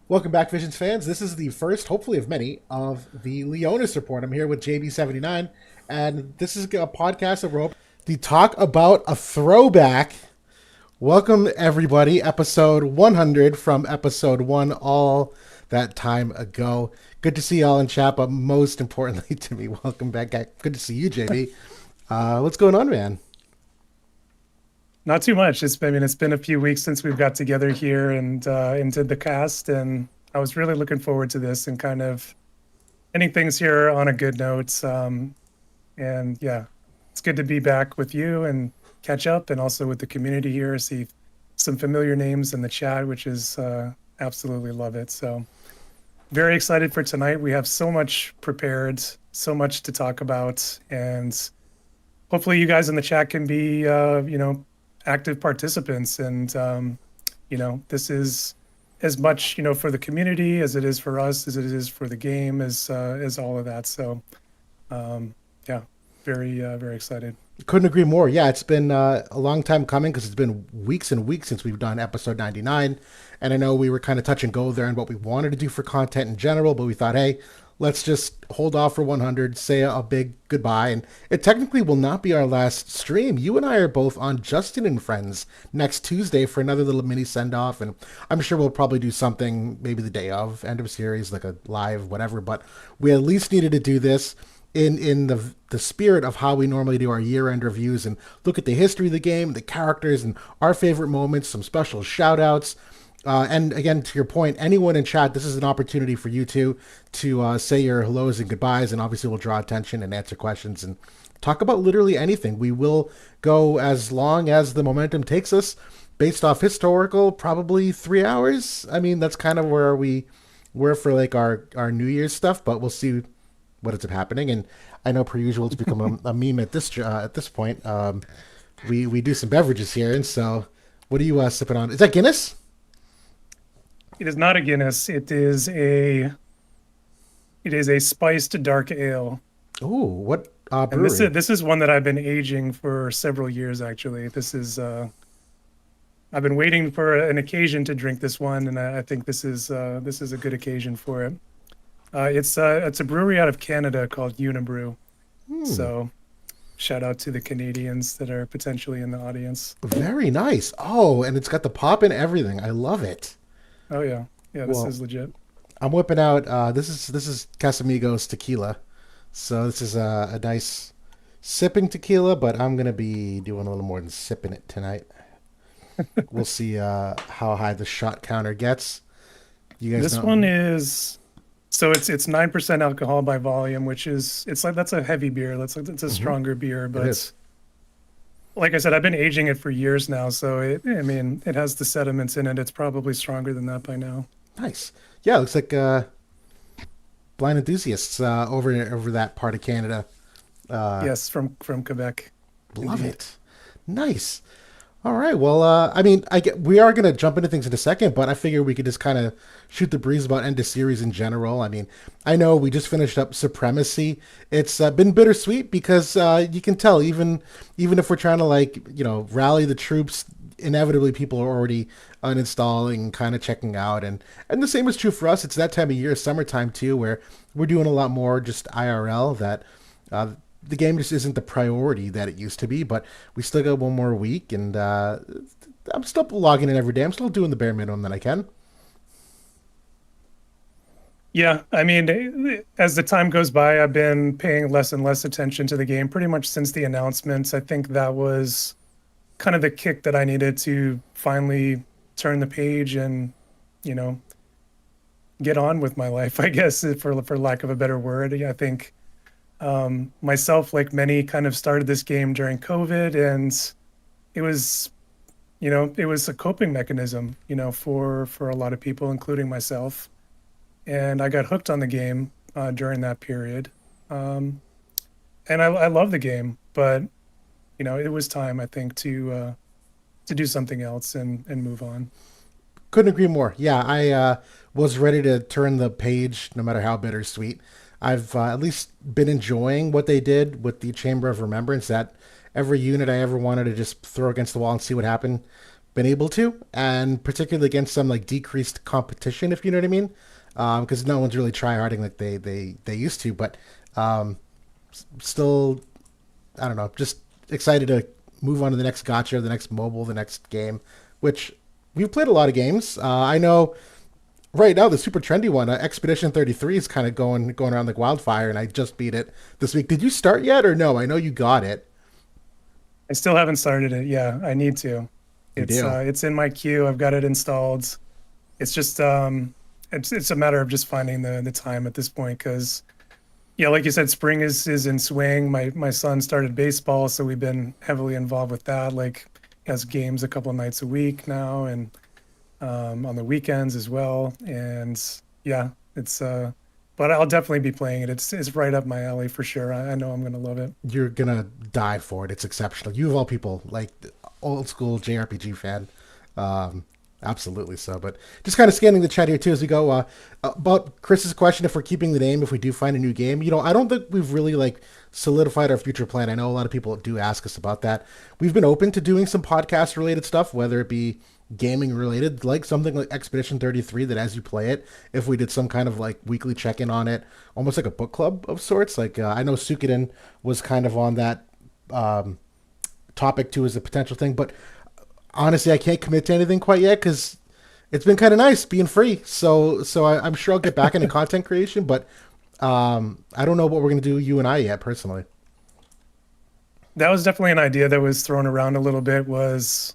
Welcome back, Visions fans. This is the first, hopefully, of many of the Leonis report. I'm here with JB79, and this is a podcast that we're hoping to talk about a throwback. Welcome, everybody, episode 100 from episode 1, all that time ago. Good to see y'all in chat, but most importantly to me, welcome back. Good to see you, JB. What's going on, man? Not too much. It's been a few weeks since we've got together here and did the cast, and I was really looking forward to this and kind of ending things here on a good note. And yeah, it's good to be back with you and catch up, and also with the community here. See some familiar names in the chat, which is absolutely love it. So very excited for tonight. We have so much prepared, so much to talk about, and hopefully you guys in the chat can be active participants. And this is as much for the community as it is for us, as it is for the game, as all of that. So yeah, very excited. Couldn't agree more. Yeah, it's been a long time coming because it's been weeks and weeks since we've done episode 99. And I know we were kind of touch and go there on what we wanted to do for content in general, but we thought, hey, let's just hold off for 100, say a big goodbye. And it technically will not be our last stream. You and I are both on Justin and Friends next Tuesday for another little mini send off. And I'm sure we'll probably do something maybe the day of end of series, like a live, whatever. But we at least needed to do this in the spirit of how we normally do our year end reviews and look at the history of the game, the characters, and our favorite moments, some special shout outs. And again, to your point, anyone in chat, this is an opportunity for you to say your hellos and goodbyes, and obviously we'll draw attention and answer questions and talk about literally anything. We will go as long as the momentum takes us, based off historical, probably 3 hours. I mean, that's kind of where we were for like our New Year's stuff, but we'll see what ends up happening. And I know, per usual, it's become a meme at this point. We do some beverages here, and so what are you sipping on? Is that Guinness? It is not a Guinness. It is a spiced dark ale. Oh, what And this brewery? is this is one that I've been aging for several years, actually. I've been waiting for an occasion to drink this one, and I think this is a good occasion for it. It's a brewery out of Canada called Unibrew. Hmm, So shout out to the Canadians that are potentially in the audience. very nice. Oh, and it's got the pop and everything. I love it. Oh yeah, yeah, this Well, is legit. I'm whipping out. This is Casamigos tequila. So this is a nice sipping tequila, but I'm gonna be doing a little more than sipping it tonight. We'll see how high the shot counter gets. You guys This one know is so it's 9% alcohol by volume, which is it's like that's a heavy beer. It's a hmm stronger beer, it is. but like I said, I've been aging it for years now, so I mean, it has the sediments in it. It's probably stronger than that by now. Nice. Yeah, looks like blind enthusiasts over that part of Canada. Uh, Yes, from Quebec, love indeed. it. Nice. All right. Well, I mean, we are going to jump into things in a second, but I figure we could just kind of shoot the breeze about end of series in general. I mean, I know we just finished up Supremacy. It's been bittersweet because you can tell even if we're trying to like rally the troops, inevitably people are already uninstalling, kind of checking out, and the same is true for us. It's that time of year, summertime too, where we're doing a lot more just IRL. That uh, the game just isn't the priority that it used to be, but we still got one more week, and I'm still logging in every day. I'm still doing the bare minimum that I can. Yeah, I mean, as the time goes by, I've been paying less and less attention to the game pretty much since the announcements. I think that was kind of the kick that I needed to finally turn the page and, you know, get on with my life, I guess, for lack of a better word. I think myself, like many, kind of started this game during COVID, and it was, it was a coping mechanism, for a lot of people, including myself. And I got hooked on the game during that period. Um, and I love the game, but it was time, I think, to do something else and move on. Couldn't agree more. Yeah, I was ready to turn the page, no matter how bittersweet. I've at least been enjoying what they did with the Chamber of Remembrance. That every unit I ever wanted to just throw against the wall and see what happened been able to, and particularly against some like decreased competition, if you know what I mean, because no one's really try harding like they used to. But um, still, I don't know, just excited to move on to the next gotcha, the next mobile, the next game, which we've played a lot of games. I know right now the super trendy one, Expedition 33, is kind of going around like wildfire, and I just beat it this week. Did you start yet or no? I know you got it. I still haven't started it. Yeah, I need to. You do. It's in my queue. I've got it installed. It's just it's a matter of just finding the time at this point because yeah, like you said, spring is in swing. My son started baseball, so we've been heavily involved with that. Like he has games a couple of nights a week now, and on the weekends as well. And yeah, it's but I'll definitely be playing it. It's right up my alley for sure. I know I'm gonna love it. You're gonna die for it. It's exceptional. You of all people, like old school JRPG fan. Um, Absolutely so. But just kind of scanning the chat here too as we go. About Chris's question, if we're keeping the name, if we do find a new game, I don't think we've really like solidified our future plan. I know a lot of people do ask us about that. We've been open to doing some podcast related stuff, whether it be gaming related, like something like Expedition 33, that as you play it, if we did some kind of like weekly check in on it, almost like a book club of sorts. Like I know Sukiden was kind of on that um, topic too as a potential thing, but honestly, I can't commit to anything quite yet because it's been kind of nice being free. I'm sure I'll get back into content creation, but I don't know what we're gonna do, you and I, yet personally. That was definitely an idea that was thrown around a little bit. Was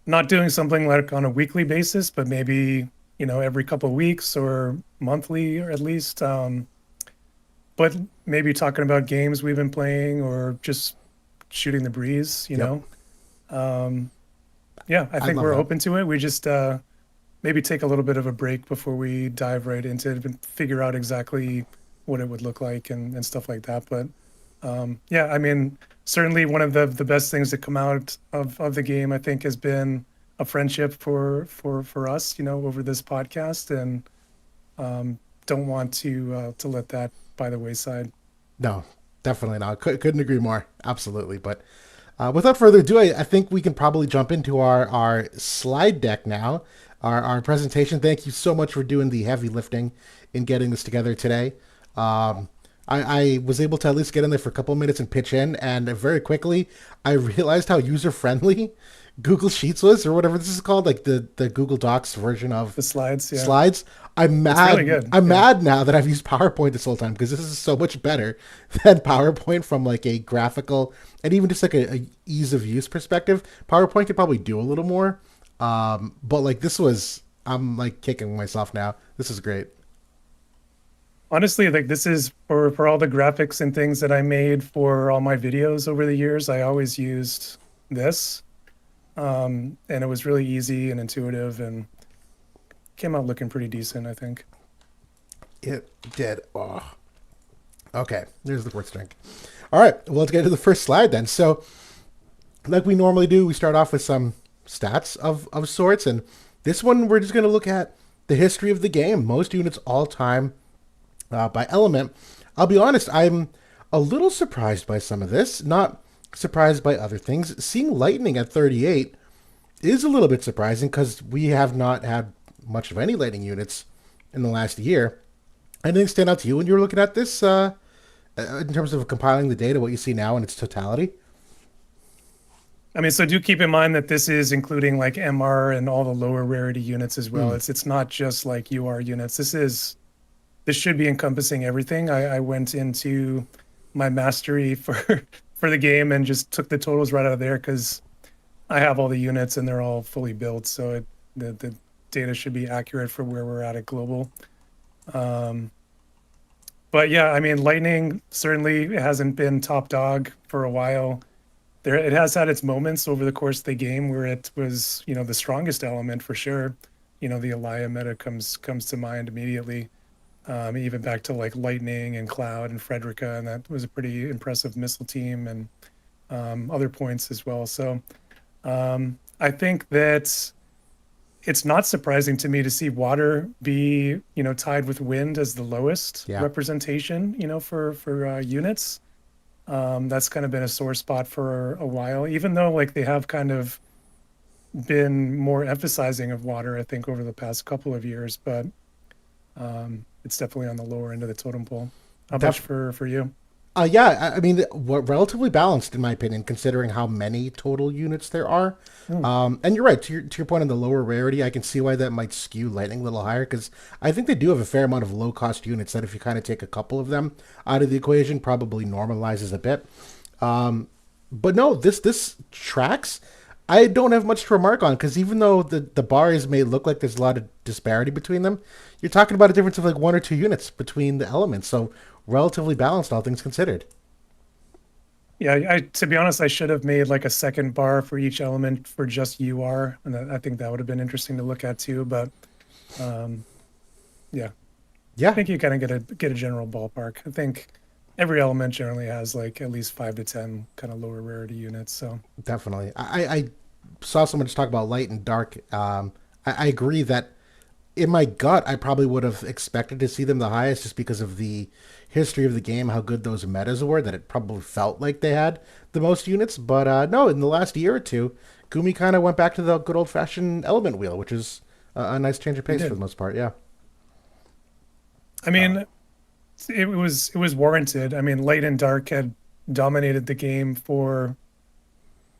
not doing something like on a weekly basis, but maybe every couple of weeks or monthly, or at least. But maybe talking about games we've been playing or just shooting the breeze. Yep, Um, yeah, I I think love we're that. open to it. We just maybe take a little bit of a break before we dive right into it and figure out exactly what it would look like and stuff like that. But yeah, I mean, certainly one of the best things that come out of the game, I think, has been a friendship for us, over this podcast, and don't want to let that by the wayside. No, definitely not. Couldn't agree more. Absolutely. But without further ado, I think we can probably jump into our slide deck now, our presentation. Thank you so much for doing the heavy lifting in getting this together today. Um, I was able to at least get in there for a couple of minutes and pitch in, and very quickly I realized how user friendly Google Sheets was, or whatever this is called, like the Google Docs version of The slides, yeah, slides. I'm it's really mad. good. I'm Yeah. mad now that I've used PowerPoint this whole time because this is so much better than PowerPoint from like a graphical and even just like a ease of use perspective. PowerPoint could probably do a little more, but like this was, I'm like kicking myself now. This is great. Honestly, like this is for all the graphics and things that I made for all my videos over the years. I always used this, and it was really easy and intuitive, and came out looking pretty decent, I think. It did. Oh, okay. There's the quartz drink. All right. Well, let's get to the first slide then. So, like we normally do, we start off with some stats of sorts, and this one we're just going to look at the history of the game, most units all time by element. I'll be honest, I'm a little surprised by some of this, not surprised by other things. Seeing lightning at 38 is a little bit surprising because we have not had much of any lightning units in the last year. Anything stand out to you when you were looking at this in terms of compiling the data, what you see now in its totality? I mean, so do keep in mind that this is including like MR and all the lower rarity units as well. Mm, It's not just like UR units. This should be encompassing everything. I went into my mastery for for the game and just took the totals right out of there because I have all the units and they're all fully built. So the data should be accurate for where we're at global. Um, but yeah, I mean, Lightning certainly hasn't been top dog for a while. It has had its moments over the course of the game where it was, the strongest element for sure. The Elia meta comes to mind immediately. Even back to like Lightning and Cloud and Frederica, and that was a pretty impressive missile team and other points as well. So I think that it's not surprising to me to see water be, tied with wind as the lowest yeah. representation, for units. That's kind of been a sore spot for a while, even though like they have kind of been more emphasizing of water, I think, over the past couple of years, but it's definitely on the lower end of the totem pole. How about Def- for you? yeah, I mean, relatively balanced in my opinion, considering how many total units there are. Hmm. And you're right to your point on the lower rarity. I can see why that might skew lightning a little higher because I think they do have a fair amount of low cost units that if you kind of take a couple of them out of the equation, probably normalizes a bit. But no, this tracks. I don't have much to remark on because even though the bars may look like there's a lot of disparity between them, you're talking about a difference of like 1 or 2 units between the elements. So relatively balanced, all things considered. Yeah, I to be honest, I should have made like a second bar for each element for just UR, and I think that would have been interesting to look at too. But um, yeah, I Yeah, think you kind of get a general ballpark. I think every element generally has like at least 5 to 10 kind of lower rarity units. So definitely. I saw someone just talk about light and dark. I agree that in my gut, I probably would have expected to see them the highest just because of the history of the game, how good those metas were, that it probably felt like they had the most units. But no, in the last year or two, Gumi kind of went back to the good old fashioned element wheel, which is a nice change of he pace for did. the most part. Yeah. I mean, it was warranted. I mean, light and dark had dominated the game for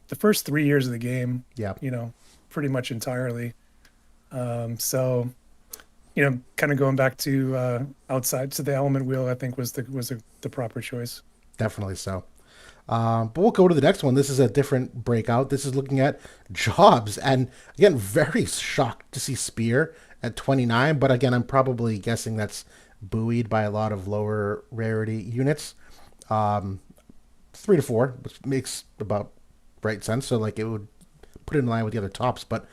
the first 3 years of the game. Yeah. You know, pretty much entirely. So kind of going back to outside to the element wheel, I think the proper choice. Definitely so. But we'll go to the next one. This is a different breakout. This is looking at jobs. And again, very shocked to see Spear at 29. But again, I'm probably guessing that's buoyed by a lot of lower rarity units. Um, 3 to 4, which makes about right sense. So, like, it would put it in line with the other tops. But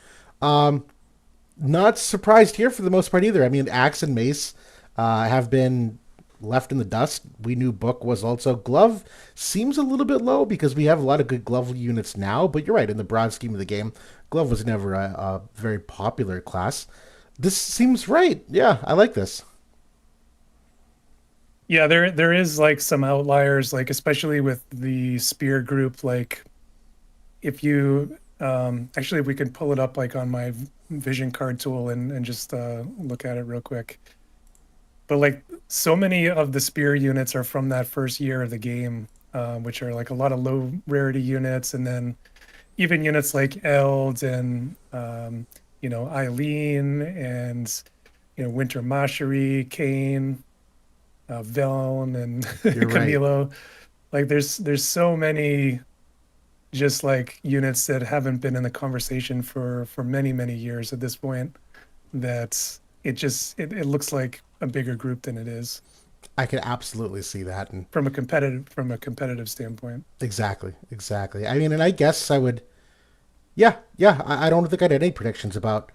not surprised here for the most part either. I mean, Axe and Mace have been left in the dust. We knew Book was also Glove. Seems a little bit low because we have a lot of good Glove units now, but you're right, in the broad scheme of the game, Glove was never a very popular class. This seems right. Yeah, I like this. Yeah, there is like some outliers, like especially with the spear group. Like if you actually, if we can pull it up like on my vision card tool and just look at it real quick. But like so many of the spear units are from that first year of the game, which are like a lot of low rarity units, and then even units like Eld and Eileen and Winter Masheri, Kane, Veln, and You're right. Camilo. Like there's so many just like units that haven't been in the conversation for many years at this point that it looks like a bigger group than it is I can absolutely see that. And from a competitive standpoint. exactly, exactly. I mean, and I guess I would, yeah, yeah. I don't think I had any predictions about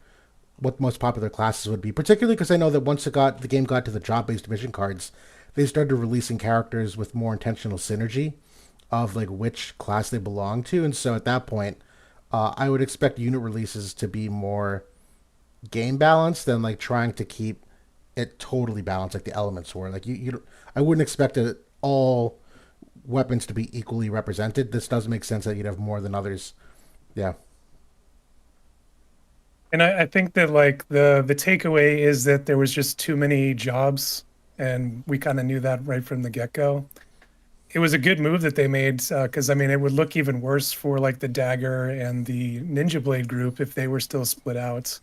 what the most popular classes would be, particularly because I know that once the game got to the job based mission cards, they started releasing characters with more intentional synergy of like which class they belong to, and so at that point, I would expect unit releases to be more game balanced than like trying to keep it totally balanced like the elements were. Like I wouldn't expect all weapons to be equally represented. This does make sense that you'd have more than others. Yeah, And I think that like the takeaway is that there was just too many jobs, and we kind of knew that right from the get-go. It was a good move that they made because I mean it would look even worse for like the dagger and the ninja blade group if they were still split out,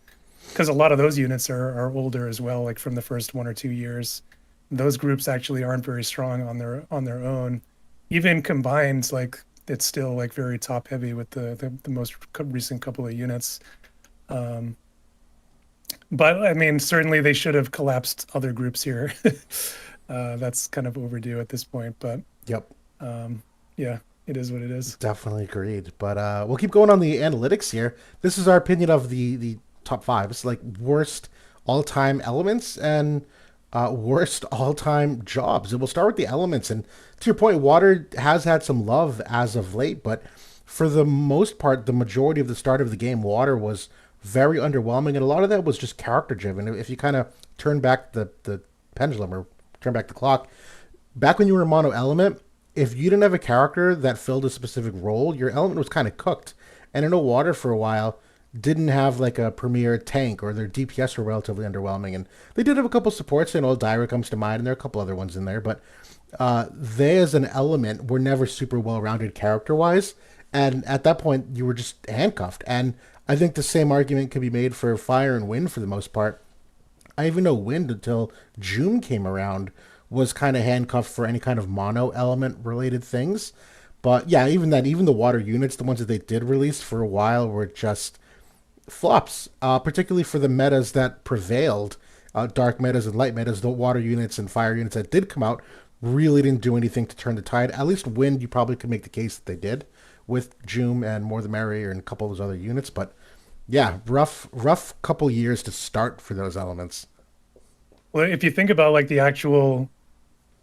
because a lot of those units are older as well, like from the first 1 or 2 years. Those groups actually aren't very strong on their own. Even combined, like it's still like very top heavy with the most recent couple of units. Um, but I mean, certainly they should have collapsed other groups here. That's kind of overdue at this point, but yep, um, yeah, it is what it is. definitely agreed. But we'll keep going on the analytics here. This is our opinion of the top five. It's like worst all time elements and worst all time jobs. And we'll start with the elements. And to your point, water has had some love as of late, but for the most part, the majority of the start of the game, water was very underwhelming, and a lot of that was just character driven. If you kind of turn back the pendulum or turn back the clock, back when you were a mono element, if you didn't have a character that filled a specific role, your element was kind of cooked. And I know water for a while, didn't have like a premier tank, or their DPS were relatively underwhelming. And they did have a couple supports. Dyra comes to mind, and there are a couple other ones in there, but they as an element were never super well rounded character wise. And at that point, you were just handcuffed. And I think the same argument could be made for Fire and Wind for the most part. I even know Wind until June came around was kind of handcuffed for any kind of mono element related things. But yeah, even that, even the water units, the ones that they did release for a while, were just flops, particularly for the metas that prevailed, dark metas and light metas. The water units and fire units that did come out really didn't do anything to turn the tide. At least Wind, you probably could make the case that they did with Joom and More the Merrier and a couple of those other units. But yeah, rough couple years to start for those elements. Well, if you think about like the actual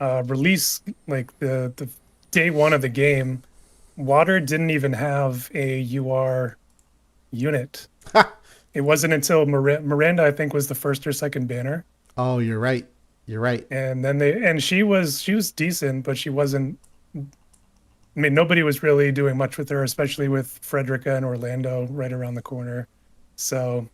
release, like the day one of the game, water didn't even have a UR unit. It wasn't until Miranda, I think, was the first or second banner, Oh, you're right. You're right. and then she was decent, but she wasn't. I mean, nobody was really doing much with her, especially with Frederica and Orlando right around the corner. So,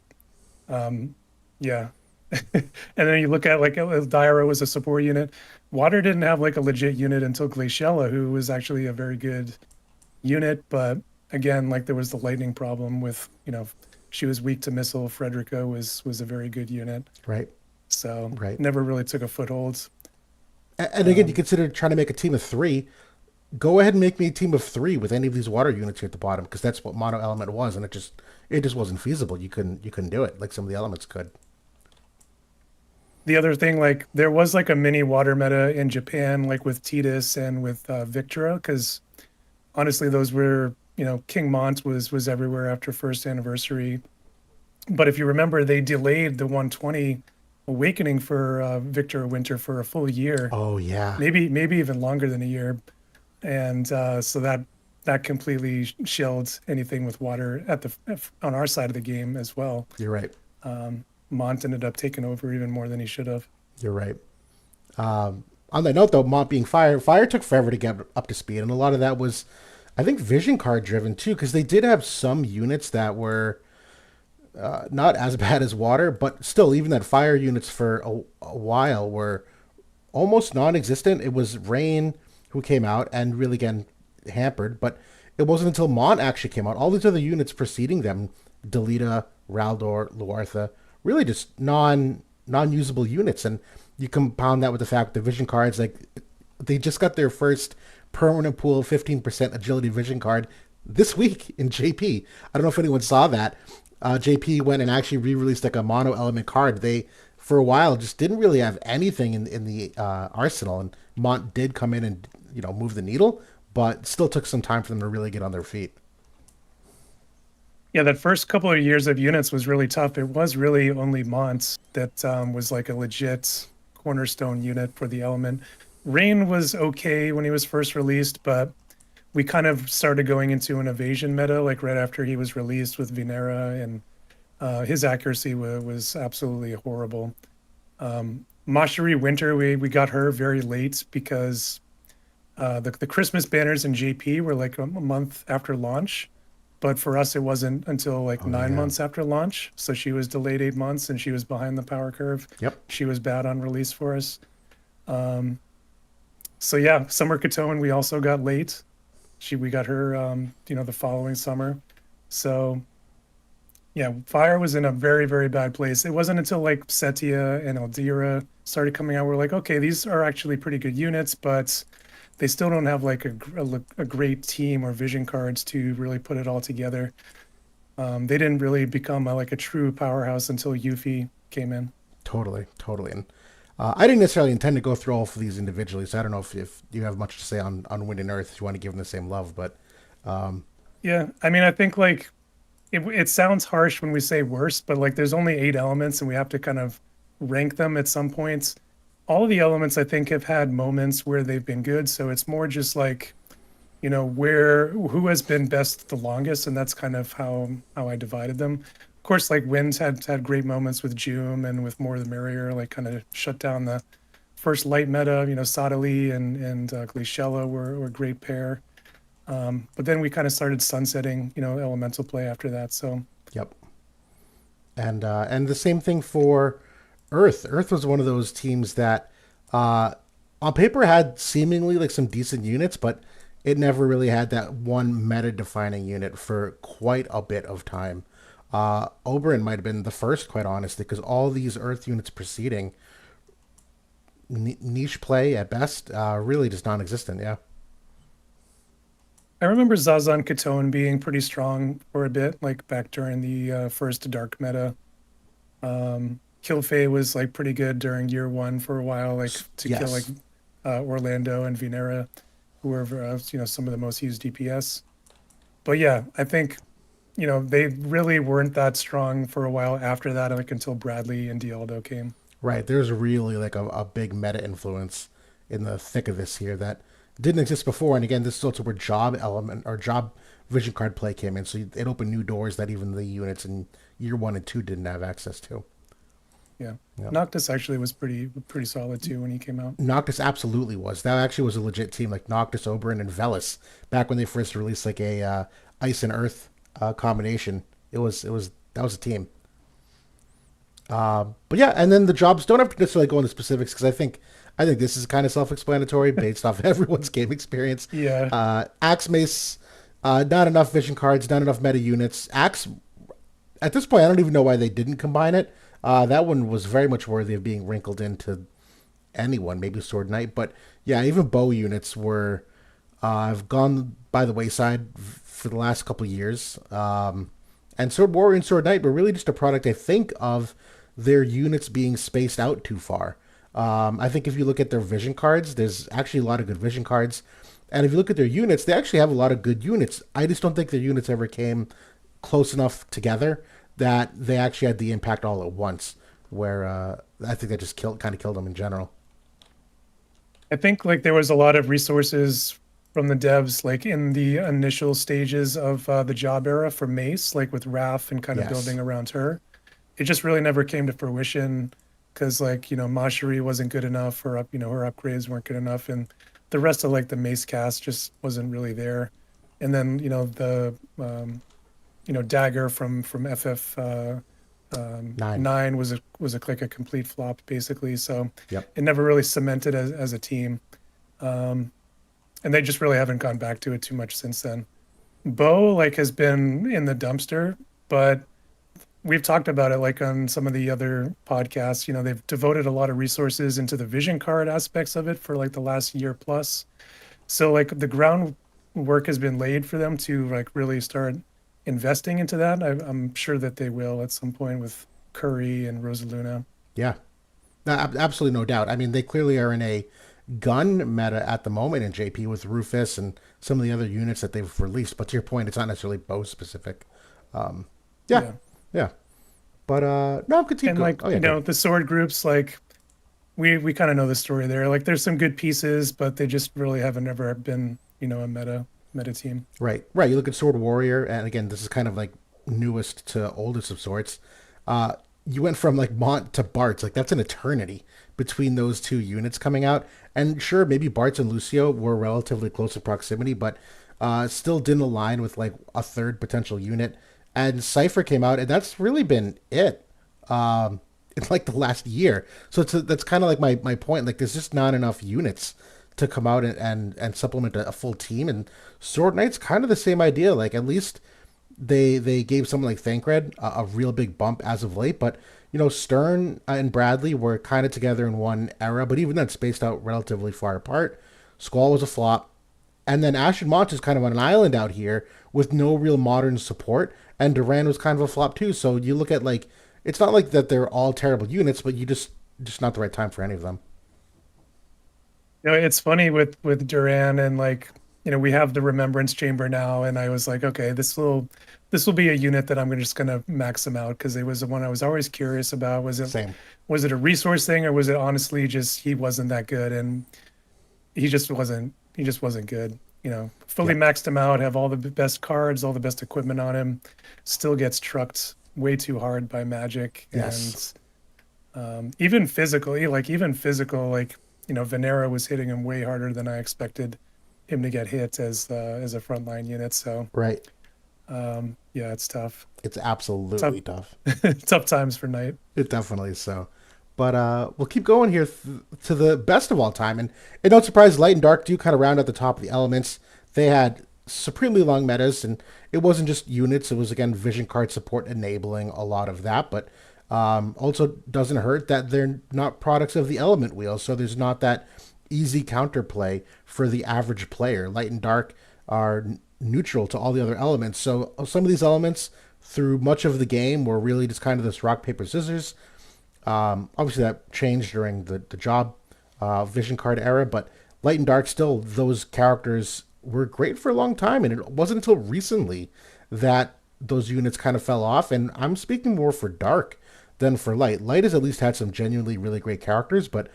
um, yeah. And then you look at like Dyra was a support unit. Water didn't have like a legit unit until Glaciella, who was actually a very good unit, but again, like there was the lightning problem with, she was weak to missile. Frederica was a very good unit, Right. so Right. never really took a foothold. And again, you consider trying to make a team of three. Go ahead and make me a team of three with any of these water units here at the bottom, because that's what mono element was, and it just wasn't feasible. You couldn't do it like some of the elements could. The other thing, like there was like a mini water meta in Japan, like with Titus and with Victora, because honestly, those were, King Mont was everywhere after first anniversary. But if you remember, they delayed the 120 awakening for Victor Winter for a full year, Oh yeah, maybe even longer than a year, and so that completely shelled anything with water at the on our side of the game as well. you're right. Mont ended up taking over even more than he should have. You're right. On that note, though, Mont being fire took forever to get up to speed, and a lot of that was, I think, vision card driven too, because they did have some units that were not as bad as water, but still, even that fire units for a while were almost non-existent. It was Rain who came out and really again hampered, but it wasn't until Mon actually came out. All these other units preceding them, Delita, Raldor, Luartha, really just non-usable units. And you compound that with the fact that vision cards, like, they just got their first permanent pool 15% agility vision card this week in JP. I don't know if anyone saw that. JP went and actually re-released like a mono element card. They, for a while, just didn't really have anything in the arsenal, and Mont did come in and move the needle, but still took some time for them to really get on their feet. Yeah, that first couple of years of units was really tough. It was really only Mont that was like a legit cornerstone unit for the element. Rain was okay when he was first released, but we kind of started going into an evasion meta like right after he was released with Venera, and his accuracy was absolutely horrible. Mashari Winter, we got her very late because the Christmas banners in JP were like a month after launch, but for us it wasn't until like Oh 9 months after launch. So she was delayed 8 months, and she was behind the power curve. Yep. She was bad on release for us. So yeah, Summer Katone we also got late. We got her the following summer. So yeah, Fire was in a very, very bad place. It wasn't until like Setia and Eldira started coming out, we're like, okay, these are actually pretty good units, but they still don't have like a great team or vision cards to really put it all together. They didn't really become like a true powerhouse until Yuffie came in. Totally, totally. And I didn't necessarily intend to go through all of these individually, so I don't know if you have much to say on Wind and Earth, if you want to give them the same love, but Yeah, I mean, I think like it sounds harsh when we say worst, but like there's only 8 elements and we have to kind of rank them at some points. All of the elements I think have had moments where they've been good, so it's more just like, who has been best the longest, and that's kind of how I divided them. Of course, like Winds had great moments with Joom and with More the Merrier, like kind of shut down the first light meta. Sadali and Glaciella were a great pair. But then we kind of started sunsetting, elemental play after that. So yep. And the same thing for Earth. Earth was one of those teams that uh, on paper had seemingly like some decent units, but it never really had that one meta defining unit for quite a bit of time. Oberyn might have been the first, quite honestly, because all these Earth units preceding niche play at best, really just non-existent. Yeah. I remember Zazan Katone being pretty strong for a bit, like back during the first Dark meta. Kilfei was like pretty good during year one for a while, like to kill like Yes. Orlando and Venera, who were some of the most used DPS. But yeah, I think they really weren't that strong for a while after that, like until Bradley and Dialdo came. Right. There's really like a big meta influence in the thick of this here that didn't exist before. And again, this is also where job element or job vision card play came in. So it opened new doors that even the units in year one and two didn't have access to. Yeah, Yeah. Noctis actually was pretty solid too when he came out. Noctis absolutely was. That actually was a legit team, like Noctis, Oberyn, and Velis, back when they first released like a ice and earth combination. It was that was a team. But yeah, and then the jobs don't have to necessarily go into specifics because I think this is kind of self-explanatory based off everyone's game experience. Yeah, Axe Mace, not enough vision cards, not enough meta units. Axe at this point, I don't even know why they didn't combine it. That one was very much worthy of being wrinkled into anyone, maybe Sword Knight. But yeah, even bow units were have gone by the wayside for the last couple of years. And Sword Warrior and Sword Knight were really just a product, I think, of their units being spaced out too far. I think if you look at their vision cards, there's actually a lot of good vision cards. And if you look at their units, they actually have a lot of good units. I just don't think their units ever came close enough together that they actually had the impact all at once. Where I think that just kind of killed them in general. I think like there was a lot of resources from the devs like in the initial stages of the job era for Mace, like with Raph and kind of Yes. building around her. It just really never came to fruition because like Mashari wasn't good enough, or her upgrades weren't good enough, and the rest of like the Mace cast just wasn't really there. And then the Dagger from FF Nine. 9 was a complete flop basically. So Yep. it never really cemented as a team, and they just really haven't gone back to it too much since then. Bo like has been in the dumpster, but we've talked about it like on some of the other podcasts. They've devoted a lot of resources into the vision card aspects of it for like the last year plus. So like the groundwork has been laid for them to like really start investing into that. I'm sure that they will at some point with Curry and Rosaluna. Yeah. No, absolutely no doubt. I mean, they clearly are in a gun meta at the moment in JP with Rufus and some of the other units that they've released. But to your point, it's not necessarily bow specific. Um, yeah, Yeah. yeah. But no, continue And going. like, Oh yeah, good. the sword groups, like we kind of know the story there. Like there's some good pieces, but they just really haven't ever been, a meta team. Right, right. You look at Sword Warrior, and again, this is kind of like newest to oldest of sorts. Uh, you went from like Mont to Bart's, like that's an eternity between those two units coming out. And sure, maybe Bart's and Lucio were relatively close in proximity, but still didn't align with like a third potential unit. And Cipher came out, and that's really been it. In like the last year. So that's kind of like my point. Like there's just not enough units to come out and supplement a full team. And Sword Knight's kind of the same idea. Like at least they gave someone like Thancred a real big bump as of late. But Stern and Bradley were kind of together in one era, but even then spaced out relatively far apart. Squall was a flop. And then Ashton Mont is kind of on an island out here with no real modern support. And Duran was kind of a flop too. So you look at like it's not like that they're all terrible units, but you just not the right time for any of them. It's funny with Duran, and like, we have the Remembrance Chamber now, and I was like, okay, this will be a unit that I'm just gonna max him out because it was the one I was always curious about. Same. Was it a resource thing, or was it honestly just he wasn't that good, and he just wasn't good. Fully Yeah. maxed him out, have all the best cards, all the best equipment on him, still gets trucked way too hard by Magic, Yes. and even physical, like Venera was hitting him way harder than I expected him to get hit as a frontline unit. So Right. yeah, it's tough. It's absolutely Tough, tough. tough times for Knight. It definitely is so. But we'll keep going here to the best of all time. And no surprise, Light and Dark do kind of round at the top of the elements. They had supremely long metas, and it wasn't just units. It was, again, vision card support enabling a lot of that. But also doesn't hurt that they're not products of the element wheel. So there's not that easy counterplay for the average player. Light and Dark are neutral to all the other elements. So some of these elements through much of the game were really just kind of this rock, paper, scissors. Obviously, that changed during the job vision card era, but Light and Dark still, those characters were great for a long time, and it wasn't until recently that those units kind of fell off. And I'm speaking more for Dark than for Light. Light has at least had some genuinely really great characters, but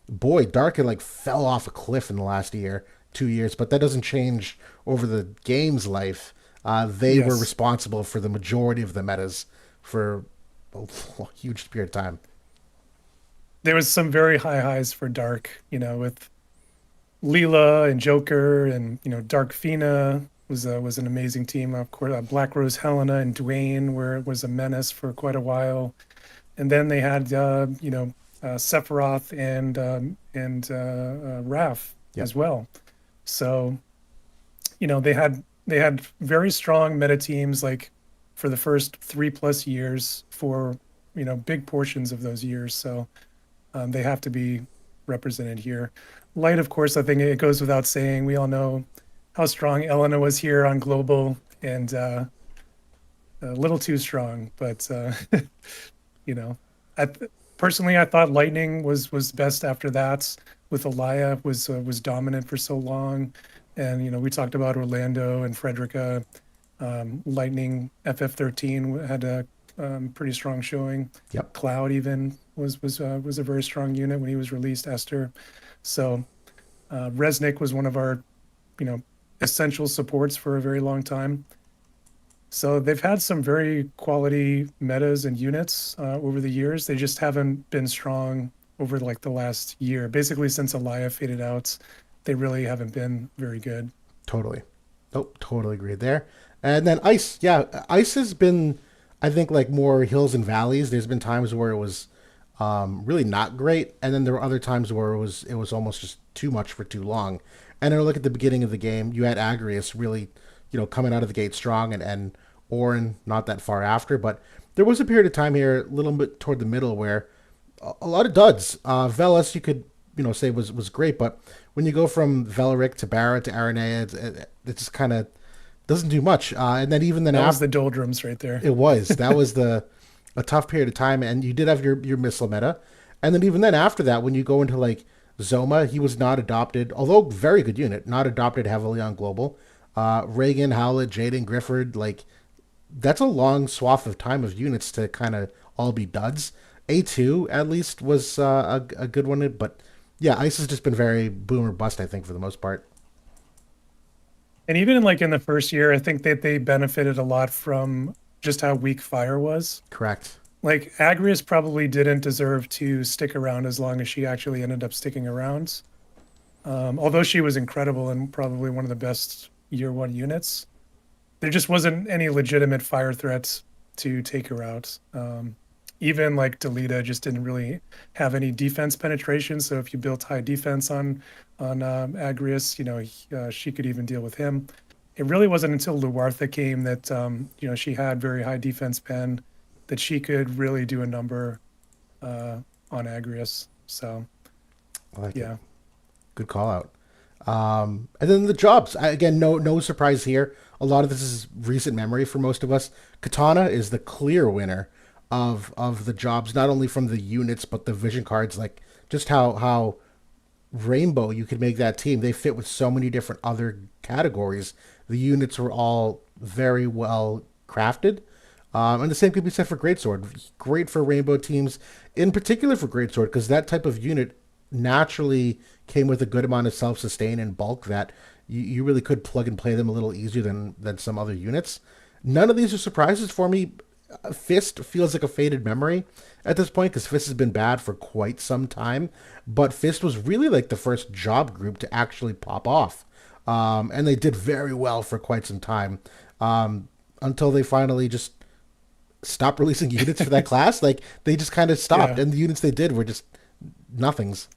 boy, Dark had like fell off a cliff in the last year, 2 years. But that doesn't change over the game's life. They were Yes. responsible for the majority of the metas for a huge period of time. There was some very high highs for Dark, with Leela and Joker and, Dark Fina was an amazing team. Of course, Black Rose Helena and Dwayne was a menace for quite a while. And then they had Sephiroth and Raph Yep. as well. So they had very strong meta teams like for the first 3+ years for big portions of those years. So they have to be represented here. Light, of course, I think it goes without saying. We all know how strong Elena was here on global, and a little too strong, but you know, I personally I thought Lightning was best after that. With Elia was dominant for so long, and we talked about Orlando and Frederica. Lightning FF13 had a pretty strong showing. Yep. Cloud even was a very strong unit when he was released. Esther, so Resnick was one of our essential supports for a very long time. So they've had some very quality metas and units over the years. They just haven't been strong over like the last year. Basically, since Elia faded out, they really haven't been very good. Totally. Oh, totally agreed there. And then Ice, yeah, Ice has been, I think, like more hills and valleys. There's been times where it was really not great, and then there were other times where it was almost just too much for too long. And then look at the beginning of the game, you had Agrius really, coming out of the gate strong, and Orin not that far after. But there was a period of time here, a little bit toward the middle, where a lot of duds. Velas, you could say was great, but when you go from Velaric to Barra to Aranea, it just kind of doesn't do much. And then even then That was after the doldrums right there. it was that was the a tough period of time, and you did have your missile meta, and then even then after that, when you go into like Zoma, he was not adopted, although very good unit, not adopted heavily on global. Reagan, Howlett, Jaden, Grifford, like that's a long swath of time of units to kind of all be duds. A2 at least was a good one, but yeah, Ice has just been very boom or bust, I think, for the most part. And even like in the first year, I think that they benefited a lot from just how weak Fire was. Correct. Like Agrius probably didn't deserve to stick around as long as she actually ended up sticking around. Although she was incredible and probably one of the best year one units, there just wasn't any legitimate fire threats to take her out. Even like Delita just didn't really have any defense penetration. So if you built high defense on Agrius, she could even deal with him. It really wasn't until Luartha came that she had very high defense pen that she could really do a number on Agrius. So I like it. yeah, Good call out. And then the jobs. Again, no surprise here. A lot of this is recent memory for most of us. Katana is the clear winner of the jobs, not only from the units but the vision cards. Like just how rainbow you could make that team. They fit with so many different other categories. The units were all very well crafted. And the same could be said for Greatsword. Great for rainbow teams, in particular for Greatsword, because that type of unit naturally came with a good amount of self-sustain and bulk that you really could plug and play them a little easier than some other units. None of these are surprises for me. Fist feels like a faded memory at this point because Fist has been bad for quite some time. But Fist was really like the first job group to actually pop off. And they did very well for quite some time until they finally just stop releasing units for that class. Like they just kind of stopped, Yeah. and the units they did were just nothings.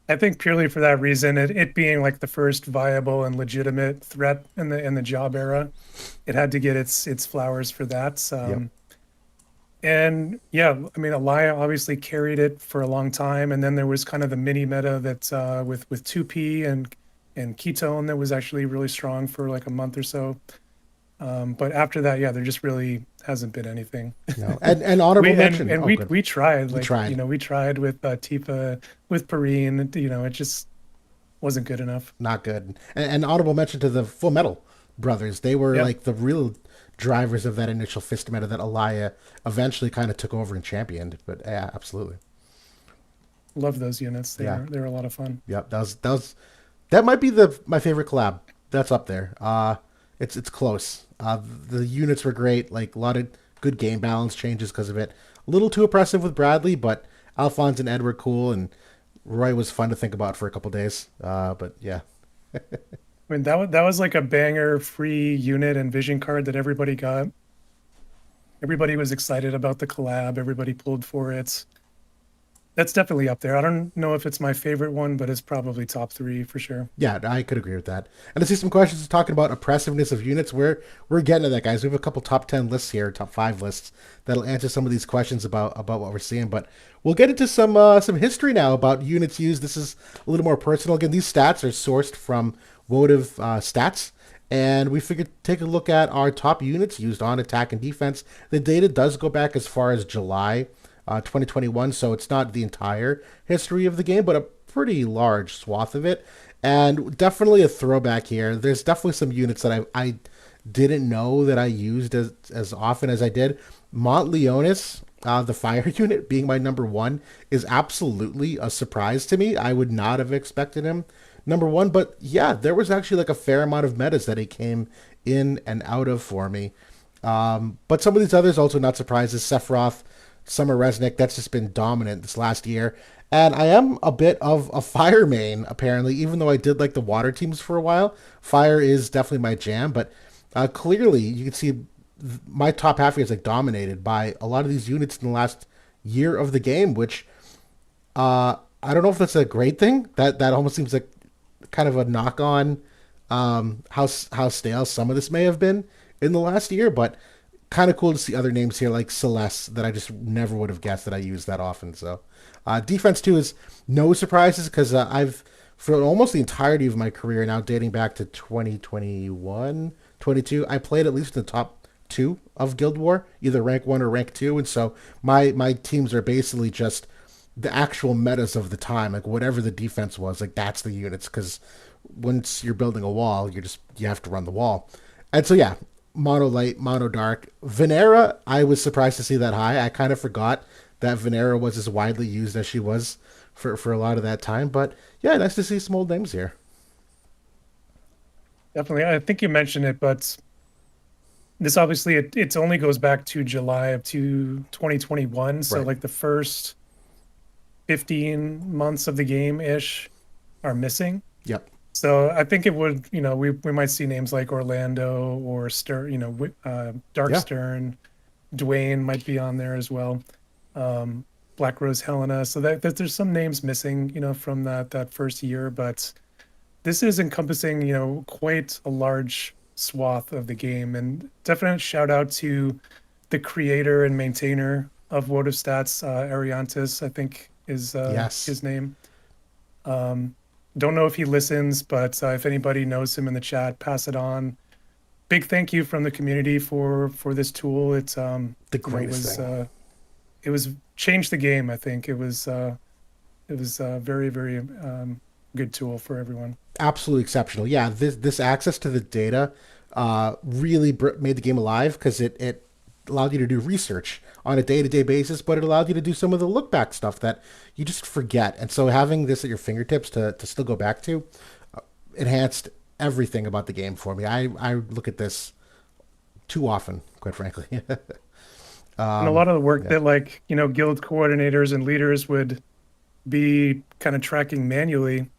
I think purely for that reason, it being like the first viable and legitimate threat in the job era, it had to get its flowers for that. Yep. And yeah, I mean, Elia obviously carried it for a long time, and then there was kind of the mini meta that with 2P and ketone that was actually really strong for like a month or so. But after that, yeah, there just really hasn't been anything. No, and honorable We mention. and Oh, good. we tried, We like, tried. we tried with Tifa, with Perrine, it just wasn't good enough. Not good. And honorable mention to the Full Metal brothers. They were Yep, like the real drivers of that initial fist meta that Elia eventually kind of took over and championed. But yeah, absolutely. love those units. Yeah. They were a lot of fun. Yep. That might be the my favorite collab. That's up there. It's close. The units were great. Like a lot of good game balance changes because of it. A little too oppressive with Bradley, but Alphonse and Ed were cool, and Roy was fun to think about for a couple days. But yeah, I mean, that was like a banger free unit and vision card that everybody got. Everybody was excited about the collab. Everybody pulled for it. That's definitely up there. I don't know if it's my favorite one, but it's probably top three for sure. yeah, I could agree with that. And I see some questions talking about oppressiveness of units. We're getting to that, guys. We have a couple top 10 lists here, top 5 lists that'll answer some of these questions about what we're seeing. But we'll get into some history now about units used. This is a little more personal. Again, these stats are sourced from Votive stats. And we figured take a look at our top units used on attack and defense. The data does go back as far as July 2021, so it's not the entire history of the game, but a pretty large swath of it. And definitely a throwback here. There's definitely some units that I didn't know that I used as often as I did. Mont Leonis, the fire unit being my number one, is absolutely a surprise to me. I would not have expected him number one, but yeah, there was actually like a fair amount of metas that he came in and out of for me. But some of these others also not surprises. Sephiroth, Summer Resnick, that's just been dominant this last year. And I am a bit of a fire main, apparently, even though I did like the water teams for a while. Fire is definitely my jam, but clearly you can see my top half here is like dominated by a lot of these units in the last year of the game, which I don't know if that's a great thing. That almost seems like kind of a knock on how stale some of this may have been in the last year, but kind of cool to see other names here like Celeste that I just never would have guessed that I use that often. So defense too is no surprises because I've for almost the entirety of my career now dating back to 2021, 22, I played at least in the top two of Guild War, either rank 1 or rank 2, and so my teams are basically just the actual metas of the time, like whatever the defense was, like that's the units. Because once you're building a wall, you have to run the wall, and so yeah, mono light, mono dark, Venera. I was surprised to see that high. I kind of forgot that Venera was as widely used as she was for a lot of that time. But yeah, nice to see some old names here. Definitely. I think you mentioned it, but this obviously it only goes back to July of 2021. So Right. like the first 15 months of the game ish are missing. Yep. So I think it would, we might see names like Orlando or Stern, Dark Yeah. Stern, Dwayne might be on there as well. Black Rose Helena. So that there's some names missing, from that first year, but this is encompassing, quite a large swath of the game. And definite shout out to the creator and maintainer of Votive Stats, Ariantis, I think is Yes. his name. Don't know if he listens, but if anybody knows him in the chat, pass it on. Big thank you from the community for this tool. It's The greatest thing. it was changed the game. I think it was a very very good tool for everyone. Absolutely exceptional. Yeah, this access to the data really made the game alive because it allowed you to do research on a day-to-day basis, but it allowed you to do some of the look back stuff that you just forget. And so having this at your fingertips to still go back to enhanced everything about the game for me. I look at this too often, quite frankly. And a lot of the work Yeah. that guild coordinators and leaders would be kind of tracking manually,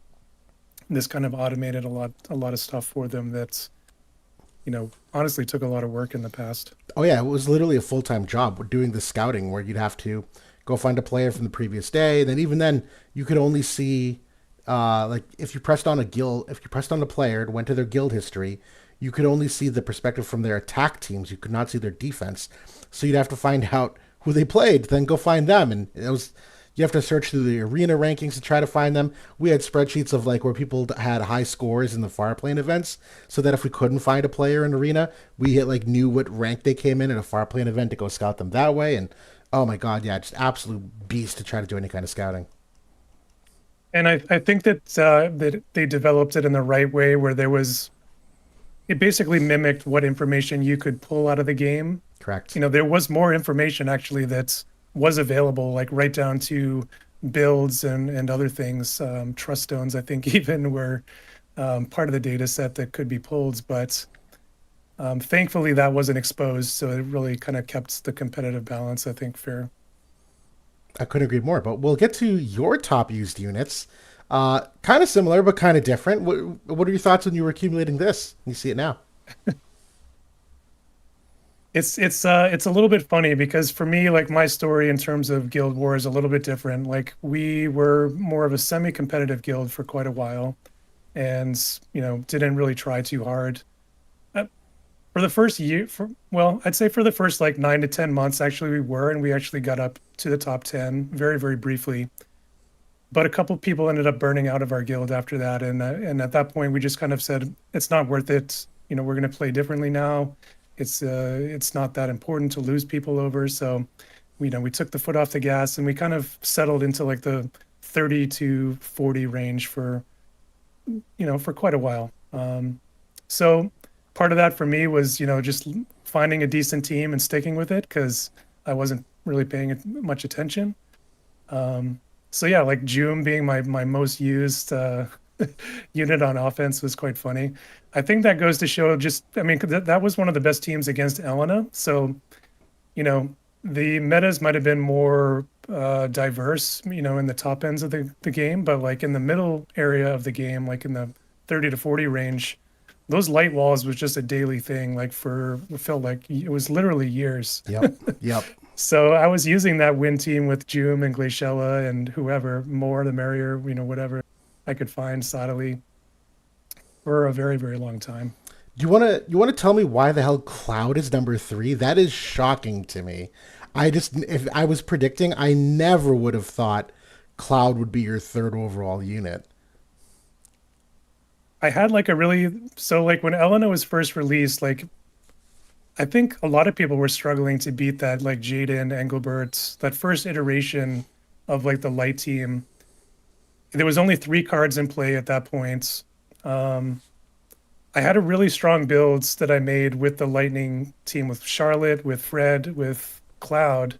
this kind of automated a lot of stuff for them. That's honestly took a lot of work in the past. Oh yeah, it was literally a full time job doing the scouting where you'd have to go find a player from the previous day. And then even then, you could only see like if you pressed on a player and went to their guild history, you could only see the perspective from their attack teams. You could not see their defense. So you'd have to find out who they played, then go find them. And it was you have to search through the arena rankings to try to find them. We had spreadsheets of like where people had high scores in the far plane events, so that if we couldn't find a player in arena, we like knew what rank they came in a far plane event to go scout them that way. And oh my god, yeah, just absolute beast to try to do any kind of scouting. And I think that they developed it in the right way, where it basically mimicked what information you could pull out of the game. Correct. There was more information actually that was available, like right down to builds and other things. Trust stones, I think, even were part of the data set that could be pulled, but thankfully that wasn't exposed, so it really kind of kept the competitive balance, I think, fair. I couldn't agree more. But we'll get to your top used units. Kind of similar, but kind of different. What are your thoughts when you were accumulating this? You see it now. It's a little bit funny because for me, like my story in terms of Guild War is a little bit different. Like we were more of a semi-competitive guild for quite a while, and didn't really try too hard. For the first year, I'd say for the first like 9 to 10 months, actually we were, and we actually got up to the top 10 very, very briefly. But a couple of people ended up burning out of our guild after that, and at that point we just kind of said it's not worth it. We're going to play differently now. It's not that important to lose people over. So, we took the foot off the gas, and we kind of settled into like the 30 to 40 range for quite a while. So part of that for me was, just finding a decent team and sticking with it because I wasn't really paying much attention. So yeah, like Joom being my most used unit on offense was quite funny. I think that goes to show just, I mean, that was one of the best teams against Elena. So, you know, the metas might have been more diverse, in the top ends of the game, but like in the middle area of the game, like in the 30 to 40 range, those light walls was just a daily thing. Like it felt like it was literally years. Yep. Yep. So I was using that win team with Joom and Glaciella and whoever, more the merrier, whatever I could find Sottily for a very, very long time. You want to tell me why the hell Cloud is number 3? That is shocking to me. If I was predicting, I never would have thought Cloud would be your third overall unit. I had like so like when Elena was first released, like I think a lot of people were struggling to beat that, like Jaden, Engelbert, that first iteration of like the light team. There was only 3 cards in play at that point. I had a really strong builds that I made with the Lightning team, with Charlotte, with Fred, with Cloud,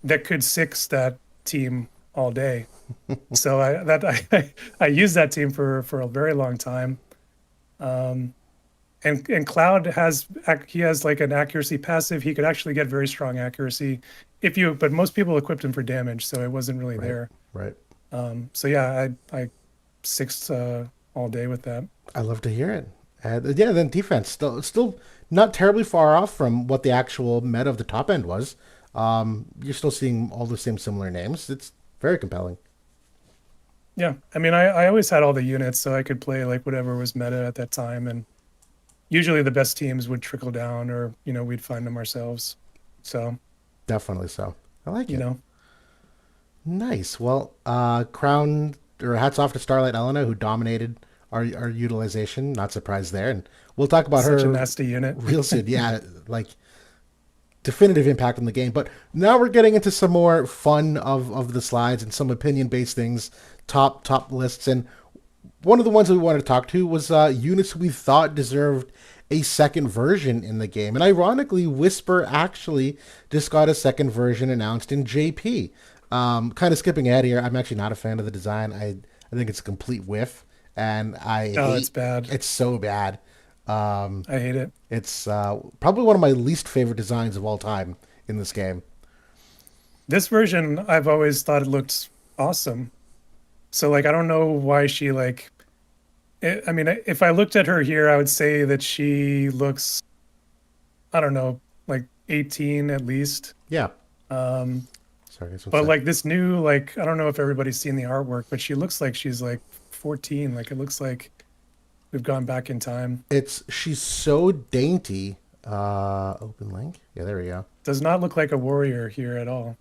that could six that team all day. So I used that team for a very long time. And Cloud he has like an accuracy passive. He could actually get very strong accuracy but most people equipped him for damage, so it wasn't really Right. there. Right. So yeah, I sixed all day with that. I love to hear it. Yeah, then defense still not terribly far off from what the actual meta of the top end was. You're still seeing all the same similar names. It's very compelling. Yeah, I mean, I always had all the units, so I could play like whatever was meta at that time, and usually the best teams would trickle down, or we'd find them ourselves. So Definitely so. I like you it. know, Nice. Well, crown or hats off to Starlight Elena who dominated our utilization. Not surprised there, and we'll talk about such a her nasty unit. real soon. Yeah, like definitive impact on the game. But now we're getting into some more fun of the slides and some opinion based things, top lists. And one of the ones that we wanted to talk to was units we thought deserved a second version in the game. And ironically, Whisper actually just got a second version announced in JP. Kind of skipping ahead here, I'm actually not a fan of the design. I think it's a complete whiff, and It's bad. it's so bad. I hate it. It's probably one of my least favorite designs of all time in this game. This version, I've always thought it looked awesome. So like, I don't know why she like. I mean, if I looked at her here, I would say that she looks, I don't know, like 18 at least. Yeah. Um, Sorry, this one but sec. like this new, like, I don't know if everybody's seen the artwork, but she looks like she's like 14. Like it looks like we've gone back in time. She's so dainty. Open link. Yeah, there we go. Does not look like a warrior here at all.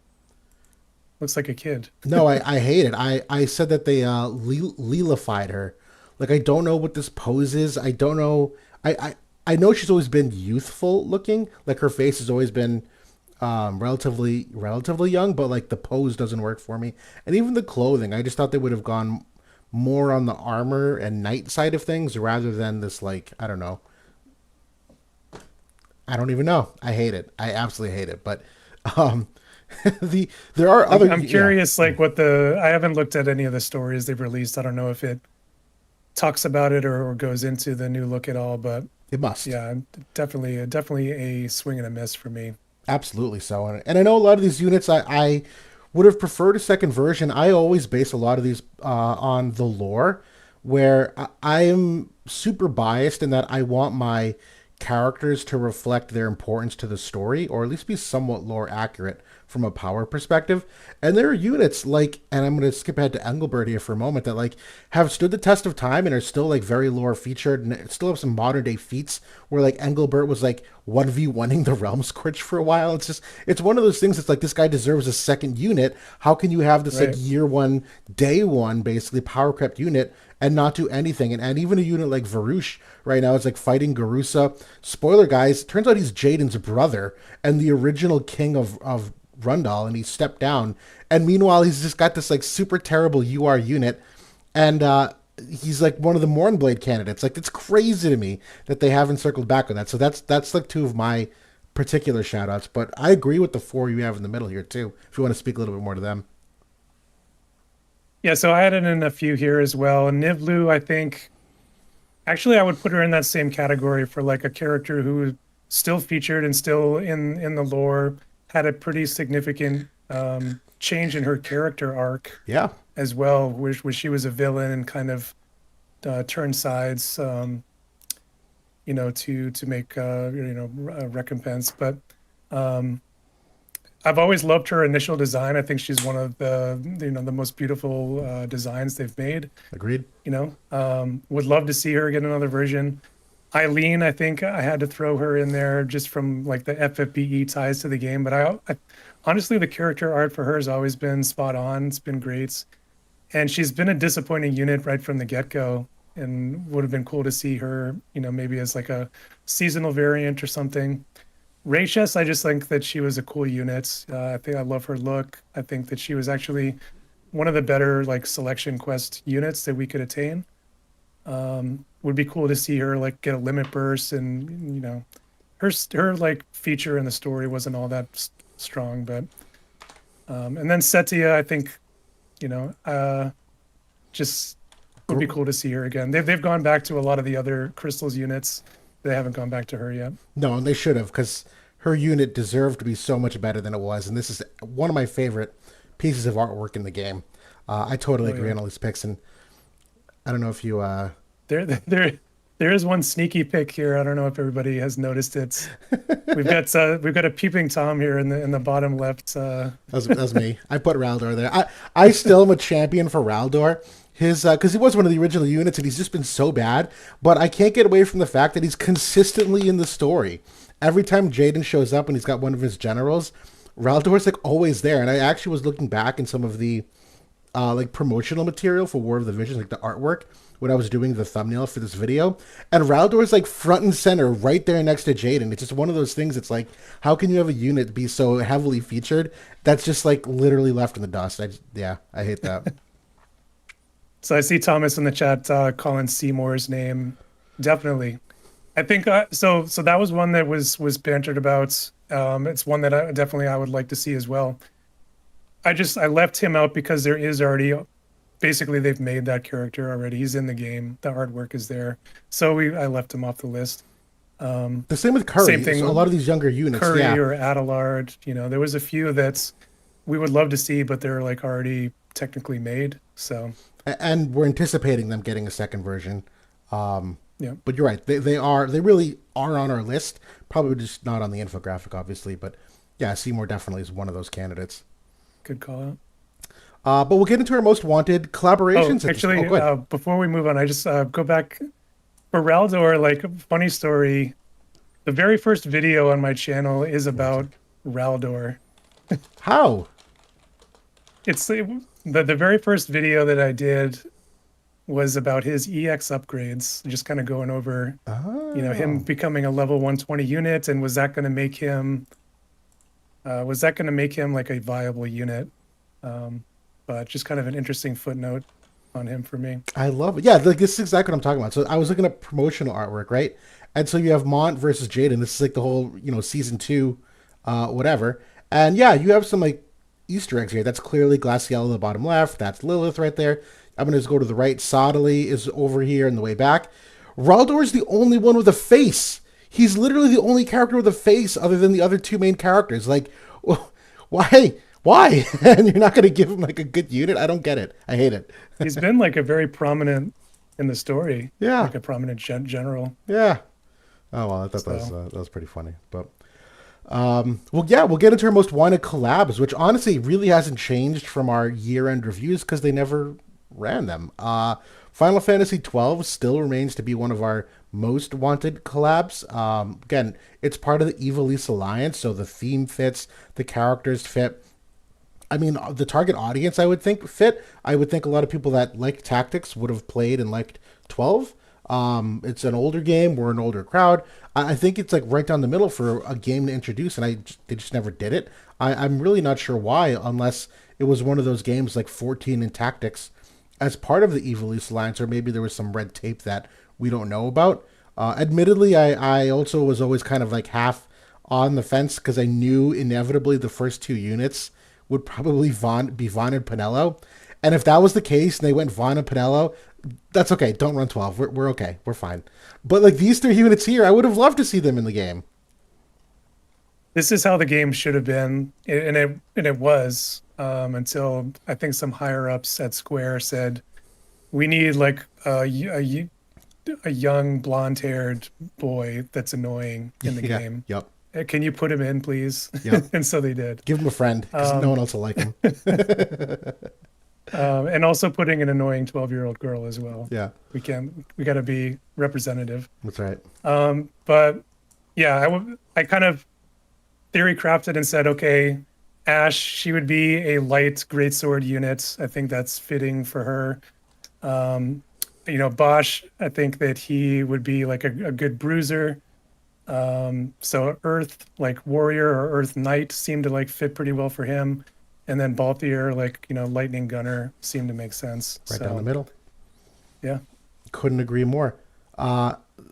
Looks like a kid. No, I hate it. I said that they Leelified her. Like I don't know what this pose is. I don't know. I know she's always been youthful looking. Like her face has always been relatively young, but like the pose doesn't work for me. And even the clothing, I just thought they would have gone more on the armor and knight side of things rather than this like I don't know. I don't even know. I hate it. I absolutely hate it. But um there are other I'm yeah. curious, like what the I haven't looked at any of the stories they've released. I don't know if it talks about it or goes into the new look at all, but It must. yeah, definitely a swing and a miss for me. Absolutely so. And I know a lot of these units I would have preferred a second version. I always base a lot of these on the lore, where I am super biased in that I want my characters to reflect their importance to the story, or at least be somewhat lore accurate from a power perspective. And there are units like, and I'm going to skip ahead to Engelbert here for a moment, that like have stood the test of time and are still like very lore featured and still have some modern day feats where like Engelbert was like 1v1ing the Realm Scorch for a while. It's just, it's one of those things that's like, this guy deserves a second unit. How can you have this like Right. year one, day one, basically power crept unit and not do anything? And even a unit like Varush right now is like fighting Garusa. Spoiler, guys, turns out he's Jaden's brother and the original king of Rundal, and he stepped down. And meanwhile, he's just got this like super terrible UR unit, and he's like one of the Mournblade candidates. Like it's crazy to me that they haven't circled back on that. So that's like two of my particular shout outs. But I agree with the four you have in the middle here too. If you want to speak a little bit more to them. Yeah, so I added in a few here as well. And Nivlu, I think actually I would put her in that same category for like a character who still featured and still in the lore, had a pretty significant change in her character arc Yeah, as well, where she was a villain and kind of turned sides, to make a recompense. But um, I've always loved her initial design. I think she's one of the most beautiful designs they've made. agreed. Would love to see her get another version. Eileen, I think I had to throw her in there just from like the FFBE ties to the game. But I honestly, the character art for her has always been spot on. It's been great. And she's been a disappointing unit right from the get-go, and would have been cool to see her, maybe as like a seasonal variant or something. Rachess, I just think that she was a cool unit. I think I love her look. I think that she was actually one of the better like selection quest units that we could attain. Would be cool to see her like get a limit burst, and her like feature in the story wasn't all that strong, but and then Setia, I think just would be cool to see her again. They've gone back to a lot of the other crystals units. They haven't gone back to her yet. No, and they should have, because her unit deserved to be so much better than it was. And this is one of my favorite pieces of artwork in the game. I totally Oh agree yeah. on all these picks, and I don't know if you. There is one sneaky pick here. I don't know if everybody has noticed it. We've got a peeping tom here in the bottom left. That's me. I put Raldor there. I still am a champion for Raldor. His because he was one of the original units and he's just been so bad. But I can't get away from the fact that he's consistently in the story. Every time Jaden shows up and he's got one of his generals, Raldor's like always there. And I actually was looking back in some of the like promotional material for War of the Visions, like the artwork, when I was doing the thumbnail for this video. And Raldor's like front and center right there next to Jaden. It's just one of those things. It's like, how can you have a unit be so heavily featured that's just like literally left in the dust? Yeah, I hate that. So I see Thomas in the chat calling Seymour's name. Definitely. I think so that was one that was bantered about. It's one that I would like to see as well. I left him out because there is already basically they've made that character already. He's in the game. The artwork is there. So I left him off the list. The same with Curry. Same thing So a with lot of these younger units, Curry yeah. or Adelard. There was a few that we would love to see, but they're like already technically made. So And we're anticipating them getting a second version. Yeah, But you're right. They really are on our list. Probably just not on the infographic, obviously. But yeah, Seymour definitely is one of those candidates. good call out. But we'll get into our most wanted Oh, collaborations at this. Oh, actually, good. before we move on, I just go back for Raldor. Like, funny story. The very first video on my channel is about Raldor. How? It's the very first video that I did was about his EX upgrades, just kind of going over, him Oh, becoming a level 120 unit, and was that going to make him like a viable unit? Um, but just kind of an interesting footnote on him for me. I love it. Yeah, like, this is exactly what I'm talking about. So I was looking at promotional artwork, right? And so you have Mont versus Jaden. This is like the whole, season two, whatever. And yeah, you have some like Easter eggs here. That's clearly Glaciella in the bottom left. That's Lilith right there. I'm gonna just go to the right. Sodali is over here in the way back. Raldor is the only one with a face. He's literally the only character with a face other than the other two main characters. Like, why? Why? And you're not gonna give him like a good unit? I don't get it. I hate it. He's been like a very prominent in the story, Yeah, like a prominent general. yeah. Oh well, I thought So that was pretty funny. But well, yeah, we'll get into our most wanted collabs, which honestly really hasn't changed from our year-end reviews because they never ran them. Final Fantasy 12 still remains to be one of our most wanted collabs. Again, it's part of the Evilise Alliance, so the theme fits, the characters fit. I mean, the target audience I would think fit. I would think a lot of people that like tactics would have played and liked 12. It's an older game. We're an older crowd. I think it's like right down the middle for a game to introduce, and they just never did it. I'm really not sure why, unless it was one of those games like 14 in tactics as part of the Evil East Alliance, or maybe there was some red tape that we don't know about. Admittedly, I also was always kind of like half on the fence because I knew inevitably the first two units would probably be Vaughn and Pinello. And if that was the case and they went Vaughn and Pinello, that's okay. Don't run 12. We're okay. We're fine. But like these three units here, I would have loved to see them in the game. this is how the game should have been, and it was until I think some higher ups at Square said we need like a young blonde-haired boy that's annoying in the Yeah. game. Yep. Can you put him in, please? Yep. And so they did. Give him a friend because no Um, one else will like him. and also putting an annoying 12-year-old girl as well. Yeah. We got to be representative. That's right. But yeah, I kind of theory crafted and said, okay, Ash, she would be a light greatsword unit. I think that's fitting for her. Bosch, I think that he would be like a good bruiser. So Earth like warrior or Earth knight seemed to like fit pretty well for him. And then Balthier, like, lightning gunner seemed to make sense. Right down the So middle. yeah. Couldn't agree more.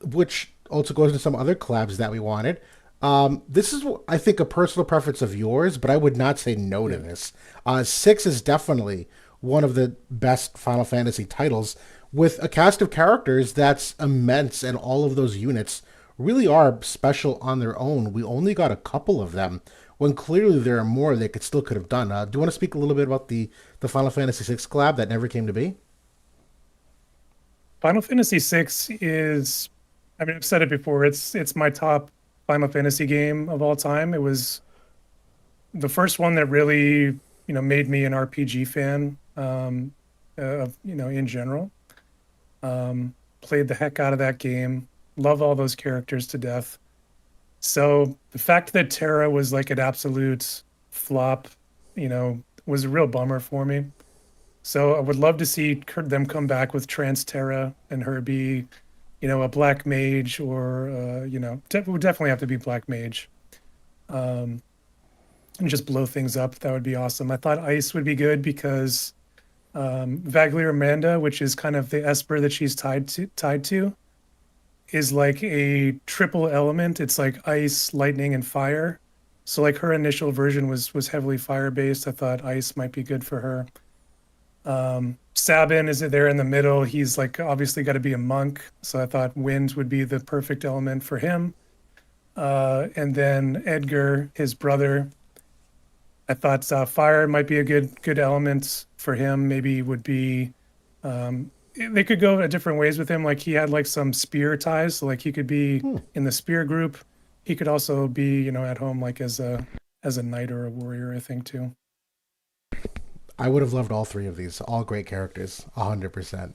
Which also goes into some other collabs that we wanted. This is, I think, a personal preference of yours, but I would not say no to Yeah. this. 6 is definitely one of the best Final Fantasy titles with a cast of characters that's immense, and all of those units really are special on their own. We only got a couple of them when clearly there are more they could have done. Do you want to speak a little bit about the Final Fantasy 6 collab that never came to be? Final Fantasy VI is, I mean, I've said it before, it's my top Final Fantasy game of all time. It was the first one that really, made me an RPG fan, in general. Played the heck out of that game. Love all those characters to death. So the fact that Terra was like an absolute flop, was a real bummer for me. So I would love to see them come back with Trans Terra and her be, a black mage, or would definitely have to be black mage, and just blow things up. That would be awesome. I thought Ice would be good because Vaglir Amanda, which is kind of the Esper that she's tied to, is like a triple element. It's like ice, lightning, and fire. So like her initial version was heavily fire based. I thought ice might be good for her. Sabin is there in the middle. He's like obviously got to be a monk, so I thought wind would be the perfect element for him. And then Edgar, his brother, I thought fire might be a good element for him. Maybe would be they could go different ways with him. Like he had like some spear ties, so like he could be Hmm. in the spear group. He could also be, at home like as a knight or a warrior, I think too. I would have loved all three of these. All great characters, 100%.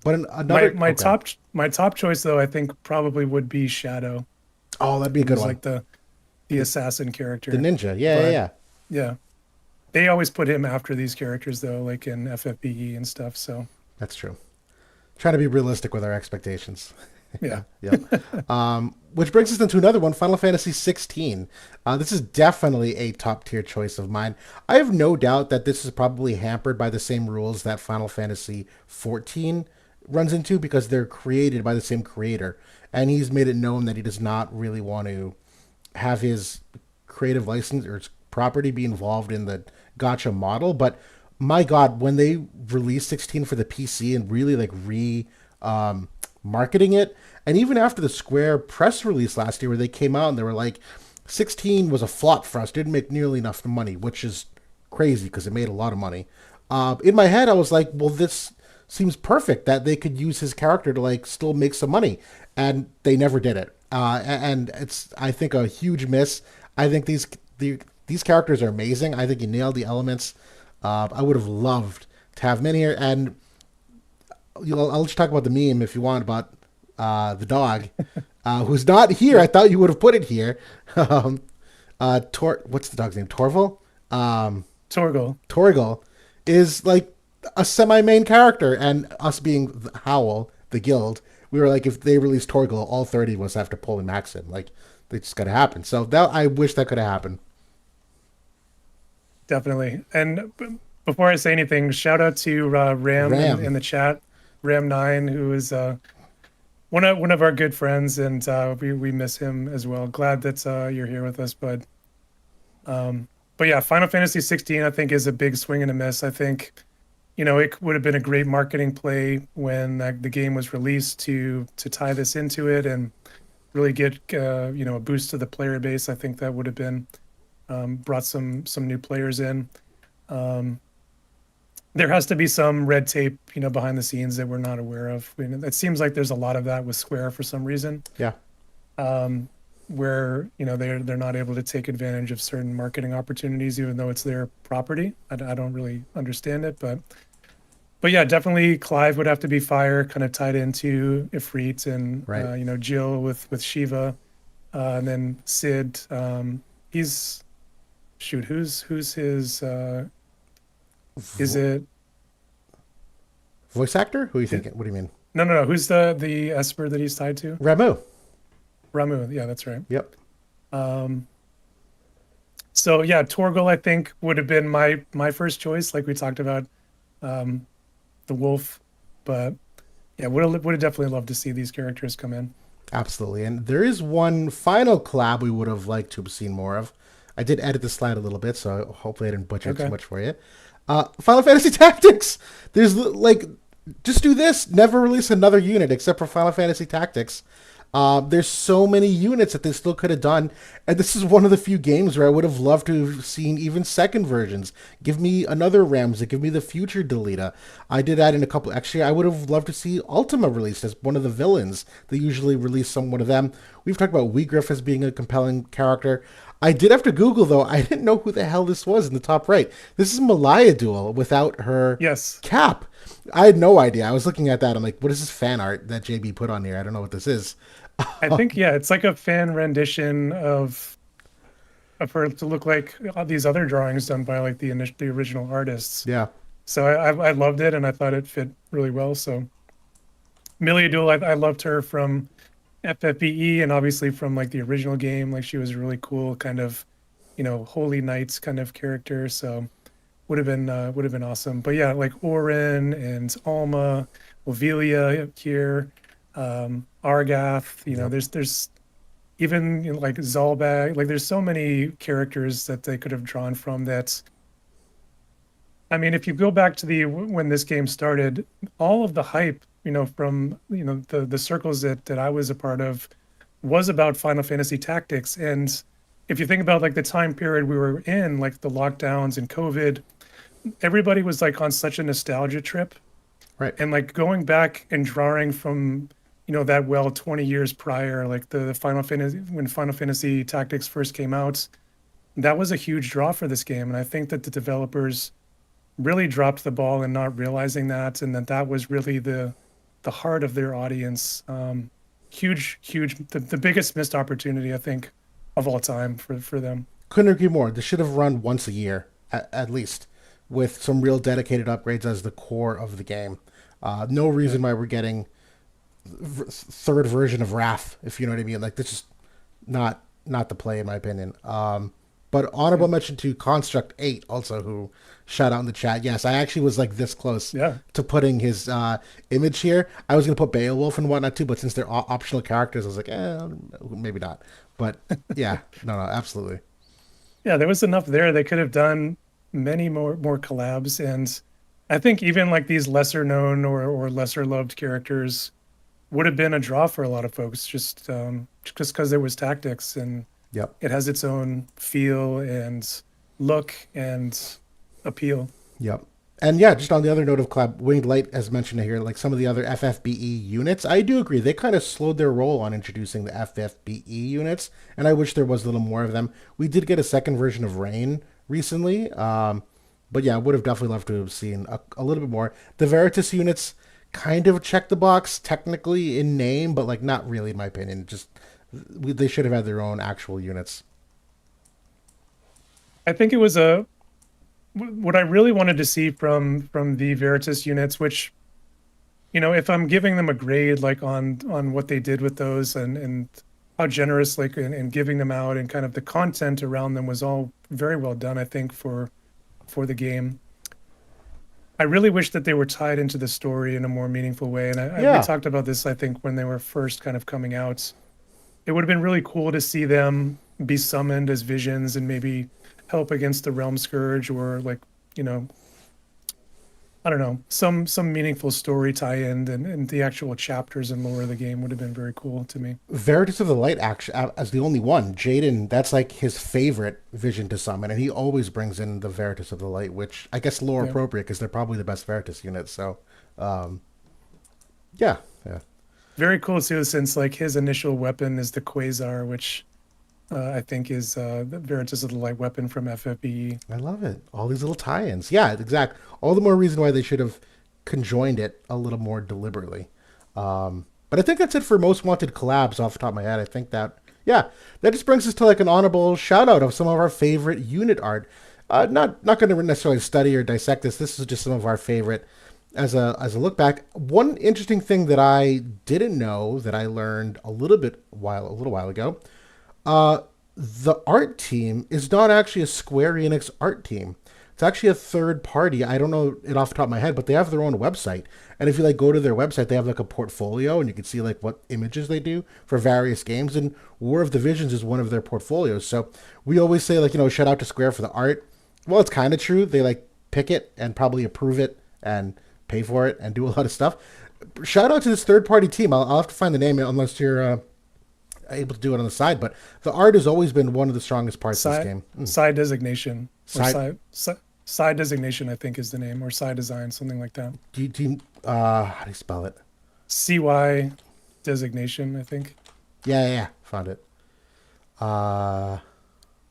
But My another my okay. top my top choice though, I think probably would be Shadow, Oh, that'd be a good who's one. like the The, assassin the character. ninja. Yeah, yeah, But yeah. yeah, they always put him after these characters though, like in FFBE and stuff. So That's true. Trying to be realistic with our expectations. yeah, Yeah, yep. Which brings us into another one, Final Fantasy 16. This is definitely a top tier choice of mine. I have no doubt that this is probably hampered by the same rules that Final Fantasy 14 runs into because they're created by the same creator, and he's made it known that he does not really want to have his creative license or his property be involved in the gotcha model. But my God, when they released 16 for the PC and really like marketing it, and even after the Square press release last year where they came out and they were like, 16 was a flop for us, didn't make nearly enough money, which is crazy because it made a lot of money. In my head, I was like, well, this seems perfect that they could use his character to like still make some money, and they never did it. And it's I think a huge miss. I think these characters are amazing. I think you nailed the elements. I would have loved to have men here, and I'll let you talk about the meme if you want about the dog, who's not here. yeah, I thought you would have put it here. What's the dog's name? Torval. Torgal. Torgal is like a semi-main character, and us being Howell, the guild, we were like, if they release Torgal, all 30 of us have to pull and max him. Like, they just got to happen. So that I wish that could have happened. Definitely. And before I say anything, shout out to Ram Ram. in the chat, Ram9, who is one of our good friends, and we miss him as well. Glad that you're here with us, bud. But yeah, Final Fantasy 16, I think, is a big swing and a miss. I think, it would have been a great marketing play when the game was released to tie this into it and really get a boost to the player base. I think that would have been brought some new players in. Um, there has to be some red tape, behind the scenes that we're not aware of. I mean, it seems like there's a lot of that with Square for some reason, Yeah. um, where they're not able to take advantage of certain marketing opportunities, even though it's their property. I don't really understand it, but yeah, definitely Clive would have to be fire, kind of tied into Ifrit and Right. Jill with Shiva, and then Sid. He's shoot, who's his? Is Vo- it? Voice actor? Who are you it thinking? What do you mean? no. Who's the Esper that he's tied to? Ramu. Ramu. Yeah, that's right. Yep. Um, so yeah, Torgal I think would have been my first choice, like we talked about, um, the wolf, but yeah, would have definitely loved to see these characters come in. Absolutely. And there is one final collab we would have liked to have seen more of. I did edit the slide a little bit, so hopefully I didn't butcher it too Okay. much for you. Final Fantasy Tactics. There's like, just do this. Never release another unit except for Final Fantasy Tactics. There's so many units that they still could have done, and this is one of the few games where I would have loved to have seen even second versions. Give me another Ramza, give me the future Delita. I did that in a couple. Actually, I would have loved to see Ultima released as one of the villains. They usually release some one of them. We've talked about Wheatgriff as being a compelling character. I did have to Google though. I didn't know who the hell this was in the top right. This is Malaya Duel without her Yes, cap. I had no idea. I was looking at that. I'm like, what is this fan art that JB put on here? I don't know what this is. I think yeah, it's like a fan rendition of her to look like all these other drawings done by like the original artists. Yeah. So I loved it and I thought it fit really well. So Millie Duel, I loved her from FFBE and obviously from like the original game. Like she was a really cool kind of, holy knights kind of character. So would have been awesome. But yeah, like Orin and Alma, Ovelia here, Argath. Yep. There's even like Zalbag. Like there's so many characters that they could have drawn from that. I mean, if you go back to the when this game started, all of the hype, from the circles that I was a part of, was about Final Fantasy Tactics. And if you think about like the time period we were in, like the lockdowns and COVID, everybody was like on such a nostalgia trip Right. And like going back and drawing from, that well 20 years prior, like the Final Fantasy, when Final Fantasy Tactics first came out, that was a huge draw for this game. And I think that the developers really dropped the ball in not realizing that, and that was really the heart of their audience. Huge, the biggest missed opportunity, I think, of all time for them. Couldn't agree more. This should have run once a year, at least, with some real dedicated upgrades as the core of the game. No Yeah. reason why we're getting third version of Wrath, if you know what I mean. Like, this is not the play, in my opinion. But honorable mention to Construct 8, also, who shout out in the chat. Yes, I actually was like this close Yeah. to putting his image here. I was going to put Beowulf and whatnot too, but since they're optional characters, I was like, maybe not. But yeah, no, absolutely. Yeah, there was enough there. They could have done many more collabs, and I think even like these lesser known or lesser loved characters would have been a draw for a lot of folks, just because there was tactics and Yep. it has its own feel and look and appeal. Yep. And yeah, just on the other note of collab, Winged Light, as mentioned here, like some of the other FFBE units, I do agree. They kind of slowed their roll on introducing the FFBE units, and I wish there was a little more of them. We did get a second version of Rain recently, but yeah, I would have definitely loved to have seen a little bit more. The Veritas units kind of check the box technically in name, but like not really, in my opinion. Just they should have had their own actual units. I think it was what I really wanted to see from the Veritas units, which, if I'm giving them a grade like on what they did with those and how generous like in giving them out and kind of the content around them was all very well done, I think, for the game. I really wish that they were tied into the story in a more meaningful way. And we Yeah. talked about this, I think, when they were first kind of coming out. It would have been really cool to see them be summoned as visions and maybe help against the Realm Scourge or like, you know, I don't know, some meaningful story tie-in and the actual chapters and lore of the game would have been very cool to me. Veritas of the Light, actually, as the only one, Jaden, that's like his favorite vision to summon, and he always brings in the Veritas of the Light, which I guess lore Yeah. appropriate because they're probably the best Veritas units. So, um, yeah, yeah, Very cool too, since like his initial weapon is the Quasar, which I think is the Veritas of the Light weapon from FFBE. I love it. All these little tie-ins. Yeah, exact. All the more reason why they should have conjoined it a little more deliberately. But I think that's it for most wanted collabs off the top of my head. I think that, yeah, that just brings us to like an honorable shout out of some of our favorite unit art. Not going to necessarily study or dissect this. This is just some of our favorite as a look back. One interesting thing that I didn't know that I learned a little while ago. Uh, the art team is not actually a Square Enix art team. It's actually a third party. I don't know it off the top of my head, but they have their own website. And if you like go to their website, they have like a portfolio, and you can see like what images they do for various games. And War of the Visions is one of their portfolios. So we always say like shout out to Square for the art. Well, it's kind of true. They like pick it and probably approve it and pay for it and do a lot of stuff. Shout out to this third party team. I'll have to find the name unless you're able to do it on the side. But the art has always been one of the strongest parts of this Side game. side designation or Side, side designation, I think is the name, or side design, something like that. how do you spell it? CY designation, I think. Yeah, found it. Uh,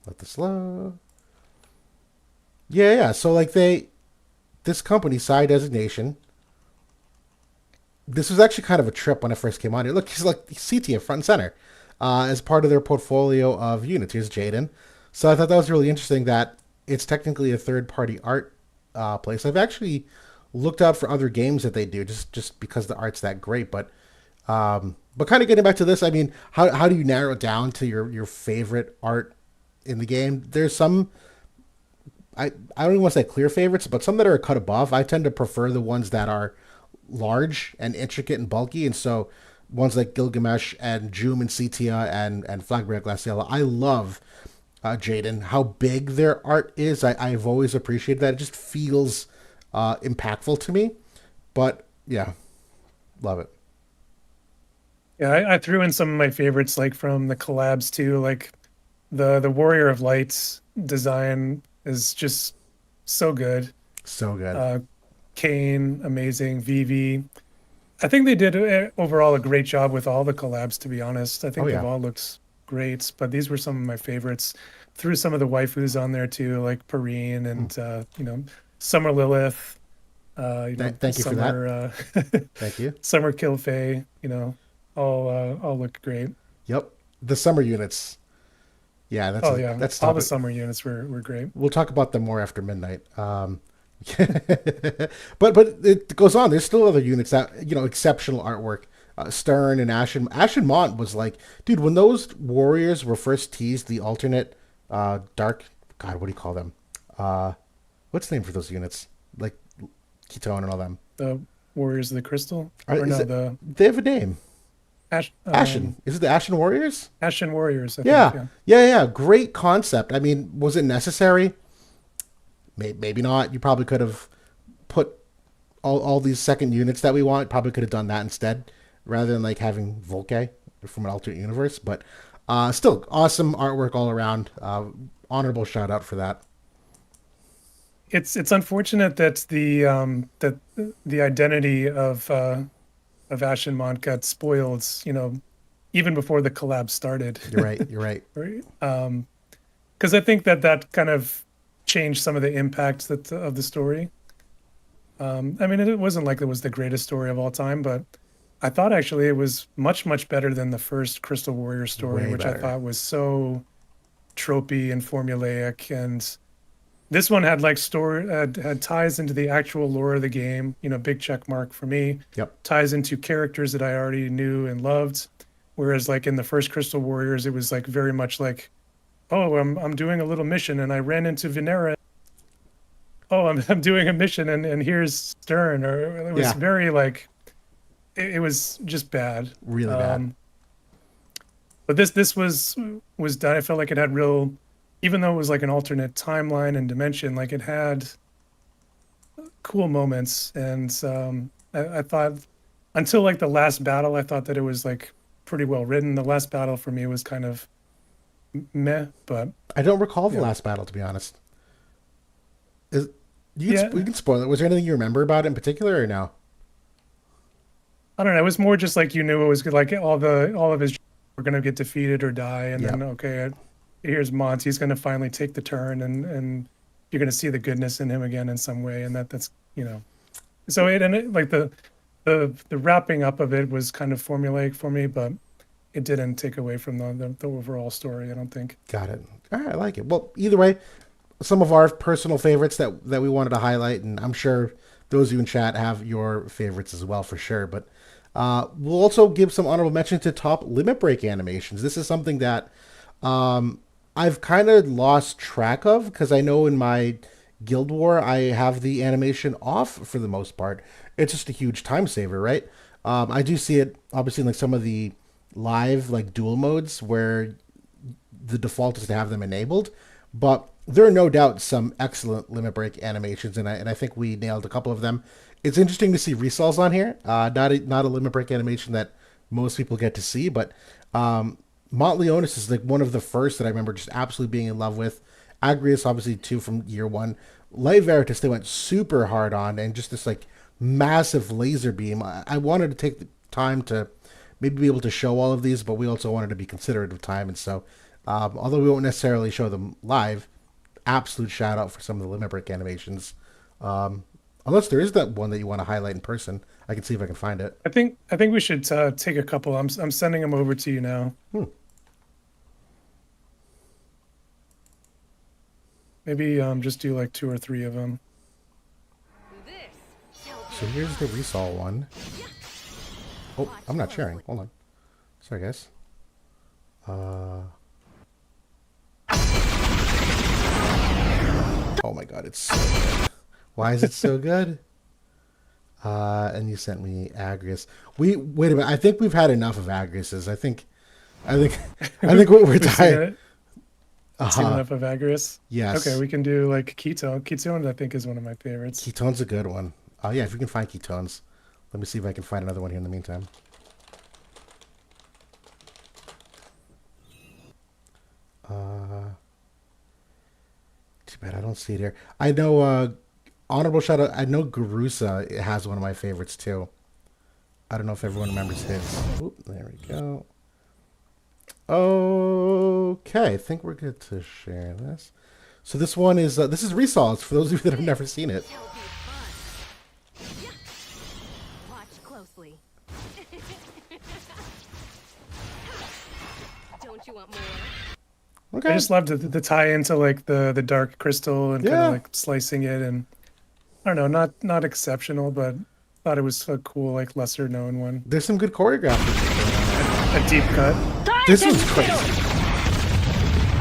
let this load. Yeah. So like this company, Side Designation. This was actually kind of a trip when I first came on here. Look, he's like CT front and center, as part of their portfolio of units. Here's Jaden. So I thought that was really interesting that it's technically a third party art place. I've actually looked out for other games that they do just because the art's that great. But kind of getting back to this, I mean, how do you narrow it down to your favorite art in the game? There's some I don't even want to say clear favorites, but some that are a cut above. I tend to prefer the ones that are large and intricate and bulky, and so ones like Gilgamesh and Joom and Cetia and Flagbearer Glaciella. I love Jaden, how big their art is. I've always appreciated that. It just feels impactful to me. But yeah, love it. Yeah, I threw in some of my favorites, like from the collabs too. Like the Warrior of Light design is just so good. So good. Uh, Kane, amazing. Vivi. I think they did overall a great job with all the collabs, to be honest. I Oh think they've yeah. all looked great, but these were some of my favorites. Threw some of the waifus on there too, like Perrine Hmm. and Summer Lilith, Thank you for that. Summer Thank you. Summer Kilfay, all look great. Yep. The summer units. Yeah, Oh yeah, that's all the topic. summer units were great. We'll talk about them more after midnight. But it goes on. There's still other units that exceptional artwork. Stern and Ashen Mont was like, dude, when those warriors were first teased, the alternate dark. God, what do you call them? Uh, what's the name for those units? Like Ketone and all them. The Warriors of the Crystal, Are, or is no, it? the They have a name. Ash, Ashen. Is it the Ashen Warriors? Ashen Warriors, I think. Yeah, Yeah. yeah. Great concept. I mean, was it necessary? Maybe not. You probably could have put all these second units that we want. Probably could have done that instead, rather than like having Volke from an alternate universe. But still, awesome artwork all around. Honorable shout out for that. It's unfortunate that the identity of Ashen Mont got spoiled, even before the collab started. You're right. You're right. Right? Because I think that kind of changed some of the impact of the story. I mean, it wasn't like it was the greatest story of all time, but I thought actually it was much, much better than the first Crystal Warrior story, Way which I better. thought was so tropey and formulaic. And this one had like story had ties into the actual lore of the game. Big check mark for me. Yep. Ties into characters that I already knew and loved. Whereas like in the first Crystal Warriors, it was like very much like, oh, I'm doing a little mission and I ran into Venera. Oh, I'm doing a mission and here's Stern. Or it was Yeah. very like it was just bad. Really bad. Um, but this was done. I felt like it had real, even though it was like an alternate timeline and dimension, like it had cool moments. And I thought until like the last battle, I thought that it was like pretty well written. The last battle for me was kind of meh, but I don't recall the yeah, last battle, to be honest. Is we yeah. can spoil it. Was there anything you remember about it in particular, or no? I don't know. It was more just like you knew it was good. Like all of his were gonna get defeated or die, and then Yep. okay, here's Monty. He's gonna finally take the turn, and you're gonna see the goodness in him again in some way, and that's. So it like the wrapping up of it was kind of formulaic for me, but it didn't take away from the overall story. I don't think. Got it. All right, I like it. Well, either way, some of our personal favorites that we wanted to highlight, and I'm sure those of you in chat have your favorites as well for sure. But we'll also give some honorable mention to top limit break animations. This is something that I've kind of lost track of because I know in my Guild War I have the animation off for the most part. It's just a huge time saver, right? I do see it obviously in like some of the live like dual modes where the default is to have them enabled, but there are no doubt some excellent limit break animations, and I think we nailed a couple of them. It's interesting to see resells on here. Not a limit break animation that most people get to see, but Mont Leonis is like one of the first that I remember just absolutely being in love with. Agrius obviously two from year one. Light Veritas they went super hard on, and just this like massive laser beam. I wanted to take the time to maybe be able to show all of these, but we also wanted to be considerate of time, and so although we won't necessarily show them live, absolute shout out for some of the limit break animations. Unless there is that one that you want to highlight in person, I can see if I can find it. I think we should take a couple. I'm sending them over to you now. Hmm. Maybe just do like two or three of them. So here's the resol one. Oh, I'm not sharing. Hold on. Sorry, guys. Oh my god, it's so good. Why is it so good? And you sent me Agrius. Wait a minute. I think we've had enough of Agriuses. I think, I think we're We've seen tired. it. Seen enough of Agrius. Yes. Okay, we can do like Ketone. Ketone, I think, is one of my favorites. Ketone's a good one. Yeah, if we can find ketones. Let me see if I can find another one here in the meantime. Too bad I don't see it here. I know honorable shout out. I know Garusa has one of my favorites too. I don't know if everyone remembers his. Oop, there we go. Okay, I think we're good to share this. So this one is this is Resolves for those of you that have never seen it. Watch closely. Don't you want more? Okay. I just loved the tie into like the dark crystal and kind Yeah. of like slicing it, and I don't know, not exceptional, but thought it was a cool like lesser known one. There's some good choreography. A deep cut. This one's crazy.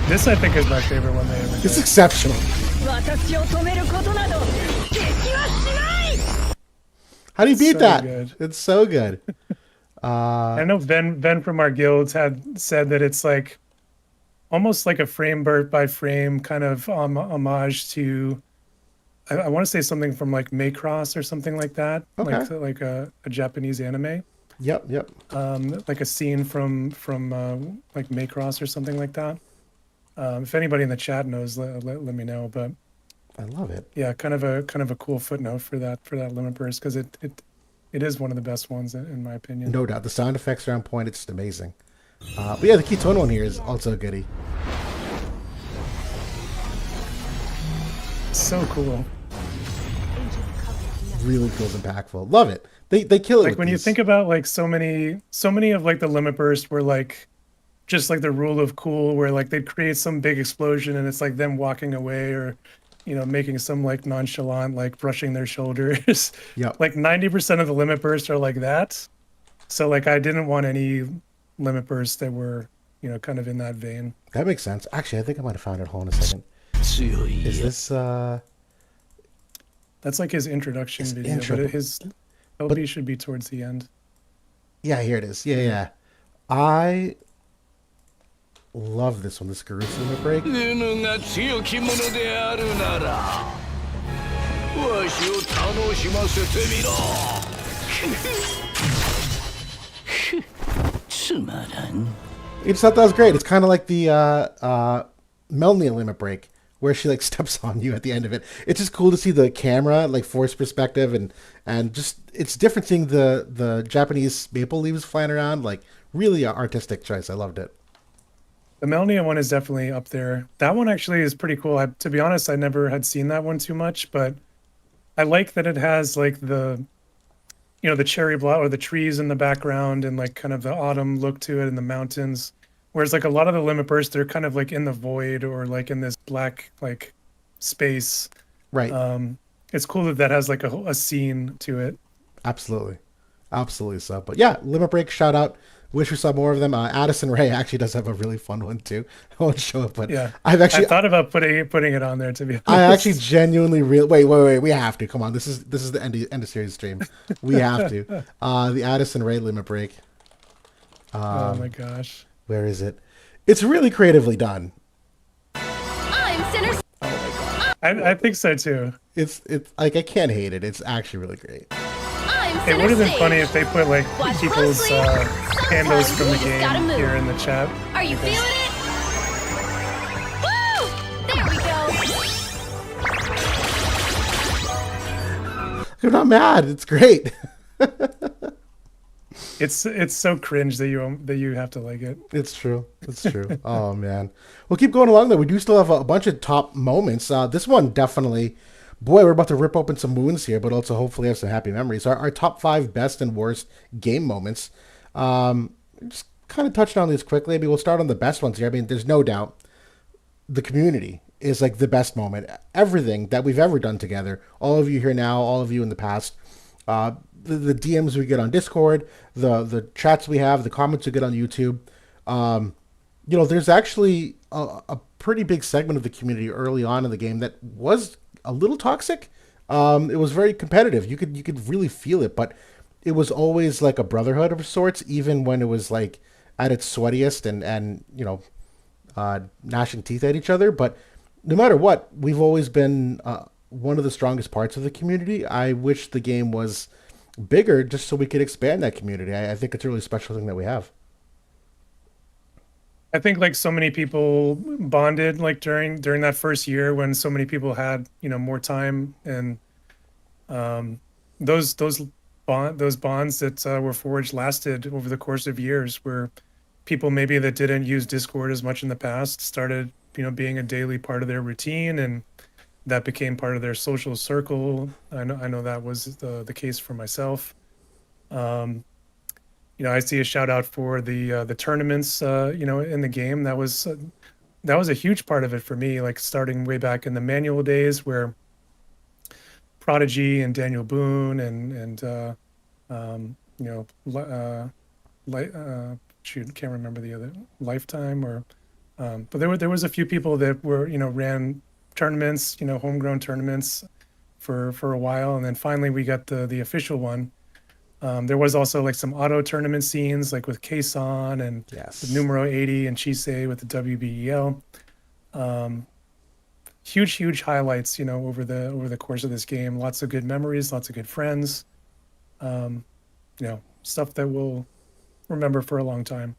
This I think is my favorite one they ever It's did. exceptional. 私を止めることなどできはしない How do you beat So that? good. It's so good. I know Ben from our guild had said that it's like almost like a frame by frame kind of homage to I want to say something from like Macross or something like that, Okay. like a Japanese anime, Yep. like a scene from like Macross or something like that. If anybody in the chat knows, let me know. But I love it. yeah, kind of a cool footnote for that limit burst because it is one of the best ones in my opinion. No doubt. The sound effects are on point. It's just amazing. But yeah, the Ketone one here is also a goodie. So cool. Really feels impactful. Love it. They kill it. Like with when you these. think about like so many of like the limit burst were like just like the rule of cool where like they'd create some big explosion and it's like them walking away or making some like nonchalant like brushing their shoulders. Yep. Like 90% of the limit bursts are like that. So like I didn't want any limit bursts that were kind of in that vein. That makes sense. Actually, I think I might have found it. Hold on a second. Is this That's like his introduction His video, intro, but his LB should be towards the end. yeah, here it is. Yeah. I love this one. This Garusa break. 犬が強き者であるならわしを楽しませてみろつまらん I just thought that was great. It's kind of like the Melnia limit break, where she like steps on you at the end of it. It's just cool to see the camera like force perspective and just it's different seeing the Japanese maple leaves flying around. Like really a artistic choice. I loved it. The Melnia one is definitely up there. That one actually is pretty cool. To be honest, I never had seen that one too much, but I like that it has like the cherry blossom or the trees in the background and like kind of the autumn look to it in the mountains. Whereas like a lot of the limit bursts, they're kind of like in the void or like in this black like space. Right. It's cool that that has like a scene to it. Absolutely so. But yeah, limit break shout out. Wish we saw more of them. Addison Ray actually does have a really fun one too. I won't show it, but Yeah, I thought about putting it on there to be honest. I actually genuinely wait. We have to come on. This is the end of series stream. We have to. The Addison Ray limit break. Oh my gosh. Where is it? It's really creatively done. I'm Sinner. I think so too. It's like I can't hate it. It's actually really great. I'm It Sinner would have been Sage. funny if they put like Watch people's closely. handles Sometimes from the you just gotta game move. here in the chat. Are you feeling it? Woo! There we go. I'm not mad. It's great. It's so cringe that you have to like it. It's true. Oh man. We'll keep going along though. We do still have a bunch of top moments. This one definitely. Boy, we're about to rip open some wounds here, but also hopefully have some happy memories. Our top 5 best and worst game moments. Just kind of touched on these quickly. Maybe we'll start on the best ones here. I mean, there's no doubt the community is like the best moment. Everything that we've ever done together, all of you here now, all of you in the past, the DMs we get on Discord, the chats we have, the comments we get on YouTube. There's actually a pretty big segment of the community early on in the game that was a little toxic. It was very competitive. You could really feel it, but it was always like a brotherhood of sorts, even when it was like at its sweatiest and gnashing teeth at each other. But no matter what, we've always been one of the strongest parts of the community. I wish the game was bigger just so we could expand that community. I think it's a really special thing that we have. I think like so many people bonded like during that first year when so many people had more time and Those those bonds that were forged lasted over the course of years, where people maybe that didn't use Discord as much in the past started, being a daily part of their routine, and that became part of their social circle. I know that was the case for myself. Um, I see a shout out for the tournaments, in the game. That was a huge part of it for me, like starting way back in the manual days, where Prodigy and Daniel Boone and um, you know, shoot, can't remember the other, Lifetime, or but there was a few people that were, ran tournaments, homegrown tournaments for a while, and then finally we got the official one. There was also like some auto tournament scenes, like with Kason and with Yes. Numero 80 and Chisei with the WBEL. Um, huge highlights, over the course of this game. Lots of good memories, lots of good friends. Um, Stuff that we'll remember for a long time.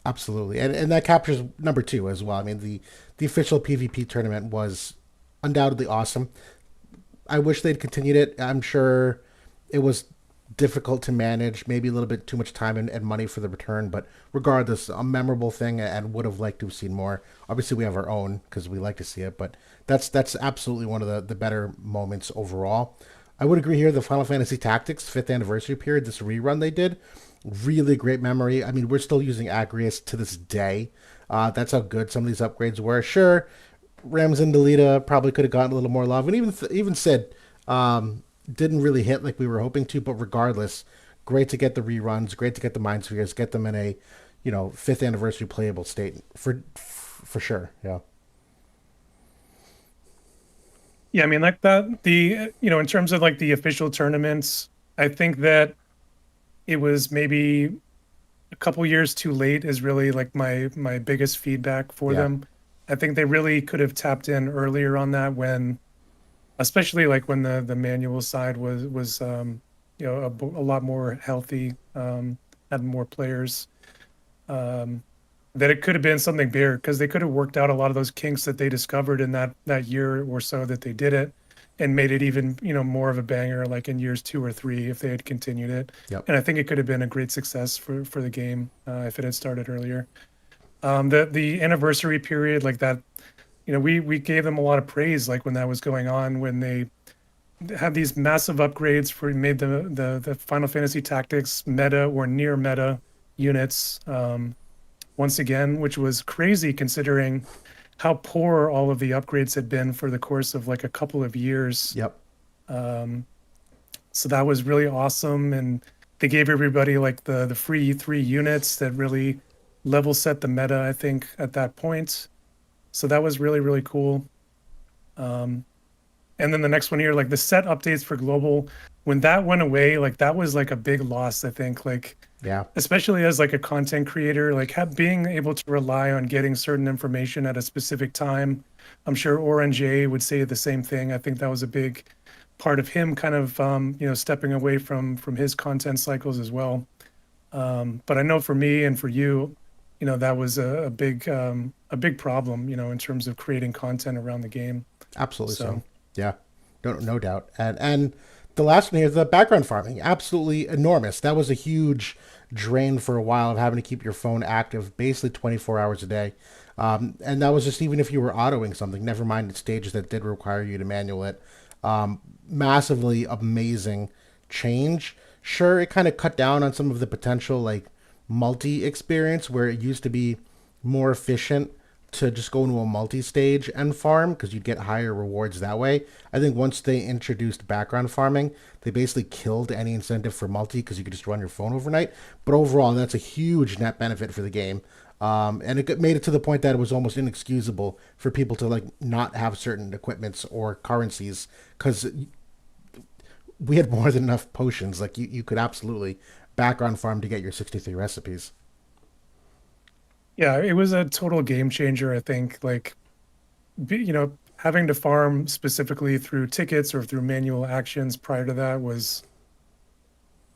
Absolutely, and that captures number two as well. I mean, the official PvP tournament was undoubtedly awesome. I wish they'd continued it. I'm sure it was difficult to manage, maybe a little bit too much time and money for the return, but regardless, a memorable thing, and would have liked to have seen more. Obviously, we have our own because we like to see it, but that's absolutely one of the better moments overall. I would agree here. The Final Fantasy Tactics fifth anniversary period, this rerun they did, really great memory. I mean, we're still using Agrius to this day. That's how good some of these upgrades were. Sure, Rams and Delita probably could have gotten a little more love, and even Sid didn't really hit like we were hoping to. But regardless, great to get the reruns, great to get the Mind Spheres, get them in a fifth anniversary playable state for sure. Yeah, Yeah, I mean, like that, in terms of like the official tournaments, I think that it was maybe a couple years too late is really like my biggest feedback for yeah, them. I think they really could have tapped in earlier on that, when, especially like when the manual side was a lot more healthy, had more players. Um, that it could have been something bigger, because they could have worked out a lot of those kinks that they discovered in that year or so that they did it, and made it even, more of a banger, like in years 2 or 3, if they had continued it. yep, And I think it could have been a great success for the game, if it had started earlier. The anniversary period, like that, we gave them a lot of praise, like when that was going on, when they had these massive upgrades for, made the Final Fantasy Tactics meta or near meta units, once again, which was crazy considering how poor all of the upgrades had been for the course of like a couple of years. yep. Um, so that was really awesome, and they gave everybody like the free 3 units that really level set the meta, I think, at that point. So that was really cool. Um, and then the next one here, like the set updates for global, when that went away, like that was like a big loss, I think, like Yeah, especially as like a content creator, like being able to rely on getting certain information at a specific time. I'm sure Orange would say the same thing. I think that was a big part of him kind of stepping away from his content cycles as well. But I know for me and for you, that was a big problem, in terms of creating content around the game. absolutely so. So Yeah, no doubt. And the last one here, the background farming, absolutely enormous. That was a huge drain for a while of having to keep your phone active basically 24 hours a day. And that was just even if you were autoing something, never mind the stages that did require you to manual it. Massively amazing change. Sure, it kind of cut down on some of the potential like multi experience where it used to be more efficient to just go into a multi-stage and farm because you'd get higher rewards that way. I think once they introduced background farming, they basically killed any incentive for multi because you could just run your phone overnight. But overall, that's a huge net benefit for the game. And made it to the point that it was almost inexcusable for people to like not have certain equipments or currencies because we had more than enough potions. Like you could absolutely background farm to get your 63 recipes. yeah, it was a total game changer, I think. Like, having to farm specifically through tickets or through manual actions prior to that was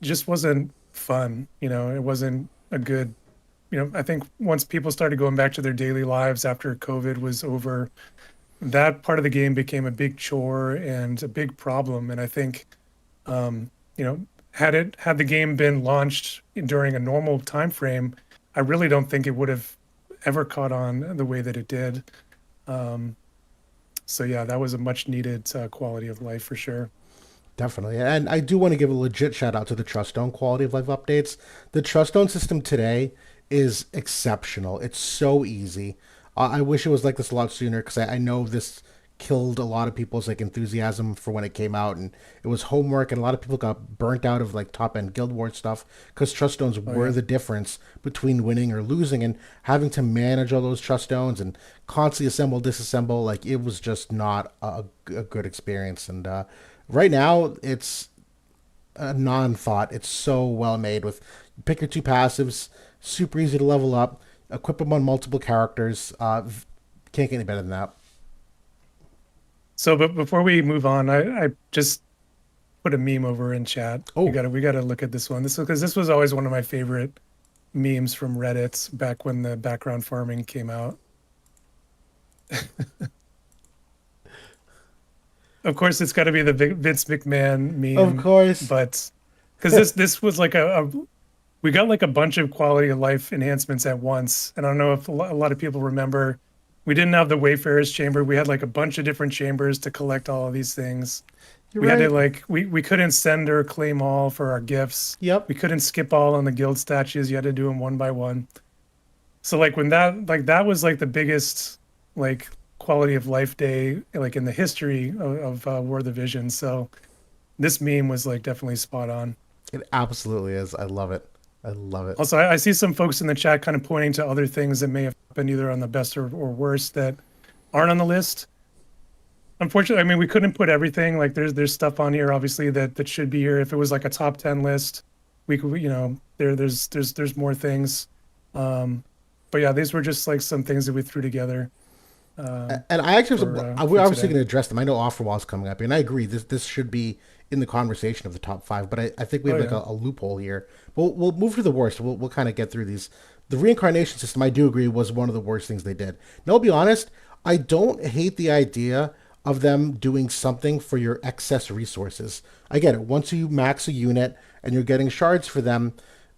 just wasn't fun. It wasn't a good, I think once people started going back to their daily lives after COVID was over, that part of the game became a big chore and a big problem. And I think You know, had the game been launched during a normal time frame, I really don't think it would have ever caught on the way that it did. So yeah, that was a much needed quality of life for sure. Definitely. And I do want to give a legit shout out to the Trust Zone quality of life updates. The Trust Zone system today is exceptional. It's so easy. I wish it was like this a lot sooner because I know this killed a lot of people's like enthusiasm for when it came out, and it was homework, and a lot of people got burnt out of like top end Guild Wars stuff because trust stones Oh were yeah. the difference between winning or losing, and having to manage all those trust stones and constantly assemble disassemble, like it was just not a good experience. And right now it's a non-thought. It's so well made with pick your two passives, super easy to level up, equip them on multiple characters. Can't get any better than that. So, but before we move on, I just put a meme over in chat. Oh, We gotta look at this one. This because this was always one of my favorite memes from Reddit back when the background farming came out. Of course, it's got to be the Vince McMahon of meme, course. but because this was like a we got like a bunch of quality of life enhancements at once, and I don't know if a lot of people remember. We didn't have the Wayfarer's Chamber. We had like a bunch of different chambers to collect all of these things. You're We had to right. like we couldn't send or claim all for our gifts. Yep. We couldn't skip all on the guild statues. You had to do them one by one. So like when that was like the biggest like quality of life day like in the history of War of the Vision. So this meme was like definitely spot on. It absolutely is. I love it. I love it. Also, I see some folks in the chat kind of pointing to other things that may have been either on the best or worst that aren't on the list. Unfortunately, I mean we couldn't put everything. Like there's stuff on here obviously that should be here. If it was like a top 10 list, we could there's more things. But yeah, these were just like some things that we threw together And I actually we're for obviously today. going to address them. I know Offerwall's coming up, and I agree. This should be in the conversation of the top five. But I think we Oh have like yeah. a loophole here. We'll move to the worst. We'll kind of get through these. The reincarnation system, I do agree, was one of the worst things they did. Now, I'll be honest. I don't hate the idea of them doing something for your excess resources. I get it. Once you max a unit and you're getting shards for them,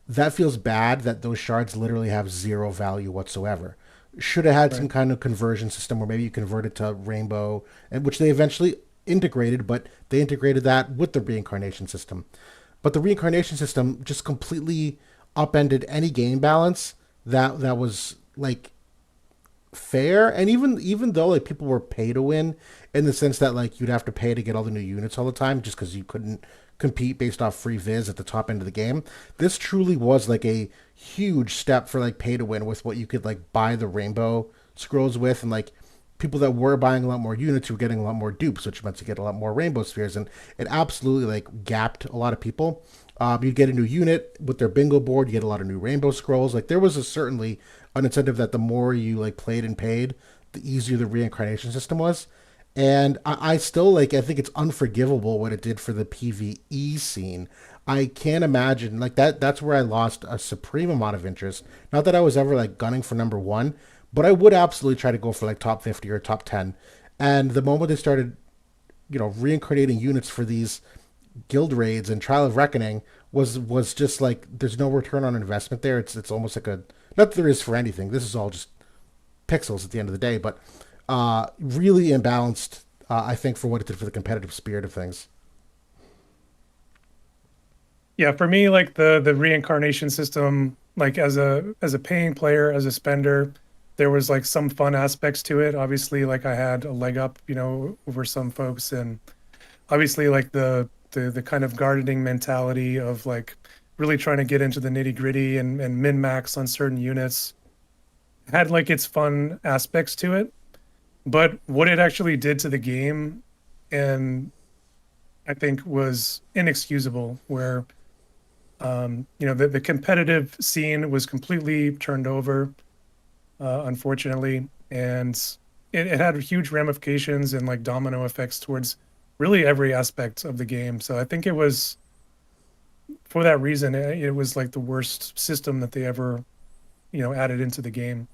that feels bad that those shards literally have zero value whatsoever. Should have had some Right. kind of conversion system where maybe you convert it to rainbow, and which they eventually integrated, but they integrated that with the reincarnation system. But the reincarnation system just completely upended any game balance that was like fair. And even though like people were pay to win in the sense that like you'd have to pay to get all the new units all the time just because you couldn't compete based off free viz at the top end of the game, this truly was like a huge step for like pay to win with what you could like buy the rainbow scrolls with. And like people that were buying a lot more units were getting a lot more dupes, which meant to get a lot more rainbow spheres. And it absolutely like gapped a lot of people. You'd get a new unit with their bingo board. You get a lot of new rainbow scrolls. Like there was certainly an incentive that the more you like played and paid, the easier the reincarnation system was. And I still like. I think it's unforgivable what it did for the PVE scene. I can't imagine like that. That's where I lost a supreme amount of interest. Not that I was ever like gunning for number one, but I would absolutely try to go for like top 50 or top 10. And the moment they started, reincarnating units for these guild raids and Trial of Reckoning was just like there's no return on investment there. It's almost like a not that there is for anything. This is all just pixels at the end of the day, but really imbalanced. I think for what it did for the competitive spirit of things. Yeah, for me, like the reincarnation system, like as a paying player, as a spender, there was like some fun aspects to it. Obviously, like I had a leg up, over some folks, and obviously like the kind of gardening mentality of like really trying to get into the nitty gritty and min max on certain units had like its fun aspects to it. But what it actually did to the game, and I think was inexcusable, where the competitive scene was completely turned over, unfortunately, and it had huge ramifications and like domino effects towards really every aspect of the game. So I think it was for that reason it was like the worst system that they ever added into the game.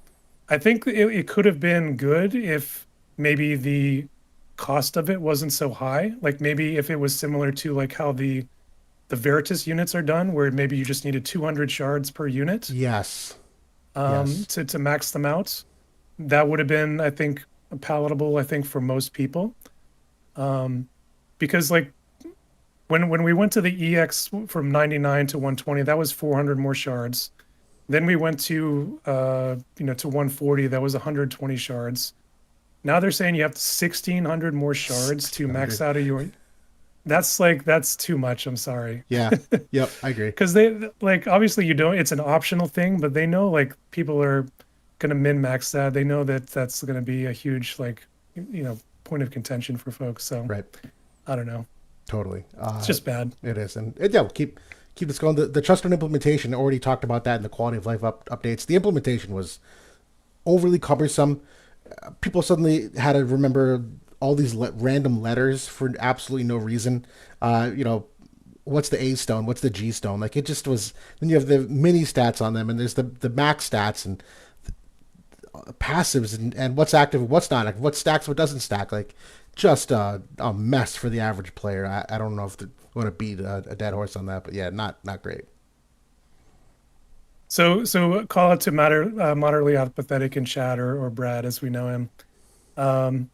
I think it could have been good if maybe cost of it wasn't so high. Like maybe if it was similar to like how the Veritas units are done, where maybe you just needed 200 shards per unit Yes. Yes. to max them out, that would have been, I think, palatable, I think, for most people. Because like when we went to the EX from 99 to 120, that was 400 more shards. Then we went to to 140, that was 120 shards. Now they're saying you have 1600 more shards to max out of your. That's too much. I'm sorry. Yeah. Yep. I agree. Because they like obviously you don't. It's an optional thing, but they know like people are gonna min max that. They know that that's gonna be a huge like point of contention for folks. So Right. I don't know. Totally. It's just bad. It is, and yeah, we'll keep this going. The trust and implementation, already talked about that in the quality of life updates. The implementation was overly cumbersome. People suddenly had to remember all these random letters for absolutely no reason. What's the A stone? What's the G stone? Like, it just was. Then you have the mini stats on them, and there's the max stats and passives, and what's active and what's not active, what stacks, what doesn't stack. Like, just a mess for the average player. I don't know if I want to beat a dead horse on that, but yeah, not great. So call out to moderately apathetic in chat or Brad as we know him.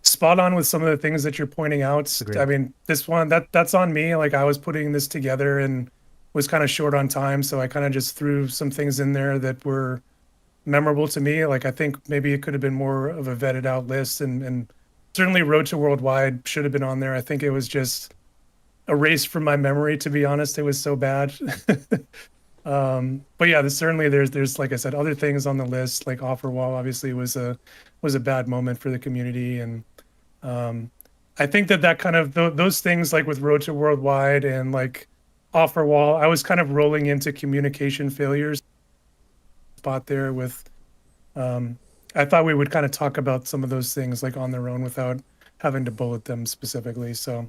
Spot on with some of the things that you're pointing out. Agreed. I mean, this one that's on me. Like I was putting this together and was kind of short on time, so I kind of just threw some things in there that were memorable to me. Like I think maybe it could have been more of a vetted out list, and certainly Road to Worldwide should have been on there. I think it was just erased from my memory, to be honest. It was so bad. But yeah, there's like I said, other things on the list, like Offer Wall obviously was a bad moment for the community, and I think that kind of those things, like with Road to Worldwide and like Offer Wall, I was kind of rolling into communication failures spot there with I thought we would kind of talk about some of those things like on their own without having to bullet them specifically. So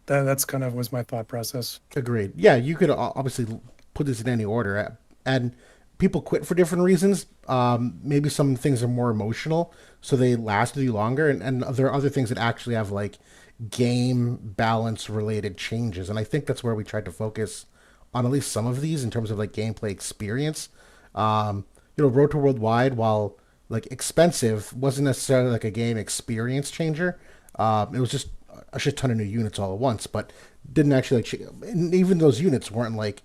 that's kind of was my thought process. Agreed. Yeah, you could obviously put this in any order, and people quit for different reasons. Maybe some things are more emotional, so they last with you longer, and there are other things that actually have like game balance related changes, and I think that's where we tried to focus on at least some of these in terms of like gameplay experience. Road to Worldwide, while like expensive, wasn't necessarily like a game experience changer. It was just a shit ton of new units all at once, but didn't actually and even those units weren't like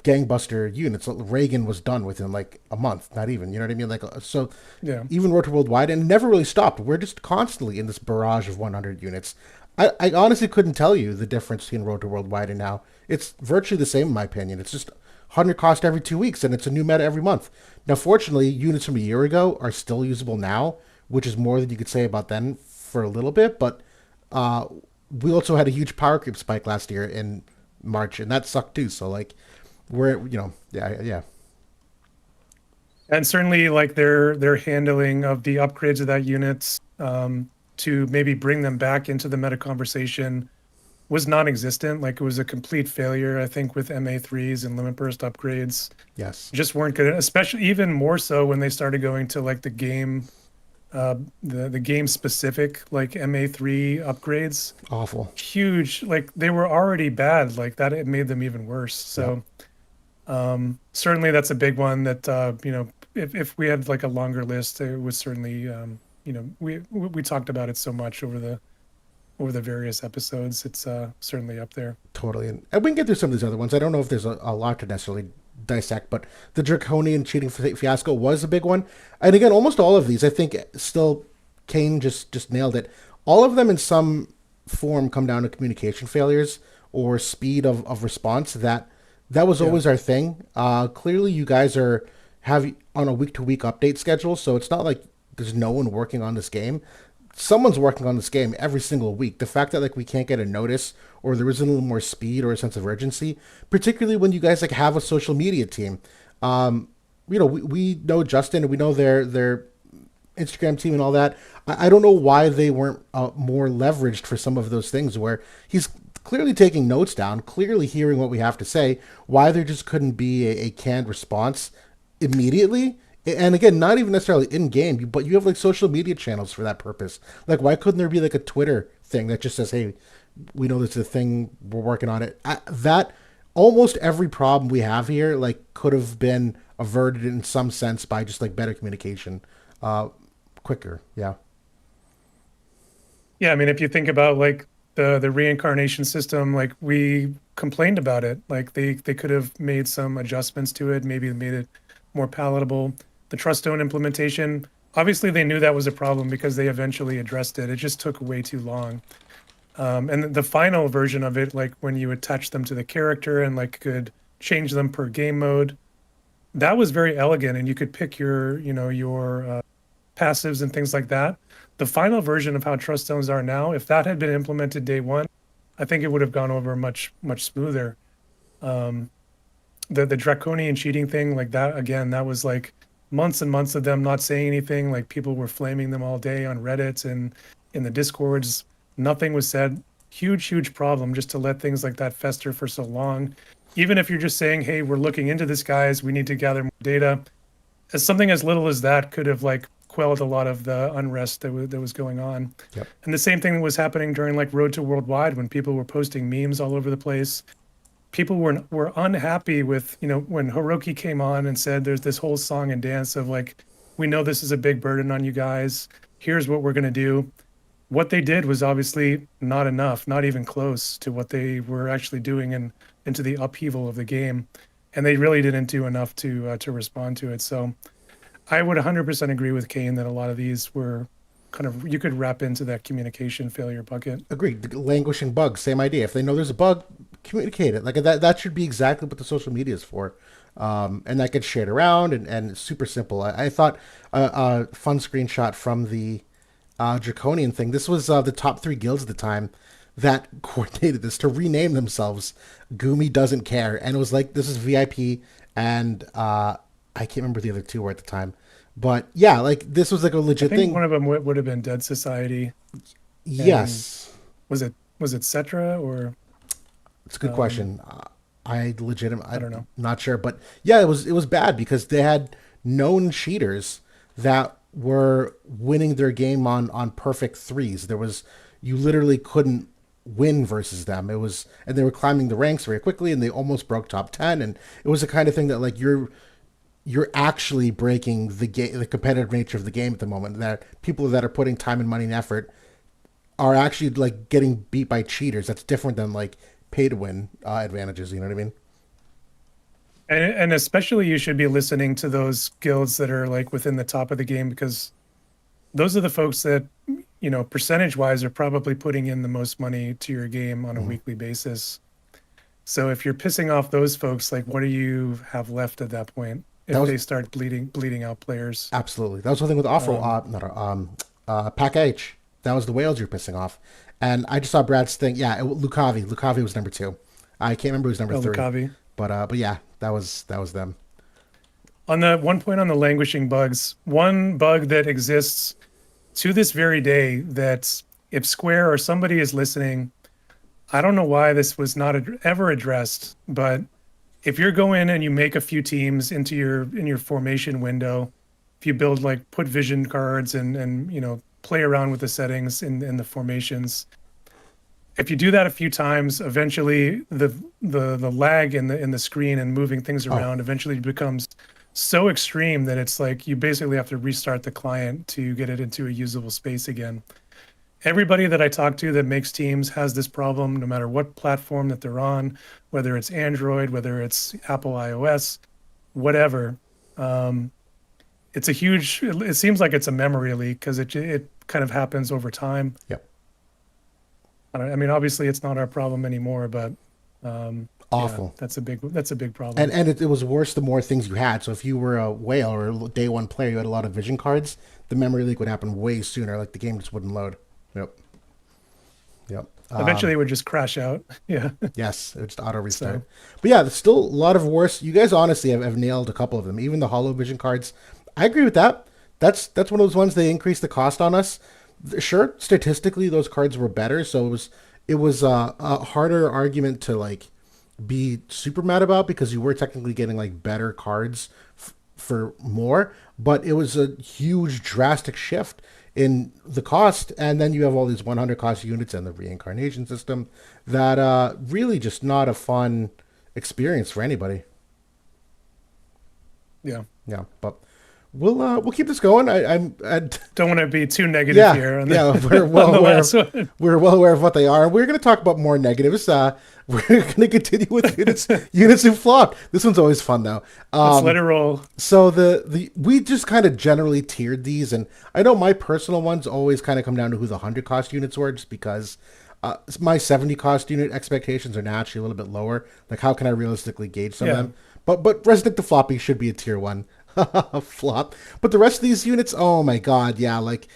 gangbuster units. Reagan was done within like a month, not even, you know what I mean? Like, so Yeah. even Road to Worldwide, and it never really stopped. We're just constantly in this barrage of 100 units. I honestly couldn't tell you the difference between Road to Worldwide and now. It's virtually the same in my opinion. It's just 100 cost every 2 weeks, and it's a new meta every month. Now, fortunately, units from a year ago are still usable now, which is more than you could say about then for a little bit, but we also had a huge power creep spike last year in March, and that sucked too. So like, yeah. And certainly like their handling of the upgrades of that unit to maybe bring them back into the meta conversation was non-existent. Like it was a complete failure, I think, with MA3s and limit burst upgrades. Yes. Just weren't good, especially even more so when they started going to like the game the game specific like MA3 upgrades. Awful. Huge, like they were already bad, like that it made them even worse. So certainly that's a big one that if we had like a longer list, it was certainly we talked about it so much over the various episodes. It's certainly up there. Totally. And we can get through some of these other ones. I don't know if there's a lot to necessarily dissect, but the draconian cheating fiasco was a big one. And again, almost all of these, I think still Kane just nailed it. All of them in some form come down to communication failures or speed of response. That was always our thing. Clearly you guys have on a week-to-week update schedule, so it's not like there's no one working on this game. Someone's working on this game every single week. The fact that like we can't get a notice or there isn't a little more speed or a sense of urgency, particularly when you guys like have a social media team. We know Justin and we know their Instagram team and all that. I don't know why they weren't more leveraged for some of those things where he's clearly taking notes down, clearly hearing what we have to say, why there just couldn't be a canned response immediately And again, not even necessarily in game, but you have like social media channels for that purpose. Like, why couldn't there be like a Twitter thing that just says, "Hey, we know this is a thing, we're working on it." That almost every problem we have here like could have been averted in some sense by just like better communication, quicker. Yeah. Yeah, I mean, if you think about like the reincarnation system, like we complained about it. Like they could have made some adjustments to it, maybe made it more palatable. The trust stone implementation, obviously they knew that was a problem because they eventually addressed it. It just took way too long. And the final version of it, like when you attach them to the character and like could change them per game mode, that was very elegant, and you could pick your, your passives and things like that. The final version of how trust zones are now, if that had been implemented day one, I think it would have gone over much smoother. The draconian cheating thing, like that again, that was like months and months of them not saying anything. Like people were flaming them all day on Reddit and in the discords. Nothing was said. Huge problem just to let things like that fester for so long. Even if you're just saying, hey, we're looking into this, guys, we need to gather more data. As something as little as that could have like quelled a lot of the unrest that was going on. Yep. And the same thing was happening during like Road to Worldwide when people were posting memes all over the place. People were unhappy with, when Hiroki came on and said there's this whole song and dance of like, we know this is a big burden on you guys. Here's what we're going to do. What they did was obviously not enough, not even close to what they were actually doing into the upheaval of the game. And they really didn't do enough to respond to it. So I would 100% agree with Kane that a lot of these were kind of, you could wrap into that communication failure bucket. Agreed. The languishing bugs, same idea. If they know there's a bug, communicate it. Like that should be exactly what the social media is for. And that gets shared around and it's super simple. I thought a fun screenshot from the Draconian thing. This was the top 3 guilds at the time that coordinated this to rename themselves Gumi Doesn't Care. And it was like, this is VIP and I can't remember the other 2 were at the time. But yeah, like this was like a legit I think thing. one of them would have been Dead Society. Yes. Was it Cetra or? It's a good question. I don't know. Not sure, but yeah, it was bad because they had known cheaters that were winning their game on perfect 3s. You literally couldn't win versus them. And they were climbing the ranks very quickly, and they almost broke top 10. And it was the kind of thing that like you're actually breaking the competitive nature of the game at the moment. That people that are putting time and money and effort are actually like getting beat by cheaters. That's different than like pay to win advantages. You know what I mean? And especially you should be listening to those guilds that are like within the top of the game, because those are the folks that, percentage wise are probably putting in the most money to your game on a weekly basis. So if you're pissing off those folks, like what do you have left at that point if they start bleeding out players? Absolutely. That was one thing with Pack H. That was the whales you're pissing off. And I just saw Brad's thing. Yeah, Lucavi. Lucavi was number 2. I can't remember who's number 3. Lucavi. But yeah, that was them. On the one point on the languishing bugs, one bug that exists to this very day, that if Square or somebody is listening, I don't know why this was not ever addressed, but if you're going and you make a few teams in your formation window, if you build like put vision cards and play around with the settings in the formations, if you do that a few times, eventually the lag in the screen and moving things around eventually becomes so extreme that it's like you basically have to restart the client to get it into a usable space again. Everybody that I talk to that makes teams has this problem, no matter what platform that they're on, whether it's Android, whether it's Apple iOS, whatever. It seems like it's a memory leak because it kind of happens over time. Yep. I mean, obviously it's not our problem anymore, but awful. Yeah, that's a big problem. And it was worse the more things you had. So if you were a whale or a day 1 player, you had a lot of vision cards, the memory leak would happen way sooner. Like the game just wouldn't load. Yep. Eventually it would just crash out. Yeah. Yes, it would just auto restart. But yeah, there's still a lot of worse. You guys honestly have nailed a couple of them. Even the hollow vision cards. I agree with that. That's one of those ones they increased the cost on us. Sure, statistically those cards were better, so it was a harder argument to like be super mad about because you were technically getting like better cards for more, but it was a huge drastic shift in the cost. And then you have all these 100 cost units and the reincarnation system that really just not a fun experience for anybody. Yeah. Yeah, but we'll keep this going. I don't want to be too negative here. We're well aware of what they are. We're going to talk about more negatives. We're going to continue with units who flopped. This one's always fun though. Let's let it roll. So we just kind of generally tiered these, and I know my personal ones always kind of come down to who the 100 cost units were, just because my 70 cost unit expectations are naturally a little bit lower. Like, how can I realistically gauge some of them? But Resnick the Floppy should be a tier 1 flop. But the rest of these units, oh my god, yeah, like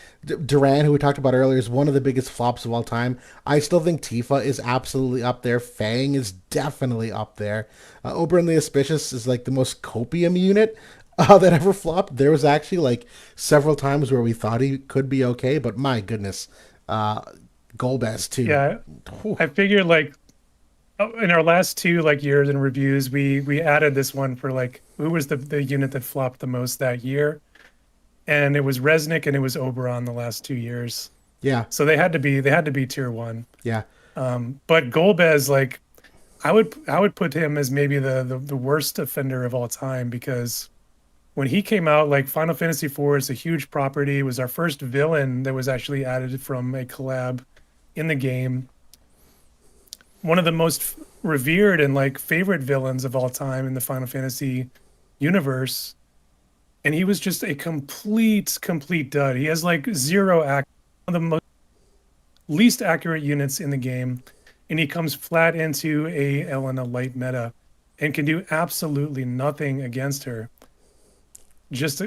Duran, who we talked about earlier, is one of the biggest flops of all time. I still think Tifa is absolutely up there. Fang is definitely up there. Oberyn the Auspicious is like the most copium unit that ever flopped. There was actually like several times where we thought he could be okay, but my goodness, Golbez too. Yeah, I figured like in our last 2 like years in reviews, we added this one for like who was the unit that flopped the most that year, and it was Resnick and it was Oberon the last 2 years. Yeah. So they had to be tier 1. Yeah. But Golbez, like I would put him as maybe the worst offender of all time, because when he came out, like Final Fantasy IV is a huge property. It was our first villain that was actually added from a collab in the game. One of the most revered and like favorite villains of all time in the Final Fantasy universe, and he was just a complete dud. He has like zero one of the least accurate units in the game, and he comes flat into a Elena light meta and can do absolutely nothing against her. Just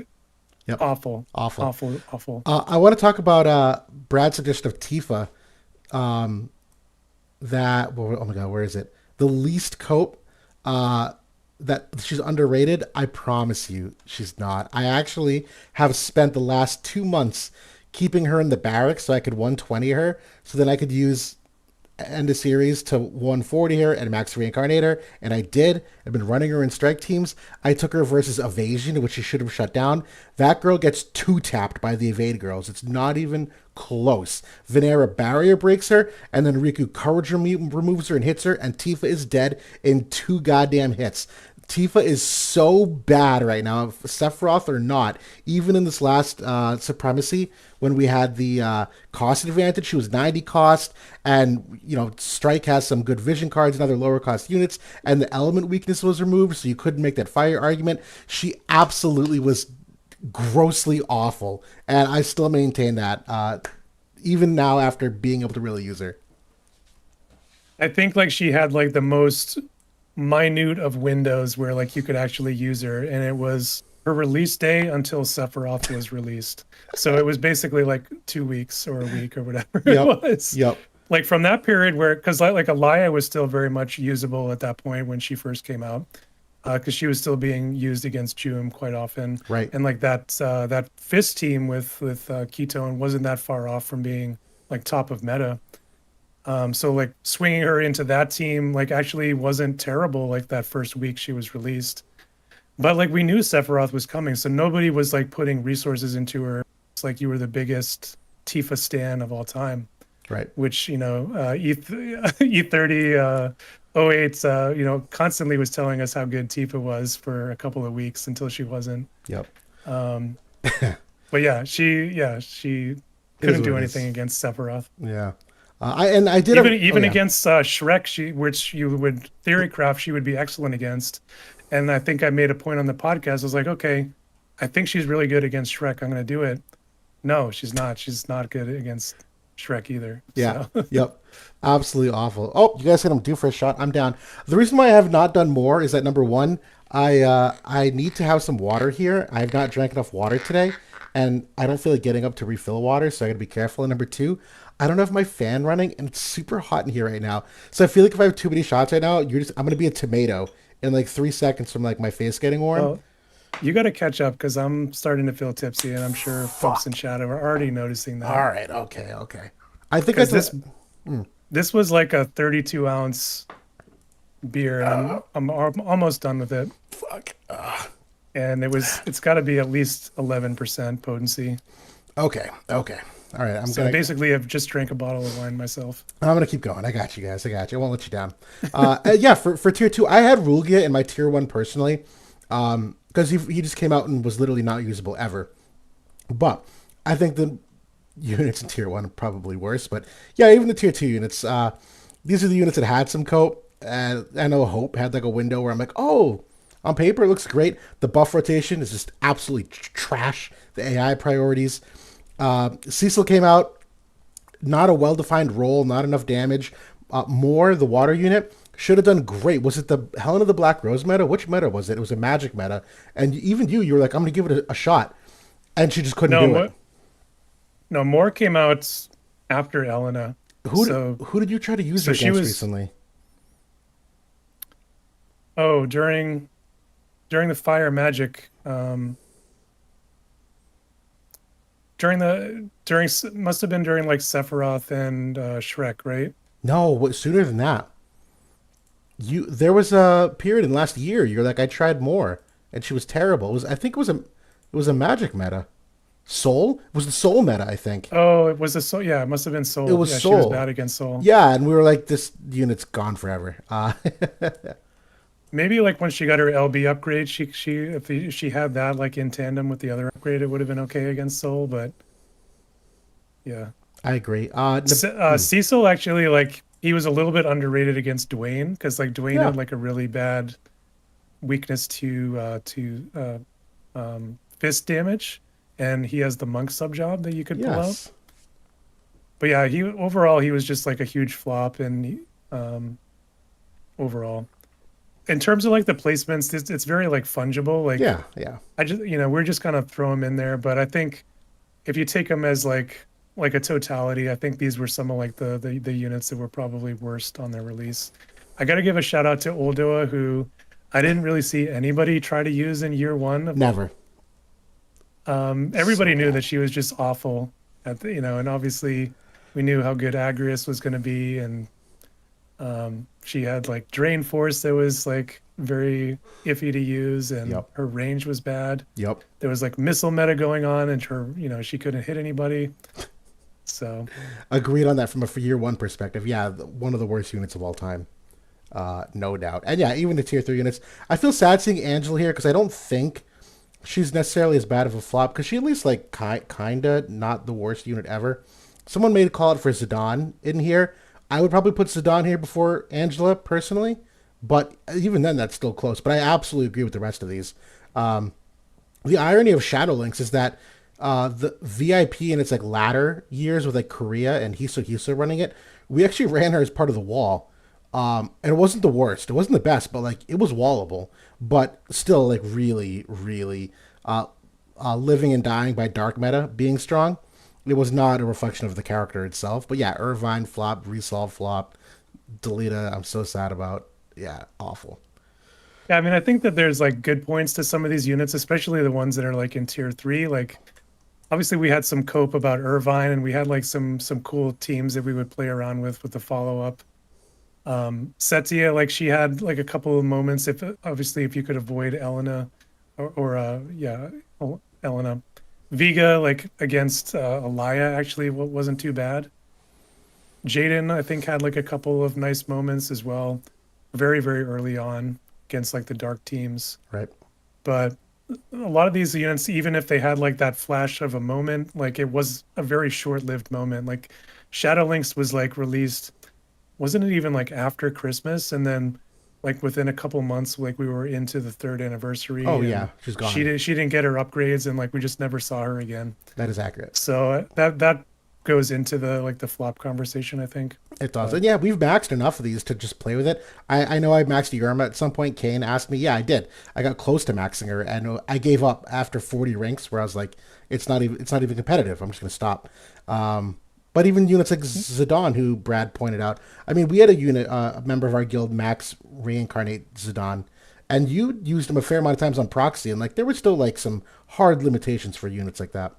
awful. I want to talk about Brad's suggestion of Tifa. Oh my god, where is it? The least cope, that she's underrated. I promise you she's not. I actually have spent the last 2 months keeping her in the barracks so I could 120 her, so then I could use end of series to 140 her and max reincarnate her, and I did. I've been running her in strike teams. I took her versus evasion, which she should have shut down. That girl gets 2-tapped by the evade girls. It's not even close. Venera barrier breaks her, and then Riku courage removes her and hits her, and Tifa is dead in 2 goddamn hits. Tifa is so bad right now, Sephiroth or not. Even in this last Supremacy, when we had the cost advantage, she was 90 cost, and Strike has some good vision cards and other lower cost units, and the element weakness was removed, so you couldn't make that fire argument. She absolutely was grossly awful, and I still maintain that, even now after being able to really use her. I think like she had like the most minute of windows where like you could actually use her, and it was her release day until Sephiroth was released. So it was basically like 2 weeks or a week or whatever it was. Yep. Like from that period where, because like Alaya was still very much usable at that point when she first came out, because she was still being used against Jum quite often. Right. And like that Fist team with Ketone wasn't that far off from being like top of meta. So like swinging her into that team like actually wasn't terrible like that first week she was released. But like we knew Sephiroth was coming, so nobody was like putting resources into her. It's like you were the biggest Tifa stan of all time. Right. Which, E30 08 constantly was telling us how good Tifa was for a couple of weeks until she wasn't. Yep. But yeah, she couldn't do anything against Sephiroth. Yeah. I did even against Shrek, which you would theorycraft she would be excellent against, and I think I made a point on the podcast. I was like, okay, I think she's really good against Shrek. I'm going to do it. No, she's not. She's not good against Shrek either. Yeah. So. Yep. Absolutely awful. Oh, you guys said I'm due for a shot. I'm down. The reason why I have not done more is that number one, I need to have some water here. I have not drank enough water today, and I don't feel like getting up to refill water, so I got to be careful. And number two, I don't have my fan running, and it's super hot in here right now. So I feel like if I have too many shots right now, I'm gonna be a tomato in like 3 seconds from like my face getting warm. Well, you got to catch up because I'm starting to feel tipsy, and I'm sure folks in chat are already noticing that. All right, okay. I think this was like a 32-ounce beer, and I'm almost done with it. Fuck. and it's got to be at least 11% potency. Okay. All right. So basically, I've just drank a bottle of wine myself. I'm gonna keep going. I got you guys. I got you. I won't let you down. Yeah. For tier 2, I had Rulgia in my tier 1 personally, because he just came out and was literally not usable ever. But I think the units in tier 1 are probably worse. But yeah, even the tier 2 units. These are the units that had some cope. And I know Hope had like a window where I'm like, oh, on paper it looks great. The buff rotation is just absolutely trash. The AI priorities. Cecil came out, not a well-defined role, not enough damage. More, the water unit, should have done great. Was it the Helen of the Black Rose meta? Which meta was it? It was a magic meta. And even you were like, I'm going to give it a shot. And she just couldn't do it. No, more came out after Elena. Who did you try to use her against recently? Oh, during the fire magic, must have been during like Sephiroth and Shrek, right? No, sooner than that. There was a period in last year. You're like, I tried more, and she was terrible. I think it was a magic meta. Soul? It was the Soul meta, I think. Oh, it was a Soul. Yeah, it must have been Soul. It was Soul. She was bad against Soul. Yeah, and we were like, this unit's gone forever. Maybe like when she got her LB upgrade, if she had that like in tandem with the other upgrade, it would have been okay against Soul. But yeah, I agree. Cecil actually, like, he was a little bit underrated against Dwayne, because like Dwayne had like a really bad weakness to fist damage, and he has the monk sub job that you could pull out. But yeah, he was just like a huge flop, and overall, in terms of like the placements, it's very like fungible. Like I just we're just kind of throw them in there, but I think if you take them as like a totality, I think these were some of like the units that were probably worst on their release. I got to give a shout out to Oldoa, who I didn't really see anybody try to use in year 1. Never. Everybody knew that she was just awful at the, and obviously we knew how good Agrius was going to be, and she had like Drain Force that was like very iffy to use, and her range was bad. There was like missile meta going on, and her, she couldn't hit anybody. So agreed on that from a year 1 perspective. Yeah, one of the worst units of all time, no doubt. And yeah, even the tier 3 units. I feel sad seeing Angela here, because I don't think she's necessarily as bad of a flop, because she at least like kinda not the worst unit ever. Someone made a call out for Zidane in here. I would probably put Zidane here before Angela personally, but even then that's still close. But I absolutely agree with the rest of these. The irony of Shadow Links is that the VIP in its like latter years with like Korea and Hiso running it, we actually ran her as part of the wall. And it wasn't the worst. It wasn't the best, but like it was wallable. But still, like really, really living and dying by dark meta being strong. It was not a reflection of the character itself. But yeah, Irvine flop, Resolve flop, Delita, I'm so sad about. Yeah, awful. Yeah, I mean, I think that there's like good points to some of these units, especially the ones that are like in tier 3. Like, obviously we had some cope about Irvine, and we had like some cool teams that we would play around with the follow-up. Setia, like, she had like a couple of moments, if you could avoid Elena or Elena. Vega, like against Alaya, actually wasn't too bad. Jaden, I think, had like a couple of nice moments as well, very, very early on against like the dark teams. Right. But a lot of these units, even if they had like that flash of a moment, like it was a very short-lived moment. Like Shadow Links was like released, wasn't it even like after Christmas? And then like within a couple months, like we were into the 3rd anniversary. Oh yeah, she's gone. She didn't get her upgrades, and like we just never saw her again. That is accurate. So that goes into the flop conversation, I think. It does. And yeah, we've maxed enough of these to just play with it. I know I maxed Yerma at some point. Kane asked me. Yeah, I did. I got close to maxing her, and I gave up after 40 ranks, where I was like, it's not even competitive. I'm just gonna stop. But even units like Zidane, who Brad pointed out, I mean, we had a member of our guild max reincarnate Zidane, and you used him a fair amount of times on proxy, and like there were still like some hard limitations for units like that.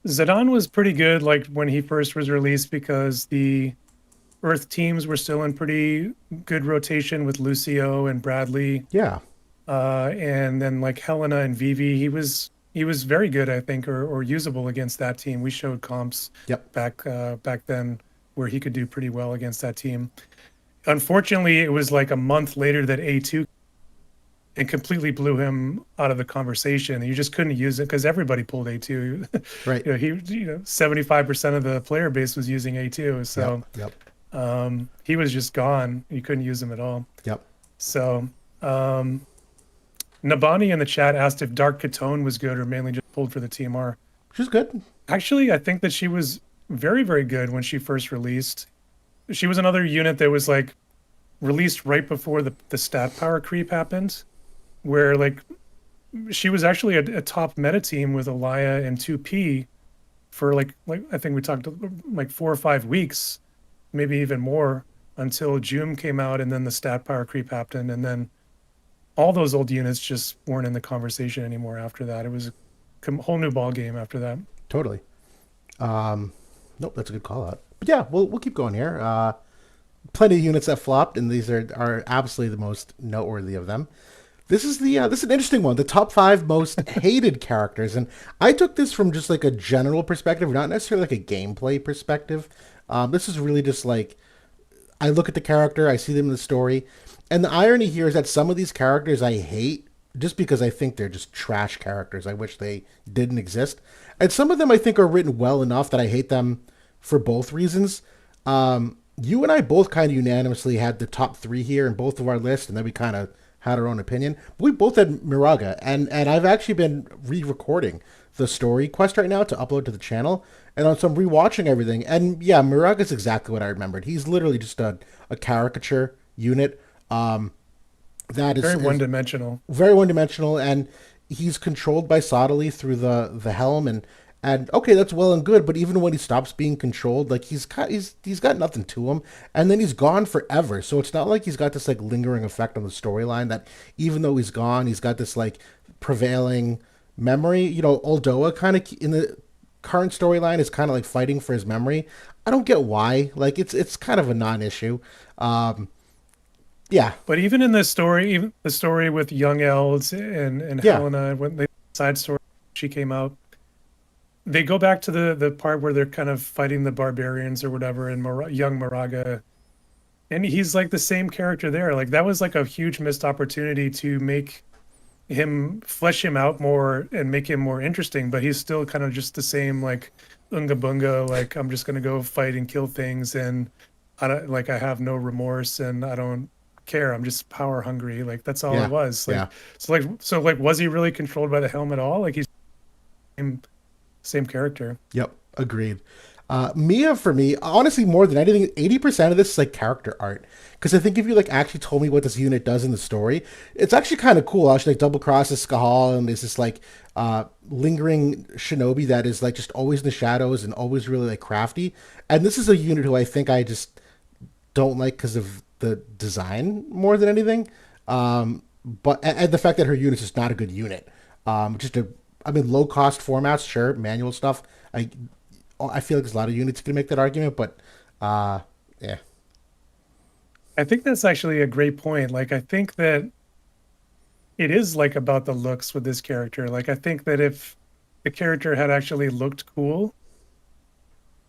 Zidane was pretty good, like when he first was released, because the Earth teams were still in pretty good rotation with Lucio and Bradley. Yeah. And then like Helena and Vivi, he was very good, I think, or usable against that team. We showed comps Yep. back then where he could do pretty well against that team. Unfortunately, it was like a month later that A2 and completely blew him out of the conversation. You just couldn't use it because everybody pulled A2. Right. 75% of the player base was using A2, so Yep. he was just gone. You couldn't use him at all. Yep. So Nabani in the chat asked if Dark Katone was good or mainly just pulled for the TMR. She's good. Actually, I think that she was very, very good when she first released. She was another unit that was like released right before the stat power creep happened, where like she was actually a top meta team with Alaya and 2P for like I think we talked like 4 or 5 weeks, maybe even more, until Joom came out and then the stat power creep happened, and then all those old units just weren't in the conversation anymore after that. It was a whole new ball game after that. Totally. Nope, that's a good call out. But yeah, we'll keep going here. Plenty of units that flopped, and these are absolutely the most noteworthy of them. This is this is an interesting one. The top 5 most hated characters, and I took this from just like a general perspective, not necessarily like a gameplay perspective. This is really just like I look at the character, I see them in the story, and the irony here is that some of these characters I hate just because I think they're just trash characters. I wish they didn't exist, and some of them I think are written well enough that I hate them for both reasons. You and I both kind of unanimously had the top 3 here in both of our lists, and then we kind of had our own opinion. But we both had Miraga, and I've actually been re-recording the story quest right now to upload to the channel, and so I'm rewatching everything. And yeah, Miraga is exactly what I remembered. He's literally just a caricature unit. That is very one-dimensional. Very one-dimensional, and he's controlled by Sottily through the helm, and okay, that's well and good, but even when he stops being controlled, like he's got nothing to him, and then he's gone forever. So it's not like he's got this like lingering effect on the storyline that even though he's gone, he's got this like prevailing memory. You know, Oldoa kind of in the current storyline is kind of like fighting for his memory. I don't get why. Like it's kind of a non-issue. Yeah. But even in this story, even the story with young elves and Helena, when the side story she came out, they go back to the part where they're kind of fighting the barbarians or whatever, and young Moraga, and he's like the same character there. Like that was like a huge missed opportunity to make him flesh him out more and make him more interesting, but he's still kind of just the same like unga bunga, like I'm just gonna go fight and kill things, and I have no remorse and I don't care. I'm just power hungry. Like that's all it was. Like so was he really controlled by the helm at all? Like he's same character. Yep, agreed. Mia, for me, honestly, more than anything, 80% of this is like character art. Because I think if you like actually told me what this unit does in the story, it's actually kind of cool. Actually, like double crosses Skahal, and there's this like lingering shinobi that is like just always in the shadows and always really like crafty. And this is a unit who I think I just don't like because of the design more than anything. But and the fact that her unit is not a good unit. Low cost formats, sure, manual stuff. I feel like there's a lot of units can make that argument, but yeah. I think that's actually a great point. Like, I think that it is like about the looks with this character. Like, I think that if the character had actually looked cool,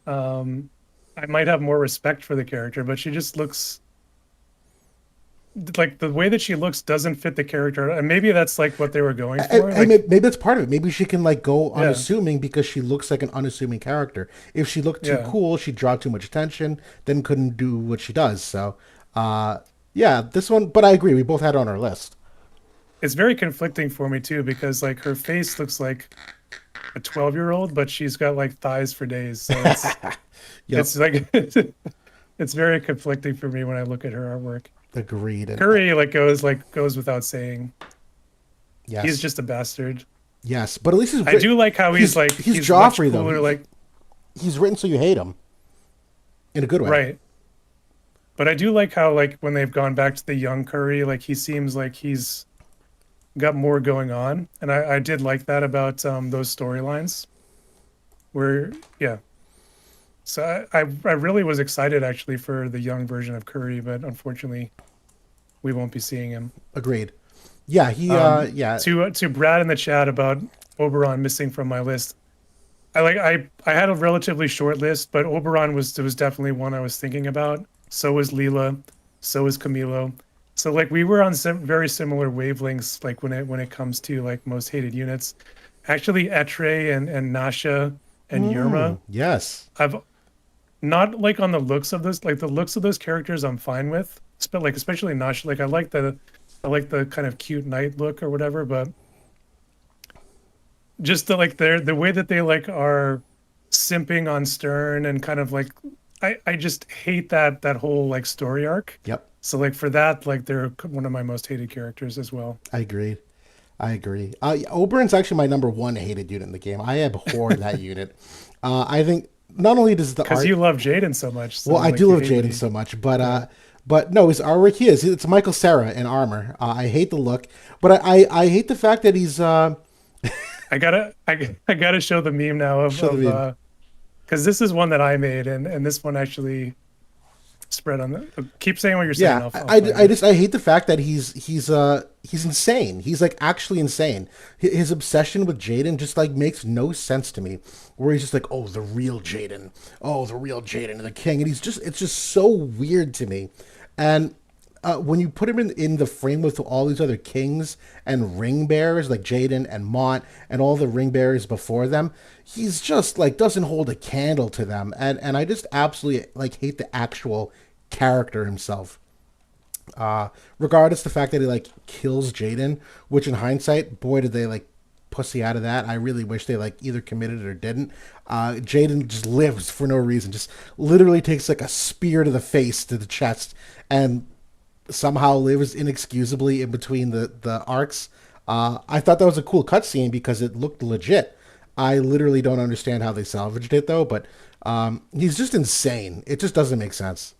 I might have more respect for the character, but she just looks like the way that she looks doesn't fit the character, and maybe that's like what they were going for. Maybe that's part of it. Maybe she can like go unassuming because she looks like an unassuming character. If she looked too cool, she'd draw too much attention, then couldn't do what she does. So this one, but I agree, we both had it on our list. It's very conflicting for me too, because like her face looks like a 12-year-old, but she's got like thighs for days. So it's, it's like it's very conflicting for me when I look at her artwork. Agreed. Curry goes without saying. Yes. He's just a bastard. Yes, but at least I do like how he's Joffrey cooler, though. like he's written so you hate him. In a good way. Right. But I do like how like when they've gone back to the young Curry, like he seems like he's got more going on. And I did like that about those storylines. Where So I really was excited actually for the young version of Curry, but unfortunately we won't be seeing him. Agreed. Yeah, yeah. To Brad in the chat about Oberon missing from my list. I had a relatively short list, but Oberon was definitely one I was thinking about. So was Leela, so was Camilo. So like we were on some very similar wavelengths, like when it comes to like most hated units. Actually, Etre and Nasha and Yerma, Yes. I've not like on the looks of this, like the looks of those characters I'm fine with. But like especially Nasha, like I like the kind of cute knight look or whatever, but just the way that they like are simping on Stern and kind of like I just hate that whole like story arc. Yep. So like for that, like they're one of my most hated characters as well. I agree. Oberon's actually my number one hated unit in the game. I abhor that unit. I think not only does the Because art... you love Jaden so much. So Well, I like, do you love hate Jaden me. so much, but no, his artwork, it's Michael Cera in armor. I hate the look, but I hate the fact that he's I gotta show the meme now of because this is one that I made and this one actually spread on the. Keep saying what you're saying. yeah. I'll find it. I hate the fact that he's insane. He's like actually insane. His obsession with Jaden just like makes no sense to me. Where he's just like, oh, the real Jaden, the king, and it's just so weird to me. And when you put him in the frame with all these other kings and ring bearers like Jaden and Mont and all the ring bearers before them, he's just like doesn't hold a candle to them. And I just absolutely like hate the actual character himself. Regardless the fact that he like kills Jaden, which in hindsight, boy, did they like pussy out of that. I really wish they like either committed it or didn't. Jaden just lives for no reason, just literally takes like a spear to the face, to the chest, and somehow lives inexcusably in between the arcs. I thought that was a cool cutscene because it looked legit. I literally don't understand how they salvaged it though, but he's just insane. It just doesn't make sense.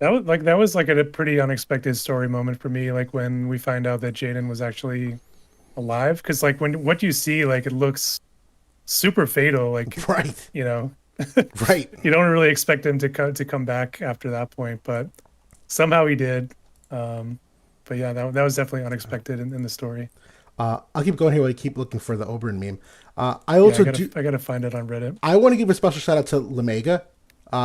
That was like a pretty unexpected story moment for me. Like when we find out that Jaden was actually alive, because like what you see, like it looks super fatal. Like Right. you know, Right. you don't really expect him to come back after that point, but somehow he did. But yeah, that was definitely unexpected in the story. I'll keep going here while I keep looking for the Oberyn meme. I also I gotta find it on Reddit. I want to give a special shout out to Lemega,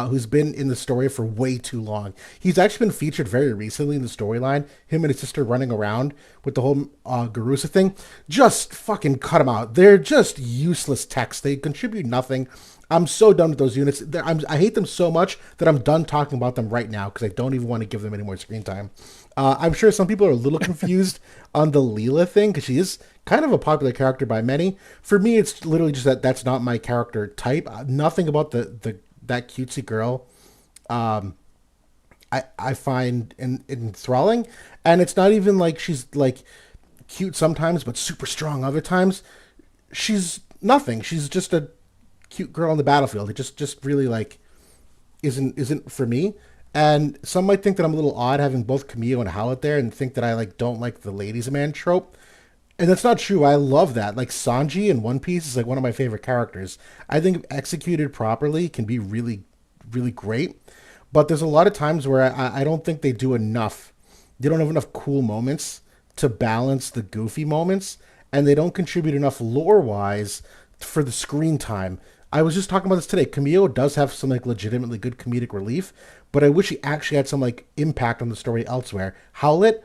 who's been in the story for way too long. He's actually been featured very recently in the storyline. Him and his sister running around with the whole Garusa thing. Just fucking cut them out. They're just useless text. They contribute nothing. I'm so done with those units. I hate them so much that I'm done talking about them right now because I don't even want to give them any more screen time. I'm sure some people are a little confused on the Leela thing because she is kind of a popular character by many. For me, it's literally just that's not my character type. Nothing about that cutesy girl I find enthralling, and it's not even like she's like cute sometimes but super strong other times. She's nothing. She's just a cute girl on the battlefield. It just really like isn't for me. And some might think that I'm a little odd having both Camille and Howell there and think that I like don't like the ladies man trope. And that's not true. I love that. Like Sanji in One Piece is like one of my favorite characters. I think executed properly can be really, really great. But there's a lot of times where I don't think they do enough. They don't have enough cool moments to balance the goofy moments, and they don't contribute enough lore-wise for the screen time. I was just talking about this today. Camille does have some like legitimately good comedic relief, but I wish he actually had some like impact on the story elsewhere. Howlett,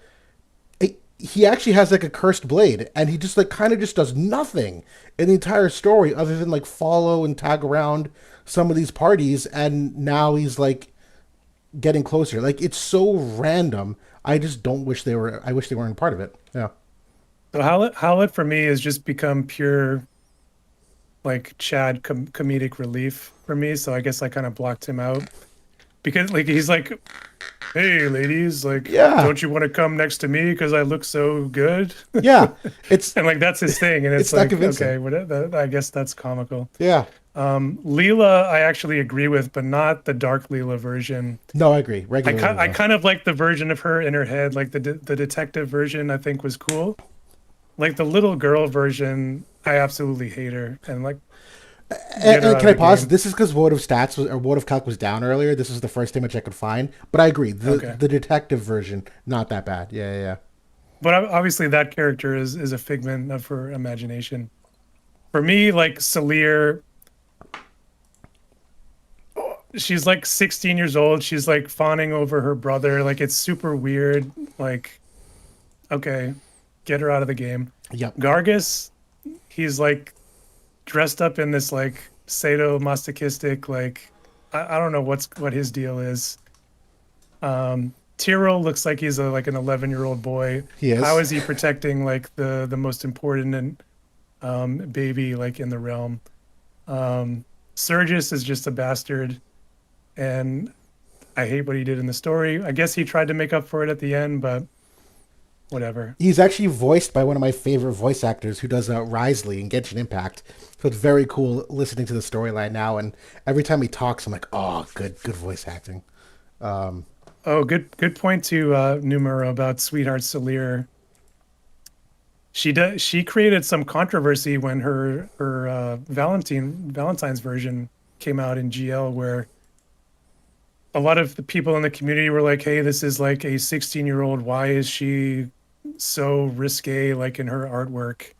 he actually has like a cursed blade, and he just like kind of just does nothing in the entire story other than like follow and tag around some of these parties, and now he's like getting closer. Like it's so random. I just don't wish they were. I wish they weren't part of it. Yeah. So Howlett for me has just become pure like Chad comedic relief for me. So I guess I kind of blocked him out because like he's like, hey ladies, like, Yeah. don't you want to come next to me because I look so good? Yeah. It's And like that's his thing, and it's not like convincing. okay, whatever. I guess that's comical. yeah. Leela, I actually agree with, but not the Dark Leela version. No, I agree. Regular. I kind of like the version of her in her head, like the detective version. I think was cool. Like the little girl version, I absolutely hate her, and like. And can I pause? This is because Vote of Stats or Vote of Calc was down earlier. This is the first image I could find, but I agree. The detective version, not that bad. Yeah. but obviously that character is a figment of her imagination. For me, like Salir, she's like 16 years old. She's like fawning over her brother. Like it's super weird. Like, okay, get her out of the game. Yep. Gargus, he's like dressed up in this like sadomasochistic, like I don't know what his deal is. Tyrell looks like he's like an 11-year-old boy. He is. How is he protecting like the most important and baby like in the realm? Sergius is just a bastard, and I hate what he did in the story. I guess he tried to make up for it at the end, but whatever. He's actually voiced by one of my favorite voice actors who does Risley in Genshin Impact. So it's very cool listening to the storyline now, and every time he talks, I'm like, oh, good voice acting. Good point to Numero about Sweetheart Salir. She created some controversy when her Valentine's version came out in GL, where a lot of the people in the community were like, hey, this is like a 16-year-old. Why is she so risque like in her artwork?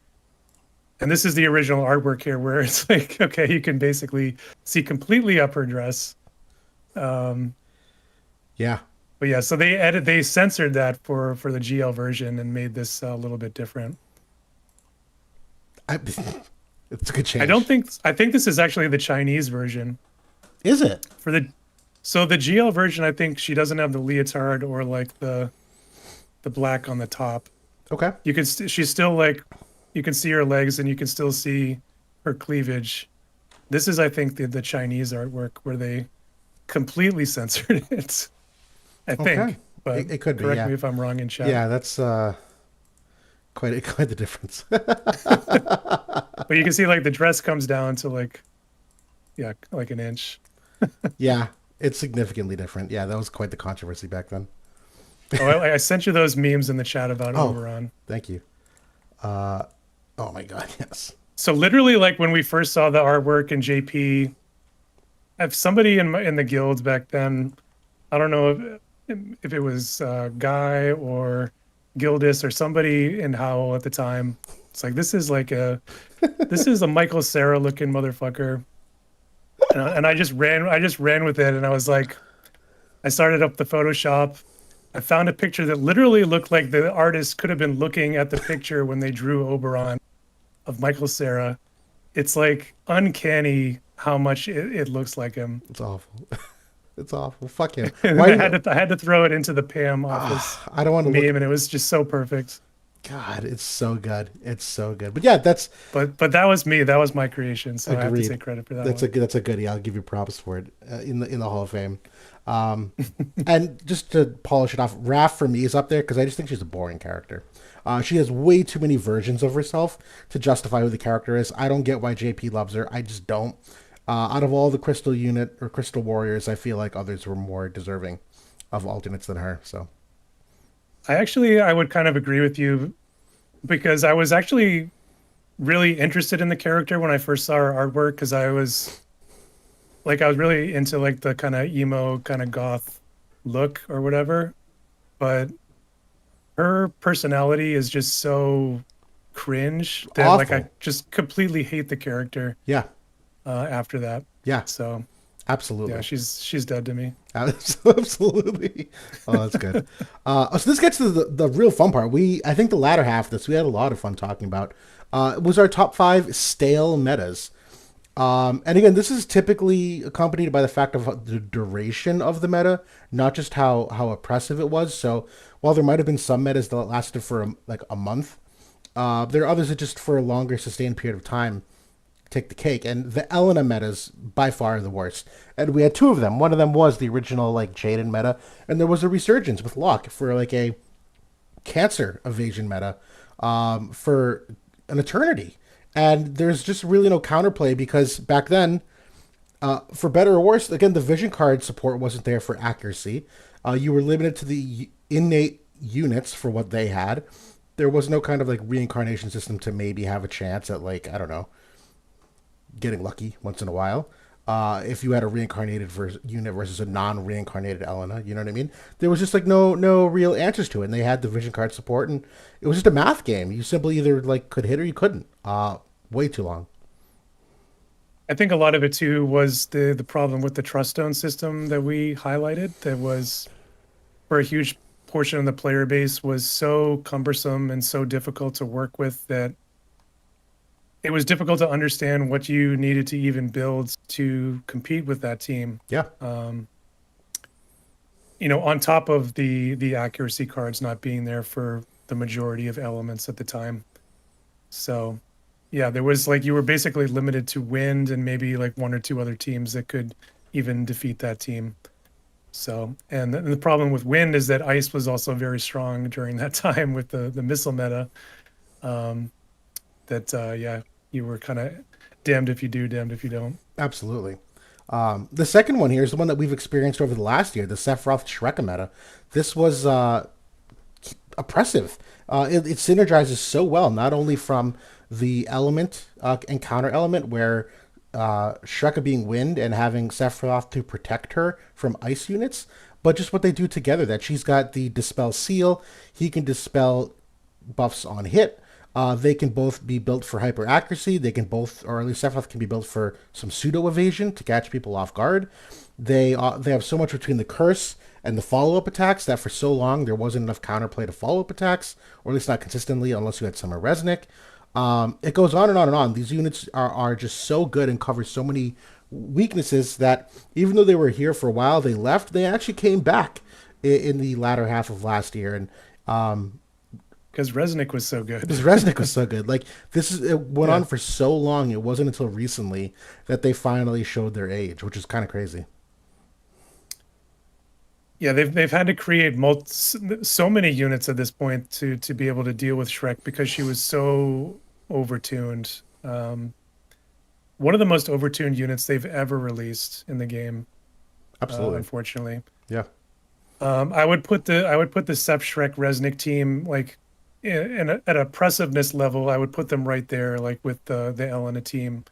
And this is the original artwork here, where it's like, okay, you can basically see completely up her dress. Yeah. But yeah, so they censored that for the GL version and made this a little bit different. It's a good change. I think this is actually the Chinese version. Is it? So the GL version, I think she doesn't have the leotard or like the black on the top. Okay. She's still like, you can see her legs and you can still see her cleavage. This is, I think, the Chinese artwork where they completely censored it. I think, Okay. but It could be. correct Yeah. me if I'm wrong in chat. Yeah, that's quite the difference. But you can see like the dress comes down to like an inch. Yeah, it's significantly different. Yeah, that was quite the controversy back then. I sent you those memes in the chat about Oberon. Thank you. Oh my god, yes. So literally, like when we first saw the artwork in JP, if somebody in the guilds back then, I don't know if it was Guy or Gildis or somebody in Howell at the time. It's like this is a Michael Cera looking motherfucker, and I just ran with it, and I was like, I started up the Photoshop. I found a picture that literally looked like the artist could have been looking at the picture when they drew Oberon of Michael Cera. It's like uncanny how much it looks like him. It's awful. It's awful. Fuck him. I had to throw it into the Pam office I don't want to meme, and it was just so perfect. God, it's so good. It's so good. But yeah, that's. But that was me. That was my creation. So I have to Agreed. take credit for that. That's a goodie. I'll give you props for it in the Hall of Fame. And just to polish it off, Raph for me is up there because I just think she's a boring character. She has way too many versions of herself to justify who the character is. I don't get why JP loves her. I just don't. Out of all the Crystal unit or Crystal Warriors, I feel like others were more deserving of alternates than her. So I would kind of agree with you, because I was actually really interested in the character when I first saw her artwork, because I was really into like the kind of emo kind of goth look or whatever, but her personality is just so cringe that Awful. like I just completely hate the character. yeah, After that, yeah, so absolutely. yeah, she's dead to me. Absolutely. Oh, that's good. So this gets to the real fun part. I think the latter half of this, we had a lot of fun talking about, was our top 5 stale metas. And again, this is typically accompanied by the fact of the duration of the meta, not just how oppressive it was. So while there might have been some metas that lasted for a month, there are others that just for a longer sustained period of time take the cake. And the Elena metas by far are the worst. And we had 2 of them. One of them was the original like Jaden meta, and there was a resurgence with Locke for like a cancer evasion meta for an eternity. And there's just really no counterplay because back then, for better or worse, again, the vision card support wasn't there for accuracy. You were limited to the innate units for what they had. There was no kind of like reincarnation system to maybe have a chance at like, I don't know, getting lucky once in a while. if you had a reincarnated unit versus a non-reincarnated Elena. You know what I mean? There was just like no real answers to it, and they had the vision card support, and it was just a math game. You simply either like could hit or you couldn't. Way too long. I think a lot of it too was the problem with the trust stone system that we highlighted. That was for a huge portion of the player base was so cumbersome and so difficult to work with that it was difficult to understand what you needed to even build to compete with that team. Yeah. On top of the accuracy cards not being there for the majority of elements at the time. So, yeah, there was like you were basically limited to wind and maybe like one or two other teams that could even defeat that team. So, and the problem with wind is that ice was also very strong during that time with the missile meta. You were kind of damned if you do, damned if you don't. Absolutely. The second one here is the one that we've experienced over the last year, the Sephiroth Shrek meta. This was oppressive. It synergizes so well, not only from the element and counter element where Shrek being wind and having Sephiroth to protect her from ice units, but just what they do together. That she's got the Dispel Seal, he can dispel buffs on hit. They can both be built for hyper accuracy. They can both, or at least Sephiroth can be built for some pseudo evasion to catch people off guard. They have so much between the curse and the follow up attacks that for so long there wasn't enough counterplay to follow up attacks, or at least not consistently, unless you had Summer Resnick. It goes on and on and on. These units are just so good and cover so many weaknesses that even though they were here for a while, they left. They actually came back in the latter half of last year, and because Resnick was so good. Because Resnick was so good. Like it went on for so long. It wasn't until recently that they finally showed their age, which is kind of crazy. Yeah, they've had to create so many units at this point to be able to deal with Shrek because she was so overtuned. One of the most overtuned units they've ever released in the game. Absolutely, unfortunately. Yeah. I would put the Sep Shrek Resnick team like at oppressiveness level. I would put them right there, like with the Elena team.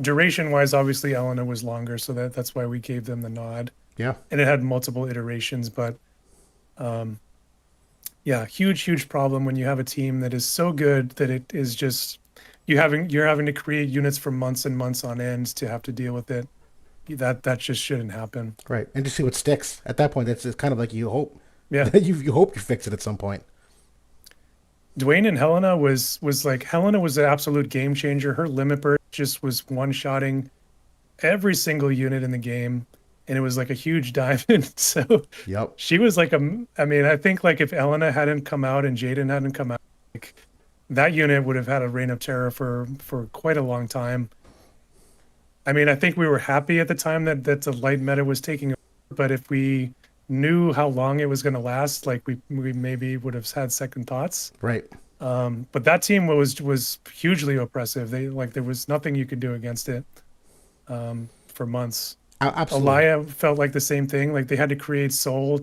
Duration wise, obviously Elena was longer, so that's why we gave them the nod. Yeah. And it had multiple iterations, but huge problem when you have a team that is so good that it is just you're having to create units for months and months on end to have to deal with it. That just shouldn't happen. Right. And to see what sticks. At that point, it's kind of like you hope. Yeah. you hope you fix it at some point. Dwayne and Helena was Helena was an absolute game changer. Her limit burst just was one-shotting every single unit in the game, and it was like a huge diamond. So yep. She was like I think like if Helena hadn't come out and Jaden hadn't come out, like that unit would have had a reign of terror for quite a long time. I mean, I think we were happy at the time that the light meta was taking over, but if we knew how long it was going to last, like we maybe would have had second thoughts. Right. But that team was hugely oppressive. There was nothing you could do against it for months. Absolutely. Alaya felt like the same thing. Like they had to create Soul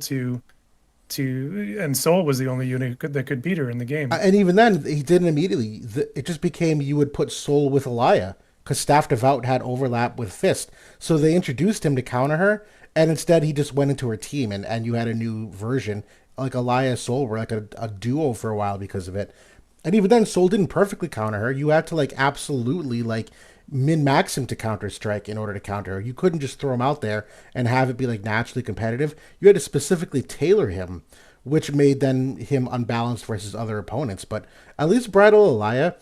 and Soul was the only unit that could beat her in the game. And even then, he didn't immediately. It just became you would put Soul with Alaya because Staff Devout had overlap with Fist. So they introduced him to counter her, and instead he just went into her team, and you had a new version. Like Alaya Soul were like a duo for a while because of it. And even then, Soul didn't perfectly counter her. You had to like absolutely like min-max him to Counter-Strike in order to counter her. You couldn't just throw him out there and have it be like naturally competitive. You had to specifically tailor him, which made then him unbalanced versus other opponents. But at least Bridal Alaya,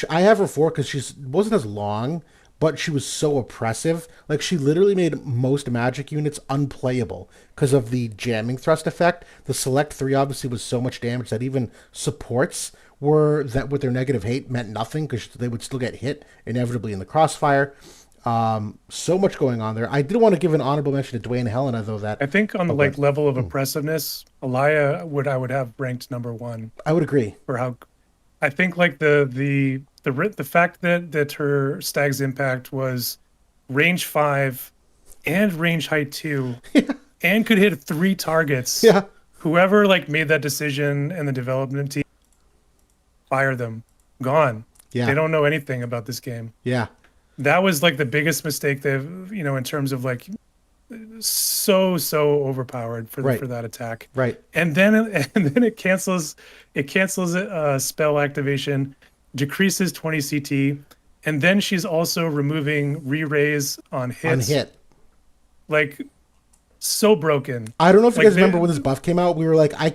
I have her for because she wasn't as long, but she was so oppressive. Like she literally made most magic units unplayable because of the jamming thrust effect. The select 3 obviously was so much damage that even supports were that with their negative hate meant nothing because they would still get hit inevitably in the crossfire. So much going on there. I did want to give an honorable mention to Dwayne and Helena though. That I think on the level of oppressiveness, Alaya I would have ranked number 1. I would agree for how. I think like the fact that her Stag's Impact was range 5 and range height 2 and could hit 3 targets. Yeah. Whoever like made that decision and the development team, fire them. Gone. Yeah. They don't know anything about this game. Yeah. that was like the biggest mistake they've, in terms of like so overpowered for Right. for that attack. Right. And then it cancels spell activation, decreases 20 CT, and then she's also removing re-raise on On hits. hit. Like so broken. I don't know if you Like, guys remember when this buff came out. We were like, I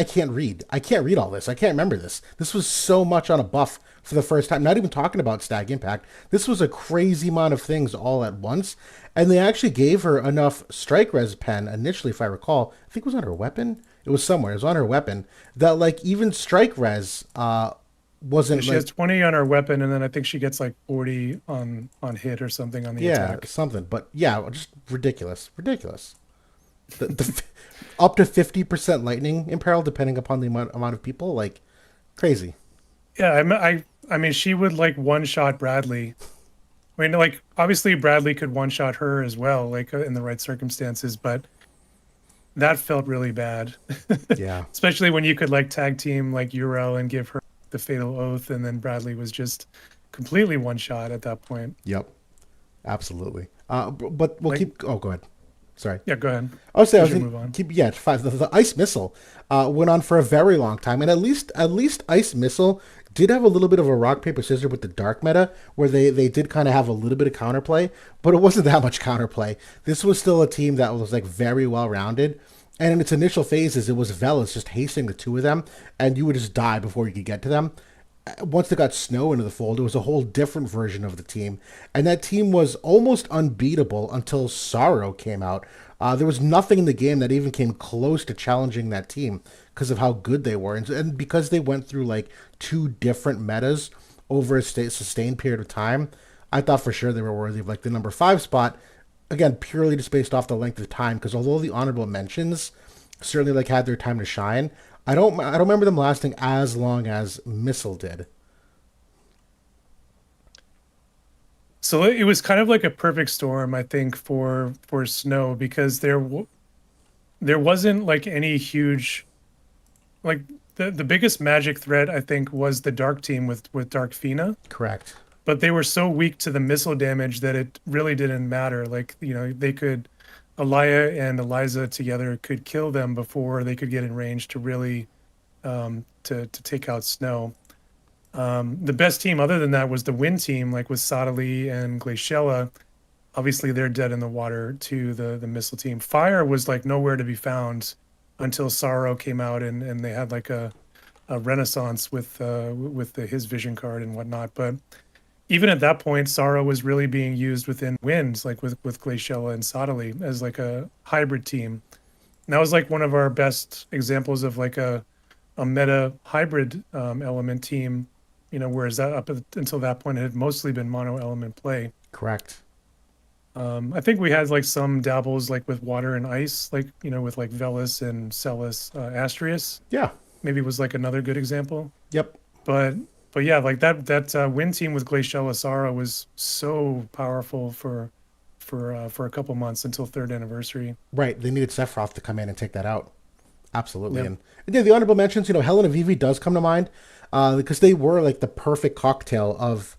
can't read. I can't read all this. I can't remember this. This was so much on a buff for the first time. Not even talking about Stag Impact. This was a crazy amount of things all at once. And they actually gave her enough strike res pen initially, if I recall. I think it was on her weapon. It was somewhere. It was on her weapon. That like even strike res wasn't she like has 20 on her weapon, and then I think she gets like 40 on hit or something on the attack. something. But yeah, just ridiculous. The up to 50% lightning imperil depending upon the amount of people, like crazy. Yeah, I mean, she would like one shot Bradley. I mean, like obviously Bradley could one shot her as well, like in the right circumstances, but that felt really bad. Yeah. Especially when you could like tag team like Urel and give her the fatal oath, and then Bradley was just completely one shot at that point. Yep. Absolutely. But we'll Like- keep. Oh, go ahead. Sorry. Yeah, go ahead. I was should saying, move on. keep. Yeah, five. The ice missile went on for a very long time, and at least ice missile did have a little bit of a rock paper scissors with the dark meta, where they did kind of have a little bit of counterplay, but it wasn't that much counterplay. This was still a team that was like very well rounded. And in its initial phases, it was Velas just hastening the two of them, and you would just die before you could get to them. Once they got Snow into the fold, it was a whole different version of the team. And that team was almost unbeatable until Sorrow came out. There was nothing in the game that even came close to challenging that team because of how good they were. And because they went through like two different metas over a sustained period of time, I thought for sure they were worthy of like the number 5 spot. Again, purely just based off the length of time, because although the honorable mentions certainly like had their time to shine, I don't remember them lasting as long as Missile did. So it was kind of like a perfect storm, I think, for Snow, because there wasn't like any huge, like the biggest magic threat I think was the Dark team with Dark Fina. Correct. But they were so weak to the missile damage that it really didn't matter. Like, they could, Elia and Eliza together could kill them before they could get in range to really to take out Snow. The best team other than that was the Wind team, like with Sadali and Glaciella. Obviously they're dead in the water to the missile team. Fire was like nowhere to be found until Sorrow came out and they had like a renaissance with his vision card and whatnot. But even at that point, Sorrow was really being used within Winds, like with Glaciella and Sadali as like a hybrid team. And that was like one of our best examples of like a meta hybrid element team, whereas that up until that point it had mostly been mono element play. Correct. I think we had like some dabbles like with water and ice, like, with like Velas and Celis, Astrius. Yeah. Maybe was like another good example. Yep. But yeah, like that Wind team with Glaciella Sara was so powerful for a couple months until 3rd anniversary. Right. They needed Sephiroth to come in and take that out. Absolutely. Yep. And yeah, the honorable mentions, Helen and Vivi does come to mind because they were like the perfect cocktail of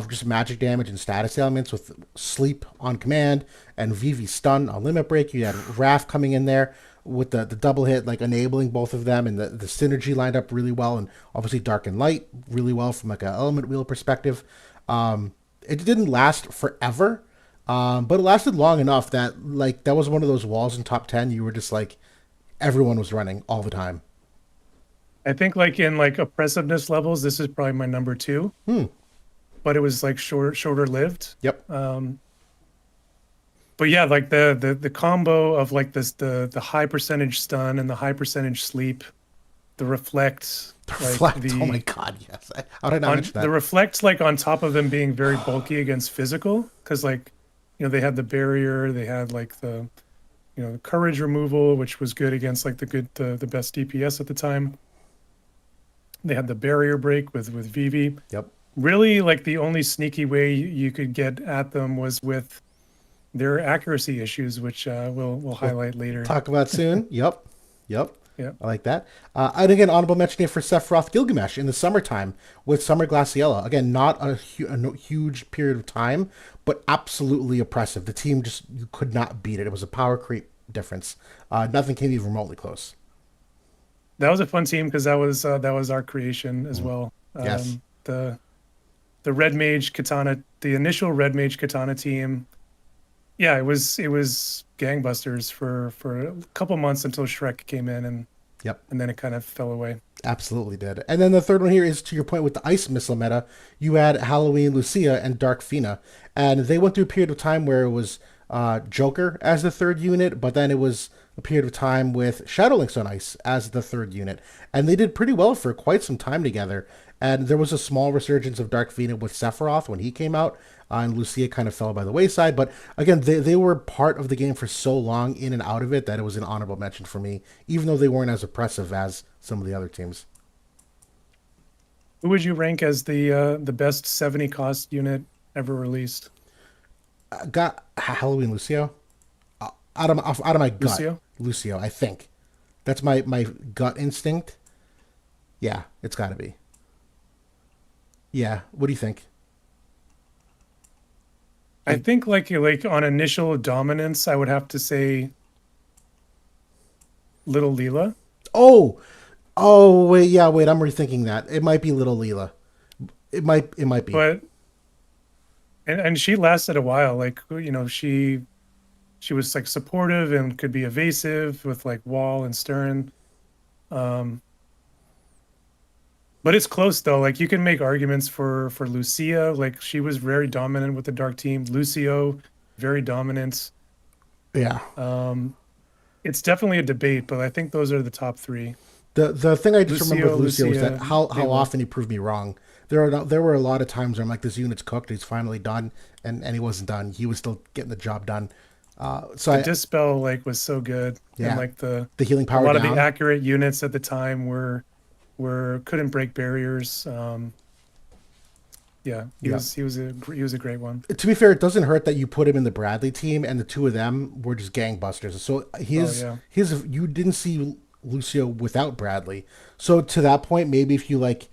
just magic damage and status elements with sleep on command and Vivi stun on limit break. You had Raph coming in there with the double hit, like enabling both of them, and the synergy lined up really well, and obviously Dark and Light really well from like an element wheel perspective. It didn't last forever, but it lasted long enough that like that was one of those walls in top 10 you were just like everyone was running all the time. I think like in like oppressiveness levels, this is probably my number 2. But it was like shorter lived. Yep. But yeah, like the combo of like the high percentage stun and the high percentage sleep, the reflect. Reflect. Oh my god, yes. How did I not mention that? The reflect, like on top of them being very bulky against physical, because like, they had the barrier, they had like the, courage removal, which was good against like the best DPS at the time. They had the barrier break with Vivi. Yep. Really, like the only sneaky way you could get at them was with their accuracy issues, which we'll highlight later. Talk about soon. Yep. Yeah. I like that. And again, honorable mention here for Sephiroth Gilgamesh in the summertime with Summer Glaciella. Again, not a no, huge period of time, but absolutely oppressive. The team just, you could not beat it. It was a power creep difference. Nothing came even remotely close. That was a fun team because that was our creation as well. Yes. The Red Mage Katana, the initial Red Mage Katana team. Yeah, it was gangbusters for a couple months until Shrek came in, Yep. and then it kind of fell away. Absolutely did. And then the third one here is, to your point with the ice missile meta, you had Halloween Lucia and Dark Fina. And they went through a period of time where it was Joker as the third unit, but then it was a period of time with Shadowlinks on ice as the third unit. And they did pretty well for quite some time together. And there was a small resurgence of Dark Fina with Sephiroth when he came out, and Lucia kind of fell by the wayside. But again, they were part of the game for so long, in and out of it, that it was an honorable mention for me, even though they weren't as oppressive as some of the other teams. Who would you rank as the best 70 cost unit ever released? Got Halloween Lucio. Out of my gut, Lucio? Lucio. I think that's my gut instinct. Yeah, it's got to be. Yeah, what do you think? I think like on initial dominance, I would have to say Little Leela. Oh, wait, yeah, wait. I'm rethinking that. It might be Little Leela. It might be. But and she lasted a while. Like, she was like supportive and could be evasive with like Wall and Stern. But it's close though. Like you can make arguments for Lucia. Like she was very dominant with the dark team. Lucio, very dominant. Yeah. It's definitely a debate, but I think those are the top three. The thing I just remember with Lucio was Lucia, that how Leela. often he proved me wrong. There were a lot of times where I'm like, this unit's cooked, he's finally done, and he wasn't done. He was still getting the job done. So The Dispel like was so good. Yeah. And like the healing power a lot down. of the accurate units at the time were couldn't break barriers. Yeah, he was a great one. To be fair, it doesn't hurt that you put him in the Bradley team, and the two of them were just gangbusters. So you didn't see Lucio without Bradley. So to that point, maybe if you like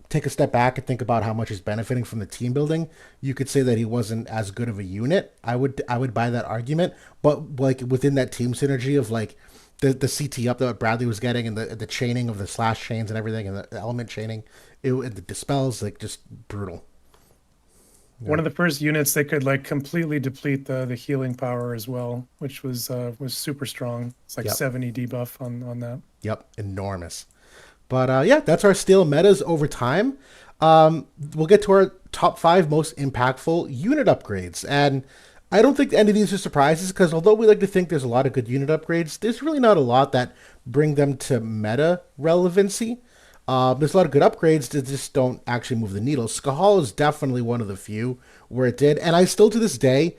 take a step back and think about how much he's benefiting from the team building, you could say that he wasn't as good of a unit. I would buy that argument, but like within that team synergy of like the CT up that Bradley was getting, and the chaining of the slash chains and everything, and the element chaining, the dispels, like just brutal. One of the first units that could like completely deplete the healing power as well, which was super strong. It's like 70 debuff on that. Yep, enormous. But yeah, that's our stale metas over time. We'll get to our top 5 most impactful unit upgrades. And I don't think any of these are surprises, because although we like to think there's a lot of good unit upgrades, there's really not a lot that bring them to meta relevancy. There's a lot of good upgrades that just don't actually move the needle. Skahal is definitely one of the few where it did. And I still to this day,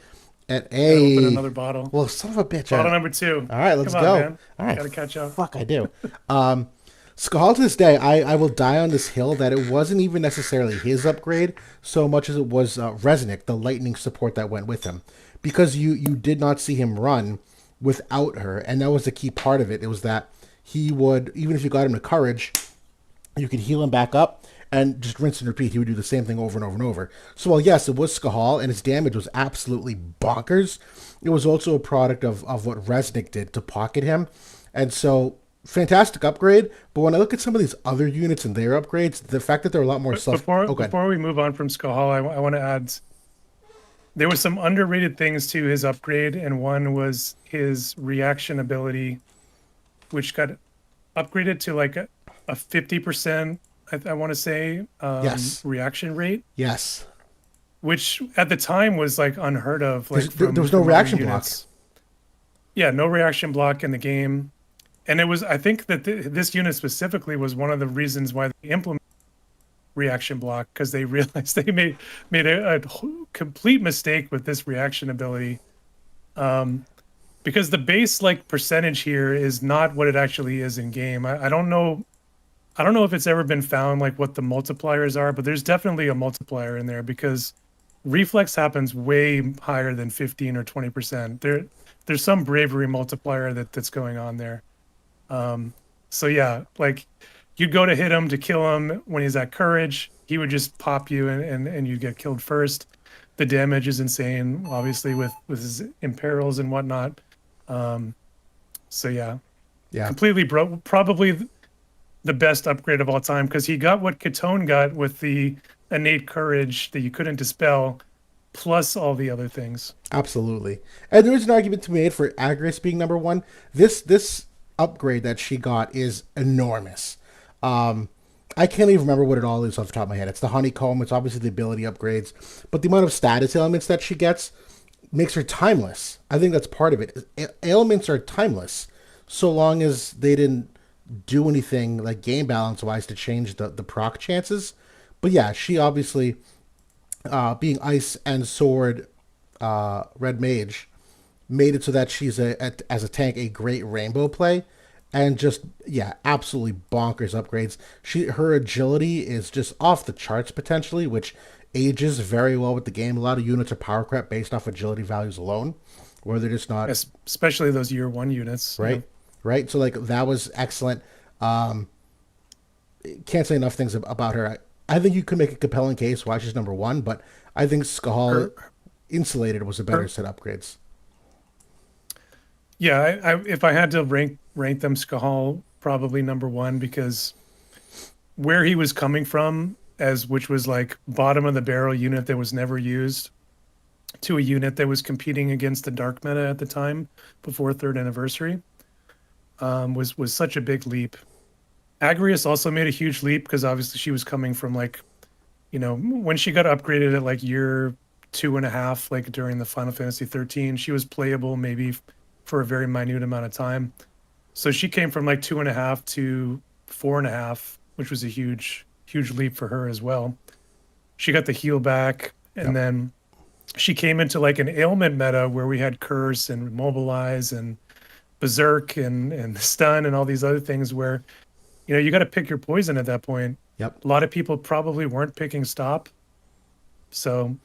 Open another bottle. Well, son of a bitch. Bottle number 2. All right, let's Come go. on, man. All right. Gotta catch up. Fuck, I do. Skahal to this day, I will die on this hill that it wasn't even necessarily his upgrade so much as it was Resnick, the lightning support that went with him. Because you did not see him run without her, and that was the key part of it. It was that he would, even if you got him to courage, you could heal him back up and just rinse and repeat. He would do the same thing over and over and over. So while yes, it was Skahal, and his damage was absolutely bonkers, it was also a product of what Resnick did to pocket him. And so fantastic upgrade, but when I look at some of these other units and their upgrades, the fact that they're a lot more Before we move on from Skahal, I want to add there were some underrated things to his upgrade, and one was his reaction ability, which got upgraded to like a 50%, I want to say, reaction rate. Yes. Which at the time was like unheard of. Like there was no reaction block. Yeah, no reaction block in the game. And it was, I think that this unit specifically was one of the reasons why they implemented reaction block, because they realized they made a complete mistake with this reaction ability. Because the base like percentage here is not what it actually is in game. I don't know if it's ever been found like what the multipliers are, but there's definitely a multiplier in there, because reflex happens way higher than 15 or 20%. There's some bravery multiplier that's going on there. So yeah, like you'd go to hit him to kill him when he's at courage, he would just pop you and you'd get killed first. The damage is insane, obviously with his imperils and whatnot. Um, so yeah, Yeah. completely broke. Probably the best upgrade of all time because he got what Katone got with the innate courage that you couldn't dispel, plus all the other things. Absolutely. And there is an argument to be made for Agris being number one. This upgrade that she got is enormous. I can't even remember what it all is off the top of my head. It's the honeycomb. It's obviously the ability upgrades, but the amount of status elements that she gets makes her timeless. I think that's part of it. Ailments are timeless, so long as they didn't do anything like game balance wise to change the proc chances. But yeah, she obviously being ice and sword red mage made it so that she's as a tank a great rainbow play, and just yeah, absolutely bonkers upgrades. Her agility is just off the charts potentially, which ages very well with the game. A lot of units are power crept based off agility values alone, where they're just not Especially those year one units. right, right. So like that was excellent. Um, can't say enough things about her. I think you could make a compelling case why she's number one, but I think Skahal Her, Insulated was a better her, set of upgrades. yeah, if I had to rank them, Skahal probably number one because where he was coming from, as which was like bottom of the barrel unit that was never used, to a unit that was competing against the dark meta at the time before third anniversary, was such a big leap. Agrius also made a huge leap because obviously she was coming from like, when she got upgraded at like year 2.5, like during the Final Fantasy 13, she was playable maybe for a very minute amount of time. So she came from like 2.5 to 4.5, which was a huge, huge leap for her as well. She got the heal back, and Yep. then she came into like an ailment meta where we had curse and mobilize and berserk and stun and all these other things where you got to pick your poison at that point. Yep. A lot of people probably weren't picking stop, so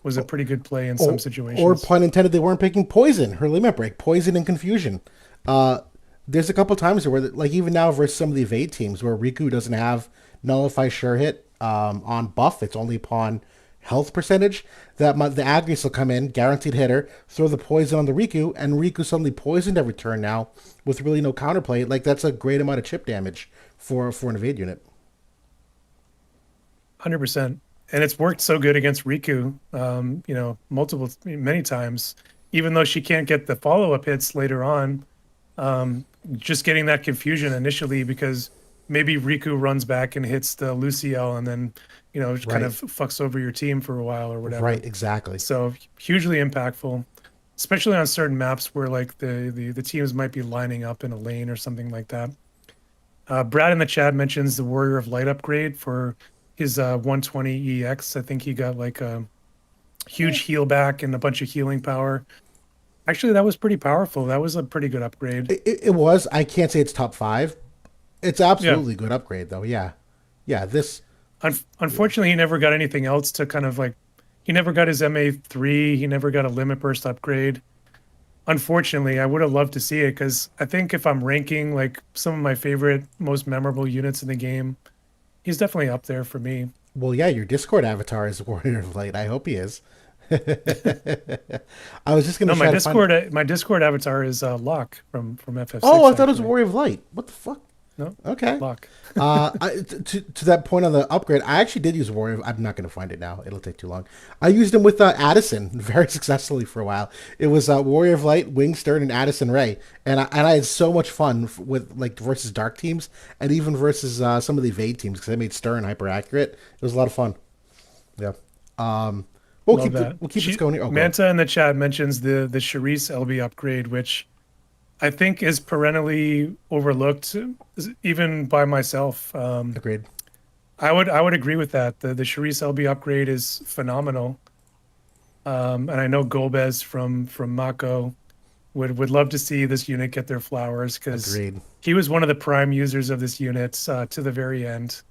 was a pretty good play in some situations. Or pun intended, they weren't picking poison. Her limit break, poison and confusion. There's a couple times where, like even now versus some of the evade teams, where Riku doesn't have nullify sure hit on buff. It's only upon health percentage. The Agris will come in, guaranteed hitter, throw the poison on the Riku, and Riku suddenly poisoned every turn now with really no counterplay. Like that's a great amount of chip damage for an evade unit. 100%. And it's worked so good against Riku, many times, even though she can't get the follow-up hits later on. Just getting that confusion initially because maybe Riku runs back and hits the Luciel and then, kind of fucks over your team for a while or whatever. Right, exactly. So hugely impactful, especially on certain maps where like the teams might be lining up in a lane or something like that. Brad in the chat mentions the Warrior of Light upgrade for his 120 EX. I think he got like a huge heal back and a bunch of healing power. Actually, that was pretty powerful. That was a pretty good upgrade. It was. I can't say it's top 5. It's absolutely good upgrade though. Yeah. This. Unfortunately, he never got anything else to kind of like. He never got his MA3. He never got a limit burst upgrade. Unfortunately, I would have loved to see it because I think if I'm ranking like some of my favorite, most memorable units in the game, he's definitely up there for me. Well, yeah, your Discord avatar is Warrior of Light. I hope he is. I was just gonna. No, my Discord avatar is Locke from FF6. Oh, I thought it was Warrior of Light. What the fuck? No. Okay. Locke. To that point on the upgrade, I actually did use Warrior. I'm not going to find it now. It'll take too long. I used him with Addison very successfully for a while. It was Warrior of Light, Wing Stern, and Addison Ray, and I had so much fun with like versus dark teams and even versus some of the evade teams because I made Stern hyper accurate. It was a lot of fun. Yeah. We'll keep this going here. Oh, Manta in the chat mentions the Charisse LB upgrade, which I think is perennially overlooked, even by myself. Agreed. I would agree with that. The Charisse LB upgrade is phenomenal, and I know Golbez from Mako would love to see this unit get their flowers because he was one of the prime users of this unit to the very end.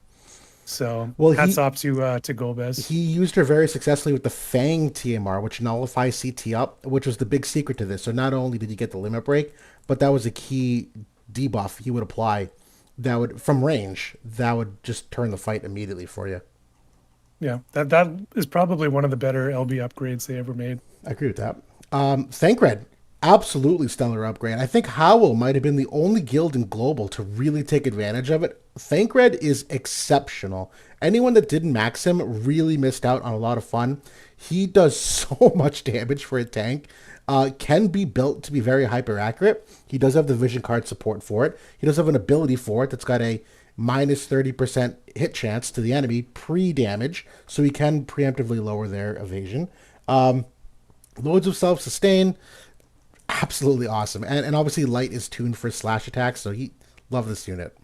So hats off to Golbez. He used her very successfully with the Fang TMR, which nullifies CT up, which was the big secret to this. So not only did he get the limit break, but that was a key debuff he would apply that would, from range, that would just turn the fight immediately for you. Yeah, that is probably one of the better LB upgrades they ever made. I agree with that. Thancred, absolutely stellar upgrade. I think Howell might have been the only guild in Global to really take advantage of it. Thancred is exceptional. Anyone that didn't max him really missed out on a lot of fun. He does so much damage for a tank. Can be built to be very hyper accurate. He does have the vision card support for it. He does have an ability for it that's got a minus 30% hit chance to the enemy pre-damage, so he can preemptively lower their evasion. Loads of self-sustain, absolutely awesome. And obviously Light is tuned for slash attacks, so he love this unit.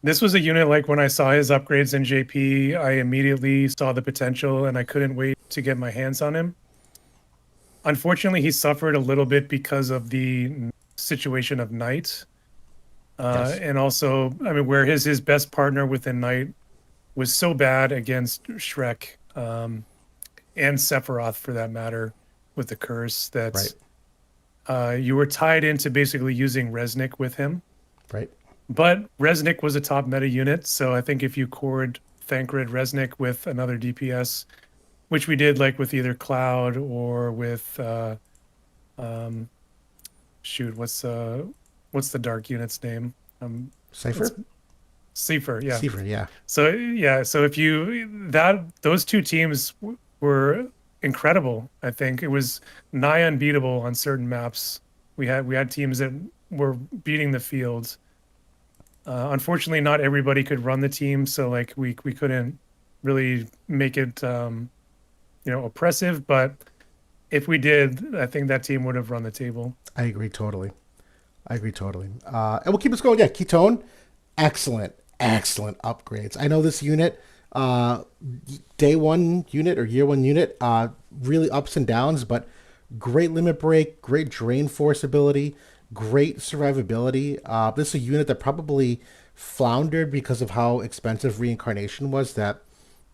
This was a unit like when I saw his upgrades in JP, I immediately saw the potential and I couldn't wait to get my hands on him. Unfortunately, he suffered a little bit because of the situation of Knight. Yes. And also, I mean, where his best partner within Knight was so bad against Shrek and Sephiroth, for that matter, with the curse, that you were tied into basically using Resnick with him. Right. But Resnick was a top meta unit, so I think if you cored Thancred Resnick with another DPS, which we did like with either Cloud or with what's the dark unit's name? Cypher? Cypher, yeah. Cypher, yeah. So if you those two teams were incredible. I think it was nigh unbeatable on certain maps. We had teams that were beating the field. Unfortunately, not everybody could run the team, so like we couldn't really make it oppressive. But if we did, I think that team would have run the table. I agree totally. And we'll keep this going. Yeah, Ketone, excellent upgrades. I know this unit, day one unit or year one unit, really ups and downs, but great limit break, great drain force ability, great survivability. This is a unit that probably floundered because of how expensive reincarnation was. That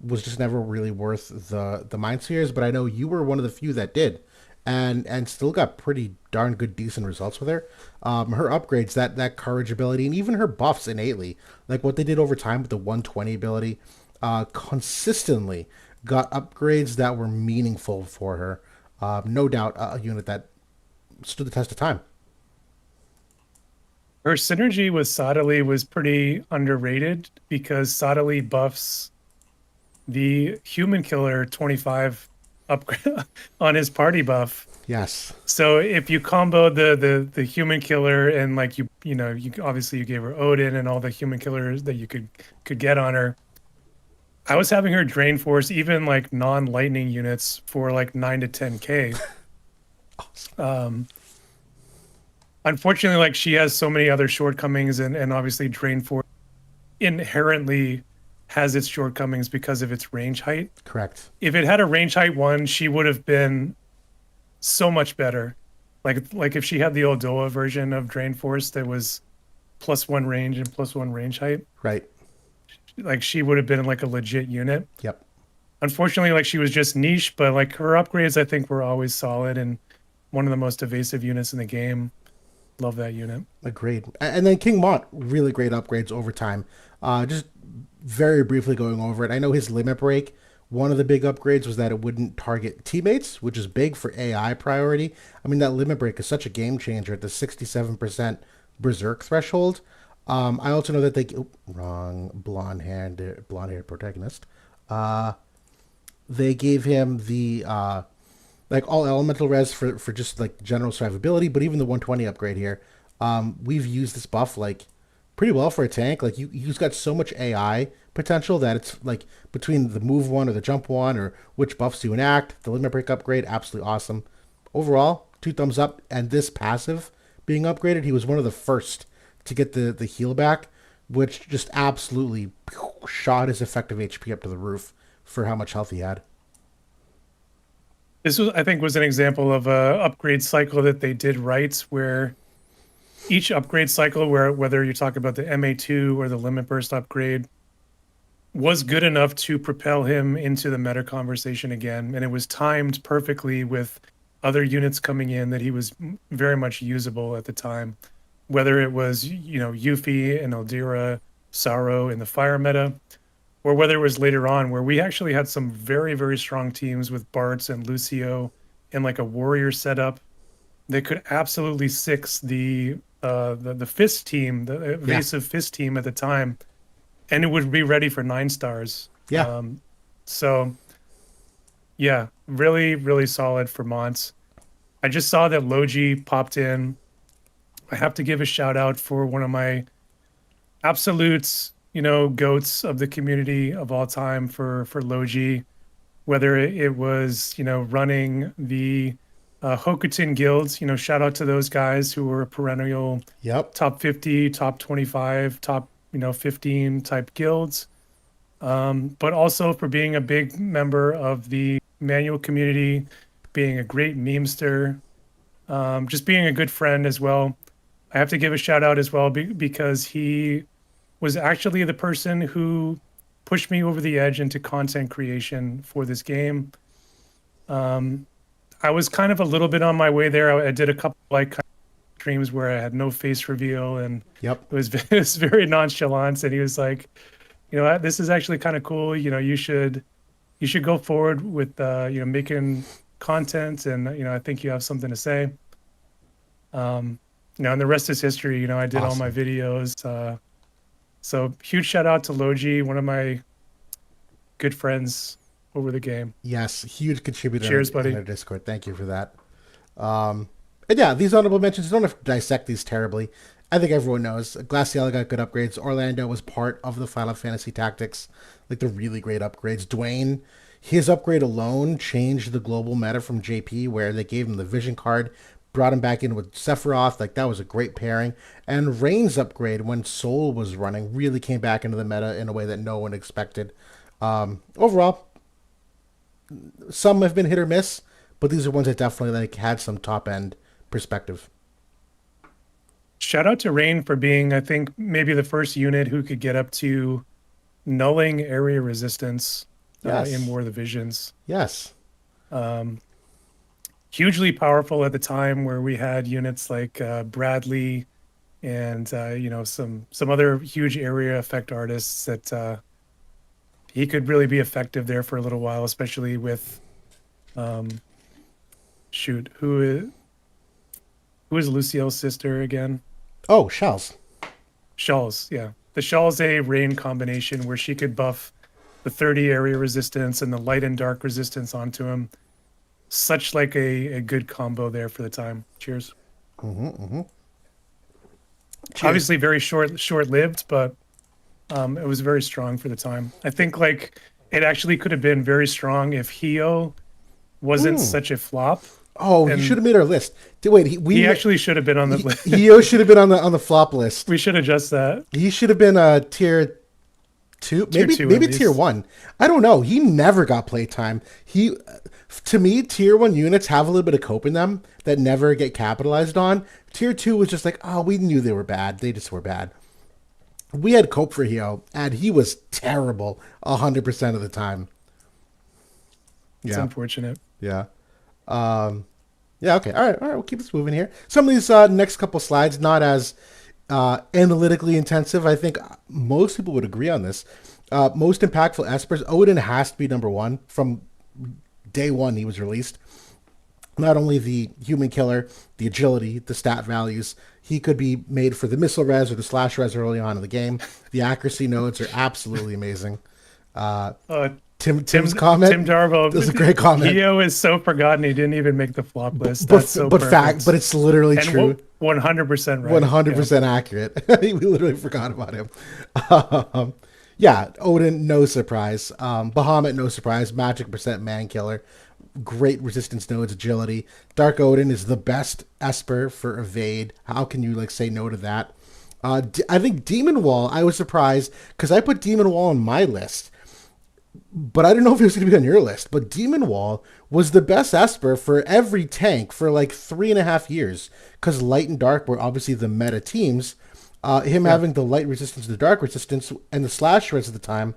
was just never really worth the mind spheres, but I know you were one of the few that did, and still got pretty darn good, decent results with her. Her upgrades, that courage ability, and even her buffs innately, like what they did over time with the 120 ability, consistently got upgrades that were meaningful for her. No doubt a unit that stood the test of time. Her synergy with Sadali was pretty underrated because Sadali buffs the human killer 25 upgrade on his party buff. Yes. So if you combo the human killer and like you obviously you gave her Odin and all the human killers that you could get on her. I was having her drain force even like non-lightning units for like 9 to 10k. Awesome. Unfortunately, like she has so many other shortcomings, and obviously drain force inherently has its shortcomings because of its range height. Correct. If it had a range height 1, she would have been so much better. Like if she had the Oldoa version of drain force that was +1 range and +1 range height. Right. Like she would have been like a legit unit. Yep. Unfortunately, like she was just niche, but like her upgrades I think were always solid and one of the most evasive units in the game. Love that unit. Agreed. And then King Mont, really great upgrades over time. Just very briefly going over it. I know his limit break, one of the big upgrades was that it wouldn't target teammates, which is big for AI priority. I mean, that limit break is such a game changer at the 67% berserk threshold. I also know that blonde-haired protagonist. They gave him the like all elemental res for just like general survivability, but even the 120 upgrade here, we've used this buff like pretty well for a tank. Like he's got so much AI potential that it's like between the move one or the jump one or which buffs you enact, the limit break upgrade, absolutely awesome. Overall, 2 thumbs up. And this passive being upgraded, he was one of the first to get the heal back, which just absolutely shot his effective HP up to the roof for how much health he had. This I think, was an example of a upgrade cycle that they did right, where each upgrade cycle, whether you talk about the MA2 or the limit burst upgrade, was good enough to propel him into the meta conversation again, and it was timed perfectly with other units coming in that he was very much usable at the time. whether it was, Yuffie and Eldira, Saro in the fire meta, or whether it was later on where we actually had some very, very strong teams with Bartz and Lucio in like a warrior setup. They could absolutely six the fist team, the evasive fist team at the time, and it would be ready for 9 stars. Yeah. So yeah, really, really solid for Mons. I just saw that Logi popped in. I have to give a shout out for one of my absolutes, goats of the community of all time for Logi, whether it was, running the Hokutin guilds, shout out to those guys who were perennial top 50, top 25, top, 15 type guilds. But also for being a big member of the manual community, being a great memester, just being a good friend as well. I have to give a shout out as well because he was actually the person who pushed me over the edge into content creation for this game. I was kind of a little bit on my way there. I did a couple streams where I had no face reveal, and it was very nonchalant. And he was like, this is actually kind of cool. You should go forward with making content, and I think you have something to say. And the rest is history. I did all my videos. So huge shout out to Logi, one of my good friends over the game. Yes, huge contributor. Cheers, buddy. In our Discord. Thank you for that. And yeah, these honorable mentions, don't have to dissect these terribly. I think everyone knows. Glaciella got good upgrades. Orlando was part of the Final Fantasy Tactics, like the really great upgrades. Dwayne, his upgrade alone changed the global meta from JP, where they gave him the Vision card, brought him back in with Sephiroth. Like, that was a great pairing. And Rain's upgrade, when Soul was running, really came back into the meta in a way that no one expected. Overall, some have been hit or miss, but these are ones that definitely had some top end perspective. Shout out to Rain for being, I think, maybe the first unit who could get up to nulling area resistance in War of the Visions. Yes. Hugely powerful at the time, where we had units like Bradley and some other huge area effect artists that he could really be effective there for a little while, especially with who is Lucille's sister again? Oh, Shells. Shells, yeah. The Shells A Rain combination where she could buff the 30 area resistance and the light and dark resistance onto him. Such like a good combo there for the time. Cheers. Cheers. Obviously very short-lived, but it was very strong for the time. I think it actually could have been very strong if Hio wasn't such a flop. Oh, he should have made our list. Wait, he actually should have been on the list. Hio should have been on the flop list. We should adjust that. He should have been a tier 2, maybe tier 1. I don't know. He never got playtime. To me, tier 1 units have a little bit of cope in them that never get capitalized on. Tier 2 was just like, oh, we knew they were bad. They just were bad. We had cope for Hio, and he was terrible 100% of the time. It's unfortunate. Yeah. Yeah, okay. All right, we'll keep this moving here. Some of these next couple slides, not as analytically intensive. I think most people would agree on this. Most impactful Espers, Odin has to be number 1. From day 1 he was released. Not only the human killer, the agility, the stat values, he could be made for the missile res or the slash res early on in the game. The accuracy nodes are absolutely amazing. Tim's comment. Tim Darbo. That's a great comment. Hio is so forgotten he didn't even make the flop list. That's so perfect. But it's literally true. 100% right. 100% accurate. We literally forgot about him. Yeah, Odin, no surprise. Bahamut, no surprise. Magic percent man killer. Great resistance nodes, agility. Dark Odin is the best Esper for evade. How can you say no to that? I think Demon Wall, I was surprised because I put Demon Wall on my list. But I don't know if it was going to be on your list. But Demon Wall was the best Esper for every tank for 3.5 years. Because Light and Dark were obviously the meta teams. Having the light resistance, the dark resistance, and the slash res at the time,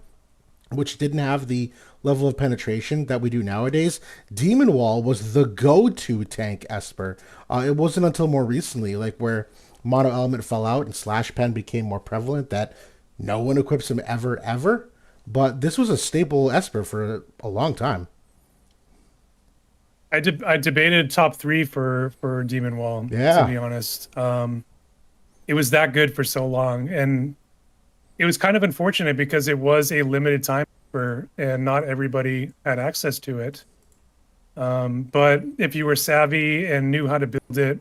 which didn't have the level of penetration that we do nowadays. Demon Wall was the go-to tank Esper. It wasn't until more recently, where mono element fell out and slash pen became more prevalent, that no one equips him ever. But this was a staple Esper for a long time. I debated top 3 for Demon Wall, Yeah. to be honest. It was that good for so long, and it was kind of unfortunate because it was a limited time and not everybody had access to it. But if you were savvy and knew how to build it,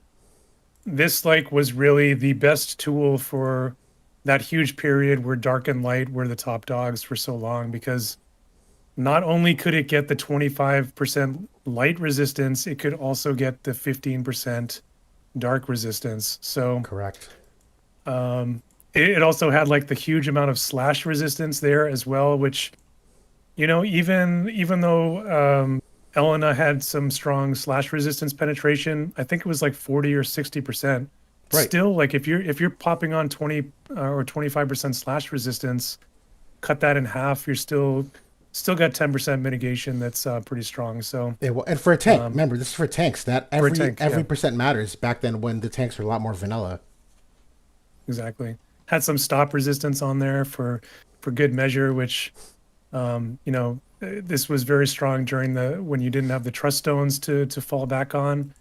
this was really the best tool for that huge period where dark and light were the top dogs for so long, because not only could it get the 25% light resistance, it could also get the 15% dark resistance. So Correct. it also had the huge amount of slash resistance there as well, which, even though Elena had some strong slash resistance penetration, I think it was 40 or 60%. Right. Still, if you're popping on 20 or 25% slash resistance, cut that in half, you're still got 10% mitigation. That's pretty strong. So And for a tank, remember, this is for tanks. That every yeah. percent matters back then when the tanks were a lot more vanilla. Exactly. Had some stop resistance on there for good measure, which this was very strong during when you didn't have the trust stones to fall back on.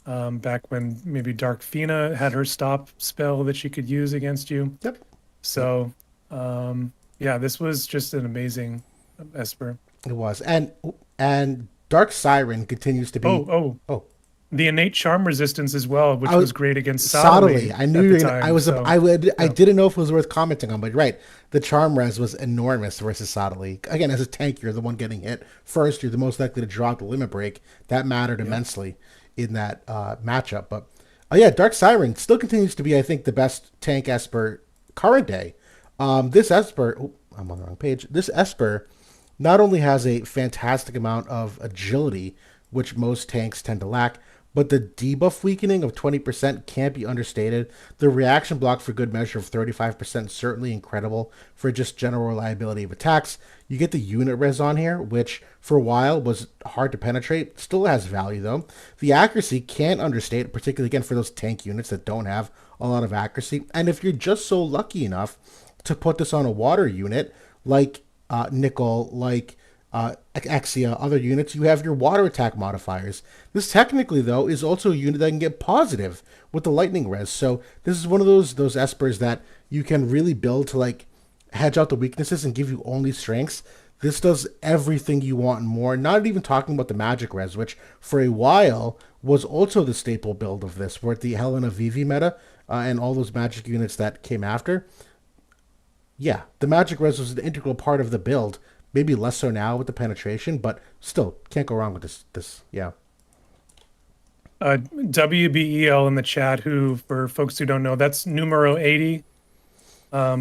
Back when maybe Dark Fina had her stop spell that she could use against you. Yep. So yeah, this was just an amazing Esper. It was. And Dark Siren continues to be Oh. The innate charm resistance as well, which was great against Sottily. Sottily. I knew you were gonna, I didn't know if it was worth commenting on, but right. The charm res was enormous versus Sottily. Again, as a tank, you're the one getting hit first. You're the most likely to draw the limit break. That mattered immensely in that matchup. But yeah, Dark Siren still continues to be, I think, the best tank Esper current day. This Esper, I'm on the wrong page. This Esper not only has a fantastic amount of agility, which most tanks tend to lack, but the debuff weakening of 20% can't be understated. The reaction block for good measure of 35% certainly incredible for just general reliability of attacks. You get the unit res on here, which for a while was hard to penetrate. Still has value though. The accuracy can't understate, particularly again for those tank units that don't have a lot of accuracy. And if you're just so lucky enough to put this on a water unit like Nickel, like Exia, other units, you have your water attack modifiers. This technically, though, is also a unit that can get positive with the lightning res. So this is one of those Espers that you can really build to hedge out the weaknesses and give you only strengths. This does everything you want and more. Not even talking about the magic res, which for a while was also the staple build of this, where the Helena Vivi meta and all those magic units that came after. Yeah, the magic res was an integral part of the build. Maybe less so now with the penetration, but still can't go wrong with this. Yeah. WBEL in the chat, who, for folks who don't know, that's numero 80,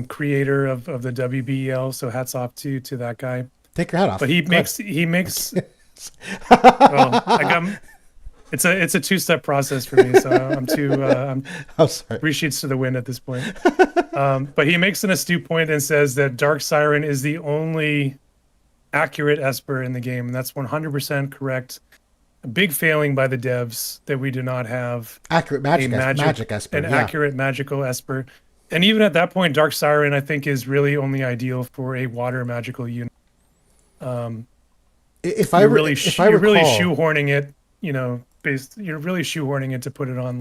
creator of the WBEL. So hats off to that guy. Take your hat off. But he makes well, it's a two-step process for me. So I'm sorry. 3 sheets to the wind at this point. But he makes an astute point and says that Dark Siren is the only accurate Esper in the game, and that's 100% correct. A big failing by the devs that we do not have accurate magic Esper, accurate magical Esper. And even at that point, Dark Siren, I think, is really only ideal for a water magical unit. You're really shoehorning it, you're really shoehorning it to put it on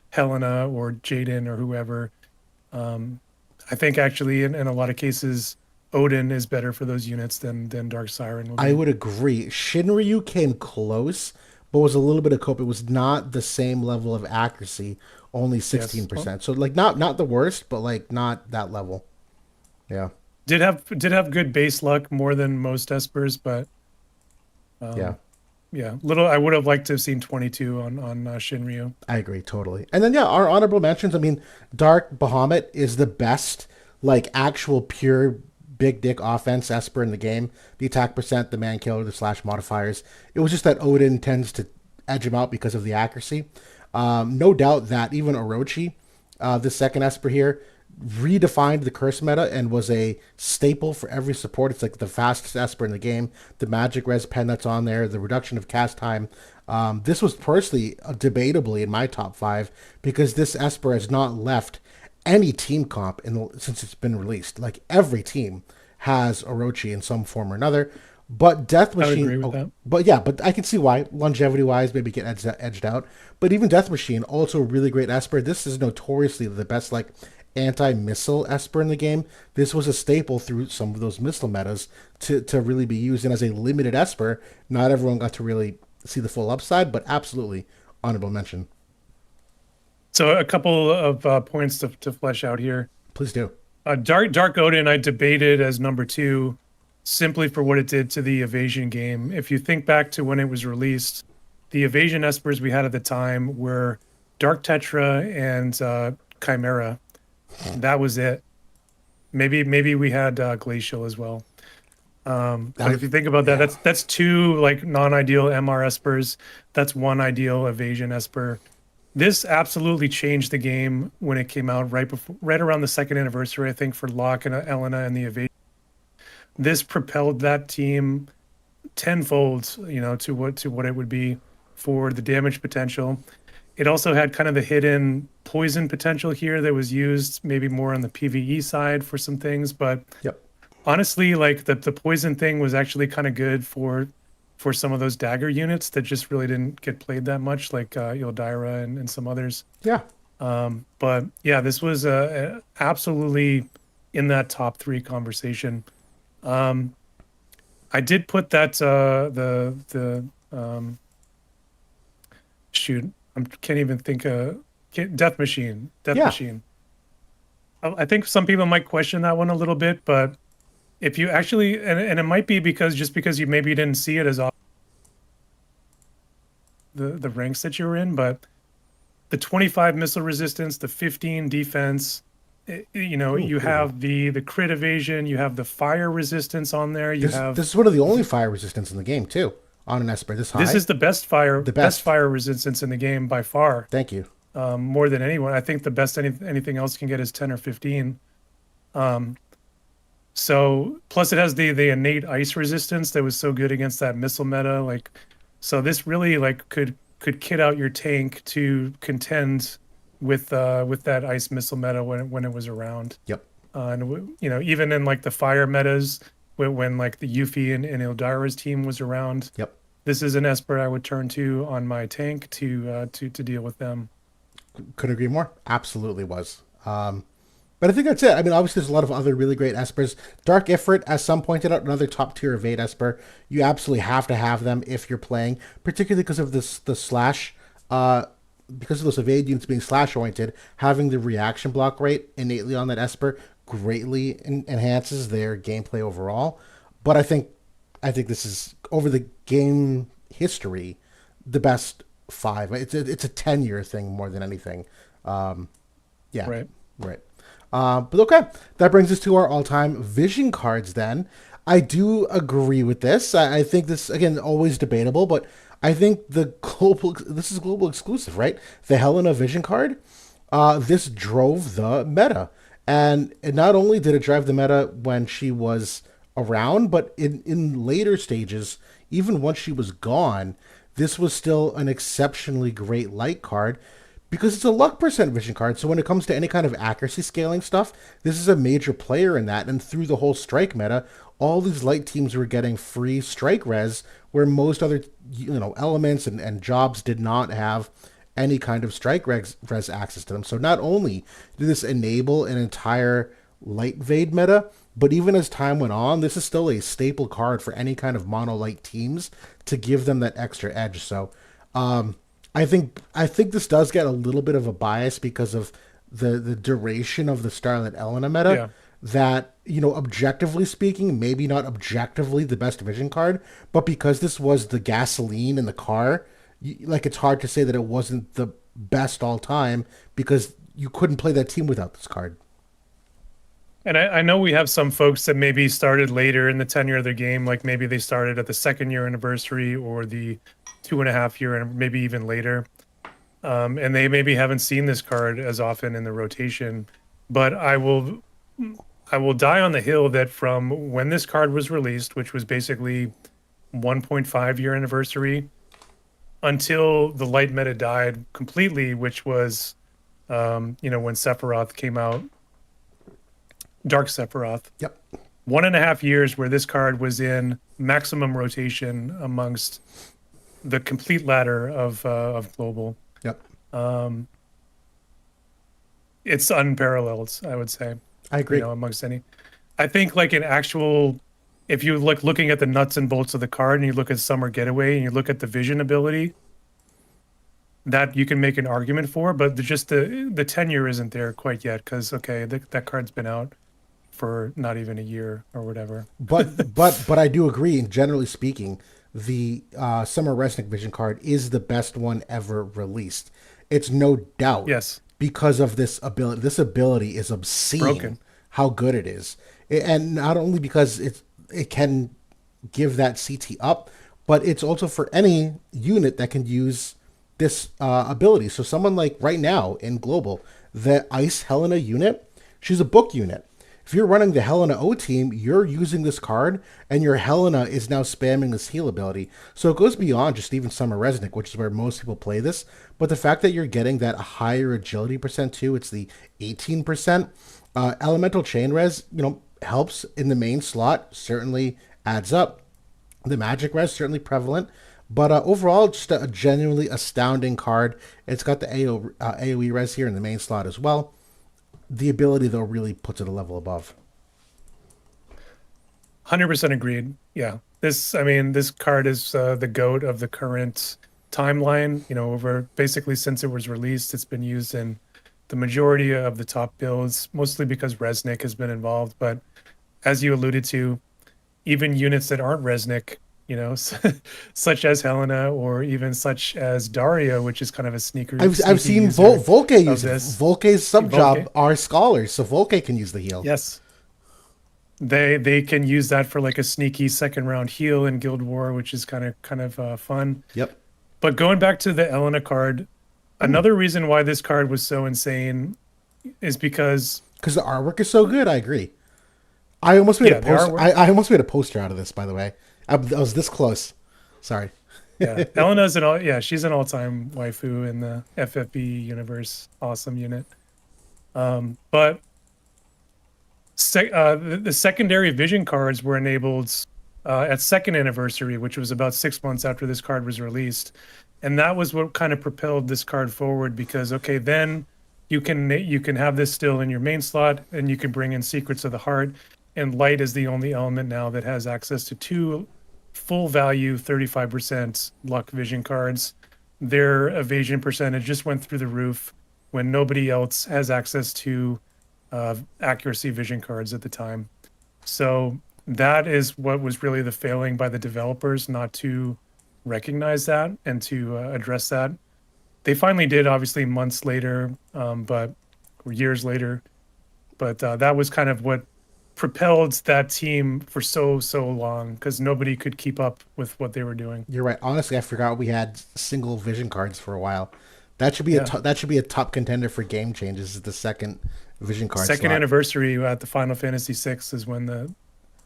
Helena or Jaden or whoever. I think actually in a lot of cases, Odin is better for those units than Dark Siren will be. I would agree. Shinryu came close, but was a little bit of cope. It was not the same level of accuracy, only 16%. Yes. So not the worst, but not that level. Yeah. Did have good base luck more than most Espers, but yeah. I would have liked to have seen 22 on Shinryu. I agree totally. And then our honorable mentions. I mean, Dark Bahamut is the best actual pure big dick offense Esper in the game. The attack percent, the man killer, the slash modifiers. It was just that Odin tends to edge him out because of the accuracy. No doubt that even Orochi, the second Esper here, redefined the curse meta and was a staple for every support. It's the fastest Esper in the game. The magic res pen that's on there, the reduction of cast time, This was personally debatably in my top 5 because this Esper has not left any team comp since it's been released. Like every team has Orochi in some form or another. But Death I would Machine, agree with that. but yeah, but I can see why longevity wise maybe get edged out. But even Death Machine, also a really great Esper. This is notoriously the best like anti-missile Esper in the game. This was a staple through some of those missile metas to really be used. And as a limited Esper, not everyone got to really see the full upside, but absolutely honorable mention. So a couple of points to flesh out here. Please do. Dark Odin I debated as number 2 simply for what it did to the evasion game. If you think back to when it was released, the evasion espers we had at the time were Dark Tetra and Chimera. That was it. Maybe we had Glacial as well. But if you think about that, that's 2 like non-ideal MR espers. That's 1 ideal evasion esper. This absolutely changed the game when it came out right around the 2nd anniversary, I think, for Locke and Elena and the evasion. This propelled that team tenfold, to what it would be for the damage potential. It also had kind of the hidden poison potential here that was used maybe more on the PvE side for some things, but Yep. honestly, like the poison thing was actually kind of good for some of those dagger units that just really didn't get played that much, like Ildira and some others. Yeah. But yeah, this was absolutely in that top 3 conversation. I did put that shoot, I can't even think Death Machine. Machine. I think some people might question that one a little bit, but if you actually, and it might be because you maybe didn't see it as often, the ranks that you were in, but the 25 missile resistance, the 15 defense, you have the crit evasion, you have the fire resistance on there. This is one of the only fire resistance in the game too. On an Esper this high. This is the best fire resistance in the game by far. Thank you. More than anyone. I think the best anything else can get is 10 or 15. So plus it has the innate ice resistance that was so good against that missile meta. Like, so this really like could kit out your tank to contend with that ice missile meta when it was around. Yep. And even in like the fire metas when like the Yuffie and Ildira's team was around. Yep. This is an Esper I would turn to on my tank to deal with them. Couldn't agree more. Absolutely was. But I think that's it. I mean, obviously, there's a lot of other really great Espers. Dark Ifrit, as some pointed out, another top tier evade Esper. You absolutely have to have them if you're playing, particularly because of the slash. Because of those evade units being slash oriented, having the reaction block rate innately on that Esper greatly enhances their gameplay overall. But I think this is, over the game history, the best 5. It's a 10-year thing more than anything. Yeah. Right. But okay, that brings us to our all-time vision cards then. I do agree with this. I think this, again, always debatable, but I think this is global exclusive, right? The Helena vision card, this drove the meta. And not only did it drive the meta when she was around, but in later stages, even once she was gone, this was still an exceptionally great light card because it's a luck percent vision card. So when it comes to any kind of accuracy scaling stuff, this is a major player in that. And through the whole strike meta, all these light teams were getting free strike res where most other elements and jobs did not have any kind of strike res access to them. So not only did this enable an entire light Vade meta, but even as time went on, this is still a staple card for any kind of mono light teams to give them that extra edge. So I think this does get a little bit of a bias because of the duration of the Starlit Elena meta. Yeah. That, objectively speaking, maybe not objectively the best vision card, but because this was the gasoline in the car, it's hard to say that it wasn't the best all time because you couldn't play that team without this card. And I know we have some folks that maybe started later in the tenure of their game, like maybe they started at the 2nd year anniversary or the 2.5 year, and maybe even later. And they maybe haven't seen this card as often in the rotation. But I will die on the hill that from when this card was released, which was basically 1.5 year anniversary, until the light meta died completely, which was, when Sephiroth came out, Dark Sephiroth. Yep. 1.5 years where this card was in maximum rotation amongst the complete ladder of global. Yep. It's unparalleled, I would say. I agree. Amongst any. I think like an actual, if you looking at the nuts and bolts of the card and you look at Summer Getaway and you look at the vision ability, that you can make an argument for, but just the tenure isn't there quite yet because, that card's been out for not even a year or whatever. But I do agree, and generally speaking, the Summer Resnick Vision card is the best one ever released. It's no doubt. Yes. Because of this ability. This ability is obscene. Broken. How good it is. And not only because it can give that CT up, but it's also for any unit that can use this ability. So someone like right now in Global, the Ice Helena unit, she's a book unit. If you're running the Helena O team, you're using this card, and your Helena is now spamming this heal ability. So it goes beyond just even Summer Resnick, which is where most people play this. But the fact that you're getting that higher agility percent too, it's the 18%. Elemental Chain Res, helps in the main slot, certainly adds up. The Magic Res, certainly prevalent. But overall, just a genuinely astounding card. It's got the AoE res here in the main slot as well. The ability, though, really puts it a level above. 100% agreed. Yeah. This card is the GOAT of the current timeline. Over basically since it was released, it's been used in the majority of the top builds, mostly because Resnick has been involved. But as you alluded to, even units that aren't Resnick, such as Helena or even such as Daria, which is kind of a sneaker. I've seen Volke use this. Volke's sub job are scholars, so Volke can use the heal. Yes. They can use that for like a sneaky second round heal in Guild War, which is kind of fun. Yep. But going back to the Elena card, another reason why this card was so insane is because the artwork is so good. I agree. I almost made a poster. I almost made a poster out of this, by the way. I was this close. Sorry. Yeah, Elena's she's an all-time waifu in the FFB universe. Awesome unit. But the secondary vision cards were enabled at second anniversary, which was about 6 months after this card was released, and that was what kind of propelled this card forward. Because then you can have this still in your main slot, and you can bring in Secrets of the Heart. And Light is the only element now that has access to 2 full value 35% luck vision cards. Their evasion percentage just went through the roof when nobody else has access to accuracy vision cards at the time. So that is what was really the failing by the developers, not to recognize that and to address that. They finally did, obviously, months later, or years later. But that was kind of what propelled that team for so long, because nobody could keep up with what they were doing. You're right. Honestly, I forgot we had single vision cards for a while. That should be that should be a top contender for game changes. Is the second vision card. Second anniversary at the Final Fantasy VI is when the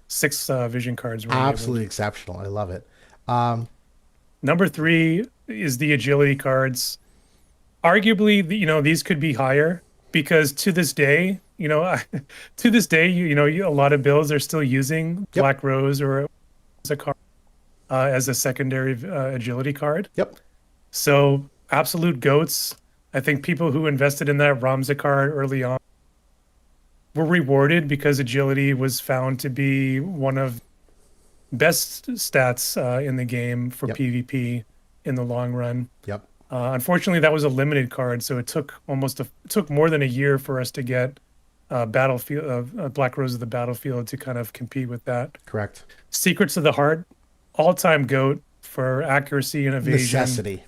6 vision cards were absolutely exceptional. I love it. Number 3 is the agility cards. Arguably, these could be higher, because to this day, a lot of builds are still using Black Rose or as a card as a secondary agility card. Yep. So absolute goats. I think people who invested in that Ramza card early on were rewarded, because agility was found to be one of best stats in the game for PvP in the long run. Yep. Unfortunately, that was a limited card, so it took more than a year for us to get Battlefield, Black Rose of the Battlefield, to kind of compete with that. Correct. Secrets of the Heart, all-time GOAT for accuracy and evasion. Necessity.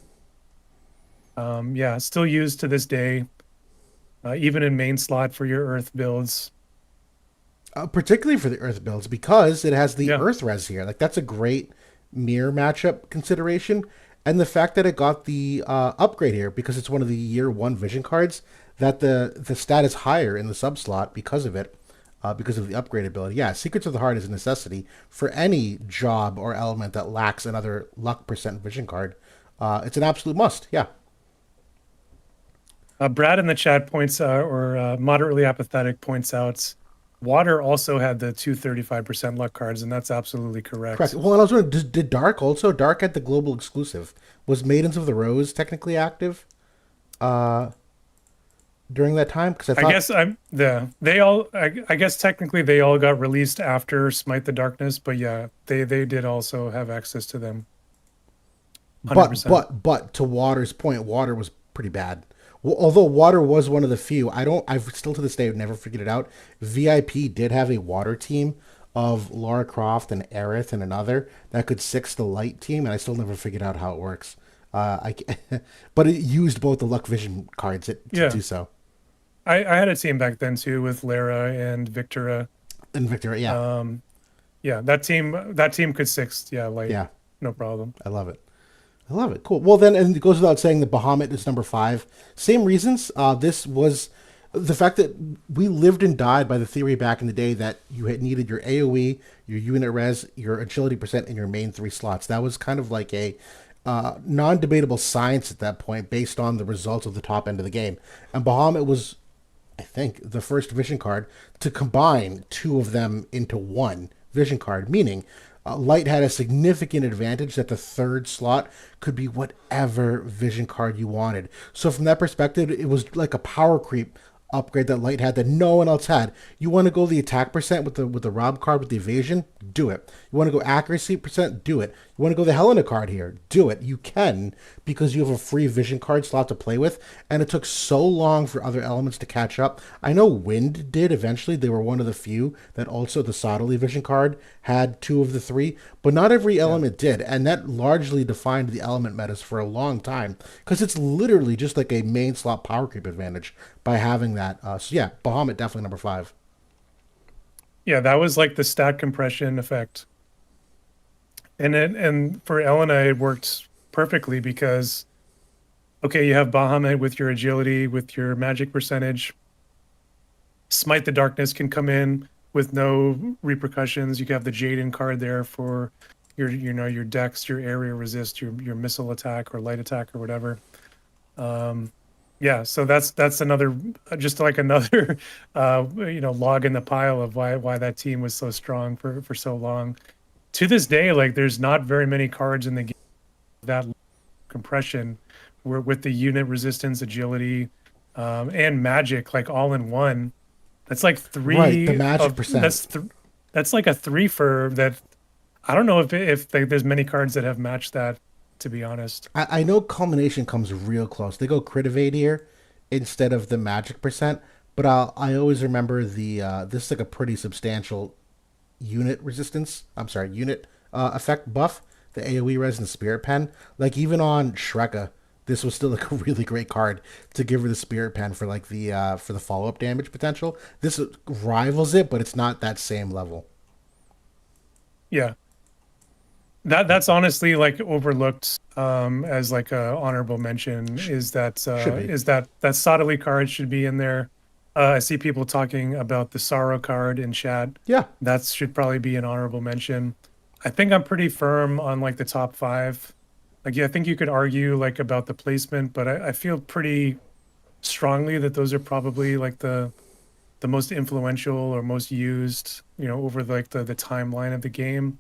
Still used to this day, even in main slot for your Earth builds. Particularly for the Earth builds, because it has the Earth res here. Like, that's a great mirror matchup consideration. And the fact that it got the upgrade here, because it's one of the year 1 vision cards, that the stat is higher in the sub slot because of it, because of the upgrade ability. Yeah, Secrets of the Heart is a necessity for any job or element that lacks another luck percent vision card. It's an absolute must. Yeah. Brad in the chat points or moderately apathetic points out water also had the 235% luck cards, and that's absolutely Correct. correct. Well, and I was wondering, did Dark also? Dark had the global exclusive. Was Maidens of the Rose technically active during that time? Because I I thought, guess they all I guess technically they all got released after Smite the Darkness, but yeah, they did also have access to them. 100%. but to Water's point, Water was pretty bad. Well, although Water was one of the few, I've still to this day never figured it out. VIP did have a Water team of Lara Croft and Aerith and another that could six the light team, and I still never figured out how it works. But it used both the Luck Vision cards to do so. I had a team back then too with Lara and Victora. And Victor, yeah, Yeah, that team could six, light. yeah, No problem. I love it. I love it. Cool. Well, then, and it goes without saying that Bahamut is number 5. Same reasons. This was the fact that we lived and died by the theory back in the day that you had needed your AoE, your unit res, your agility percent, and your main 3 slots. That was kind of like a non-debatable science at that point based on the results of the top end of the game. And Bahamut was, I think, the first vision card to combine 2 of them into one vision card, meaning Light had a significant advantage that the 3rd slot could be whatever vision card you wanted. So from that perspective, it was like a power creep upgrade that Light had that no one else had. You want to go the attack percent with the Rob card with the evasion? Do it. You want to go accuracy percent? Do it. You want to go the Helena card here? Do it. You can, because you have a free vision card slot to play with, and it took so long for other elements to catch up. I know Wind did eventually. They were one of the few that also the Sottily vision card had 2 of the 3, but not every element did, and that largely defined the element metas for a long time, because it's literally just like a main slot power creep advantage by having that. So yeah, Bahamut definitely number 5. Yeah, that was like the stat compression effect. And for Elena it worked perfectly because okay, you have Bahamut with your agility, with your magic percentage. Smite the Darkness can come in with no repercussions. You can have the Jaden card there for your dex, your area resist, your missile attack or light attack or whatever. Yeah, so that's another just like another log in the pile of why that team was so strong for so long. To this day, like there's not very many cards in the game that compression with the unit resistance, agility, and magic like all in one. That's like 3. Right, the magic percent. That's like a 3 for that. I don't know if there's many cards that have matched that, to be honest. I know Culmination comes real close. They go Critivate here instead of the magic percent, but I always remember this is like a pretty substantial unit resistance. I'm sorry, unit effect buff. The AoE res and the Spirit Pen. Like even on Shreka, this was still like a really great card to give her the Spirit Pen for like the for the follow up damage potential. This rivals it, but it's not that same level. Yeah. That's honestly like overlooked as like a honorable mention is that Sottily card should be in there. I see people talking about the Sorrow card in chat. Yeah. That should probably be an honorable mention. I think I'm pretty firm on like the top 5. Like, yeah, I think you could argue like about the placement, but I feel pretty strongly that those are probably like the most influential or most used, over like the timeline of the game.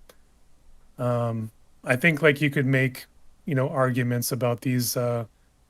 I think like you could make, arguments about these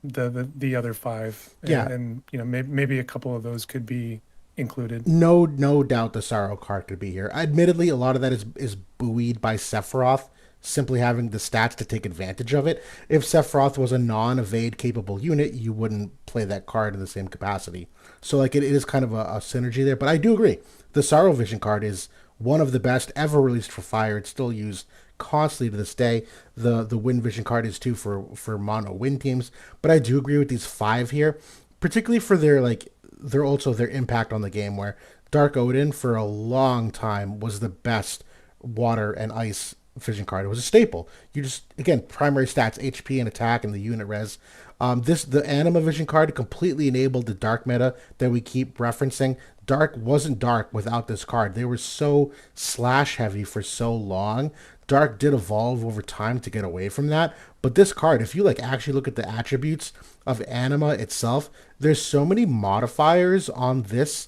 the other 5. Yeah. And maybe a couple of those could be included. No doubt the Sorrow card could be here. Admittedly, a lot of that is buoyed by Sephiroth simply having the stats to take advantage of it. If Sephiroth was a non-evade capable unit, you wouldn't play that card in the same capacity. So like it is kind of a synergy there. But I do agree. The Sorrow Vision card is one of the best ever released for Fire. It's still used constantly to this day. The Wind Vision card is too for mono Wind teams. But I do agree with these 5 here, particularly for their impact on the game, where Dark Odin for a long time was the best water and ice vision card. It was a staple. You just, again, primary stats, HP and attack and the unit res. The Anima vision card completely enabled the Dark meta that we keep referencing. Dark wasn't Dark without this card. They were so slash heavy for so long. Dark did evolve over time to get away from that. But this card, if you like actually look at the attributes of Anima itself, there's so many modifiers on this.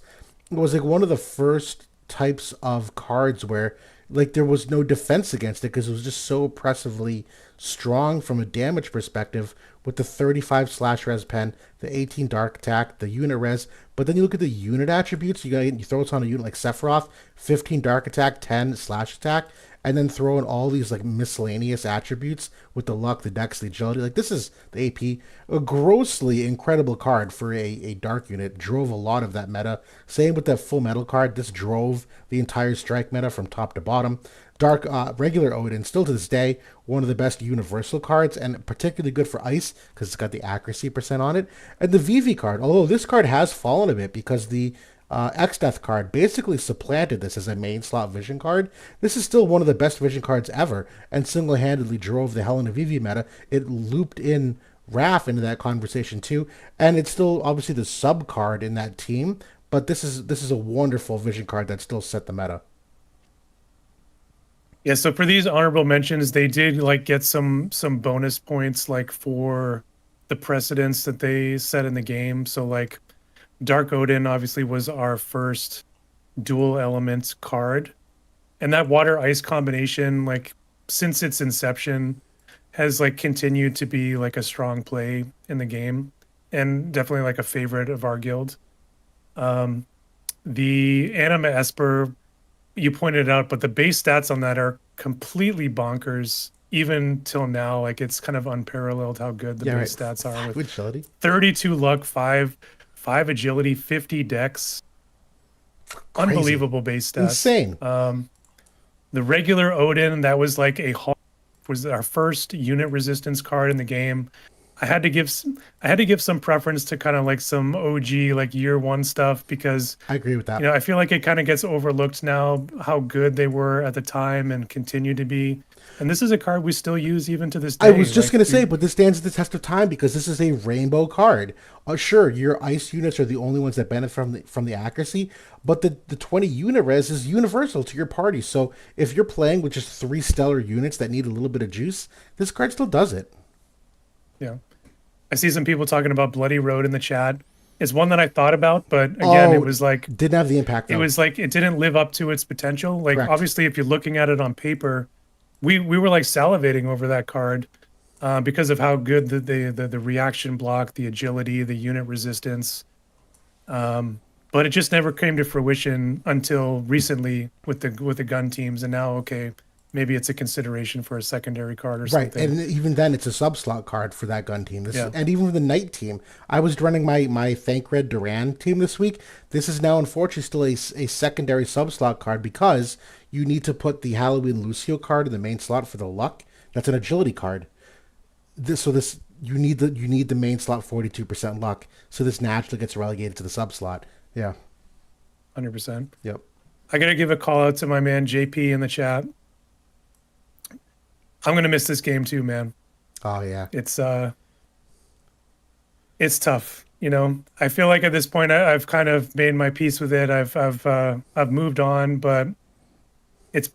It was like one of the first types of cards where like there was no defense against it because it was just so oppressively strong from a damage perspective with the 35 slash res pen, the 18 dark attack, the unit res. But then you look at the unit attributes, you throw it on a unit like Sephiroth, 15 dark attack, 10 slash attack, and then throw in all these like miscellaneous attributes with the luck, the dex, the agility. Like this is the AP, a grossly incredible card for a dark unit. Drove a lot of that meta. Same with that full metal card. This drove the entire strike meta from top to bottom. Dark regular Odin, still to this day, one of the best universal cards, and particularly good for ice because it's got the accuracy percent on it. And the VV card, although this card has fallen a bit because the X-Death card basically supplanted this as a main slot vision card. This is still one of the best vision cards ever, and single-handedly drove the hell in a VV meta. It looped in Raph into that conversation too, and it's still obviously the sub card in that team. But this is a wonderful vision card that still set the meta. Yeah, so for these honorable mentions, they did like get some bonus points like for the precedents that they set in the game. So like Dark Odin obviously was our first dual elements card. And that water ice combination, like since its inception, has like continued to be like a strong play in the game and definitely like a favorite of our guild. The Anima Esper, you pointed out, but the base stats on that are completely bonkers even till now. Like it's kind of unparalleled how good the base stats are with agility, 32 luck, 5 agility, 50 dex. Crazy. Unbelievable base stats. Insane. The regular Odin, that was like was our first unit resistance card in the game. I had to give some preference to kind of like some OG like year one stuff because I agree with that. You know, I feel like it kind of gets overlooked now how good they were at the time and continue to be. And this is a card we still use even to this day. I was just going to say, but this stands the test of time because this is a rainbow card. Sure, your ice units are the only ones that benefit from the accuracy, but the 20 unit res is universal to your party. So if you're playing with just 3 stellar units that need a little bit of juice, this card still does it. Yeah. I see some people talking about Bloody Road in the chat. It's one that I thought about, but again, it was like... Didn't have the impact, though. It was like, it didn't live up to its potential. Like, Correct. Obviously, if you're looking at it on paper, we were like salivating over that card because of how good the reaction block, the agility, the unit resistance. But it just never came to fruition until recently with the gun teams. And now, okay, maybe it's a consideration for a secondary card or something. Right, and even then, it's a sub-slot card for that gun team. Yeah. And even for the Knight team. I was running my Thancred Duran team this week. This is now, unfortunately, still a secondary sub-slot card because you need to put the Halloween Lucio card in the main slot for the luck. That's an agility card. You need the main slot 42% luck. So this naturally gets relegated to the sub-slot. Yeah. 100%. Yep. I got to give a call out to my man JP in the chat. I'm gonna miss this game too, man. Oh yeah. It's tough, you know. I feel like at this point I've kind of made my peace with it. I've moved on, but it's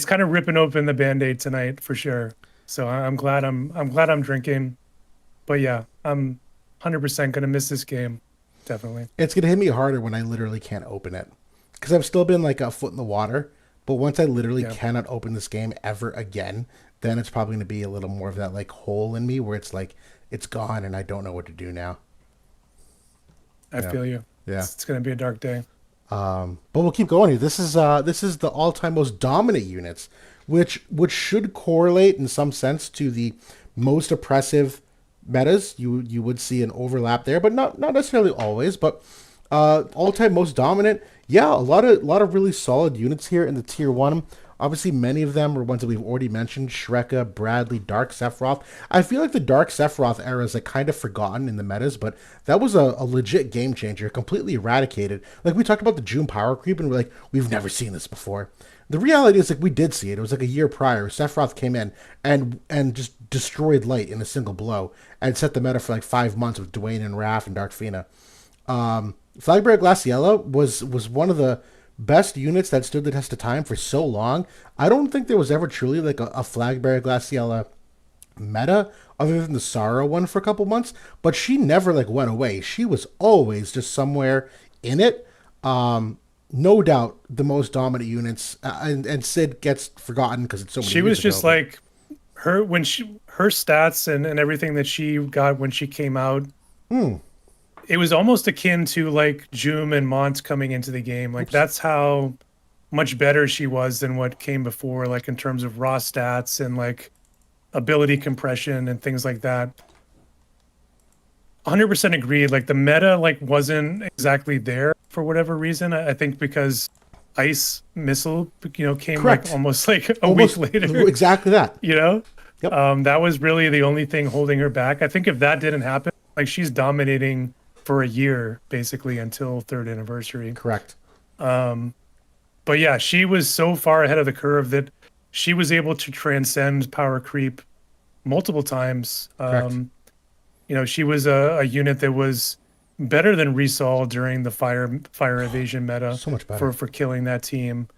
kind of ripping open the Band-Aid tonight for sure. So I'm glad I'm drinking. But yeah, I'm 100% gonna miss this game. Definitely. It's gonna hit me harder when I literally can't open it because I've still been like a foot in the water. But once I literally cannot open this game ever again, then it's probably going to be a little more of that like hole in me where it's like it's gone and I don't know what to do now. I feel you. Yeah, it's going to be a dark day. But we'll keep going here. This is the all-time most dominant units, which should correlate in some sense to the most oppressive metas. You would see an overlap there, but not necessarily always. But all-time most dominant. Yeah, a lot of really solid units here in the tier 1. Obviously, many of them are ones that we've already mentioned. Shreka, Bradley, Dark Sephiroth. I feel like the Dark Sephiroth era is like kind of forgotten in the metas, but that was a legit game changer, completely eradicated. Like we talked about the June power creep, and we're like, we've never seen this before. The reality is like we did see it. It was like a year prior. Sephiroth came in and just destroyed Light in a single blow and set the meta for like 5 months with Dwayne and Raph and Dark Fina. Flagbearer Glaciella was one of the best units that stood the test of time for so long. I don't think there was ever truly like a flag bearer Glaciella meta other than the Sorrow one for a couple months, but she never like went away. She was always just somewhere in it. No doubt the most dominant units, and Sid gets forgotten because it's so many She years was just ago, like her stats and everything that she got when she came out. It was almost akin to like Joom and Mont coming into the game. Like that's how much better she was than what came before, like in terms of raw stats and like ability compression and things like that. 100% agreed. Like the meta like wasn't exactly there for whatever reason. I think because Ice Missile, came Correct. like almost like a almost week later. exactly that. Yep. Yep. That was really the only thing holding her back. I think if that didn't happen, like she's dominating for a year basically until third anniversary. Correct. But yeah, she was so far ahead of the curve that she was able to transcend power creep multiple times. Correct. She was a unit that was better than Resol during the fire evasion meta. So much better. For killing that team.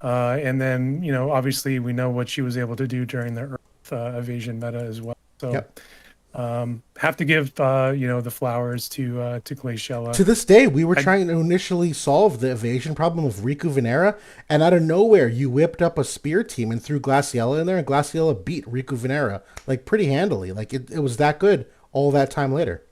And then, obviously we know what she was able to do during the Earth evasion meta as well. So Yep. have to give the flowers to Glaciella. To this day, we were trying to initially solve the evasion problem of Riku Venera, and out of nowhere, you whipped up a spear team and threw Glaciella in there, and Glaciella beat Riku Venera like pretty handily. Like it was that good all that time later.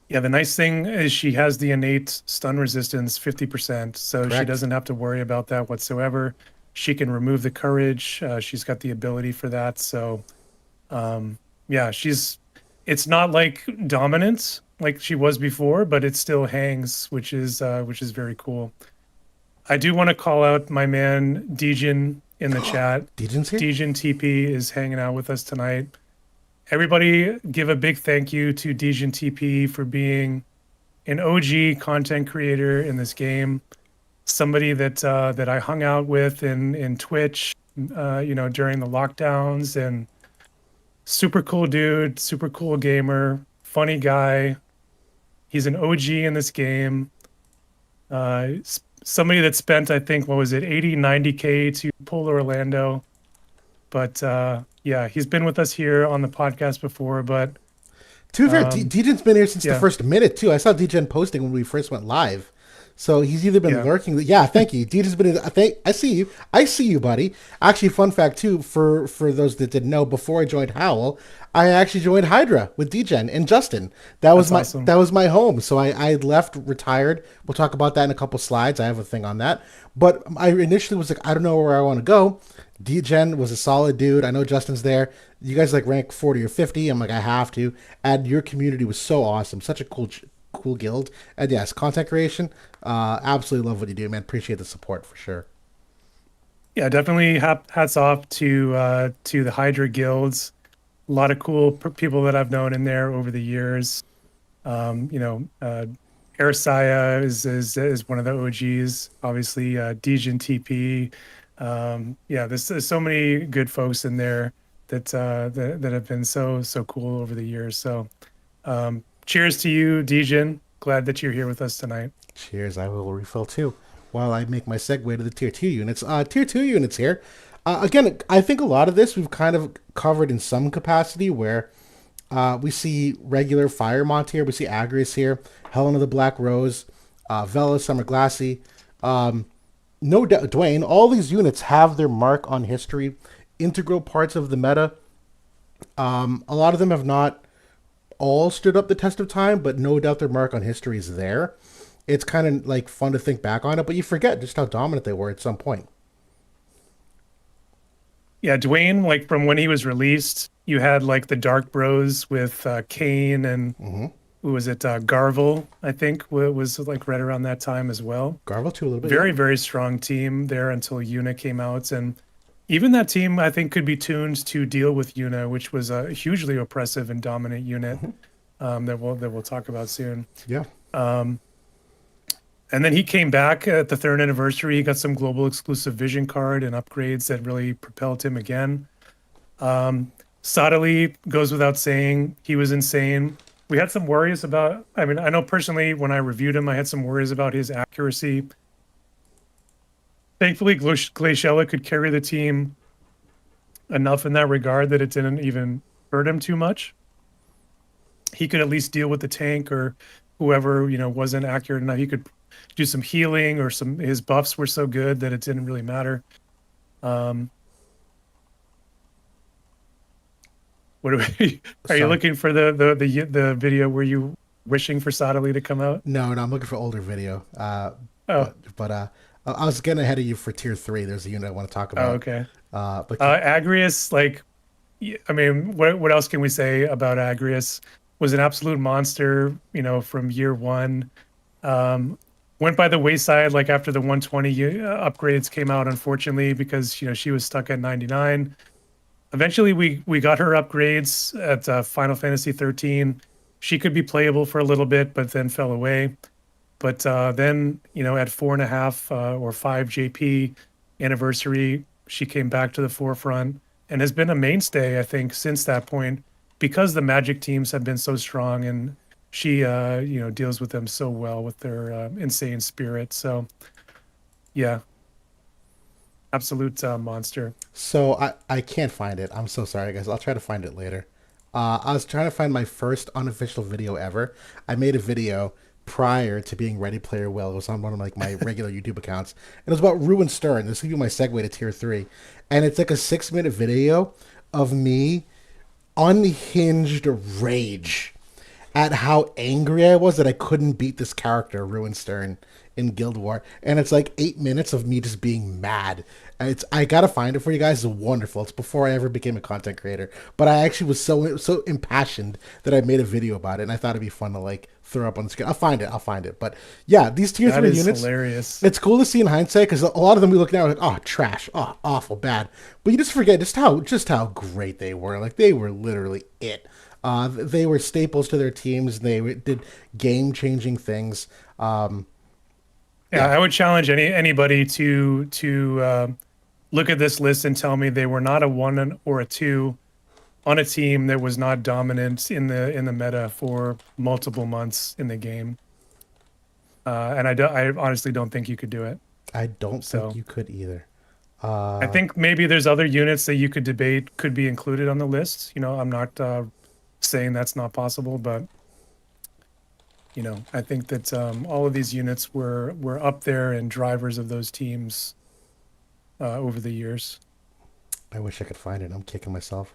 Yeah, the nice thing is she has the innate stun resistance 50%, so Correct. she doesn't have to worry about that whatsoever. She can remove the courage. She's got the ability for that. So, yeah, it's not like dominance like she was before, but it still hangs, which is very cool. I do want to call out my man Dejin in the chat. Dejin's here? Dejin TP is hanging out with us tonight. Everybody give a big thank you to Dejin TP for being an OG content creator in this game. Somebody that I hung out with in Twitch, during the lockdowns, and super cool dude, super cool gamer, funny guy. He's an OG in this game. Somebody that spent, I think, 80, 90K to pull Orlando. But yeah, he's been with us here on the podcast before. But to be fair, Dejan's been here since the first minute too. I saw Dejan posting when we first went live, so he's either been lurking. Yeah, thank you. Dejan's been. I see you. I see you, buddy. Actually, fun fact too for those that didn't know, before I joined Howell, I actually joined Hydra with Dejan and Justin. That was awesome. That was my home. So I left, retired. We'll talk about that in a couple slides. I have a thing on that. But I initially was like, I don't know where I want to go. Degen was a solid dude. I know Justin's there. You guys like rank 40 or 50. I'm like, I have to. And your community was so awesome. Such a cool guild. And yes, content creation. Absolutely love what you do, man. Appreciate the support for sure. Yeah, definitely hats off to the Hydra guilds. A lot of cool people that I've known in there over the years. Airsiah is one of the OGs. Obviously, Degen TP. There's so many good folks in there that have been so cool over the years. So, cheers to you, Degen. Glad that you're here with us tonight. Cheers. I will refill too while I make my segue to the tier 2 units. Tier 2 units here. Again, I think a lot of this we've kind of covered in some capacity where we see regular Firemont here. We see Agrius here. Helen of the Black Rose. Vela, Summer Glassy. No doubt, Dwayne, all these units have their mark on history, integral parts of the meta. A lot of them have not all stood up the test of time, but no doubt their mark on history is there. It's kind of like fun to think back on it, but you forget just how dominant they were at some point. Yeah, Dwayne, like from when he was released, you had like the Dark Bros with Kane and who was it? Garvel, I think, was like right around that time as well. Garvel too, a little bit. Very, very strong team there until Yuna came out. And even that team, I think, could be tuned to deal with Yuna, which was a hugely oppressive and dominant unit that we'll talk about soon. Yeah. And then he came back at the third anniversary. He got some global exclusive vision card and upgrades that really propelled him again. Sadali goes without saying. He was insane. We had some worries about, I know personally when I reviewed him, I had some worries about his accuracy thankfully, Glaciella could carry the team enough in that regard that it didn't even hurt him too much. He could at least deal with the tank or whoever, wasn't accurate enough. He could do some healing, or his buffs were so good that it didn't really matter. What are you looking for the video where you wishing for Sadali to come out? No, I'm looking for older video. Oh. But I was getting ahead of you for tier 3. There's a unit I want to talk about. Oh, okay. But Agrius, what else can we say about Agrius? Was an absolute monster, from year one. Went by the wayside after the 120 upgrades came out, unfortunately, because she was stuck at 99. Eventually, we got her upgrades at Final Fantasy 13. She could be playable for a little bit, but then fell away. But then, at 4.5 or 5 JP anniversary, she came back to the forefront and has been a mainstay, I think, since that point, because the Magic teams have been so strong, and she, deals with them so well with their insane spirit. So, yeah. Absolute monster. So I can't find it. I'm so sorry, guys. I'll try to find it later. I was trying to find my first unofficial video ever. I made a video prior to being Ready Player Will. It was on one of my regular YouTube accounts. And it was about Ruin Stern. This will be my segue to tier 3. And it's like a 6-minute video of me unhinged rage at how angry I was that I couldn't beat this character, Ruin Stern, in Guild War. And it's like 8 minutes of me just being mad. I gotta find it for you guys. It's wonderful. It's before I ever became a content creator, but I actually was so impassioned that I made a video about it, and I thought it'd be fun to throw up on the screen. I'll find it. But yeah, these tier 3 units, hilarious. It's cool to see in hindsight, because a lot of them we look now like, oh, trash, oh, awful, bad. But you just forget just how great they were. They were literally it. They were staples to their teams. They did game-changing things. Yeah, I would challenge anybody to look at this list and tell me they were not a 1 or a 2 on a team that was not dominant in the meta for multiple months in the game. And I honestly don't think you could do it. I don't think you could either. I think maybe there's other units that you could debate could be included on the list. I'm not saying that's not possible, but I think that all of these units were up there and drivers of those teams over the years. I wish I could find it. I'm kicking myself.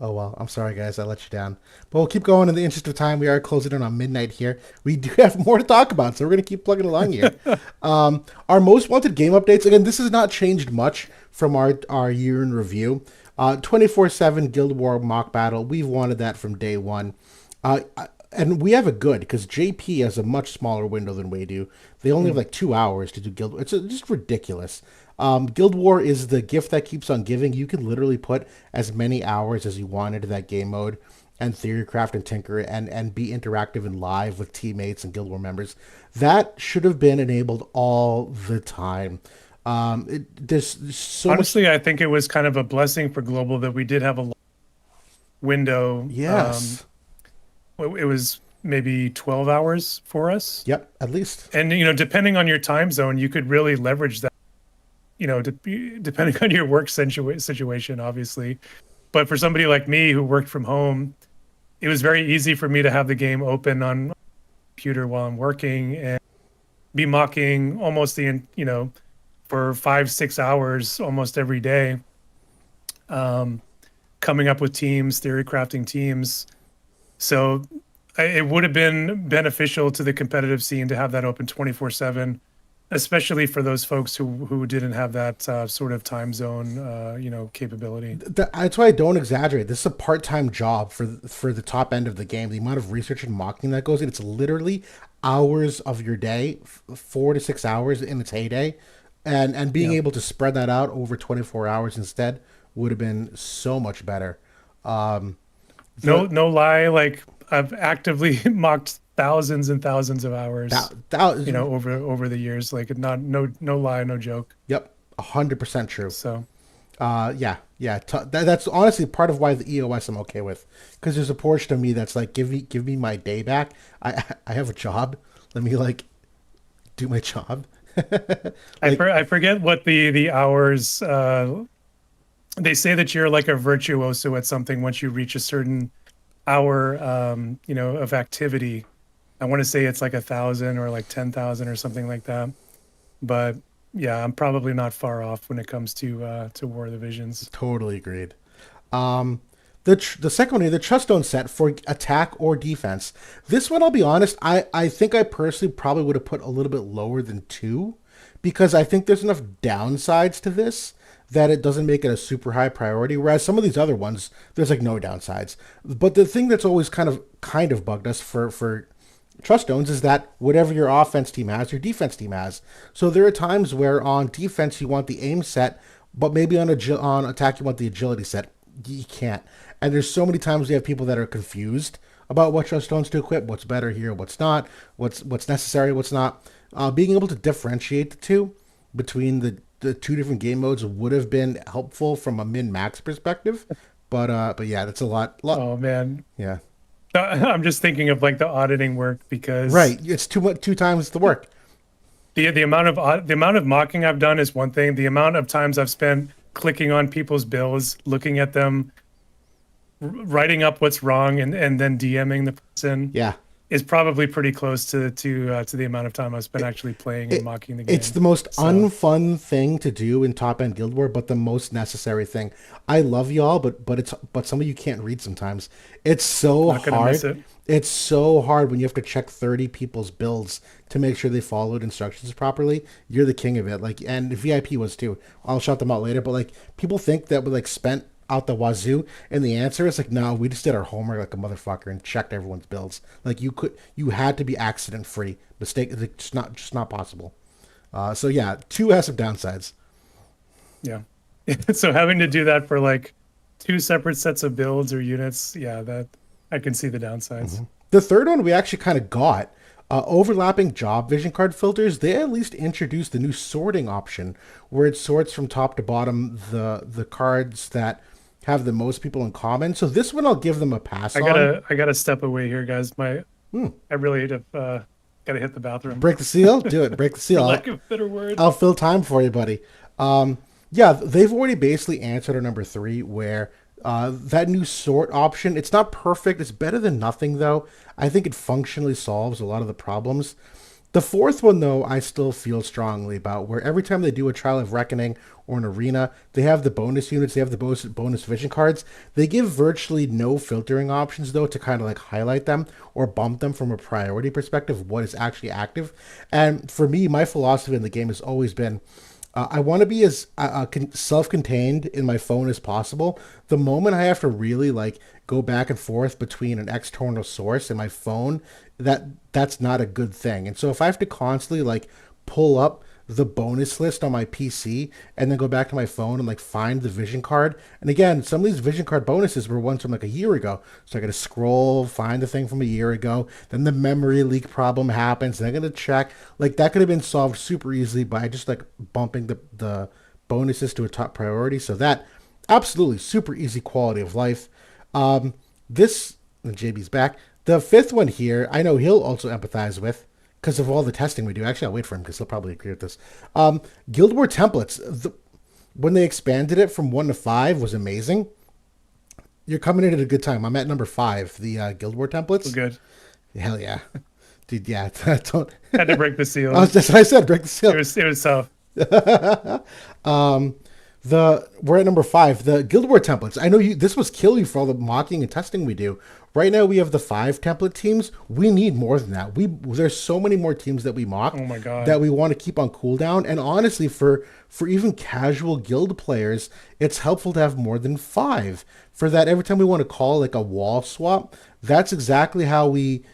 Oh, well, I'm sorry, guys. I let you down. But we'll keep going in the interest of time. We are closing in on midnight here. We do have more to talk about, so we're going to keep plugging along here. Our most wanted game updates. Again, this has not changed much from our year in review. 24/7 Guild War mock battle. We've wanted that from day one. And we have a good, because JP has a much smaller window than we do. They only have 2 hours to do Guild War. It's just ridiculous. Guild War is the gift that keeps on giving. You can literally put as many hours as you want into that game mode and theorycraft and tinker and be interactive and live with teammates and Guild War members. That should have been enabled all the time. There's so honestly much... I think it was kind of a blessing for Global that we did have a window. Yes. It was maybe 12 hours for us. Yep, at least. And depending on your time zone, you could really leverage that. Depending on your work situation, obviously. But for somebody like me who worked from home, it was very easy for me to have the game open on my computer while I'm working and be mocking almost for 5-6 hours almost every day. Coming up with teams, theory crafting teams. So it would have been beneficial to the competitive scene to have that open 24/7. Especially for those folks who didn't have that sort of time zone, capability. That's why I don't exaggerate. This is a part-time job for the top end of the game. The amount of research and mocking that goes in, it's literally hours of your day, 4 to 6 hours in its heyday. And being able to spread that out over 24 hours instead would have been so much better. No lie, I've actively mocked thousands and thousands of hours, over the years. No lie, no joke. Yep, 100% true. So, that's honestly part of why the EOS I'm okay with, because there's a portion of me that's like, give me my day back. I have a job. Let me do my job. I forget what the hours. They say that you're like a virtuoso at something once you reach a certain hour, of activity. I want to say it's like 1,000 or like 10,000 or something like that. But yeah, I'm probably not far off when it comes to War of the Visions. Totally agreed. Um, the second one here, the Trust Stone set for attack or defense. This one, I'll be honest, I think I personally probably would have put a little bit lower than 2 because I think there's enough downsides to this that it doesn't make it a super high priority. Whereas some of these other ones, there's like no downsides. But the thing that's always kind of bugged us for Trust Stones is that whatever your offense team has, your defense team has. So there are times where on defense you want the aim set, but maybe on attack you want the agility set. You can't. And there's so many times we have people that are confused about what Trust Stones to equip, what's better here, what's not, what's necessary, what's not. Being able to differentiate the two between the 2 different game modes would have been helpful from a min-max perspective. But yeah, that's a lot. Oh man, Yeah. I'm just thinking of like the auditing work because Right. It's 2 times the work. the amount of mocking I've done is one thing. The amount of times I've spent clicking on people's bills, looking at them, writing up what's wrong, and then DMing the person. Yeah. Is probably pretty close to the amount of time I've spent actually playing and mocking the game. It's the most unfun thing to do in top end Guild War, but the most necessary thing. I love y'all, but some of you can't read sometimes. It's so hard. It's so hard when you have to check 30 people's builds to make sure they followed instructions properly. You're the king of it. Like, and VIP was too. I'll shout them out later, but like people think that we like spent out the wazoo, and the answer is like, no, we just did our homework like a motherfucker and checked everyone's builds. Like you had to be accident free. Mistake, it's just not possible. So yeah, 2 has some downsides. Yeah. So having to do that for like 2 separate sets of builds or units, yeah, that I can see the downsides. Mm-hmm. The third one we actually kind of got. Overlapping job vision card filters, they at least introduced the new sorting option where it sorts from top to bottom the cards that have the most people in common. So this one I'll give them a pass on. I gotta step away here, guys. I really gotta hit the bathroom. Break the seal? Do it. Break the seal. For lack of better words. I'll fill time for you, buddy. Yeah, they've already basically answered our number 3 where that new sort option, it's not perfect. It's better than nothing, though. I think it functionally solves a lot of the problems. The fourth one, though, I still feel strongly about, where every time they do a Trial of Reckoning or an Arena, they have the bonus units, they have the bonus vision cards. They give virtually no filtering options, though, to kind of like highlight them or bump them from a priority perspective, what is actually active. And for me, my philosophy in the game has always been, I want to be as self-contained in my phone as possible. The moment I have to really like go back and forth between an external source and my phone, that's not a good thing. And so if I have to constantly like pull up the bonus list on my PC and then go back to my phone and like find the vision card. And again, some of these vision card bonuses were ones from like a year ago. So I got to scroll, find the thing from a year ago. Then the memory leak problem happens. And I got to check. Like that could have been solved super easily by just like bumping the bonuses to a top priority. So that absolutely super easy quality of life. This, JB's back. The fifth one here, I know he'll also empathize with, because of all the testing we do. Actually, I'll wait for him because he'll probably agree with this. Guild War templates, when they expanded it from 1 to 5 was amazing. You're coming in at a good time. I'm at number 5, the Guild War templates. Good. Hell yeah. Dude, yeah. Don't... Had to break the seal. That's what I said, break the seal. It was tough. We're at number 5, the Guild War templates. I know this was kill you for all the mocking and testing we do. Right now we have the 5 template teams. We need more than that. There's so many more teams that we mock. Oh my God. That we want to keep on cooldown. And honestly, for even casual guild players, it's helpful to have more than 5. For that, every time we want to call like a wall swap, that's exactly how we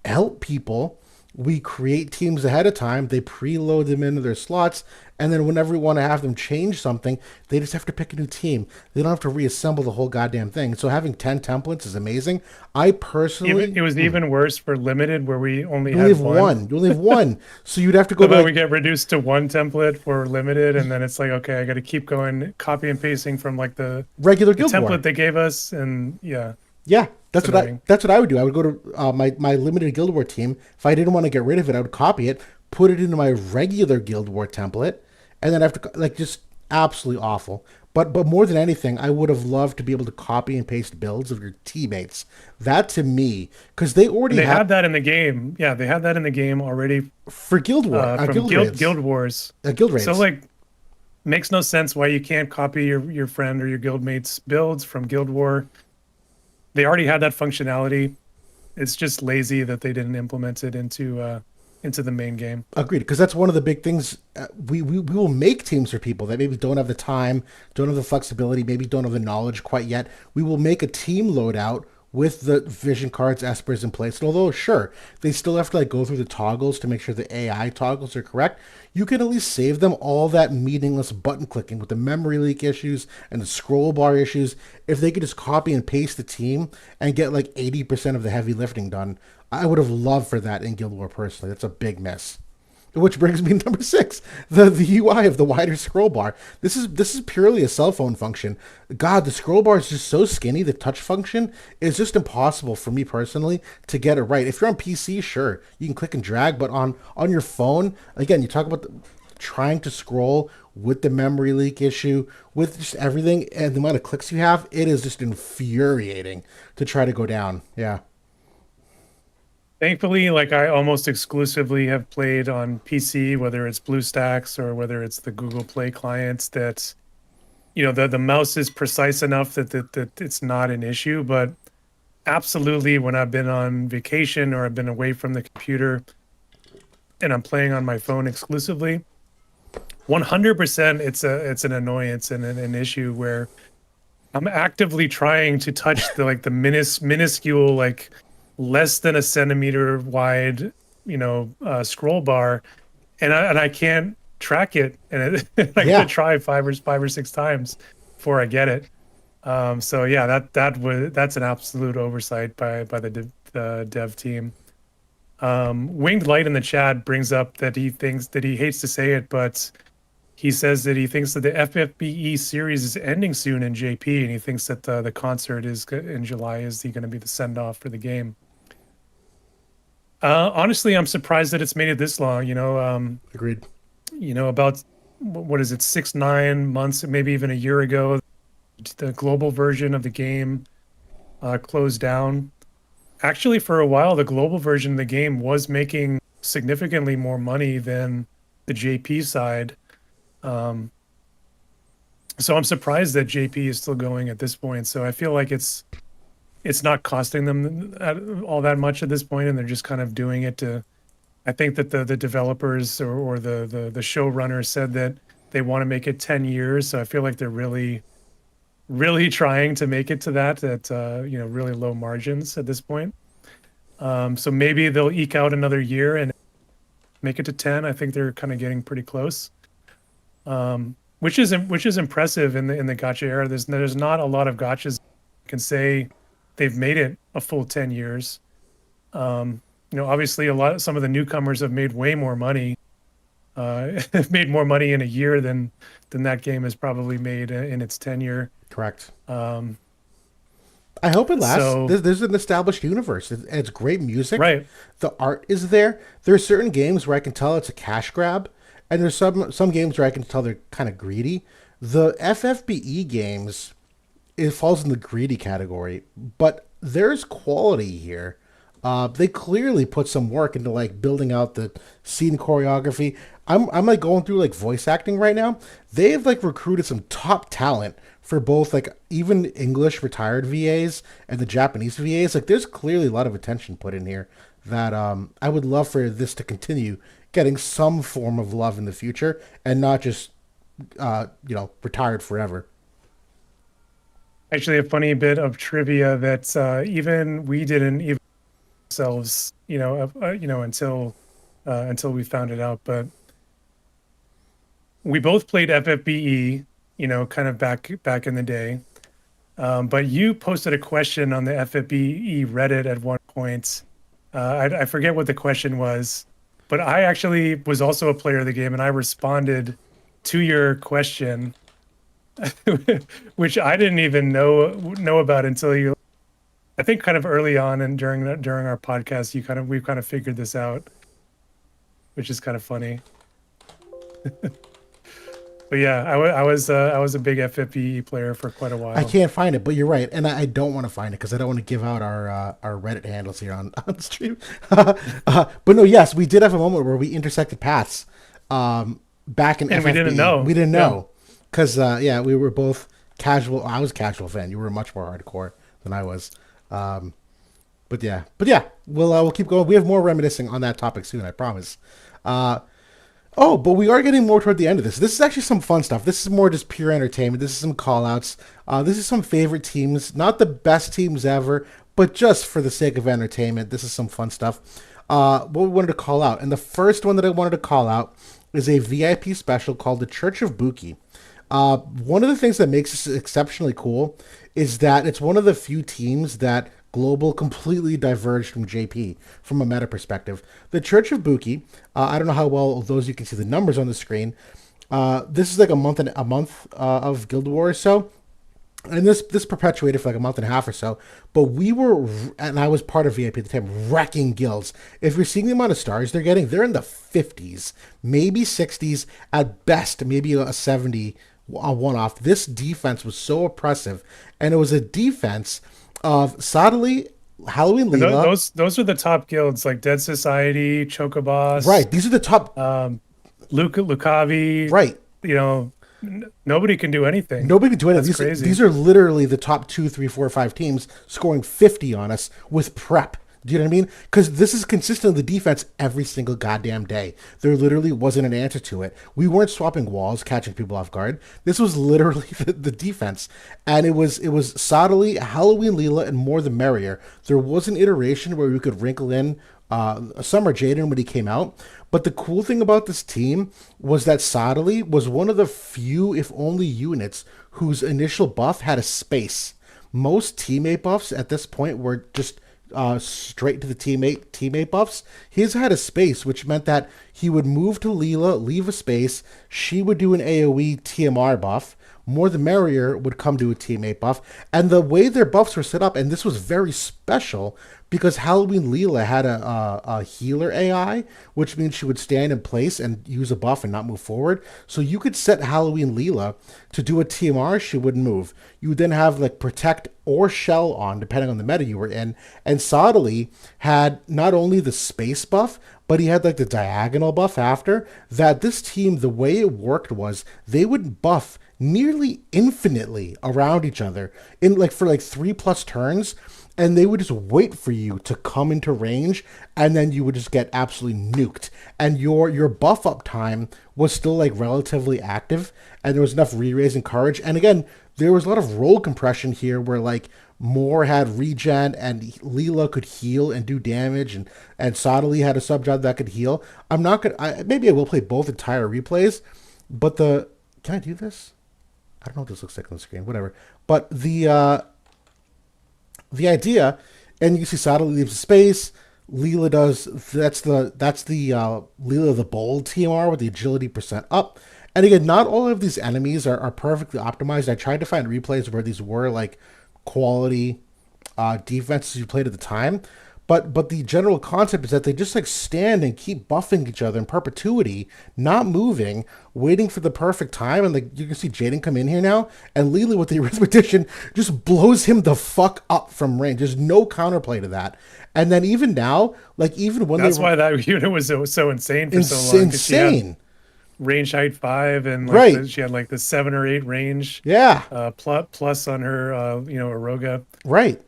help people. We create teams ahead of time. They preload them into their slots. And then whenever we want to have them change something, they just have to pick a new team. They don't have to reassemble the whole goddamn thing. So having 10 templates is amazing. I personally... It was even worse for limited where we only have one. You only have one. So you'd have to go back. We get reduced to 1 template for limited. And then it's like, okay, I got to keep going, copy and pasting from like the regular Guild template War they gave us. And yeah. Yeah, It's annoying. that's what I would do. I would go to my limited Guild War team. If I didn't want to get rid of it, I would copy it, put it into my regular Guild War template, and then after like just absolutely awful. But more than anything, I would have loved to be able to copy and paste builds of your teammates. That to me, because they already They have had that in the game. Yeah, they had that in the game already for Guild War, from Guild Wars. Guild raids. So like, makes no sense why you can't copy your friend or your guildmate's builds from Guild War. They already had that functionality. It's just lazy that they didn't implement it into the main game. Agreed, because that's one of the big things. We will make teams for people that maybe don't have the time, don't have the flexibility, maybe don't have the knowledge quite yet. We will make a team loadout with the vision cards, espers in place. And although sure, they still have to like go through the toggles to make sure the AI toggles are correct, you can at least save them all that meaningless button clicking with the memory leak issues and the scroll bar issues. If they could just copy and paste the team and get like 80% of the heavy lifting done, I would have loved for that in Guild War personally. That's a big miss. Which brings me to number 6, the UI of the wider scroll bar. This is purely a cell phone function. God, the scroll bar is just so skinny. The touch function is just impossible for me personally to get it right. If you're on PC, sure, you can click and drag, but on your phone, again, you talk about trying to scroll with the memory leak issue, with just everything and the amount of clicks you have. It is just infuriating to try to go down. Yeah. Thankfully, like I almost exclusively have played on PC, whether it's BlueStacks or whether it's the Google Play clients, that the mouse is precise enough that it's not an issue. But absolutely, when I've been on vacation or I've been away from the computer and I'm playing on my phone exclusively, 100% it's an annoyance and an issue where I'm actively trying to touch the minuscule, like less than a centimeter wide, scroll bar, and I can't track it, and I gotta try five or six times before I get it. So yeah, that's an absolute oversight by the dev team. Winged Light in the chat brings up that he thinks that he hates to say it, but he says that he thinks that the FFBE series is ending soon in JP, and he thinks that the concert is in July. Is he going to be the send off for the game? Honestly, I'm surprised that it's made it this long. Agreed. About what is it, 6-9 months, maybe even a year ago, the global version of the game closed down. Actually, for a while, the global version of the game was making significantly more money than the JP side. So I'm surprised that JP is still going at this point. So I feel like it's not costing them all that much at this point, and they're just kind of doing it to. I think that the developers or the showrunners said that they want to make it 10 years. So I feel like they're really, really trying to make it to that at really low margins at this point. So maybe they'll eke out another year and make it to 10. I think they're kind of getting pretty close. Which is impressive in the gacha era. There's not a lot of gachas that can say they've made it a full 10 years. Obviously some of the newcomers have made way more money. Have made more money in a year than that game has probably made in its tenure. Correct. I hope it lasts. So, there's an established universe. It's great music. Right. The art is there. There are certain games where I can tell it's a cash grab, and there's some games where I can tell they're kind of greedy. The FFBE games, it falls in the greedy category, but there's quality here. They clearly put some work into like building out the scene choreography. I'm like going through like voice acting right now. They've like recruited some top talent for both like even English retired VAs and the Japanese VAs. Like there's clearly a lot of attention put in here that I would love for this to continue getting some form of love in the future and not just retired forever. Actually, a funny bit of trivia that even we didn't even ourselves, until we found it out. But we both played FFBE, kind of back in the day. But you posted a question on the FFBE Reddit at one point. I forget what the question was, but I actually was also a player of the game, and I responded to your question, which I didn't even know about until you I think kind of early on and during our podcast, we've kind of figured this out, which is kind of funny. But yeah, I was a big FFPE player for quite a while. I can't find it, but you're right, and I don't want to find it because I don't want to give out our Reddit handles here on stream. But no, yes, we did have a moment where we intersected paths back in And FFPE. we didn't know. We didn't know because we were both casual. I was a casual fan. You were much more hardcore than I was. But yeah, we'll keep going. We have more reminiscing on that topic soon, I promise. But we are getting more toward the end of this. This is actually some fun stuff. This is more just pure entertainment. This is some call-outs. This is some favorite teams. Not the best teams ever, but just for the sake of entertainment. This is some fun stuff. What we wanted to call out. And the first one that I wanted to call out is a VIP special called the Church of Buki. One of the things that makes this exceptionally cool is that it's one of the few teams that Global completely diverged from JP from a meta perspective. The Church of Buki, I don't know how well those you can see the numbers on the screen. This is like a month of Guild War or so. And this perpetuated for like a month and a half or so. But we were, and I was part of VIP at the time, wrecking guilds. If you're seeing the amount of stars they're getting, they're in the 50s, maybe 60s, at best, maybe a 70 one-off. This defense was so oppressive. And it was a defense of Sadali, Halloween Leela. Those are the top guilds, like Dead Society, Chocobos. Right. These are the top. Lucavi. Right. Nobody can do anything. Nobody can do anything. That's crazy. These are literally the top 2, 3, 4, 5 teams scoring 50 on us with prep. Do you know what I mean? Because this is consistent with the defense every single goddamn day. There literally wasn't an answer to it. We weren't swapping walls, catching people off guard. This was literally the defense. And it was Sadali, Halloween Leela, and more the merrier. There was an iteration where we could wrinkle in Summer Jaden when he came out. But the cool thing about this team was that Sadali was one of the few, if only, units whose initial buff had a space. Most teammate buffs at this point were just straight to the teammate buffs. His had a space, which meant that he would move to Leela, leave a space. She would do an AoE TMR buff. More the merrier would come to a teammate buff. And the way their buffs were set up, and this was very special because Halloween Leela had a healer AI, which means she would stand in place and use a buff and not move forward. So you could set Halloween Leela to do a TMR, she wouldn't move. You would then have like Protect or Shell on, depending on the meta you were in. And Sadali had not only the space buff, but he had like the diagonal buff after. That this team, the way it worked was they would buff nearly infinitely around each other in like for like 3+ turns, and they would just wait for you to come into range, and then you would just get absolutely nuked. And your buff up time was still like relatively active, and there was enough re-raise and courage. And again, there was a lot of role compression here where like Moore had regen and Leela could heal and do damage, and Sadali had a sub job that could heal. Maybe I will play both entire replays, but can I do this? I don't know what this looks like on the screen, whatever. But the idea, and you can see Sadali leaves a space. Leela does, that's the Leela the Bold TMR with the agility % up. And again, not all of these enemies are perfectly optimized. I tried to find replays where these were like quality defenses you played at the time. But the general concept is that they just like stand and keep buffing each other in perpetuity, not moving, waiting for the perfect time. And like you can see Jaden come in here now, and Leela with the arithmetician just blows him the fuck up from range. There's no counterplay to that. And then even now, like even when that's why that unit was so insane for so long. Insane. Range height 5, and like right. She had like the 7 or 8 range. Yeah. Plus on her, Aroga. Right.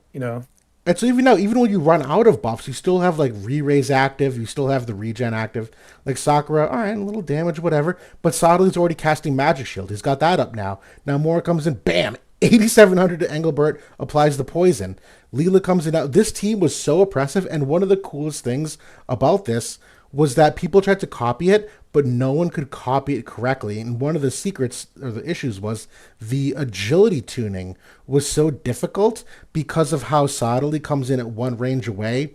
And so even now, even when you run out of buffs, you still have like re-raise active, you still have the regen active. Like Sakura, all right, a little damage, whatever. But Sadali's already casting Magic Shield. He's got that up now. Now Moore comes in, bam, 8,700 to Engelbert, applies the poison. Leela comes in now. This team was so oppressive, and one of the coolest things about this was that people tried to copy it, but no one could copy it correctly. And one of the secrets or the issues was the agility tuning was so difficult because of how Sadali comes in at one range away.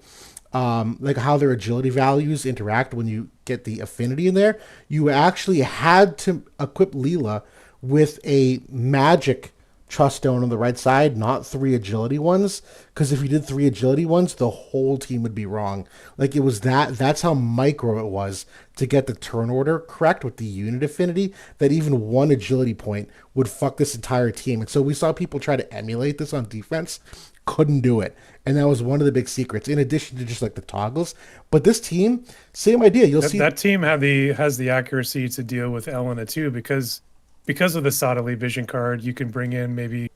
Like how their agility values interact when you get the affinity in there. You actually had to equip Leela with a magic trust stone on the right side, not 3 agility ones. Because if you did 3 agility ones, the whole team would be wrong. Like it was that's how micro it was to get the turn order correct with the unit affinity, that even 1 agility point would fuck this entire team. And so we saw people try to emulate this on defense, couldn't do it. And that was one of the big secrets, in addition to just like the toggles. But this team, same idea. You'll see that team has the accuracy to deal with Elena too, because of the Sottily vision card. You can bring in maybe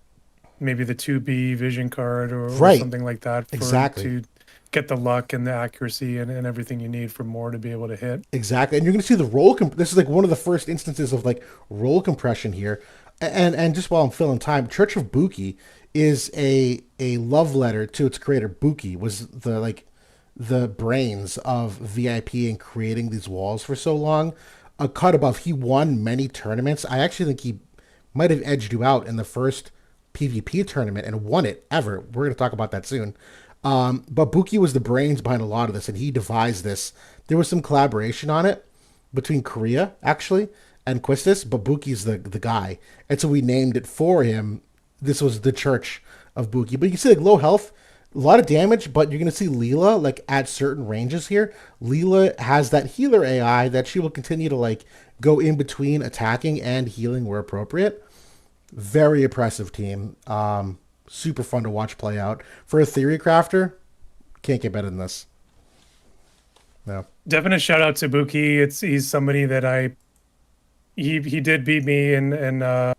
the 2B vision card or something like that to get the luck and the accuracy and everything you need for more to be able to hit. Exactly. And you're going to see the roll. This is like one of the first instances of like roll compression here. And just while I'm filling time, Church of Buki is a love letter to its creator. Buki was the brains of VIP and creating these walls for so long. A cut above, he won many tournaments. I actually think he might have edged you out in the first PvP tournament and won it ever. We're going to talk about that soon. But Buki was the brains behind a lot of this, and he devised this. There was some collaboration on it between Korea, actually, and Quistis, but Buki's the guy. And so we named it for him. This was the Church of Buki. But you can see like low health, a lot of damage, but you're going to see Leela like at certain ranges here. Leela has that healer AI that she will continue to like go in between attacking and healing where appropriate. Very impressive team. Super fun to watch play out. For a theory crafter, can't get better than this. No. Definite shout out to Buki. He's somebody that he did beat me in a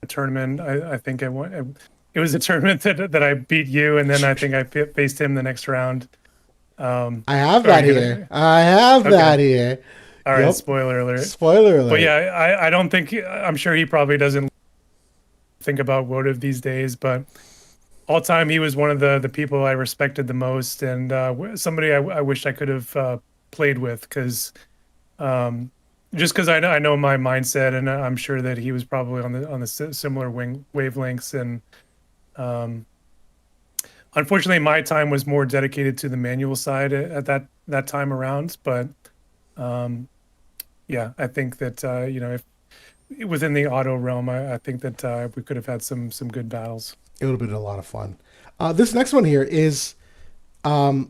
tournament. I think it was a tournament that I beat you, and then I think I faced him the next round. I have that here. I have that here. All right, spoiler alert. Spoiler alert. But yeah, I don't think, I'm sure he probably doesn't think about Wotiv these days, but all time he was one of the people I respected the most, and somebody I wished I could have played with, because just because I know my mindset, and I'm sure that he was probably on the similar wavelengths. And unfortunately, my time was more dedicated to the manual side at that time around. But yeah, I think that if within the auto realm, I think that we could have had some good battles. It would have been a lot of fun. This next one here is one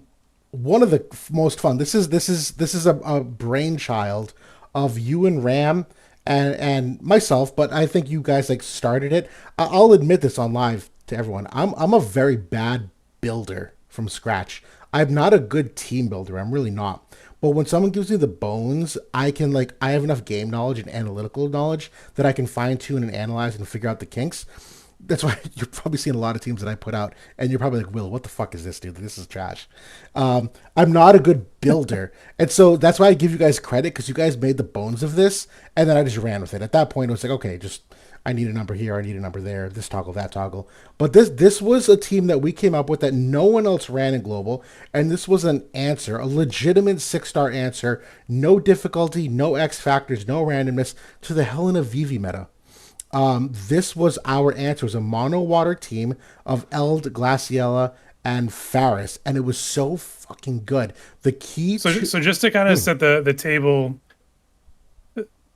of the most fun. This is a brainchild of you and Ram and myself, but I think you guys like started it. I'll admit this on live to everyone. I'm a very bad builder from scratch. I'm not a good team builder. I'm really not. But when someone gives me the bones, I have enough game knowledge and analytical knowledge that I can fine tune and analyze and figure out the kinks. That's why you're probably seeing a lot of teams that I put out, and you're probably like, Will, what the fuck is this, dude? This is trash. I'm not a good builder. And so that's why I give you guys credit, because you guys made the bones of this, and then I just ran with it. At that point, it was like, okay, I need a number here, I need a number there, this toggle, that toggle. But this was a team that we came up with that no one else ran in Global, and this was an answer, a legitimate 6-star answer, no difficulty, no X factors, no randomness, to the Helena Vivi meta. This was our answer. It was a mono water team of Eld, Glaciella, and Faris, and it was so fucking good. The key. So just to kind of set the table.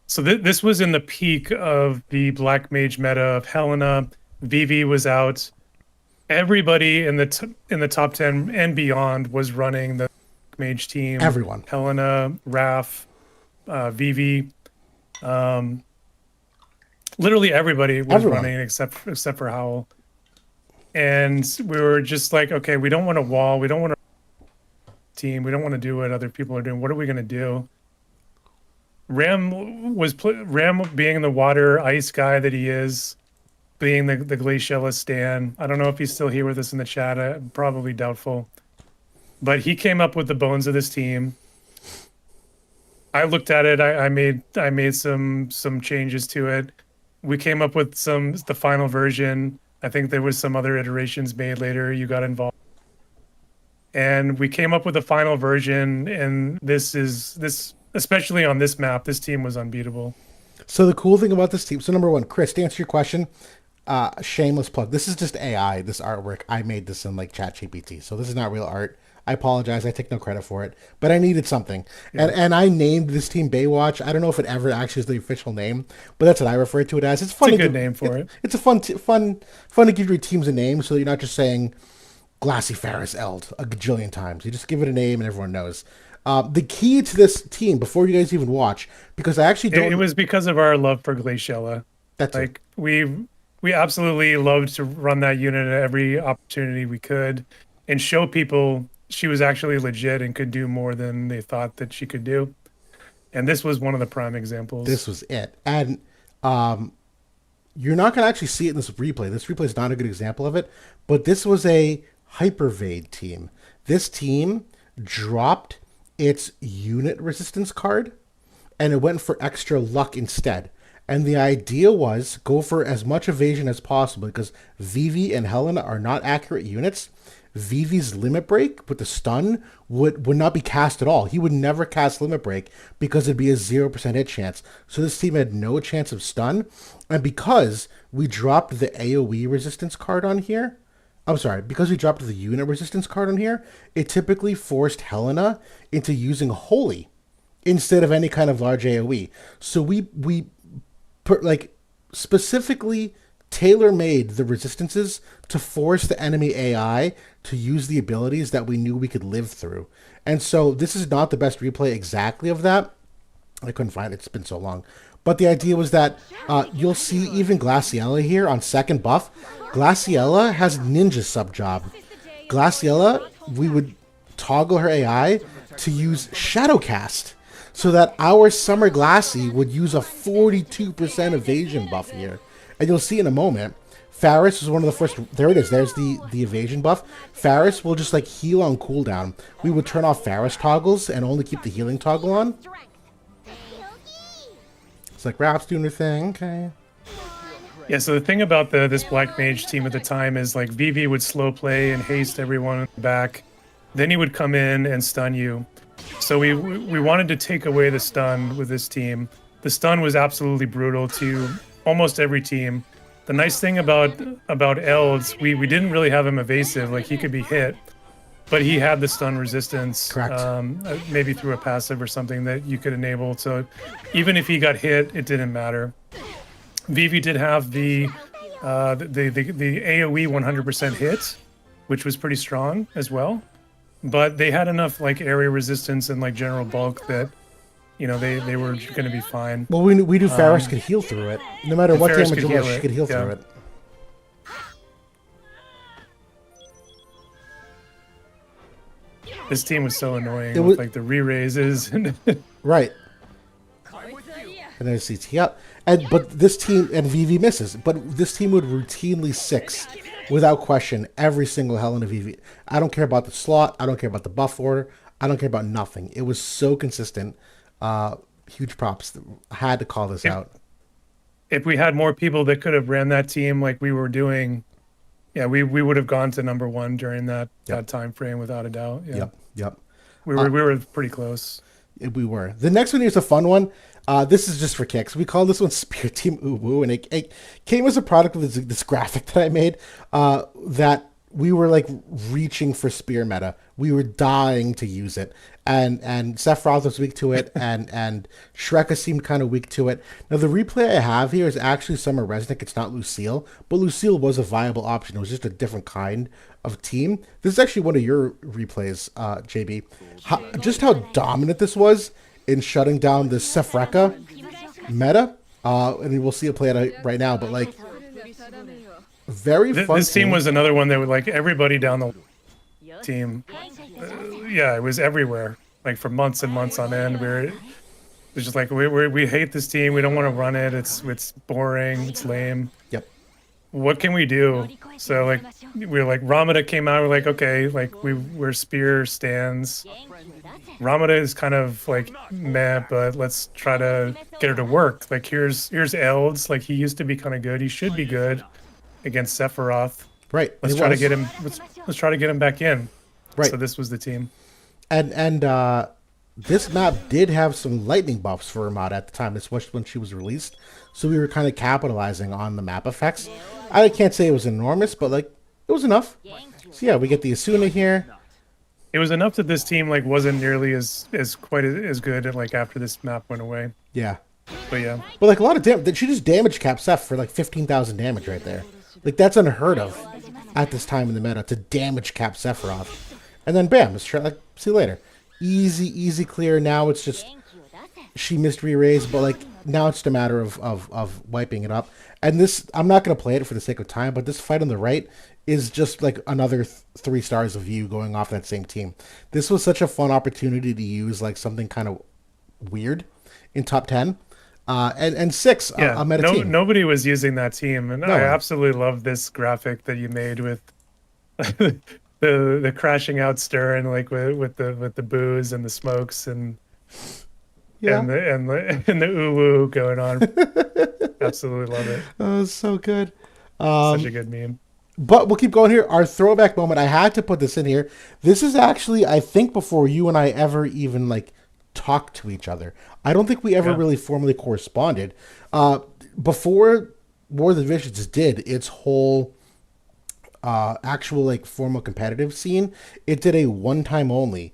So this was in the peak of the Black Mage meta of Helena. Vivi was out. Everybody in the top 10 and beyond was running the Mage team. Everyone. Helena, Raph, Vivi. Literally everybody was running except for Howell. And we were just like, okay, we don't want a wall. We don't want a team. We don't want to do what other people are doing. What are we going to do? Ram being the water ice guy that he is, being the Glaciella stan. I don't know if he's still here with us in the chat. Probably doubtful. But he came up with the bones of this team. I looked at it. I made some changes to it. We came up with the final version. I think there was some other iterations made later. You got involved. And we came up with the final version, and this, especially on this map, this team was unbeatable. So the cool thing about this team, so number one, Chris, to answer your question, shameless plug. This is just AI, this artwork. I made this in like ChatGPT, so this is not real art. I apologize. I take no credit for it, but I needed something, and I named this team Baywatch. I don't know if it ever actually is the official name, but that's what I refer to it as. It's fun. It's a good name for it. It's a fun to give your teams a name, so you're not just saying Glassy Ferris Eld a gajillion times. You just give it a name, and everyone knows. The key to this team, before you guys even watch, because I actually don't. It was because of our love for Glaciella. That's like we absolutely loved to run that unit at every opportunity we could, and show people she was actually legit and could do more than they thought that she could do. And this was one of the prime examples. This was it, and you're not going to actually see it in this replay. This replay is not a good example of it, but this was a Hypervade team. This team dropped its unit resistance card, and it went for extra luck instead. And the idea was go for as much evasion as possible because Vivi and Helena are not accurate units. Vivi's limit break with the stun would not be cast at all. He would never cast limit break because it'd be a 0% hit chance. So this team had no chance of stun. And because we dropped the AoE resistance card on here, because we dropped the unit resistance card on here, it typically forced Helena into using Holy instead of any kind of large AoE. So we specifically tailor-made the resistances to force the enemy AI to use the abilities that we knew we could live through. And so this is not the best replay exactly of that. I couldn't find it. It's been so long. But the idea was that you'll see even Glaciella here on second buff. Glaciella has ninja sub job. Glaciella, we would toggle her AI to use Shadowcast so that our Summer Glassy would use a 42% evasion buff here. And you'll see in a moment, Faris is one of the first. There it is. There's the evasion buff. Faris will just like heal on cooldown. We would turn off Faris toggles and only keep the healing toggle on. It's like Rap's doing her thing. Okay. Yeah, so the thing about this Black Mage team at the time is like Vivi would slow play and haste everyone back. Then he would come in and stun you. So we wanted to take away the stun with this team. The stun was absolutely brutal to almost every team. The nice thing about Elds, we didn't really have him evasive, like he could be hit, but he had the stun resistance. Correct. Maybe through a passive or something that you could enable. So even if he got hit, it didn't matter. Vivi did have the AoE 100% hit, which was pretty strong as well. But they had enough like area resistance and like general bulk that they were going to be fine. Well, we knew Faris could heal through it. No matter what Faris damage it was, she could heal yeah. through it. This team was so annoying with like the re-raises. Right. And then CT up. But this team, and Vivi misses, but this team would routinely 6 without question every single Helena Vivi. I don't care about the slot. I don't care about the buff order. I don't care about nothing. It was so consistent. Huge props. I had to call this out. If we had more people that could have ran that team like we were doing, yeah, we would have gone to number 1 during that time frame without a doubt. Yeah. Yep. We were pretty close. We were. The next one here is a fun one. This is just for kicks. We call this one Spear Team Uwu, and it came as a product of this graphic that I made that we were like reaching for spear meta. We were dying to use it. And Sephiroth was weak to it, and Shreka seemed kind of weak to it. Now, the replay I have here is actually Summer Resnick. It's not Lucille, but Lucille was a viable option. It was just a different kind of team. This is actually one of your replays, JB. Just how dominant this was in shutting down the Sephreka meta. And we'll see it play out right now, but like, very fun. This team was another one that would like everybody down the team. Yeah, it was everywhere, like for months and months on end. It's just like we hate this team. We don't want to run it. It's boring. It's lame. Yep. What can we do? So like we're like Ramada came out. We're like, okay, like we're spear stands. Ramada is kind of like meh, but let's try to get her to work. Like here's Elds. Like he used to be kind of good. He should be good against Sephiroth. Right. Let's try to get him. Let's try to get him back in. Right. So this was the team. And this map did have some lightning buffs for Ramada at the time, especially when she was released. So we were kind of capitalizing on the map effects. I can't say it was enormous, but like it was enough. So yeah, we get the Asuna here. it was enough that this team like wasn't nearly as quite as good like after this map went away. Yeah. But yeah, But like a lot of damage, she just damaged Capsef for like 15,000 damage right there. Like that's unheard of at this time in the meta to damage Cap Sephiroth. And then bam, it's like, see you later. Easy clear. Now it's just she missed re-raise, but like now it's just a matter of wiping it up. And this, I'm not going to play it for the sake of time, but this fight on the right is just like another 3 stars of you going off that same team. This was such a fun opportunity to use like something kind of weird in top 10. And 6, yeah. a meta team. Nobody was using that team, and No I one. absolutely love this graphic that you made with the crashing out stir and like with the booze and the smokes and Yeah. and the ooh woo going on. Absolutely love it. Oh, it's so good. Such a good meme. But we'll keep going here. Our throwback moment. I had to put this in here. This is actually, I think, before you and I ever even like talked to each other. I don't think we ever really formally corresponded. Before War of the Divisions did its whole actual like formal competitive scene, it did a one-time only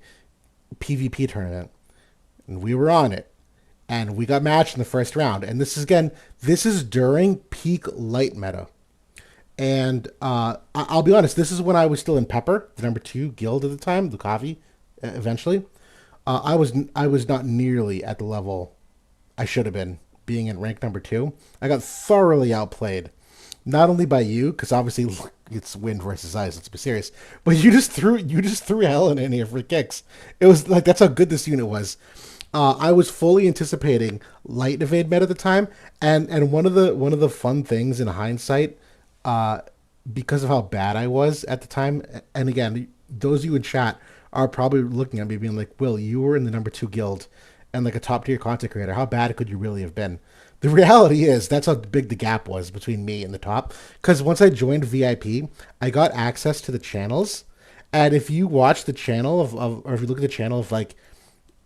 PvP tournament, and we were on it, and we got matched in the first round. And this is during peak light meta. And I'll be honest, this is when I was still in Pepper, the number 2 guild at the time, Lukavi, eventually. I was not nearly at the level I should have been, being in rank number 2. I got thoroughly outplayed, not only by you, because obviously it's wind versus ice, let's be serious, but you just threw Helen in here for kicks. It was like, that's how good this unit was. I was fully anticipating light evade meta at the time, and one of the fun things in hindsight, because of how bad I was at the time, and again, those of you in chat are probably looking at me being like, Will, you were in the number 2 guild and like a top tier content creator. How bad could you really have been? The reality is that's how big the gap was between me and the top. Because once I joined VIP, I got access to the channels. And if you watch the channel or if you look at the channel of like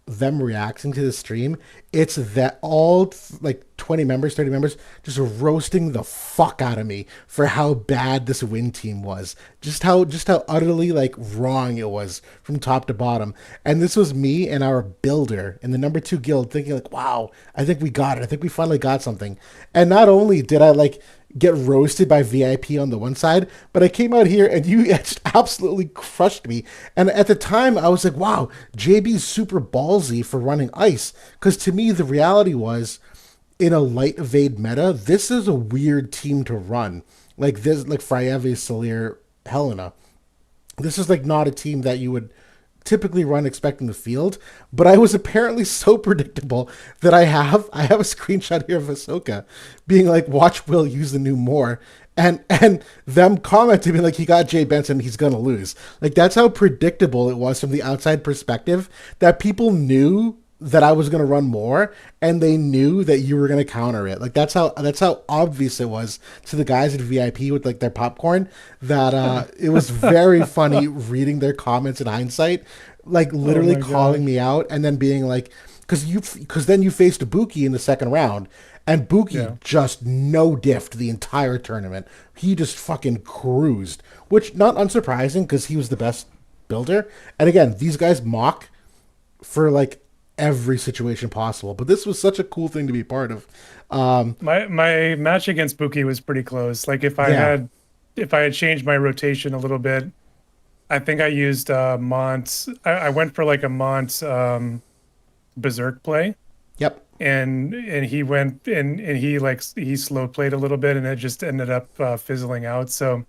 them reacting to the stream, it's that all like 20 members, 30 members just roasting the fuck out of me for how bad this win team was, just how utterly like wrong it was from top to bottom. And this was me and our builder in the number 2 guild thinking like, wow, I think we got it, I think we finally got something. And not only did I like get roasted by VIP on the one side, but I came out here and you just absolutely crushed me. And at the time I was like, wow, JB's super ballsy for running ice. Because to me, the reality was, in a light evade meta, this is a weird team to run. Like this, like Fryevi, Salir, Helena. This is like not a team that you would typically run expecting the field, but I was apparently so predictable that I have a screenshot here of Ahsoka being like, watch Will use the new more, and them commenting being like, he got Jay Benson, he's gonna lose. Like that's how predictable it was from the outside perspective, that people knew that I was going to run more, and they knew that you were going to counter it. Like that's how obvious it was to the guys at VIP with like their popcorn, that it was very funny reading their comments in hindsight, like literally calling me out and then being like, because then you faced Buki in the second round, and Buki just no diffed the entire tournament. He just fucking cruised, which not unsurprising because he was the best builder. And again, these guys mock for like every situation possible, but this was such a cool thing to be part of. My match against Buki was pretty close. Like if I had changed my rotation a little bit, I think I used Mont. I went for like a Mont Berserk play. Yep. And he went and he slow played a little bit, and it just ended up fizzling out. So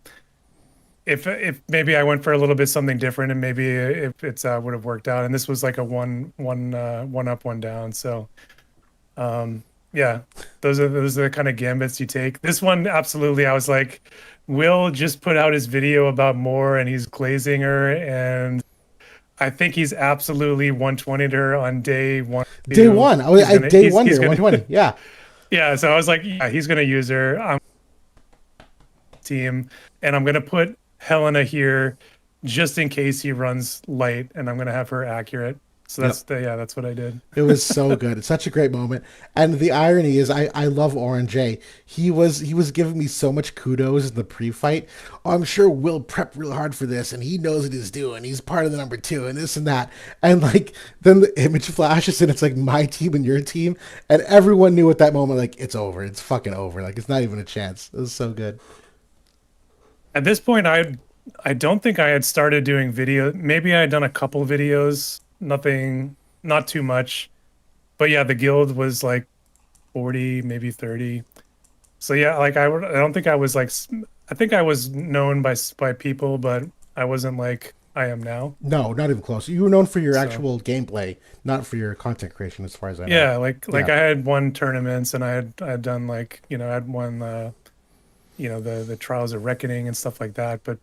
if maybe I went for a little bit something different, and maybe if it's would have worked out. And this was like a one up, one down. So yeah, those are the kind of gambits you take. This one, absolutely, I was like, Will just put out his video about Moore, and he's glazing her, and I think he's absolutely 120'd her on day one. Day one. Day 120. Yeah. Yeah. So I was like, yeah, he's gonna use her. Team, and I'm gonna put Helena here just in case he runs light, and I'm gonna have her accurate. So that's what I did. It was so good. It's such a great moment. And the irony is I love Orange J. He was giving me so much kudos in the pre-fight. Oh, I'm sure Will prepped real hard for this and he knows what he's doing. He's part of the number 2 and this and that. And like then the image flashes and it's like my team and your team. And everyone knew at that moment, like, it's over. It's fucking over. Like it's not even a chance. It was so good. At this point, I don't think I had started doing video. Maybe I had done a couple videos, not too much. But yeah, the guild was like 40, maybe 30. So yeah, like I don't think I was like, I think I was known by people, but I wasn't like I am now. No, not even close. You were known for your actual gameplay, not for your content creation, as far as I know. Yeah, like I had won tournaments and I had done like, I had won the Trials of Reckoning and stuff like that, but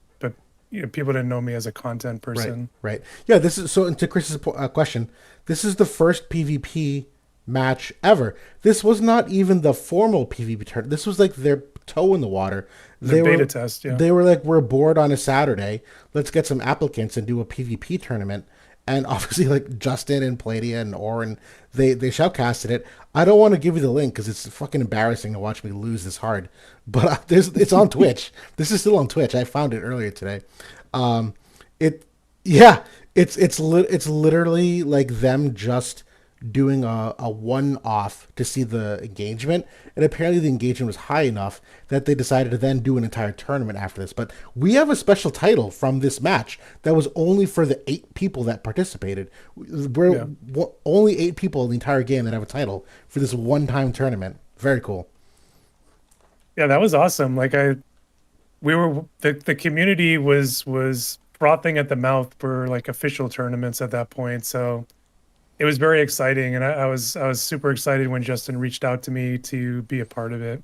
people didn't know me as a content person. Right. Yeah, this is so. To Chris's question, this is the first PvP match ever. This was not even the formal PvP tournament. This was like their toe in the water. Their beta test. Yeah. They were like, we're bored on a Saturday. Let's get some applicants and do a PvP tournament. And obviously, like Justin and Palladia and Oren, they shoutcasted it. I don't want to give you the link because it's fucking embarrassing to watch me lose this hard. But it's on Twitch. This is still on Twitch. I found it earlier today. It's literally like them just doing a one-off to see the engagement, and apparently the engagement was high enough that they decided to then do an entire tournament after this. But we have a special title from this match that was only for the 8 people that participated. We're only 8 people in the entire game that have a title for this one-time tournament. Very cool. Yeah, that was awesome. Like the community was frothing at the mouth for like official tournaments at that point. So it was very exciting, and I was super excited when Justin reached out to me to be a part of it.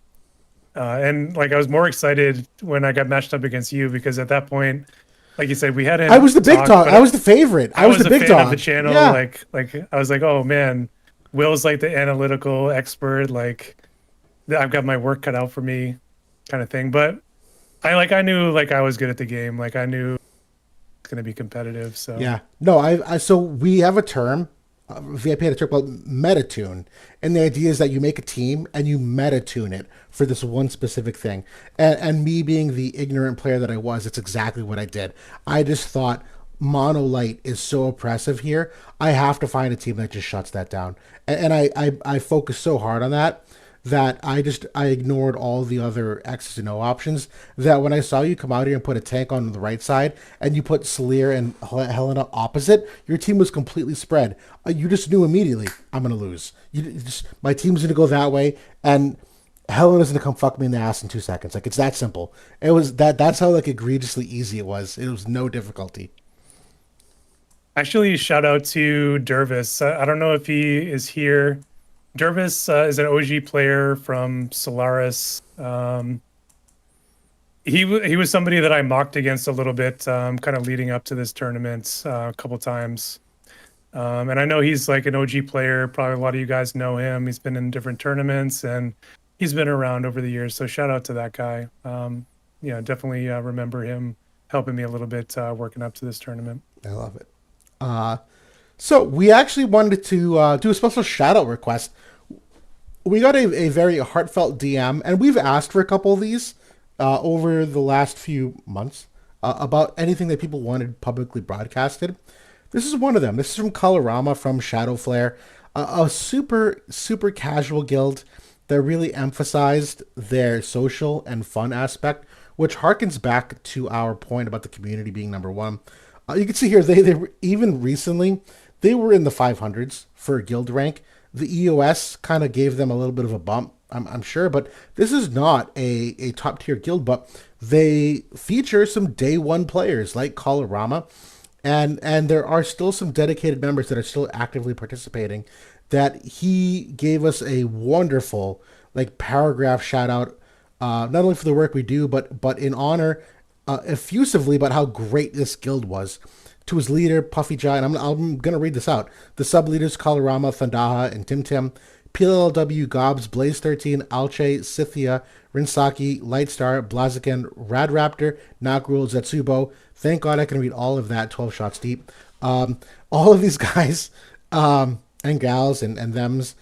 And like I was more excited when I got matched up against you because at that point, like you said, we hadn't. I was the big dog. I was the favorite. I was the big fan dog of the channel. Yeah. Like I was like, oh man, Will's like the analytical expert. Like I've got my work cut out for me, kind of thing. But I knew like I was good at the game. Like I knew it's gonna be competitive. So yeah, no, so we have a term. VIP had a term called metatune, and the idea is that you make a team and you metatune it for this one specific thing. And me being the ignorant player that I was, it's exactly what I did. I just thought monolight is so oppressive here. I have to find a team that just shuts that down. And I focused so hard on that I ignored all the other X's and O options, that when I saw you come out here and put a tank on the right side and you put Sleer and Helena opposite, your team was completely spread. You just knew immediately, I'm going to lose. My team's going to go that way, and Helena's going to come fuck me in the ass in 2 seconds. Like, it's that simple. It was that's how like egregiously easy it was. It was no difficulty. Actually, shout out to Dervis. I don't know if he is here. Dervis is an OG player from Solaris. He was somebody that I mocked against a little bit, kind of leading up to this tournament a couple times. And I know he's like an OG player. Probably a lot of you guys know him. He's been in different tournaments and he's been around over the years. So shout out to that guy. Definitely remember him helping me a little bit working up to this tournament. I love it. So we actually wanted to do a special shout out request. We got a very heartfelt DM, and we've asked for a couple of these over the last few months about anything that people wanted publicly broadcasted. This is one of them. This is from Colorama from Shadow Flare, a super, super casual guild that really emphasized their social and fun aspect, which harkens back to our point about the community being number one. You can see here, they were, even recently, they were in the 500s for a guild rank. The EOS kind of gave them a little bit of a bump, I'm sure, but this is not a top tier guild, but they feature some day one players like Colorama, and there are still some dedicated members that are still actively participating, that he gave us a wonderful like paragraph shout out, not only for the work we do, but in honor effusively about how great this guild was. To his leader, Puffy Jai, and I'm going to read this out. The sub-leaders, Colorama, Thandaha, and Tim, PLLW, Gobs, Blaze 13, Alche, Scythia, Rinsaki, Lightstar, Blaziken, Radraptor, Nakrul, Zetsubo. Thank God I can read all of that 12 shots deep. All of these guys and gals and thems.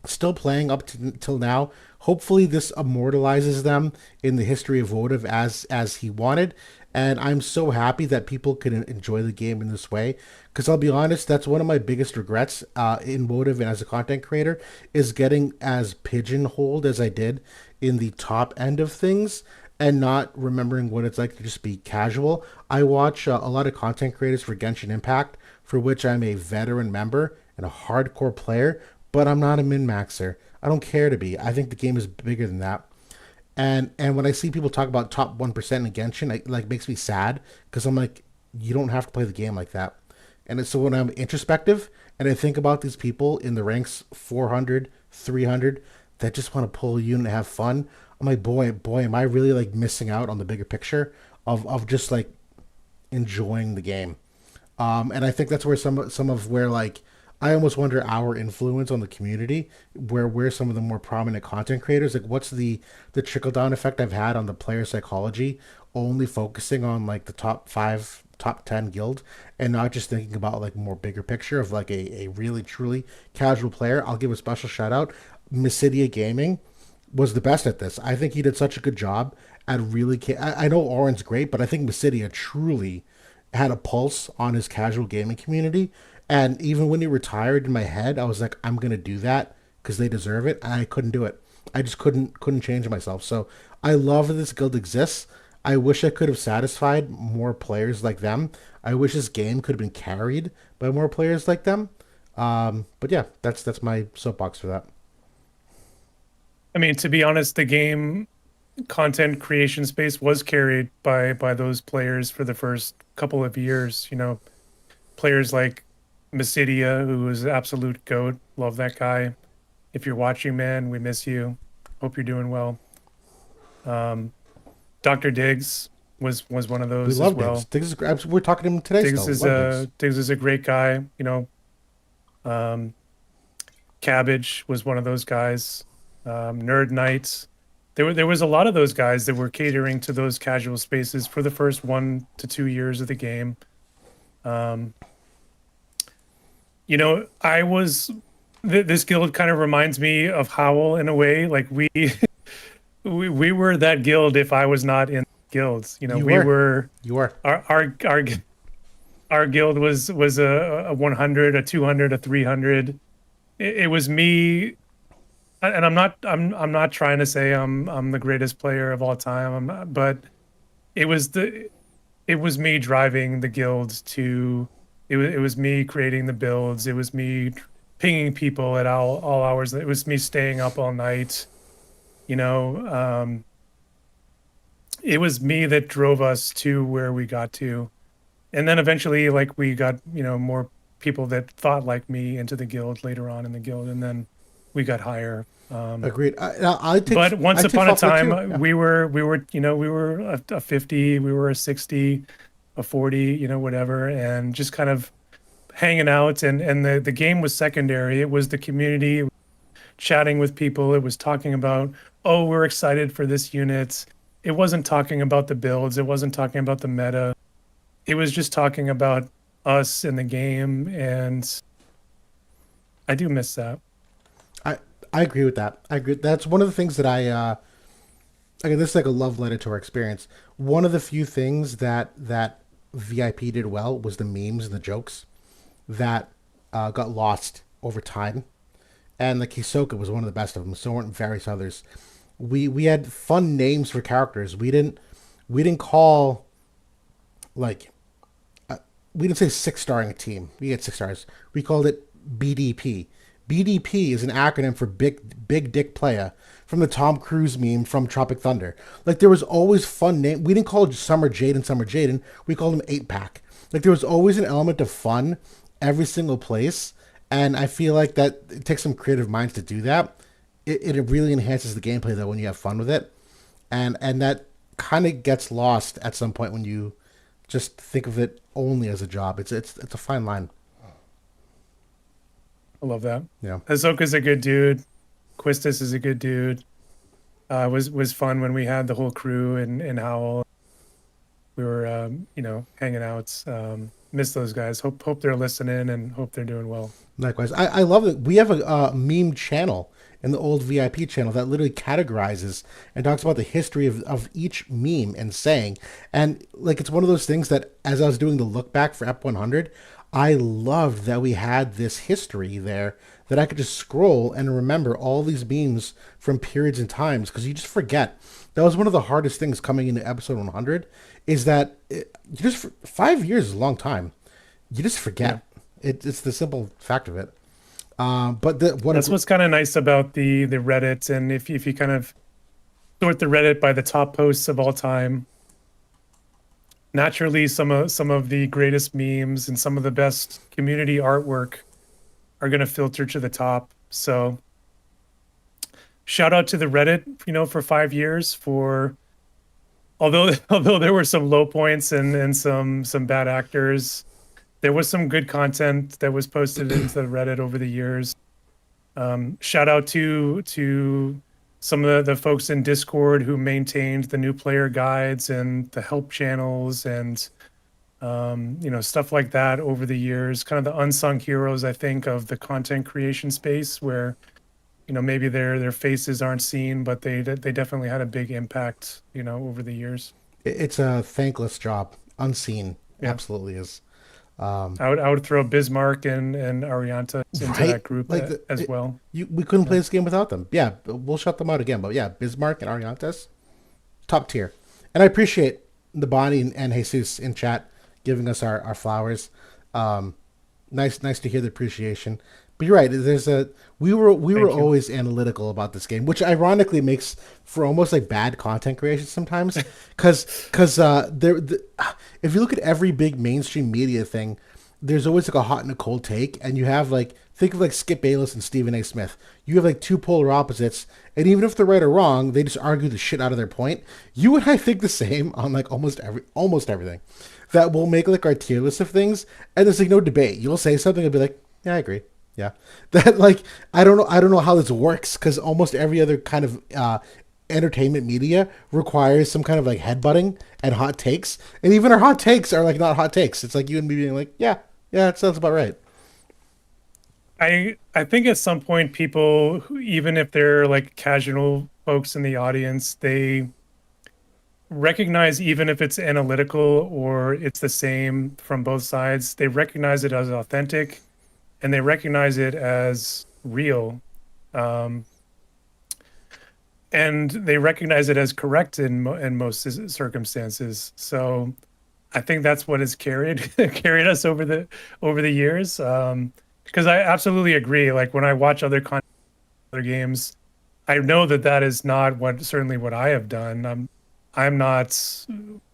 Still playing up to till now. Hopefully, this immortalizes them in the history of Votive as he wanted. And I'm so happy that people can enjoy the game in this way. Because I'll be honest, that's one of my biggest regrets in Votive and as a content creator is getting as pigeonholed as I did in the top end of things and not remembering what it's like to just be casual. I watch a lot of content creators for Genshin Impact, for which I'm a veteran member and a hardcore player, but I'm not a min maxer. I don't care to be. I think the game is bigger than that. And when I see people talk about top 1% in Genshin, it like makes me sad because I'm like, you don't have to play the game like that. And so when I'm introspective and I think about these people in the ranks 400, 300 that just want to pull you and have fun, I'm like, boy, am I really like missing out on the bigger picture of just like enjoying the game. And I think that's where some of where like I almost wonder our influence on the community, where we're some of the more prominent content creators. Like, what's the trickle down effect I've had on the player psychology, only focusing on like the top 5, top 10 guild, and not just thinking about like more bigger picture of like a really truly casual player. I'll give a special shout out. Mysidia Gaming was the best at this. I think he did such a good job at really. I know Oren's great, but I think Mysidia truly had a pulse on his casual gaming community. And even when he retired, in my head, I was like, I'm gonna do that because they deserve it. And I couldn't do it. I just couldn't change myself. So I love that this guild exists. I wish I could have satisfied more players like them. I wish this game could have been carried by more players like them. But yeah, that's my soapbox for that. I mean, to be honest, the game content creation space was carried by those players for the first couple of years. You know, players like Mysidia, who was absolute goat. Love that guy. If you're watching, man, we miss you. Hope you're doing well. Dr. Diggs was one of We those as love well. Diggs. Diggs is, we're talking to him today. Diggs Still. is Love a Diggs. Diggs is a great guy. You know, Cabbage was one of those guys. Nerd Knights. There was a lot of those guys that were catering to those casual spaces for the first 1 to 2 years of the game. You know, this guild kind of reminds me of Howell in a way. Like we were that guild if I was not in guilds. You know, You we were. were You are. our guild was a 100, a 200, a 300. It was me, and I'm not trying to say I'm the greatest player of all time. But it was me driving the guild to. It was me creating the builds. It was me pinging people at all hours. It was me staying up all night. You know, it was me that drove us to where we got to. And then eventually, like, we got, you know, more people that thought like me into the guild later on in the guild. And then we got higher. Agreed. I take. But once I take upon a fault for that time, too. Yeah. we were, you know, we were a 50, we were a 60, a 40, you know, whatever. And just kind of hanging out. And the game was secondary. It was the community chatting with people. It was talking about, oh, we're excited for this unit. It wasn't talking about the builds. It wasn't talking about the meta. It was just talking about us in the game, and I do miss that. I agree with that. I agree. That's one of the things that again, this is like a love letter to our experience. One of the few things that VIP did well was the memes and the jokes that got lost over time. And like Hisoka was one of the best of them. So weren't various others. We had fun names for characters. We didn't call like we didn't say 6-starring a team. We had 6 stars. We called it BDP. BDP is an acronym for big dick playa from the Tom Cruise meme from Tropic Thunder. Like there was always fun name. We didn't call it Summer Jaden. We called him 8-pack. Like there was always an element of fun every single place. And I feel like that it takes some creative minds to do that. It really enhances the gameplay though when you have fun with it. And that kind of gets lost at some point when you just think of it only as a job. It's a fine line. I love that. Yeah. Hisoka's a good dude. Quistis is a good dude. Was fun when we had the whole crew in Howell. We were, you know, hanging out. miss those guys. Hope they're listening and hope they're doing well. Likewise, I love that we have a meme channel in the old VIP channel that literally categorizes and talks about the history of each meme and saying. And like, it's one of those things that as I was doing the look back for Ep 100, I loved that we had this history there that I could just scroll and remember all these memes from periods and times, because you just forget. That was one of the hardest things coming into episode 100, is that you just 5 years is a long time. You just forget. It's the simple fact of it. But that's what's kind of nice about the Reddit, and if you kind of sort the Reddit by the top posts of all time, naturally some of the greatest memes and some of the best community artwork are going to filter to the top. So shout out to the Reddit, for 5 years, for although there were some low points and some bad actors, there was some good content that was posted into the Reddit over the years. Shout out to some of the folks in Discord who maintained the new player guides and the help channels and stuff like that over the years. Kind of the unsung heroes, I think, of the content creation space, where maybe their faces aren't seen, but they definitely had a big impact over the years. It's a thankless job, unseen. Yeah. Absolutely is. I would throw Bismarck and Arianta into that group as well. We couldn't play this game without them. Yeah, we'll shut them out again. But yeah, Bismarck and Ariantas, top tier. And I appreciate the Bonnie and Jesus in chat giving us our flowers. Nice to hear the appreciation. But you're right. We were always analytical about this game, which ironically makes for almost like bad content creation sometimes. Because if you look at every big mainstream media thing, there's always like a hot and a cold take, and you have think of Skip Bayless and Stephen A. Smith. You have two polar opposites, and even if they're right or wrong, they just argue the shit out of their point. You and I think the same on almost everything. That we'll make our tier list of things, and there's no debate. You'll say something and be like, yeah, I agree. Yeah, that I don't know how this works, because almost every other kind of entertainment media requires some kind of headbutting and hot takes, and even our hot takes are not hot takes. It's you and me being yeah, it sounds about right. I think at some point people, even if they're casual folks in the audience, they recognize, even if it's analytical or it's the same from both sides, they recognize it as authentic. And they recognize it as real, and they recognize it as correct in most circumstances. So, I think that's what has carried us over the years. Because I absolutely agree. When I watch other games, I know that is not certainly what I have done. I'm not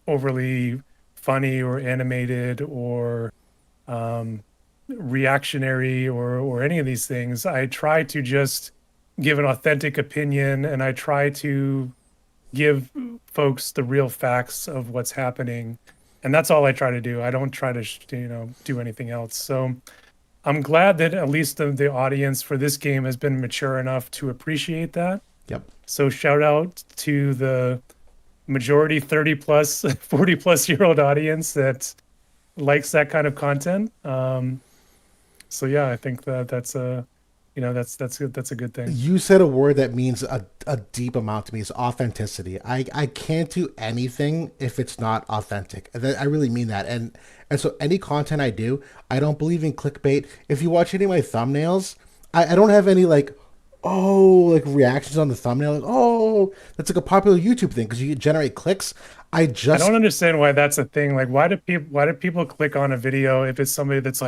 overly funny or animated or reactionary or any of these things. I try to just give an authentic opinion, and I try to give folks the real facts of what's happening, and that's all I try to do. I don't try to do anything else. So I'm glad that at least the audience for this game has been mature enough to appreciate that. Yep. So shout out to the majority 30 plus 40 plus year old audience that likes that kind of content. So yeah, I think that's a good thing. You said a word that means a deep amount to me, is authenticity. I can't do anything if it's not authentic. I really mean that. And so any content I do, I don't believe in clickbait. If you watch any of my thumbnails, I don't have any reactions on the thumbnail. That's a popular YouTube thing, because you generate clicks. I don't understand why that's a thing. Why do people click on a video if it's somebody that's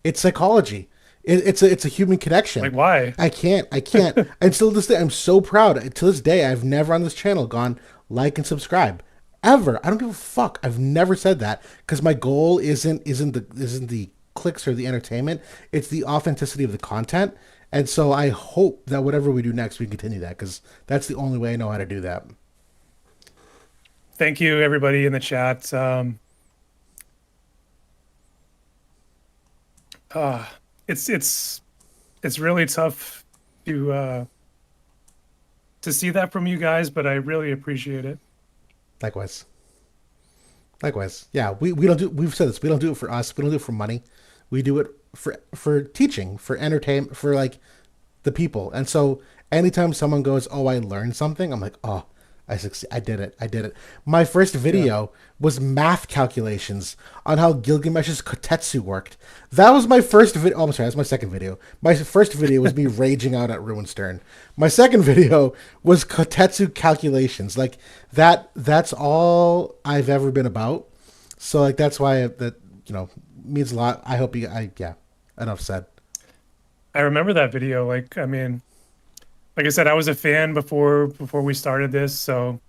it's psychology. It's a human connection. Why? I can't. And still this day, I'm so proud. To this day, I've never on this channel gone like and subscribe. Ever. I don't give a fuck. I've never said that, because my goal isn't the clicks or the entertainment. It's the authenticity of the content. And so I hope that whatever we do next, we continue that, because that's the only way I know how to do that. Thank you, everybody in the chat. It's really tough to see that from you guys, but I really appreciate it. Likewise. Likewise. Yeah, we don't do. We've said this. We don't do it for us. We don't do it for money. We do it for teaching, for entertainment, for like the people. And so anytime someone goes, "Oh, I learned something," I'm like, "Oh, I succeed. I did it. I did it." My first video was math calculations on how Gilgamesh's kotetsu worked. That was my first video. Oh, I'm sorry, that's my second video. My first video was me raging out at Ruinstern. My second video was kotetsu calculations. Like that's all I've ever been about. So like that's why that means a lot. I hope yeah. Enough said. I remember that video. Like, I mean, like I said, I was a fan before we started this. So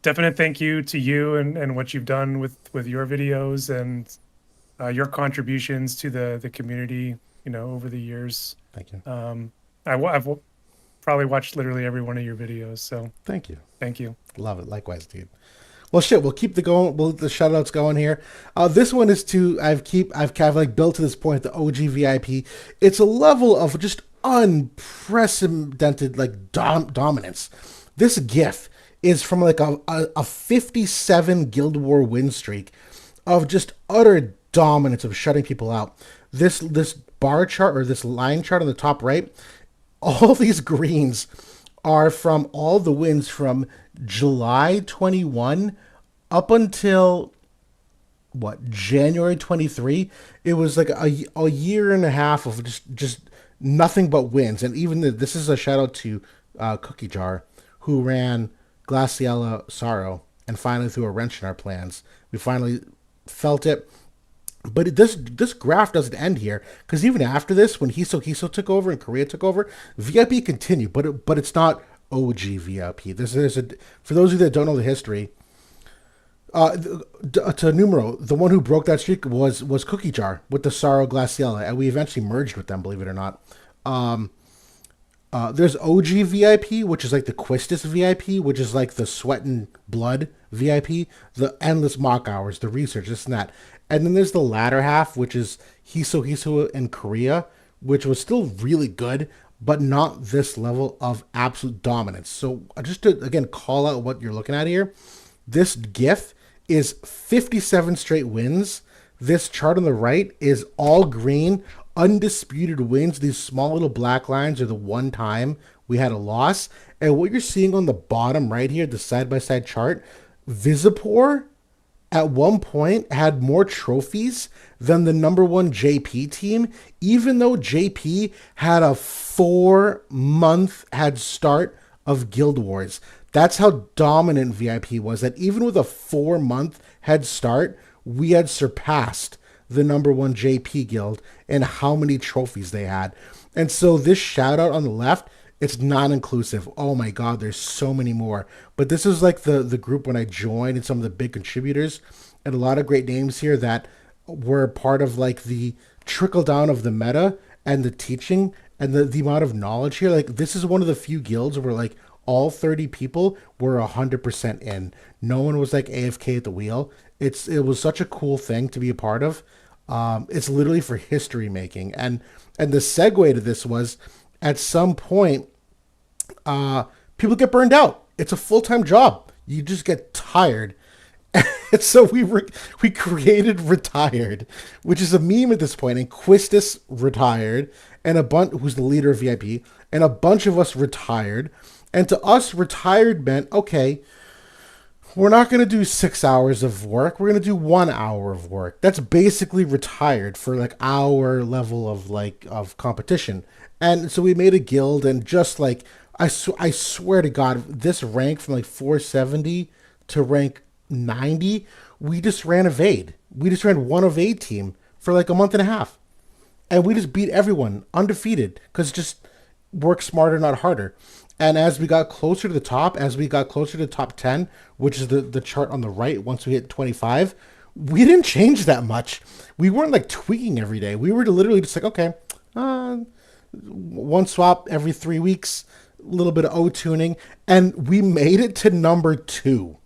definite thank you to you and what you've done with your videos and your contributions to the community, over the years. Thank you. I've probably watched literally every one of your videos. So Thank you. thank you. Love it. Likewise, dude. Well, shit. We'll keep the shout outs going here. This one is I've kind of like built to this point the OG VIP. It's a level of just unprecedented like dominance. This GIF is from like a 57 Guild War win streak of just utter dominance of shutting people out. This bar chart or this line chart on the top right, all these greens are from all the wins from July 21 up until January 23. It was like a year and a half of just nothing but wins. And even this is a shout out to Cookie Jar, who ran Glaciella Sorrow and finally threw a wrench in our plans. We finally felt it. But this graph doesn't end here, because even after this, when Hiso took over and Korea took over, VIP continued, but it's not OG VIP. There's for those of you that don't know the history, to numero, the one who broke that streak was Cookie Jar with the Sorrow Glaciella, and we eventually merged with them, believe it or not. There's OG VIP, which is like the Quistis VIP, which is like the Sweat and Blood VIP, the endless mock hours, the research, this and that. And then there's the latter half, which is Hiso in Korea, which was still really good, but not this level of absolute dominance. So just to, again, call out what you're looking at here, this GIF is 57 straight wins. This chart on the right is all green, undisputed wins. These small little black lines are the one time we had a loss. And what you're seeing on the bottom right here, the side-by-side chart, Visipor at one point had more trophies than the number one JP team, even though JP had a 4-month head start of Guild Wars. That's how dominant VIP was, that even with a 4-month head start, we had surpassed the number one JP guild and how many trophies they had. And so this shout out on the left, it's not inclusive. Oh my God, there's so many more. But this is like the group when I joined and some of the big contributors and a lot of great names here that were part of like the trickle down of the meta and the teaching and the amount of knowledge here. Like this is one of the few guilds where like all 30 people were 100% in. No one was like AFK at the wheel. It was such a cool thing to be a part of. It's literally for history making. And the segue to this was at some point, people get burned out. It's a full-time job. You just get tired. And so we created Retired, which is a meme at this point. And Quistis retired, and who's the leader of VIP, and a bunch of us retired. And to us, retired meant, okay, we're not going to do 6 hours of work. We're going to do 1 hour of work. That's basically retired for like our level of competition. And so we made a guild, and just like, I swear to God, this rank from like 470 to rank 90, we just ran Evade. We just ran one Evade team for like a month and a half. And we just beat everyone undefeated because just work smarter, not harder. And as we got closer to the top, as we got closer to the top 10, which is the chart on the right, once we hit 25, we didn't change that much. We weren't like tweaking every day. We were literally just like, okay, one swap every 3 weeks, a little bit of O-tuning, and we made it to number 2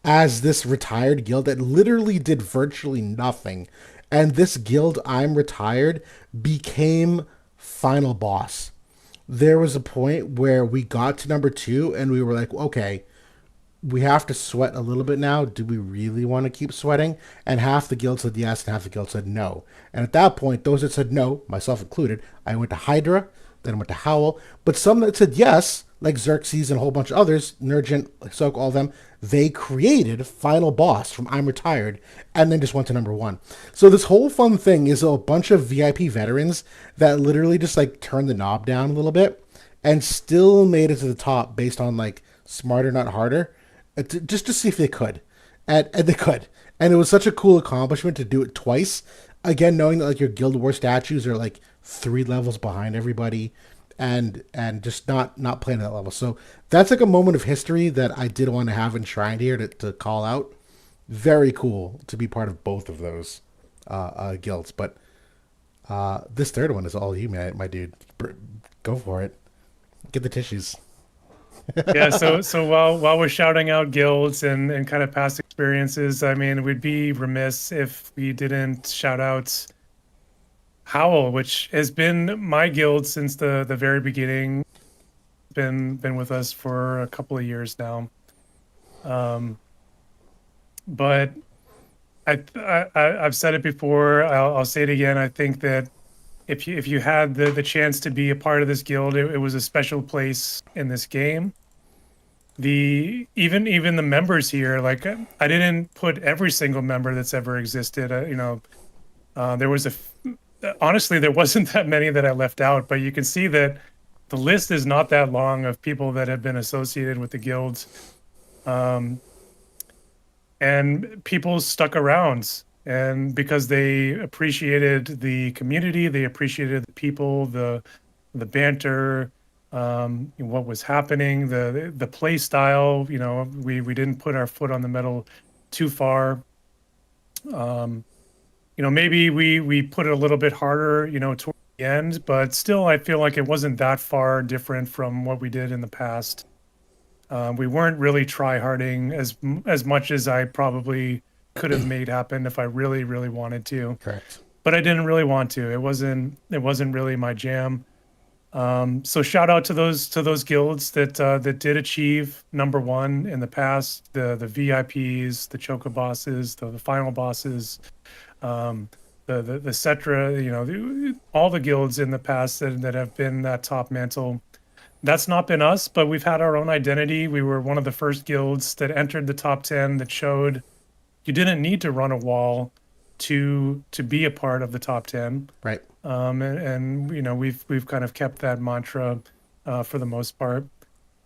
as this retired guild that literally did virtually nothing. And this guild, I'm Retired, became final boss. There was a point where we got to number 2 and we were like, okay, we have to sweat a little bit now. Do we really want to keep sweating? And half the guild said yes, and half the guild said no. And at that point, those that said no, myself included, I went to Hydra, then I went to Howell. But some that said yes, like Xerxes and a whole bunch of others, Nurgent, Soak, all of them, they created Final Boss from I'm Retired, and then just went to number one. So this whole fun thing is a bunch of VIP veterans that literally just like turned the knob down a little bit and still made it to the top based on like smarter, not harder, just to see if they could. And they could. And it was such a cool accomplishment to do it twice. Again, knowing that like your Guild War statues are like 3 levels behind everybody and just not playing at that level. So that's like a moment of history that I did want to have enshrined here to call out. Very cool to be part of both of those guilds. But this third one is all you, my dude. Go for it. Get the tissues. Yeah, so while we're shouting out guilds and kind of past experiences, I mean, we'd be remiss if we didn't shout out Howell, which has been my guild since the very beginning. Been with us for a couple of years now. But I've said it before. I'll say it again. I think that if you had the chance to be a part of this guild, it was a special place in this game. Even the members here, like I didn't put every single member that's ever existed. There was honestly there wasn't that many that I left out, but you can see that the list is not that long of people that have been associated with the guilds. And people stuck around, and because they appreciated the community, they appreciated the people, the banter, what was happening, the play style. We didn't put our foot on the metal too far. Maybe we put it a little bit harder, toward the end, but still, I feel like it wasn't that far different from what we did in the past. We weren't really try-harding as much as I probably could have made happen if I really, really wanted to. Correct. But I didn't really want to. It wasn't really my jam. So shout out to those guilds that did achieve number one in the past. The VIPs, the Choka bosses, the final bosses, the Cetra. All the guilds in the past that have been that top mantle. That's not been us, but we've had our own identity. We were one of the first guilds that entered the top 10 that showed you didn't need to run a wall to be a part of the top 10. Right. And we've kind of kept that mantra for the most part.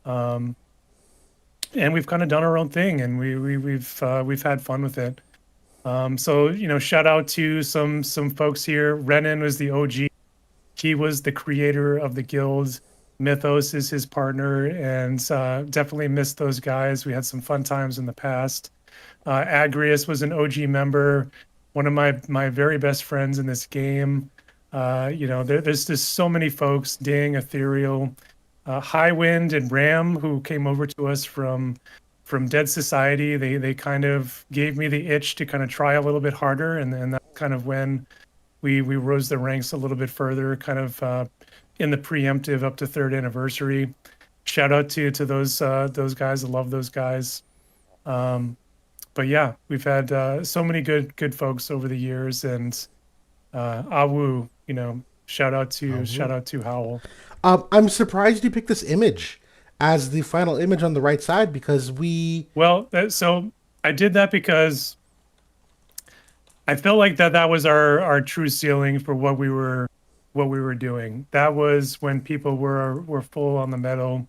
And we've kind of done our own thing, and we've had fun with it. So shout out to some folks here. Renan was the OG. He was the creator of the guild. Mythos is his partner, and definitely missed those guys. We had some fun times in the past. Agrius was an OG member, one of my very best friends in this game. There's just so many folks, Ding, Ethereal, Highwind, and Ram, who came over to us from Dead Society. They kind of gave me the itch to kind of try a little bit harder, and that's kind of when we rose the ranks a little bit further, kind of in the preemptive up to 3rd anniversary. Shout out to those guys. I love those guys. But yeah, we've had so many good folks over the years, and Awu, shout out to Howell. I'm surprised you picked this image as the final image on the right side, because so I did that because I felt like that was our true ceiling for what we were doing. That was when people were full on the metal.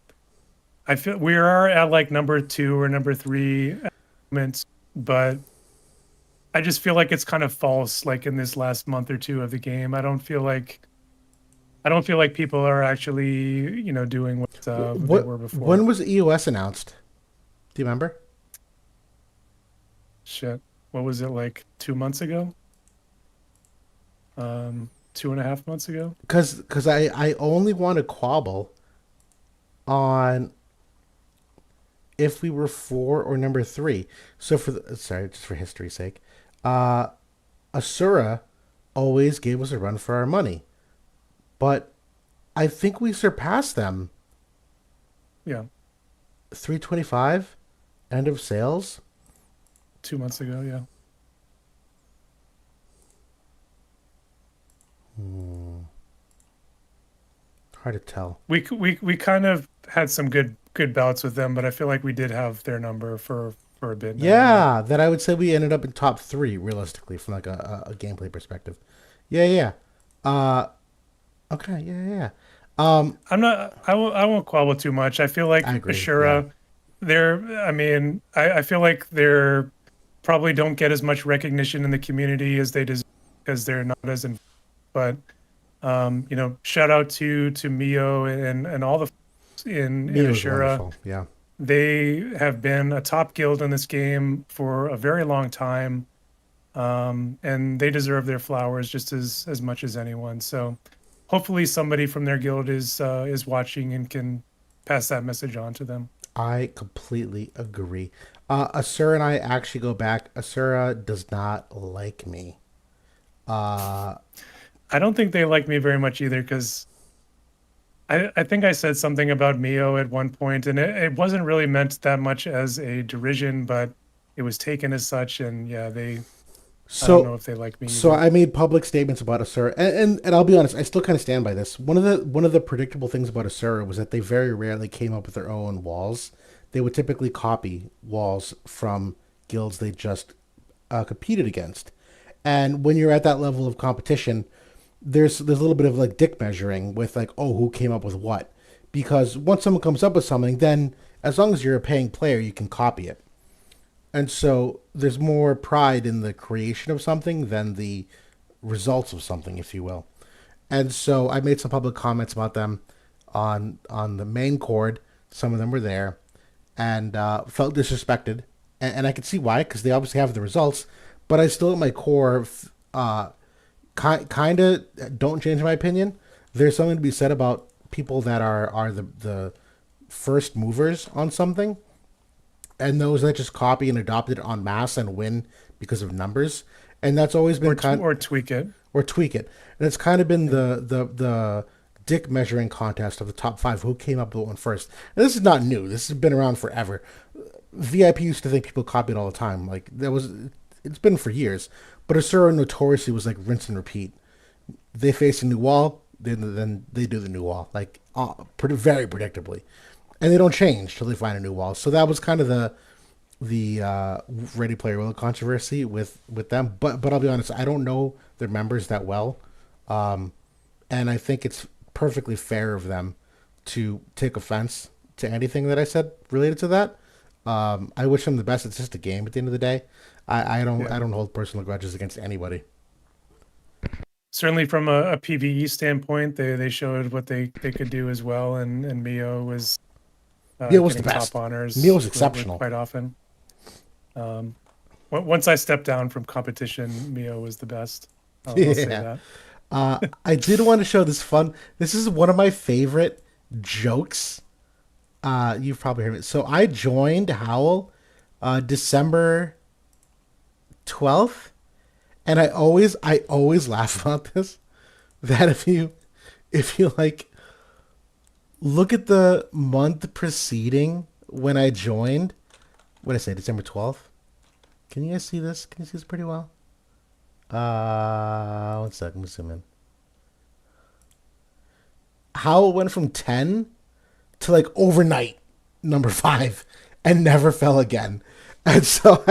I feel we are at like number 2 or number 3 moments, but I just feel like it's kind of false. Like in this last month or two of the game, I don't feel like people are actually doing what they were before. When was EOS announced? Do you remember? Shit, what was it, like 2 months ago? 2.5 months ago. Because I only want to quabble on if we were 4 or number 3. So just for history's sake, Asura always gave us a run for our money, but I think we surpassed them. Yeah. 325. End of sales? 2 months ago, yeah. Hard to tell. We kind of had some good bouts with them, but I feel like we did have their number for a bit now. Yeah, that I would say we ended up in top 3 realistically from like a gameplay perspective. Yeah, yeah. Okay, yeah. I'm not. I won't quibble too much. I feel like I agree, Ashura, I mean, I feel like they're probably don't get as much recognition in the community as they deserve because they're not as in. But shout out to Mio and all the folks in Mio's Ashura. wonderful. Yeah. They have been a top guild in this game for a very long time, and they deserve their flowers just as much as anyone. So hopefully somebody from their guild is watching and can pass that message on to them. I completely agree. Asura and I actually go back. Asura does not like me. I don't think they like me very much either because I think I said something about Mio at one point, and it wasn't really meant that much as a derision, but it was taken as such. And yeah, I don't know if they like me. So either. I made public statements about Asura, and I'll be honest, I still kind of stand by this. One of the predictable things about Asura was that they very rarely came up with their own walls. They would typically copy walls from guilds they just competed against. And when you're at that level of competition, there's a little bit of like dick measuring with like, oh, who came up with what? Because once someone comes up with something, then as long as you're a paying player, you can copy it. And so there's more pride in the creation of something than the results of something, if you will. And so I made some public comments about them on the main chord. Some of them were there and felt disrespected. And I could see why, because they obviously have the results. But I still, at my core, kind of don't change my opinion. There's something to be said about people that are the first movers on something, and those that just copy and adopt it en masse and win because of numbers. And that's always been or tweak it. And it's kind of been the dick measuring contest of the top 5 who came up with one first. And this is not new. This has been around forever. VIP used to think people copied all the time. Like it's been for years. But Asura notoriously was like rinse and repeat. They face a new wall, then they do the new wall, like very predictably, and they don't change till they find a new wall. So that was kind of the Ready Player One controversy with them. But I'll be honest, I don't know their members that well, and I think it's perfectly fair of them to take offense to anything that I said related to that. I wish them the best. It's just a game at the end of the day. I don't hold personal grudges against anybody. Certainly from a PvE standpoint, they showed what they could do as well, and Mio was Mio the best. Top honors. Mio was exceptional quite often. Once I stepped down from competition, Mio was the best. I'll say that. I did want to show this fun. This is one of my favorite jokes. You've probably heard of it. So I joined Howell December 12th, and I always laugh about this. That if you like look at the month preceding when I joined, what did I say, December 12th? Can you guys see this? Can you see this pretty well? 1 second, let me zoom in. Howell went from 10 to like overnight number 5 and never fell again. And so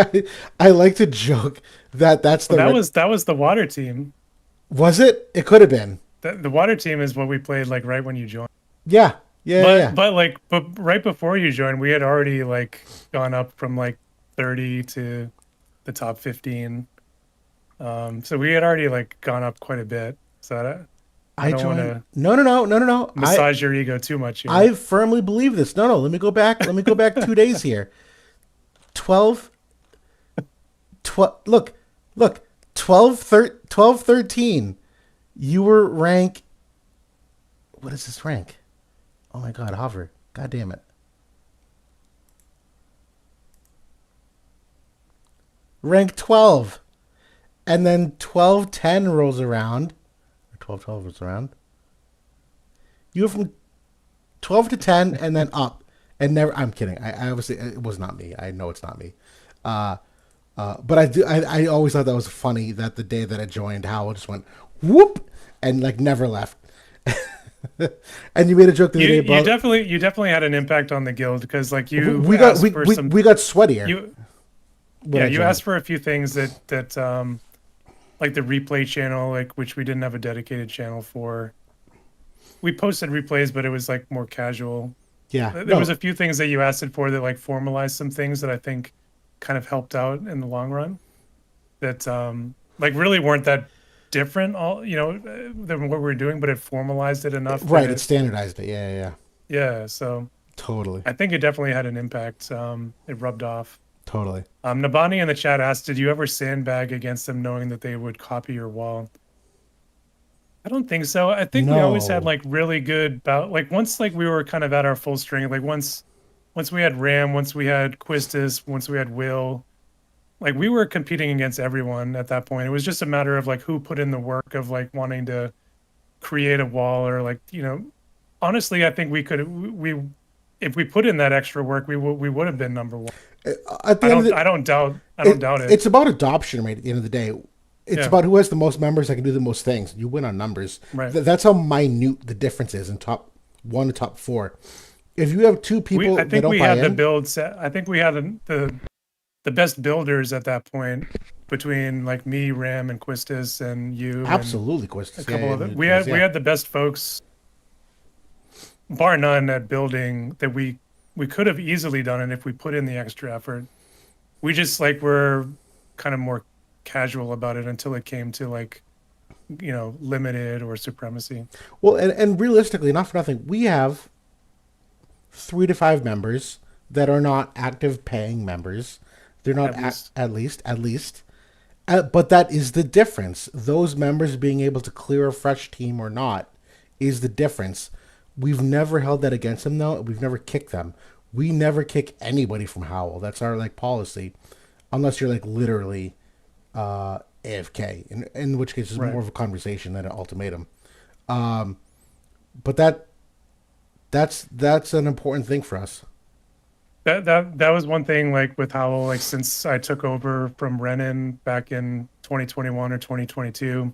I like to joke that's the that was the water team. Was it? It could have been. The water team is what we played like right when you joined. Yeah. But right before you joined, we had already like gone up from like 30 to the top 15. So we had already like gone up quite a bit. So I don't want to No. massage your ego too much here. I firmly believe this. No. Let me go back 2 days here. 12 look 12 13. You were rank, what is this rank? Oh my god, hover. God damn it. Rank 12. And then 12-10 rolls around. Or 12-12 rolls around. You were from 12 to 10 and then up. And never. I'm kidding. I obviously it was not me. I know it's not me. Uh, but I do. I always thought that was funny that the day that I joined, Howell just went whoop and like never left. And you made a joke the other day You about definitely had an impact on the guild because like you we got asked for some we got sweatier. you when I you joined. asked for a few things that like the replay channel, like which we didn't have a dedicated channel for. We posted replays, but it was like more casual. Yeah. There No. was a few things that you asked it for that like formalized some things that I think kind of helped out in the long run. That like really weren't that different, all than what we were doing, but it formalized it enough that Right. It standardized it. Yeah. Yeah. yeah. So Totally. I think it definitely had an impact. It rubbed off. Totally. Nabani in the chat asked, "Did you ever sandbag against them, knowing that they would copy your wall?" I don't think so. I think we always had No. like really good bout. Like once like we were kind of at our full strength. Like once we had Ram, once we had Quistis, once we had Will. Like we were competing against everyone at that point. It was just a matter of like who put in the work of like wanting to create a wall or like honestly, I think we if we put in that extra work, we would have been number one. At the end of the, I don't doubt it. It's about adoption rate at the end of the day. It's Yeah. about who has the most members that can do the most things. You win on numbers. Right. That's how minute the difference is in top 1 to top 4. If you have two people I that think don't we buy had the in, build set. I think we had the best builders at that point between like me, Ram, and Quistis, and you. absolutely, And Quistis. a couple of it. We yeah. had the best folks, bar none, at building that we could have easily done it if we put in the extra effort. We just like were kind of more casual about it until it came to like limited or supremacy. Well, and realistically, not for nothing, we have 3 to 5 members that are not active paying members. They're not at least. But that is the difference. Those members being able to clear a fresh team or not is the difference. We've never held that against them, though. We've never kicked them. We never kick anybody from Howell. That's our like policy, unless you're like literally AFK, in which case it's more of a conversation than an ultimatum. But that's an important thing for us. That was one thing like with Howell, like since I took over from Renan back in 2021 or 2022.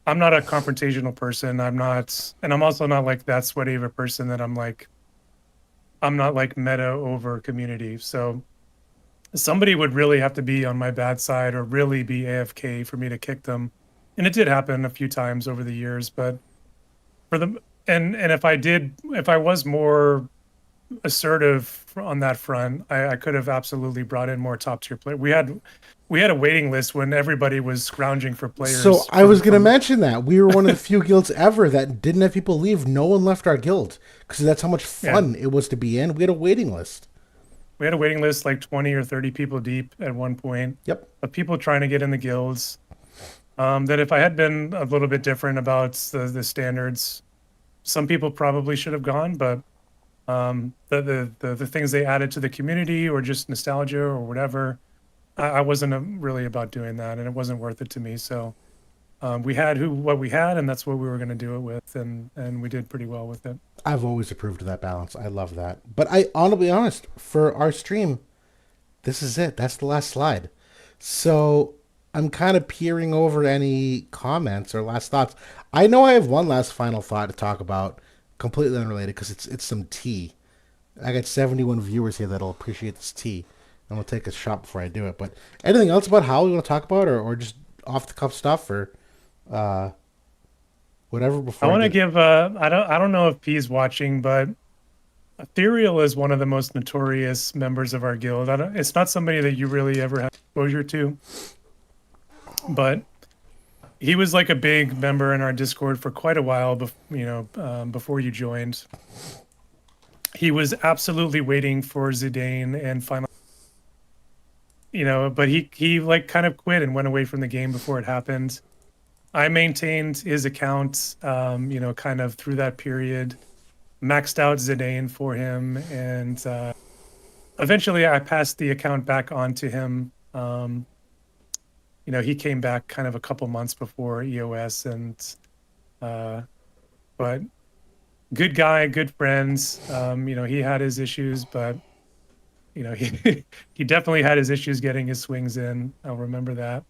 I'm not a confrontational person. I'm also not like that sweaty of a person that I'm not like meta over community. So somebody would really have to be on my bad side or really be AFK for me to kick them. And it did happen a few times over the years, but for them, and if I was more assertive on that front, I could have absolutely brought in more top tier players. We had a waiting list when everybody was scrounging for players. So I was going to mention that we were one of the few guilds ever that didn't have people leave. No one left our guild because that's how much fun it was to be in. We had a waiting list. We had a waiting list like 20 or 30 people deep at one point. Yep. Of people trying to get in the guilds. That if I had been a little bit different about the standards, some people probably should have gone, but the things they added to the community or just nostalgia or whatever, I wasn't really about doing that, and it wasn't worth it to me. So we had what we had, and that's what we were going to do it with, and we did pretty well with it. I've always approved of that balance. I love that. But I'll be honest, for our stream, this is it. That's the last slide. So I'm kind of peering over any comments or last thoughts. I know I have one last final thought to talk about, completely unrelated, because it's some tea. I got 71 viewers here that'll appreciate this tea. I'm going to take a shot before I do it. But anything else about Howell you want to talk about, or just off-the-cuff stuff, or whatever? Before I want to give, I don't know if P's watching, but Ethereal is one of the most notorious members of our guild. It's not somebody that you really ever have exposure to, but he was like a big member in our Discord for quite a while, before you joined. He was absolutely waiting for Zidane and final, but he like kind of quit and went away from the game before it happened. I maintained his account, kind of through that period, maxed out Zidane for him, and eventually I passed the account back on to him. He came back kind of a couple months before EOS, and but good guy, good friends. He had his issues, but he he definitely had his issues getting his swings in. I'll remember that.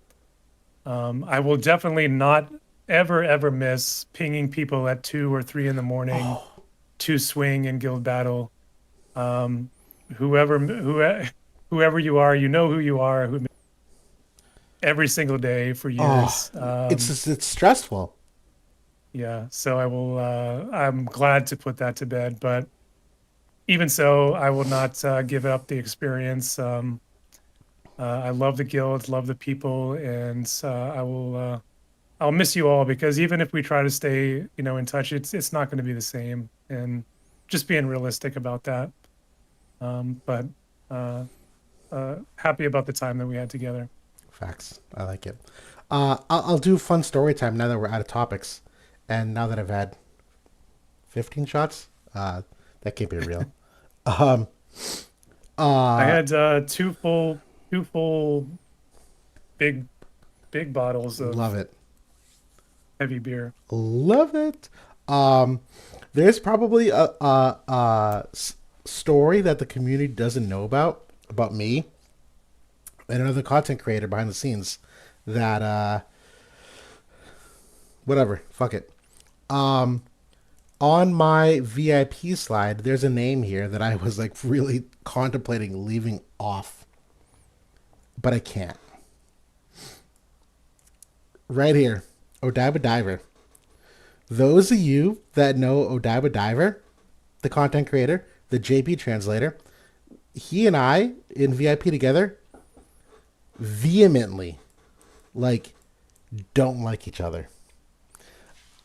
I will definitely not ever miss pinging people at 2 or 3 in the morning to swing in guild battle. Um, whoever you are, you know who you are. Every single day for years. It's stressful. Yeah, so I will. I'm glad to put that to bed, but even so, I will not give up the experience. I love the guild, love the people, and I will. I'll miss you all because even if we try to stay, in touch, it's not going to be the same. And just being realistic about that. But happy about the time that we had together. Facts. I like it. I'll do fun story time now that we're out of topics, and now that I've had 15 shots. That can't be real. I had two full big bottles of Love it. heavy beer. Love it. There's probably a story that the community doesn't know about me and another content creator behind the scenes that whatever, fuck it. On my VIP slide, there's a name here that I was like really contemplating leaving off, but I can't. Right here, Odaiba Diver. Those of you that know Odaiba Diver, the content creator, the JP translator, he and I in VIP together vehemently don't like each other.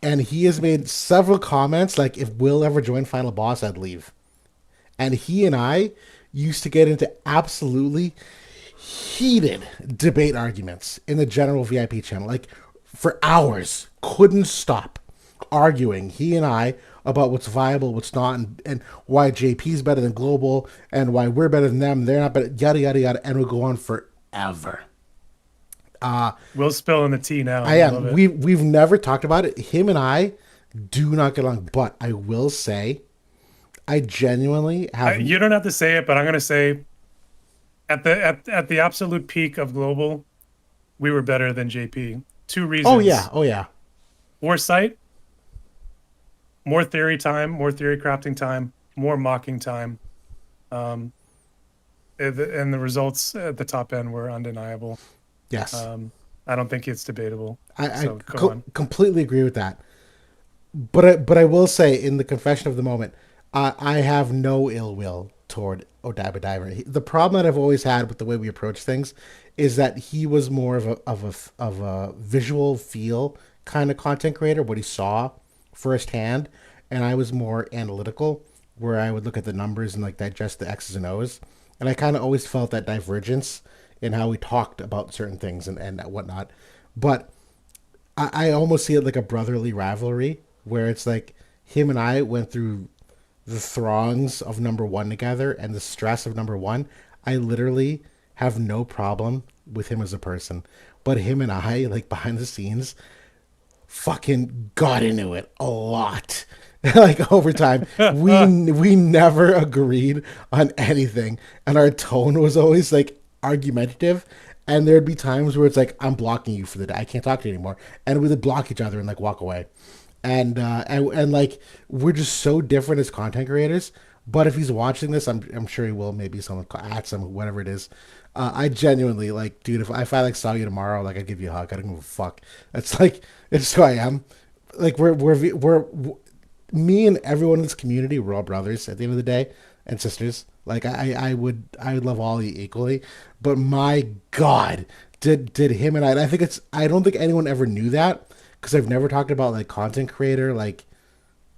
And he has made several comments like, if Will ever joined Final Boss, I'd leave. And he and I used to get into absolutely heated debate arguments in the general VIP channel. Like, for hours. Couldn't stop arguing, he and I, about what's viable, what's not, and why JP's better than Global, and why we're better than them, they're not better, yada, yada, yada. And we'll go on forever. Will's spilling the tea now. I am. We've never talked about it. Him and I do not get along, but I will say, I genuinely have. You don't have to say it, but I'm going to say, at the absolute peak of Global, we were better than JP. 2 reasons. Oh yeah. Foresight, more theory time, more theory crafting time, more mocking time, and the results at the top end were undeniable. Yes. I don't think it's debatable. I completely agree with that. But I will say, in the confession of the moment, I have no ill will toward Odaiba Diver. The problem that I've always had with the way we approach things is that he was more of a visual feel kind of content creator, what he saw firsthand, and I was more analytical, where I would look at the numbers and like digest the X's and O's. And I kind of always felt that divergence in how we talked about certain things and whatnot. But I almost see it like a brotherly rivalry, where it's like him and I went through the throngs of number one together and the stress of number one. I literally have no problem with him as a person. But him and I, like behind the scenes, fucking got into it a lot. Like over time, we never agreed on anything. And our tone was always like argumentative. And there'd be times where it's like, I'm blocking you for the day. I can't talk to you anymore. And we would block each other and like walk away. And like, we're just so different as content creators. But if he's watching this, I'm sure he will. Maybe someone at some, whatever it is. I genuinely, like, dude, if I like saw you tomorrow, like, I'd give you a hug. I don't give a fuck. It's like, it's who I am. Like, we're me and everyone in this community, we're all brothers at the end of the day, and sisters. Like, I would love all of you equally. But my God, did him and I don't think anyone ever knew that, because I've never talked about like content creator like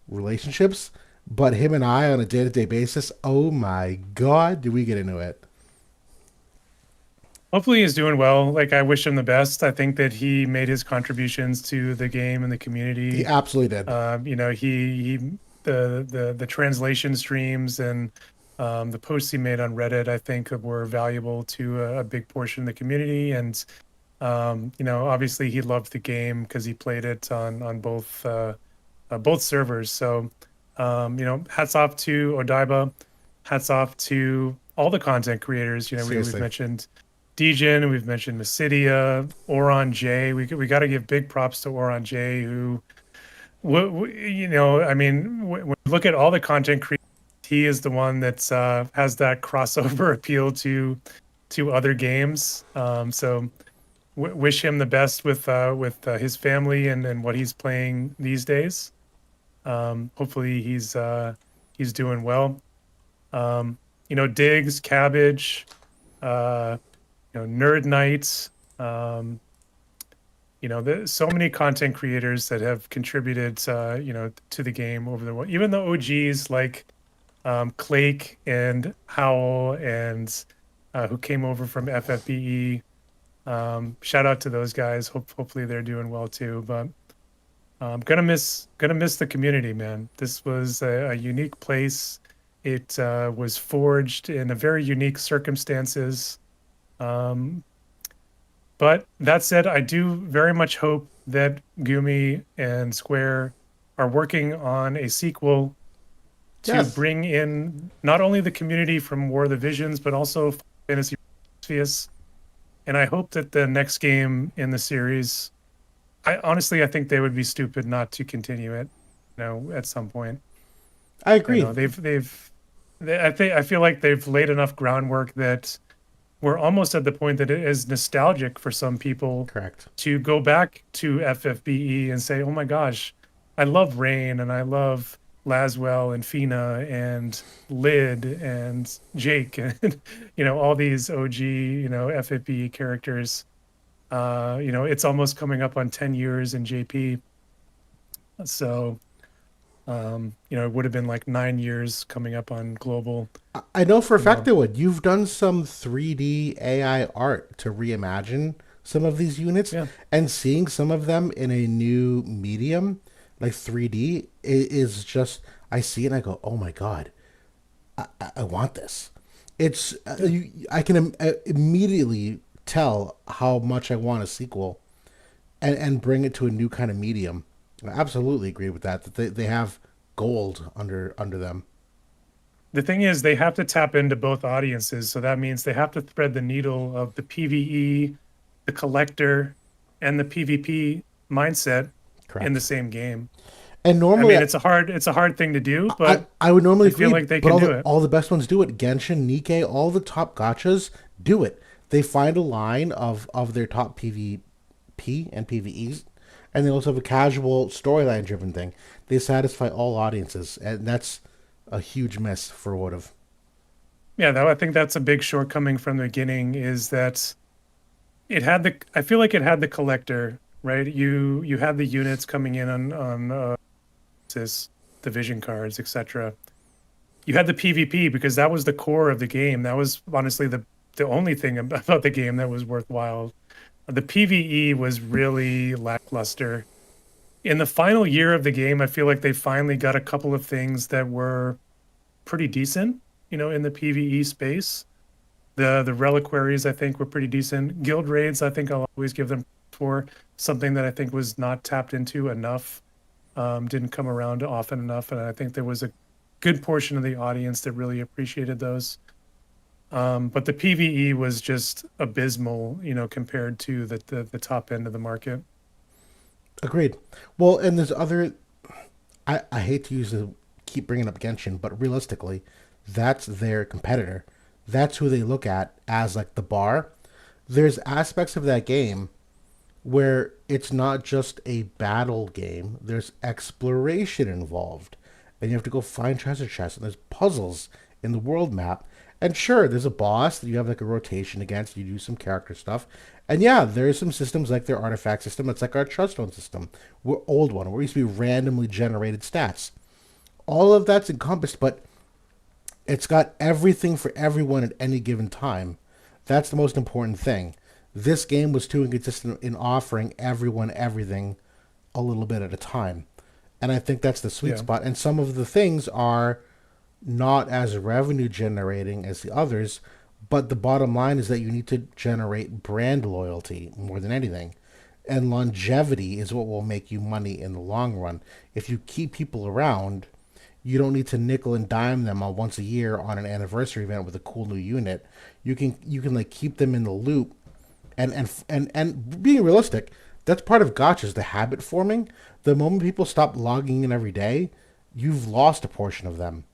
relationships. But him and I on a day-to-day basis, oh my God, did we get into it? Hopefully he's doing well. Like, I wish him the best. I think that he made his contributions to the game and the community. He absolutely did. The translation streams and the posts he made on Reddit, I think, were valuable to a big portion of the community. And obviously he loved the game because he played it on both servers. So Hats off to Odaiba. Hats off to all the content creators. We've Seriously. mentioned Degen, we've mentioned Mysidia, Oron J. We got to give big props to Oron J, who, I mean, when you look at all the content creators, he is the one that's has that crossover appeal to other games. So wish him the best with his family and what he's playing these days. Hopefully he's doing well. Diggs, Cabbage, Nerd Knights, so many content creators that have contributed, to the game over the even the OGs like Clake and Howell and who came over from FFBE. Shout out to those guys. Hopefully they're doing well too. But gonna miss the community, man. This was a unique place. It was forged in a very unique circumstances. But that said, I do very much hope that Gumi and Square are working on a sequel to Yes. bring in not only the community from War of the Visions, but also Fantasy Orpheus. And I hope that the next game in the series, I think they would be stupid not to continue it, at some point. I agree. I feel like they've laid enough groundwork that we're almost at the point that it is nostalgic for some people Correct. to go back to FFBE and say, oh my gosh, I love Rain and I love Laswell and Fina and Lid and Jake and all these OG FFBE characters. It's almost coming up on 10 years in JP. So it would have been like 9 years coming up on global. I know for a fact they would. You've done some 3D AI art to reimagine some of these units, Yeah. and seeing some of them in a new medium, like 3D, is just, I see it and I go, oh my God, I want this. It's, I can immediately tell how much I want a sequel and bring it to a new kind of medium. I absolutely agree with that they have gold under them. The thing is, they have to tap into both audiences. So that means they have to thread the needle of the PvE, the collector, and the PvP mindset Correct. in the same game. And normally, it's a hard thing to do, but I would normally I feel agree, like they but can do it. all the best ones do it. Genshin, Nikkei, all the top gachas do it. They find a line of their top PvP and PvEs, and they also have a casual storyline driven thing. They satisfy all audiences, and that's a huge miss for Would've. Yeah, I think that's a big shortcoming from the beginning is that I feel like it had the collector, right? You had the units coming in on division cards, etc. You had the PvP because that was the core of the game. That was honestly the only thing about the game that was worthwhile. The PvE was really lackluster. In the final year of the game, I feel like they finally got a couple of things that were pretty decent, in the PvE space. The reliquaries, I think, were pretty decent. Guild raids, I think I'll always give them for something that I think was not tapped into enough, didn't come around often enough, and I think there was a good portion of the audience that really appreciated those. But the PvE was just abysmal, compared to the top end of the market. Agreed. Well, and there's other. I hate to keep bringing up Genshin, but realistically, that's their competitor. That's who they look at as like the bar. There's aspects of that game where it's not just a battle game. There's exploration involved, and you have to go find treasure chests, and there's puzzles in the world map. And sure, there's a boss that you have like a rotation against. You do some character stuff, and yeah, there's some systems like their artifact system. It's like our Truststone system, old one, where it used to be randomly generated stats. All of that's encompassed, but it's got everything for everyone at any given time. That's the most important thing. This game was too inconsistent in offering everyone everything a little bit at a time. And I think that's the sweet spot. And some of the things are not as revenue generating as the others, but the bottom line is that you need to generate brand loyalty more than anything. And longevity is what will make you money in the long run. If you keep people around, You don't need to nickel and dime them on once a year on an anniversary event with a cool new unit. You can like keep them in the loop, and being realistic, that's part of gotchas, the habit forming. The moment people stop logging in every day, you've lost a portion of them.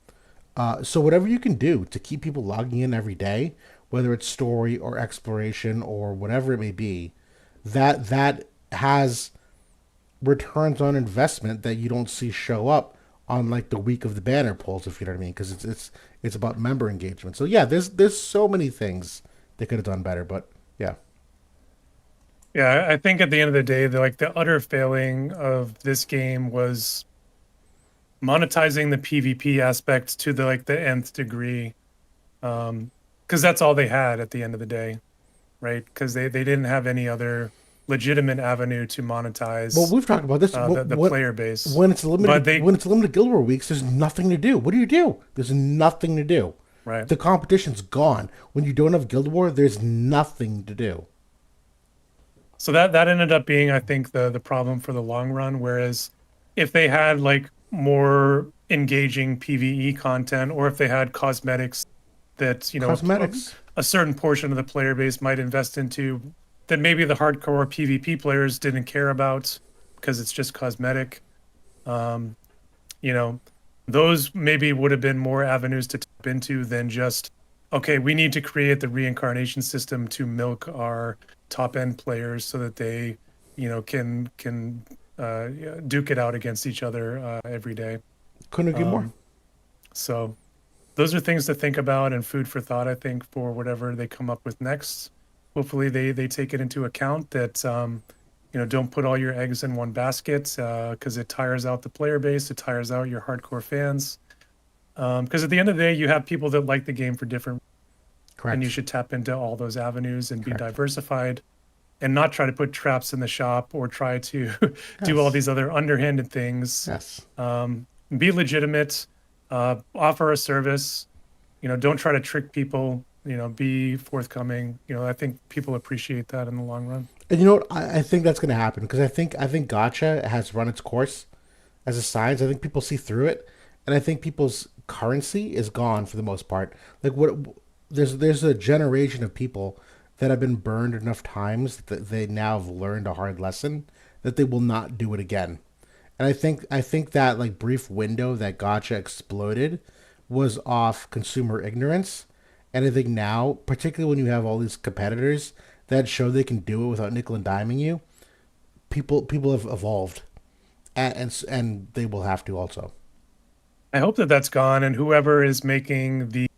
So whatever you can do to keep people logging in every day, whether it's story or exploration or whatever it may be, that has returns on investment that you don't see show up on like the week of the banner polls, if you know what I mean, because it's about member engagement. So yeah, there's so many things they could have done better, but yeah. Yeah, I think at the end of the day, the utter failing of this game was monetizing the PvP aspect to the nth degree, because that's all they had at the end of the day, right? Because they didn't have any other legitimate avenue to monetize Well, we've talked about this. the player base. When it's limited, But they when it's limited Guild War weeks, there's nothing to do. What do you do? There's nothing to do. right. The competition's gone. When you don't have Guild War, there's nothing to do. So that ended up being, I think, the problem for the long run. Whereas if they had like more engaging PvE content, or if they had cosmetics that Cosmetics. a certain portion of the player base might invest into, that maybe the hardcore PvP players didn't care about because it's just cosmetic. Um, you know, those maybe would have been more avenues to tap into than just, okay, we need to create the reincarnation system to milk our top end players so that they, can duke it out against each other every day. Couldn't agree more. So those are things to think about and food for thought, I think, for whatever they come up with next. Hopefully they take it into account that, don't put all your eggs in one basket, because it tires out the player base, it tires out your hardcore fans. Because at the end of the day, you have people that like the game for different, Correct. and you should tap into all those avenues and be Correct. diversified, and not try to put traps in the shop or try to do all Yes. these other underhanded things. Yes. Be legitimate, offer a service, don't try to trick people, be forthcoming. I think people appreciate that in the long run. And you know what? I think that's going to happen because I think Gotcha has run its course as a science. I think people see through it, and I think people's currency is gone for the most part. Like what? There's a generation of people that have been burned enough times that they now have learned a hard lesson that they will not do it again. And I think that like brief window that Gotcha exploded was off consumer ignorance. And I think now, particularly when you have all these competitors that show they can do it without nickel and diming you, people have evolved, and they will have to also. I hope that that's gone, and whoever is making the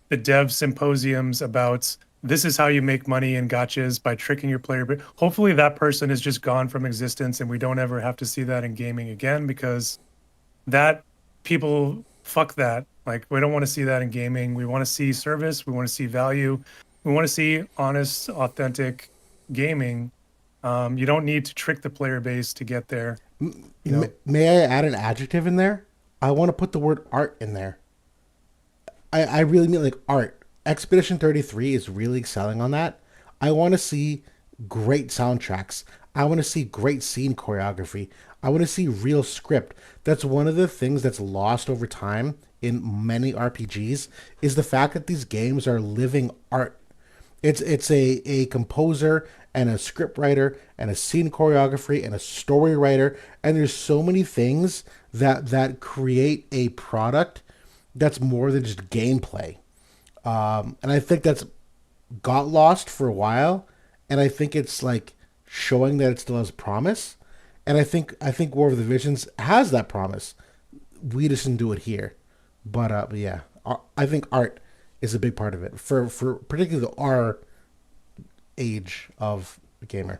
dev symposiums about this is how you make money in gotchas by tricking your player, but hopefully that person is just gone from existence and we don't ever have to see that in gaming again, because that people fuck that. Like, we don't want to see that in gaming. We want to see service, we want to see value, we want to see honest, authentic gaming. You don't need to trick the player base to get there. May I add an adjective in there? I want to put the word art in there. I really mean like art. Expedition 33 is really excelling on that. I want to see great soundtracks. I want to see great scene choreography. I want to see real script. That's one of the things that's lost over time in many RPGs, is the fact that these games are living art. It's a composer and a script writer and a scene choreography and a story writer, and there's so many things that create a product that's more than just gameplay. And I think that's got lost for a while, and I think it's like showing that it still has promise. And I think War of the Visions has that promise. We just didn't do it here, but yeah, I think art is a big part of it for particularly our age of the gamer.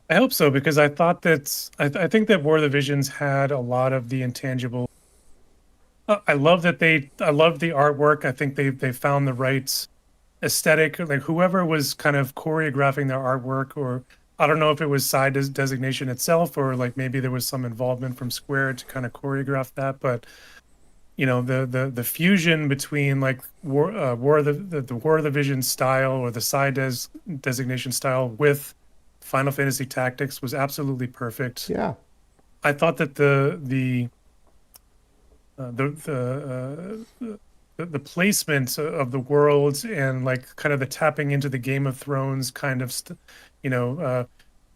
I hope so, because I thought that I think that War of the Visions had a lot of the intangible. I love that I love the artwork. I think they found the right aesthetic. Like, whoever was kind of choreographing their artwork, or I don't know if it was side designation itself, or like maybe there was some involvement from Square to kind of choreograph that. But the fusion between like War of the War of the Vision style, or the side designation style, with Final Fantasy Tactics was absolutely perfect. Yeah. I thought that the placement of the worlds and like kind of the tapping into the Game of Thrones kind of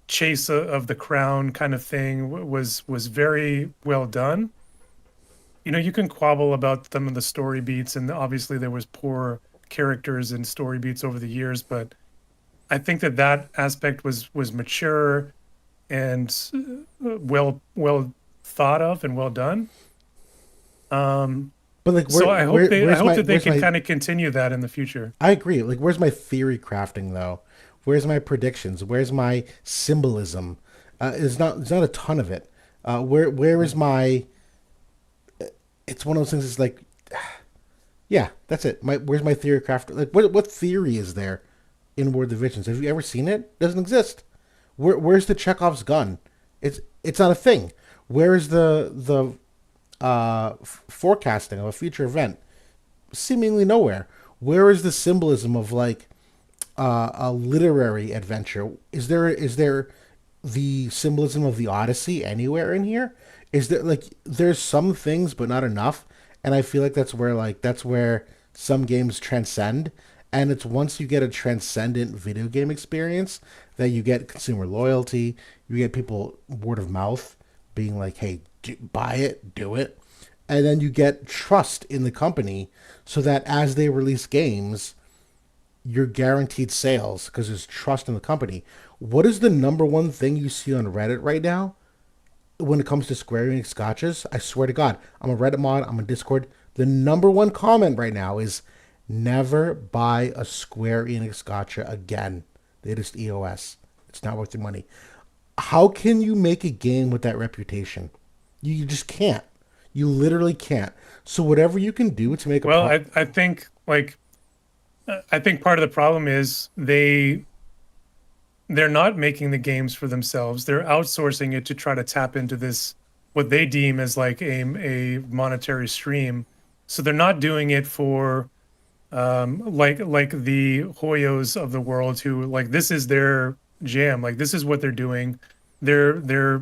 chase of the crown kind of thing was very well done. You know, you can quabble about some of the story beats, and obviously there was poor characters and story beats over the years, but I think that aspect was mature and well thought of and well done. But like, So I hope I hope that they where's can my, kind of continue that in the future. I agree. Like, where's my theory crafting though? Where's my predictions? Where's my symbolism? There's not a ton of it. Where is my? It's one of those things. It's like, yeah, that's it. Where's my theory craft? Like, what theory is there in War of the Visions? Have you ever seen it? It doesn't exist. Where's the Chekhov's gun? It's not a thing. Where is the forecasting of a future event? Seemingly nowhere. Where is the symbolism of like a literary adventure? Is there the symbolism of the Odyssey anywhere in here? Is there like there's some things but not enough, and I feel like that's where some games transcend, and it's once you get a transcendent video game experience that you get consumer loyalty, you get people word of mouth being like, hey, buy it, do it, and then you get trust in the company so that as they release games, you're guaranteed sales because there's trust in the company. What is the number one thing you see on Reddit right now when it comes to Square Enix gotchas? I swear to God, I'm a Reddit mod, I'm on Discord. The number one comment right now is never buy a Square Enix gotcha again. Latest EOS. It's not worth your money. How can you make a game with that reputation? You just can't. You literally can't. So whatever you can do to make a Well, I think I think part of the problem is they're not making the games for themselves. They're outsourcing it to try to tap into this what they deem as like a monetary stream. So they're not doing it for like the Hoyos of the world who like this is their jam. Like this is what they're doing. They're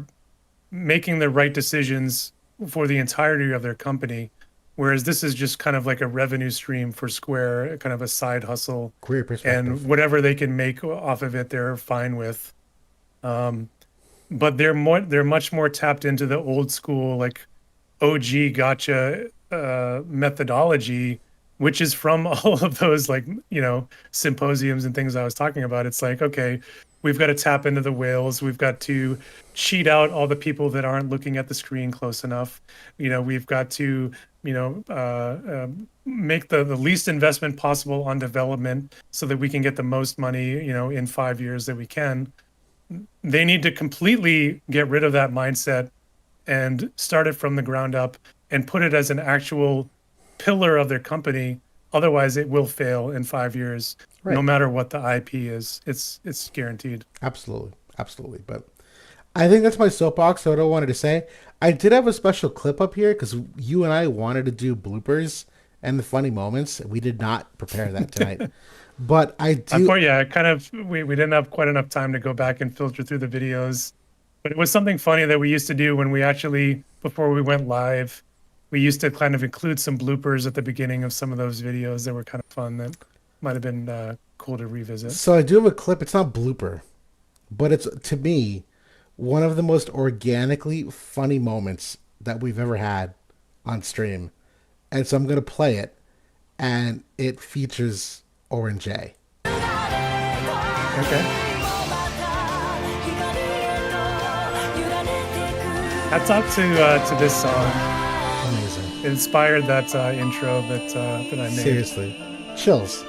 making the right decisions for the entirety of their company. Whereas this is just kind of like a revenue stream for Square, kind of a side hustle, career perspective. and whatever they can make off of it, they're fine with. But they're much more tapped into the old school, like OG gotcha methodology, which is from all of those like symposiums and things I was talking about. It's like, okay, we've got to tap into the whales. We've got to cheat out all the people that aren't looking at the screen close enough. We've got to make the least investment possible on development so that we can get the most money in 5 years that we can. They need to completely get rid of that mindset and start it from the ground up and put it as an actual pillar of their company. Otherwise it will fail in 5 years. Right. No matter what the IP is. It's guaranteed. Absolutely. But I think that's my soapbox. So what I wanted to say, I did have a special clip up here because you and I wanted to do bloopers and the funny moments. We did not prepare that tonight. But I do. We didn't have quite enough time to go back and filter through the videos. But it was something funny that we used to do when we actually, before we went live, we used to kind of include some bloopers at the beginning of some of those videos that were kind of fun that might have been cool to revisit. So I do have a clip. It's not blooper, but it's, to me, one of the most organically funny moments that we've ever had on stream. And so I'm going to play it, and it features Orange J. Okay. Hats off to this song. Amazing. It inspired that intro that I made. Seriously. Chills.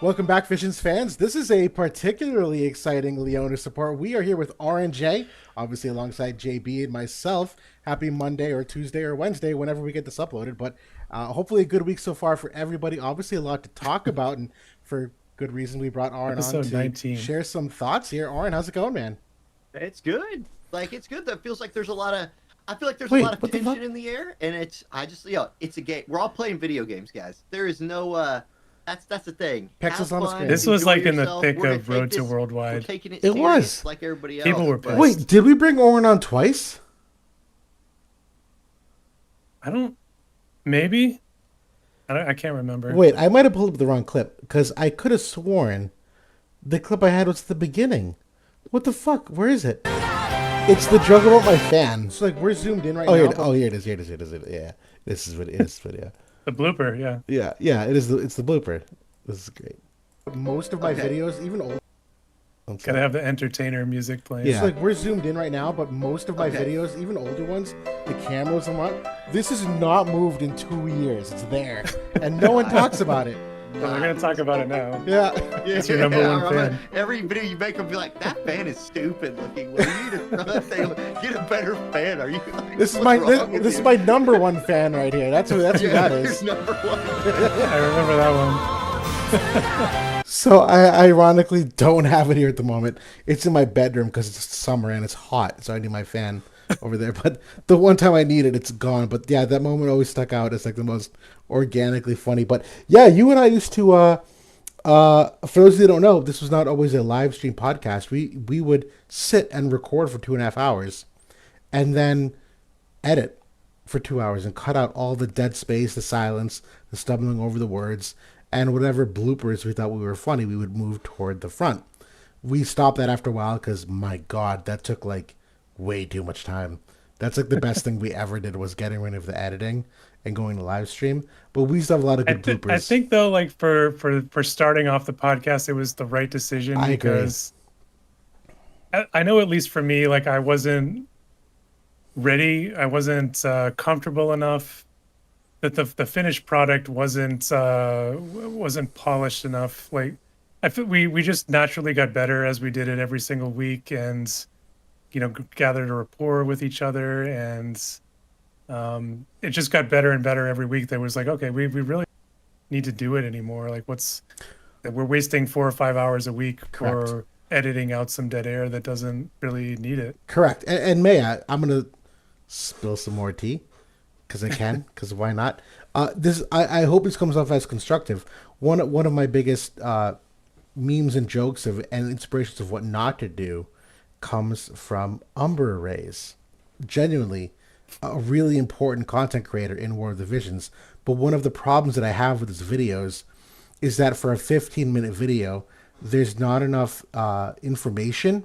Welcome back, Visions fans. This is a particularly exciting Leonis support. We are here with RNJ, obviously alongside JB and myself. Happy Monday or Tuesday or Wednesday, whenever we get this uploaded. But hopefully a good week so far for everybody. Obviously a lot to talk about, and for good reason we brought Aaron on to 19. share some thoughts here. Aaron, how's it going, man? It's good. It's good. That feels like there's a lot of... I feel like there's a lot of tension in the air, and it's a game. We're all playing video games, guys. There is no... That's the thing. Pixels on the screen. This was like in the thick of Road to Worldwide. We're taking it was like everybody else. People were pissed. Wait, did we bring Oren on twice? I don't. Maybe. I can't remember. Wait, I might have pulled up the wrong clip because I could have sworn the clip I had was the beginning. What the fuck? Where is it? It's the joke about my fan. It's like we're zoomed in right Oh, now. here it is. Here it is. Here it is. Yeah, this is video. This video. The blooper, yeah. Yeah. It is. It's the blooper. This is great. Most of my Okay. videos, even old. Gotta have the entertainer music playing. Yeah. It's like we're zoomed in right now, but most of my Okay. videos, even older ones, the cameras and what, this is not moved in 2 years. It's there, and no one talks about it. We're gonna talk about it now. Yeah, It's your number one fan. Every video you make, will be like, that fan is stupid looking. Well, you need to get a better fan. Are you? Like, This is what's my wrong with this is you? my number one fan right here. That's who that is. Here's number one. I remember that one. So I ironically don't have it here at the moment. It's in my bedroom because it's summer and it's hot, so I need my fan over there. But the one time I need it, it's gone. But yeah, that moment always stuck out as like the most organically funny. But yeah, you and I used to. For those of you who don't know, this was not always a live stream podcast. We would sit and record for 2.5 hours, and then edit for 2 hours and cut out all the dead space, the silence, the stumbling over the words, and whatever bloopers we thought we were funny, we would move toward the front. We stopped that after a while because, my God, that took like way too much time. That's like the best thing we ever did was getting rid of the editing and going to live stream. But we still have a lot of good bloopers. I think though, like for starting off the podcast, it was the right decision I agree. because I know at least for me, like I wasn't ready, I wasn't comfortable enough. That the finished product wasn't polished enough. Like I feel we just naturally got better as we did it every single week, and gathered a rapport with each other, and it just got better and better every week. That was like, okay, we really need to do it anymore. Like we're wasting 4 or 5 hours a week for editing out some dead air that doesn't really need it. Correct. And Maya, I'm gonna spill some more tea. Because I can, because why not? I hope this comes off as constructive. One of my biggest memes and jokes and inspirations of what not to do comes from Umber Arrays. Genuinely, a really important content creator in War of the Visions. But one of the problems that I have with his videos is that for a 15-minute video, there's not enough information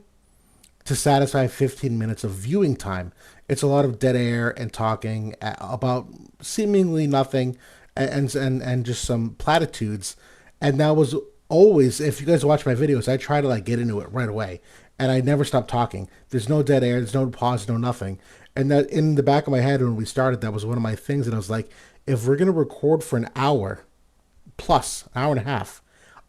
to satisfy 15 minutes of viewing time. It's a lot of dead air and talking about seemingly nothing and just some platitudes. And that was always, if you guys watch my videos, I try to like get into it right away. And I never stop talking. There's no dead air, there's no pause, no nothing. And that in the back of my head when we started, that was one of my things. And I was like, if we're going to record for an hour plus, an hour and a half,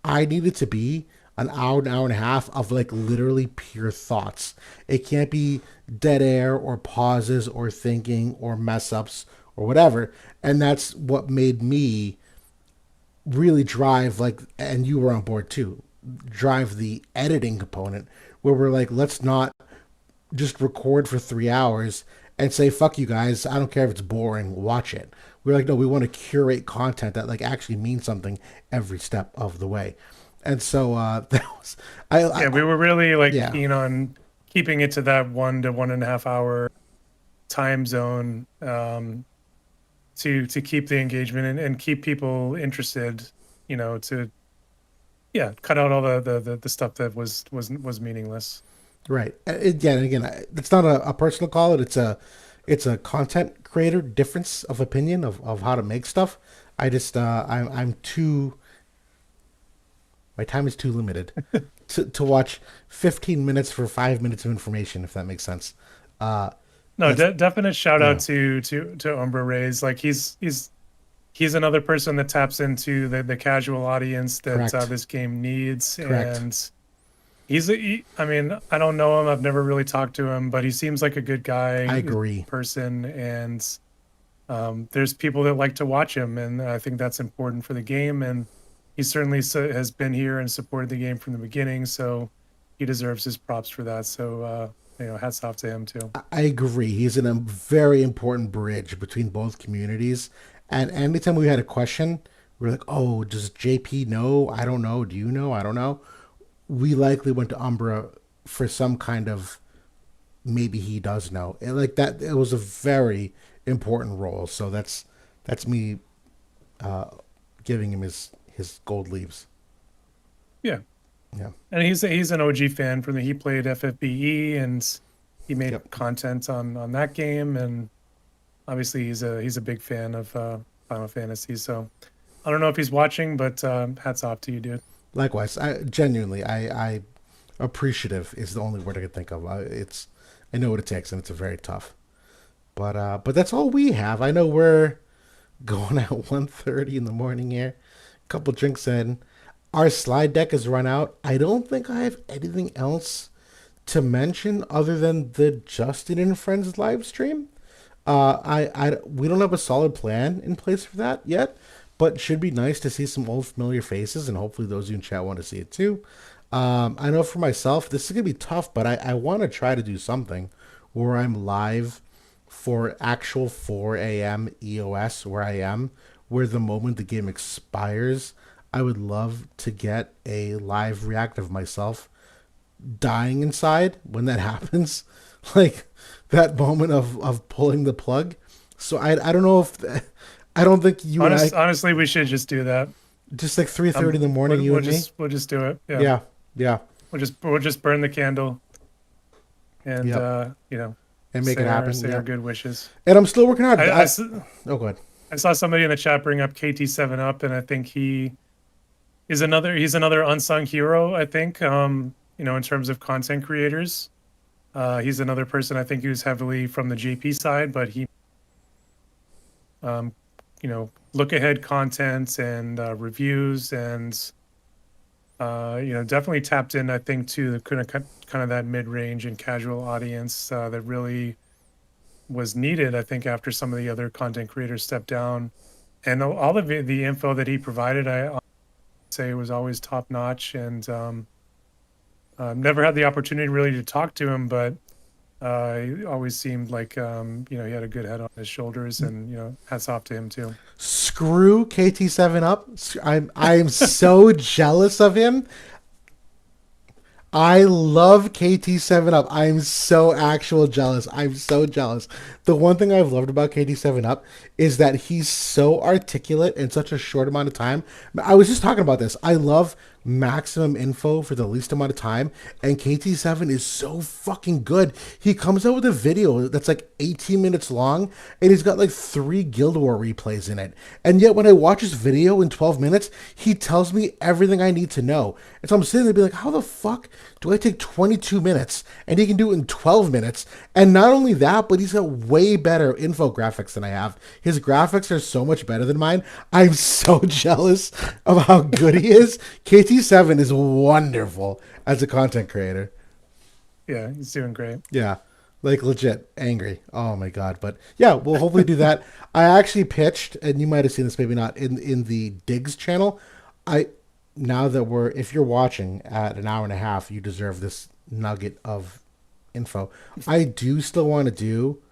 I need it to be an hour and a half of like literally pure thoughts. It can't be dead air or pauses or thinking or mess ups or whatever. And that's what made me really drive, like, and you were on board too, drive the editing component where we're like, let's not just record for 3 hours and say, fuck you guys, I don't care if it's boring, watch it. We're like, no, we want to curate content that like actually means something every step of the way. And so that was, we were really keen on keeping it to that 1 to 1.5 hour time zone to keep the engagement and keep people interested. To cut out all the stuff that was meaningless. Right. Again, it's not a personal call. It's a content creator difference of opinion of how to make stuff. I just I'm too. My time is too limited to watch 15 minutes for 5 minutes of information, if that makes sense. Definite shout out to Umbra Rays. Like he's another person that taps into the casual audience that this game needs. Correct. And I mean, I don't know him. I've never really talked to him, but he seems like a good guy. I agree. Person. And there's people that like to watch him. And I think that's important for the game. And he certainly has been here and supported the game from the beginning, so he deserves his props for that. So, hats off to him too. I agree. He's in a very important bridge between both communities. And anytime we had a question, we're like, "Oh, does JP know? I don't know. Do you know? I don't know." We likely went to Umbra for some kind of maybe he does know. It was a very important roles. So that's me giving him his gold leaves. Yeah. Yeah. And he's an OG fan from he played FFBE and he made Yep. content on that game, and obviously he's a big fan of Final Fantasy. So I don't know if he's watching, but hats off to you, dude. Likewise, I genuinely, I appreciative is the only word I could think of. I know what it takes, and it's a very tough. But that's all we have. I know we're going at 1:30 in the morning here. A couple drinks in. Our slide deck has run out. I don't think I have anything else to mention other than the Justin and Friends live stream. We don't have a solid plan in place for that yet, but it should be nice to see some old familiar faces, and hopefully those of you in chat want to see it too. I know for myself, this is going to be tough, but I want to try to do something where I'm live for actual 4 a.m. EOS where I am, where the moment the game expires, I would love to get a live react of myself dying inside when that happens. Like that moment of pulling the plug. So I don't know if... I don't think you honestly, we should just do that. Just like 3:30 in the morning, we'll and me? We'll just do it. Yeah. Yeah. We'll just burn the candle and, and make it happen. Say our good wishes. And I'm still working hard. Oh, go ahead. I saw somebody in the chat bring up KT7 Up, and I think he's another unsung hero, I think, in terms of content creators. He's another person I think who's heavily from the JP side, but he, look ahead content and reviews and, definitely tapped in, I think, to the kind of that mid-range and casual audience that really was needed, I think, after some of the other content creators stepped down. And all of the info that he provided, I say was always top notch, and never had the opportunity really to talk to him, but he always seemed like he had a good head on his shoulders, and hats off to him too. Screw KT7 Up. I'm so jealous of him. I love KT7 Up. I'm so jealous. I'm so jealous. The one thing I've loved about KT7 Up is that he's so articulate in such a short amount of time. I was just talking about this. I love maximum info for the least amount of time, and KT7 is so fucking good. He comes out with a video that's like 18 minutes long, and he's got like 3 Guild War replays in it. And yet when I watch his video in 12 minutes, he tells me everything I need to know. And so I'm sitting there being like, how the fuck do I take 22 minutes and he can do it in 12 minutes? And not only that, but he's got way better infographics than I have. His graphics are so much better than mine. I'm so jealous of how good he is. KT7 is wonderful as a content creator. Yeah, he's doing great. Yeah, like legit angry. Oh my god. But yeah, we'll hopefully do that. I actually pitched, and you might have seen this, maybe not, in the Diggs channel. Now that if you're watching at an hour and a half, you deserve this nugget of info. I do still want to do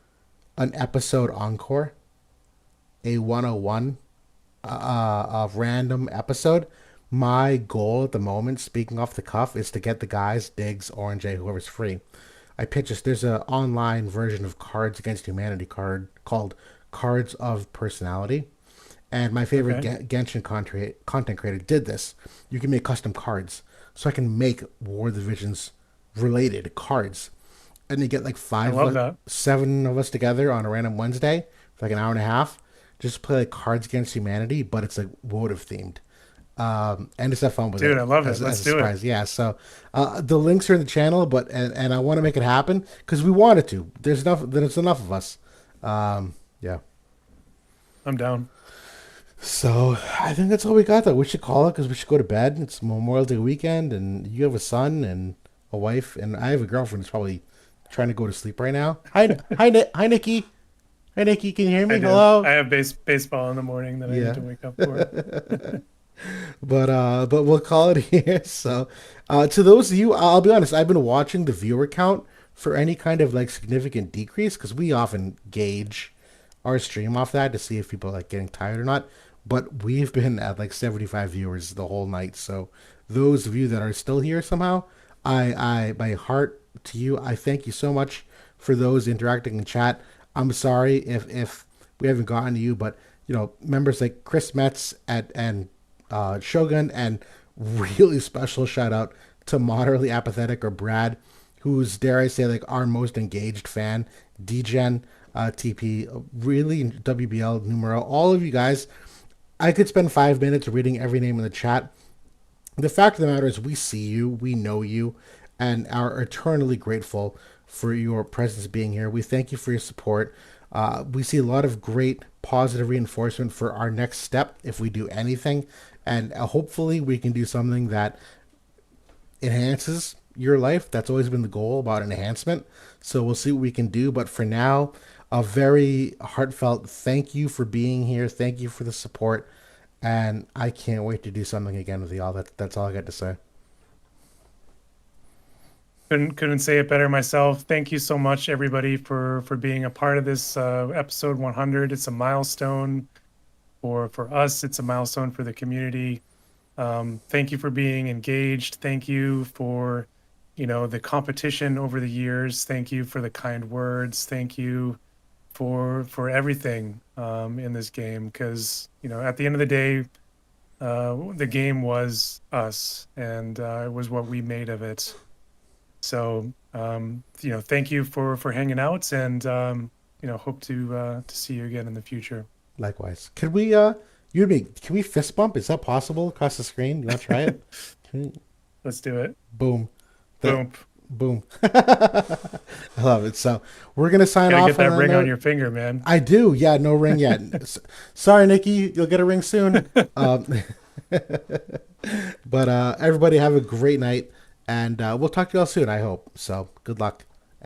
an episode encore, a 101 of random episode. My goal at the moment, speaking off the cuff, is to get the guys, Diggs, Orange A, whoever's free. I pitch this. There's an online version of Cards Against Humanity card called Cards of Personality. And my favorite Genshin content creator did this. You can make custom cards. So I can make War of the Divisions related cards. And you get like 7 of us together on a random Wednesday for like an hour and a half. Just play like Cards Against Humanity, but it's like votive themed. And just have fun with it. Dude, I love it. Let's do it. Yeah, so the links are in the channel, but and I want to make it happen because we wanted to. There's enough of us. Yeah. I'm down. So I think that's all we got, though. We should call it because we should go to bed. It's Memorial Day weekend, and you have a son and a wife, and I have a girlfriend who's probably trying to go to sleep right now. Hi, Nikki. Hi, Nikki. Can you hear me? Hello. I have baseball in the morning that I need to wake up for. But we'll call it here. So to those of you, I'll be honest, I've been watching the viewer count for any kind of like significant decrease because we often gauge our stream off that to see if people are like getting tired or not. But we've been at like 75 viewers the whole night. So those of you that are still here somehow, my heart to you, I thank you so much for those interacting in chat. I'm sorry if we haven't gotten to you, but members like Chris Metz and Shogun, and really special shout out to Moderately Apathetic, or Brad, who's, dare I say, like our most engaged fan, DGen, TP, really WBL, Numero, all of you guys. I could spend 5 minutes reading every name in the chat. The fact of the matter is, we see you, we know you, and are eternally grateful for your presence being here. We thank you for your support. We see a lot of great positive reinforcement for our next step if we do anything, and hopefully we can do something that enhances your life. That's always been the goal, about enhancement. So we'll see what we can do. But for now, a very heartfelt thank you for being here. Thank you for the support. And I can't wait to do something again with y'all. That's all I got to say. Couldn't say it better myself. Thank you so much, everybody, for being a part of this episode 100. It's a milestone for us. It's a milestone for the community. Thank you for being engaged. Thank you for the competition over the years. Thank you for the kind words. Thank you for everything in this game, because at the end of the day, the game was us, and it was what we made of it. So thank you for hanging out, and hope to see you again in the future. Likewise. Could we can we fist bump? Is that possible across the screen? You want to try it? Let's do it. Boom. Boom. Boom. I love it. So we're gonna sign off. Get that ring on your finger, man. I do. Yeah, no ring yet. Sorry, Nikki. You'll get a ring soon. But everybody have a great night, and we'll talk to y'all soon, I hope. So good luck.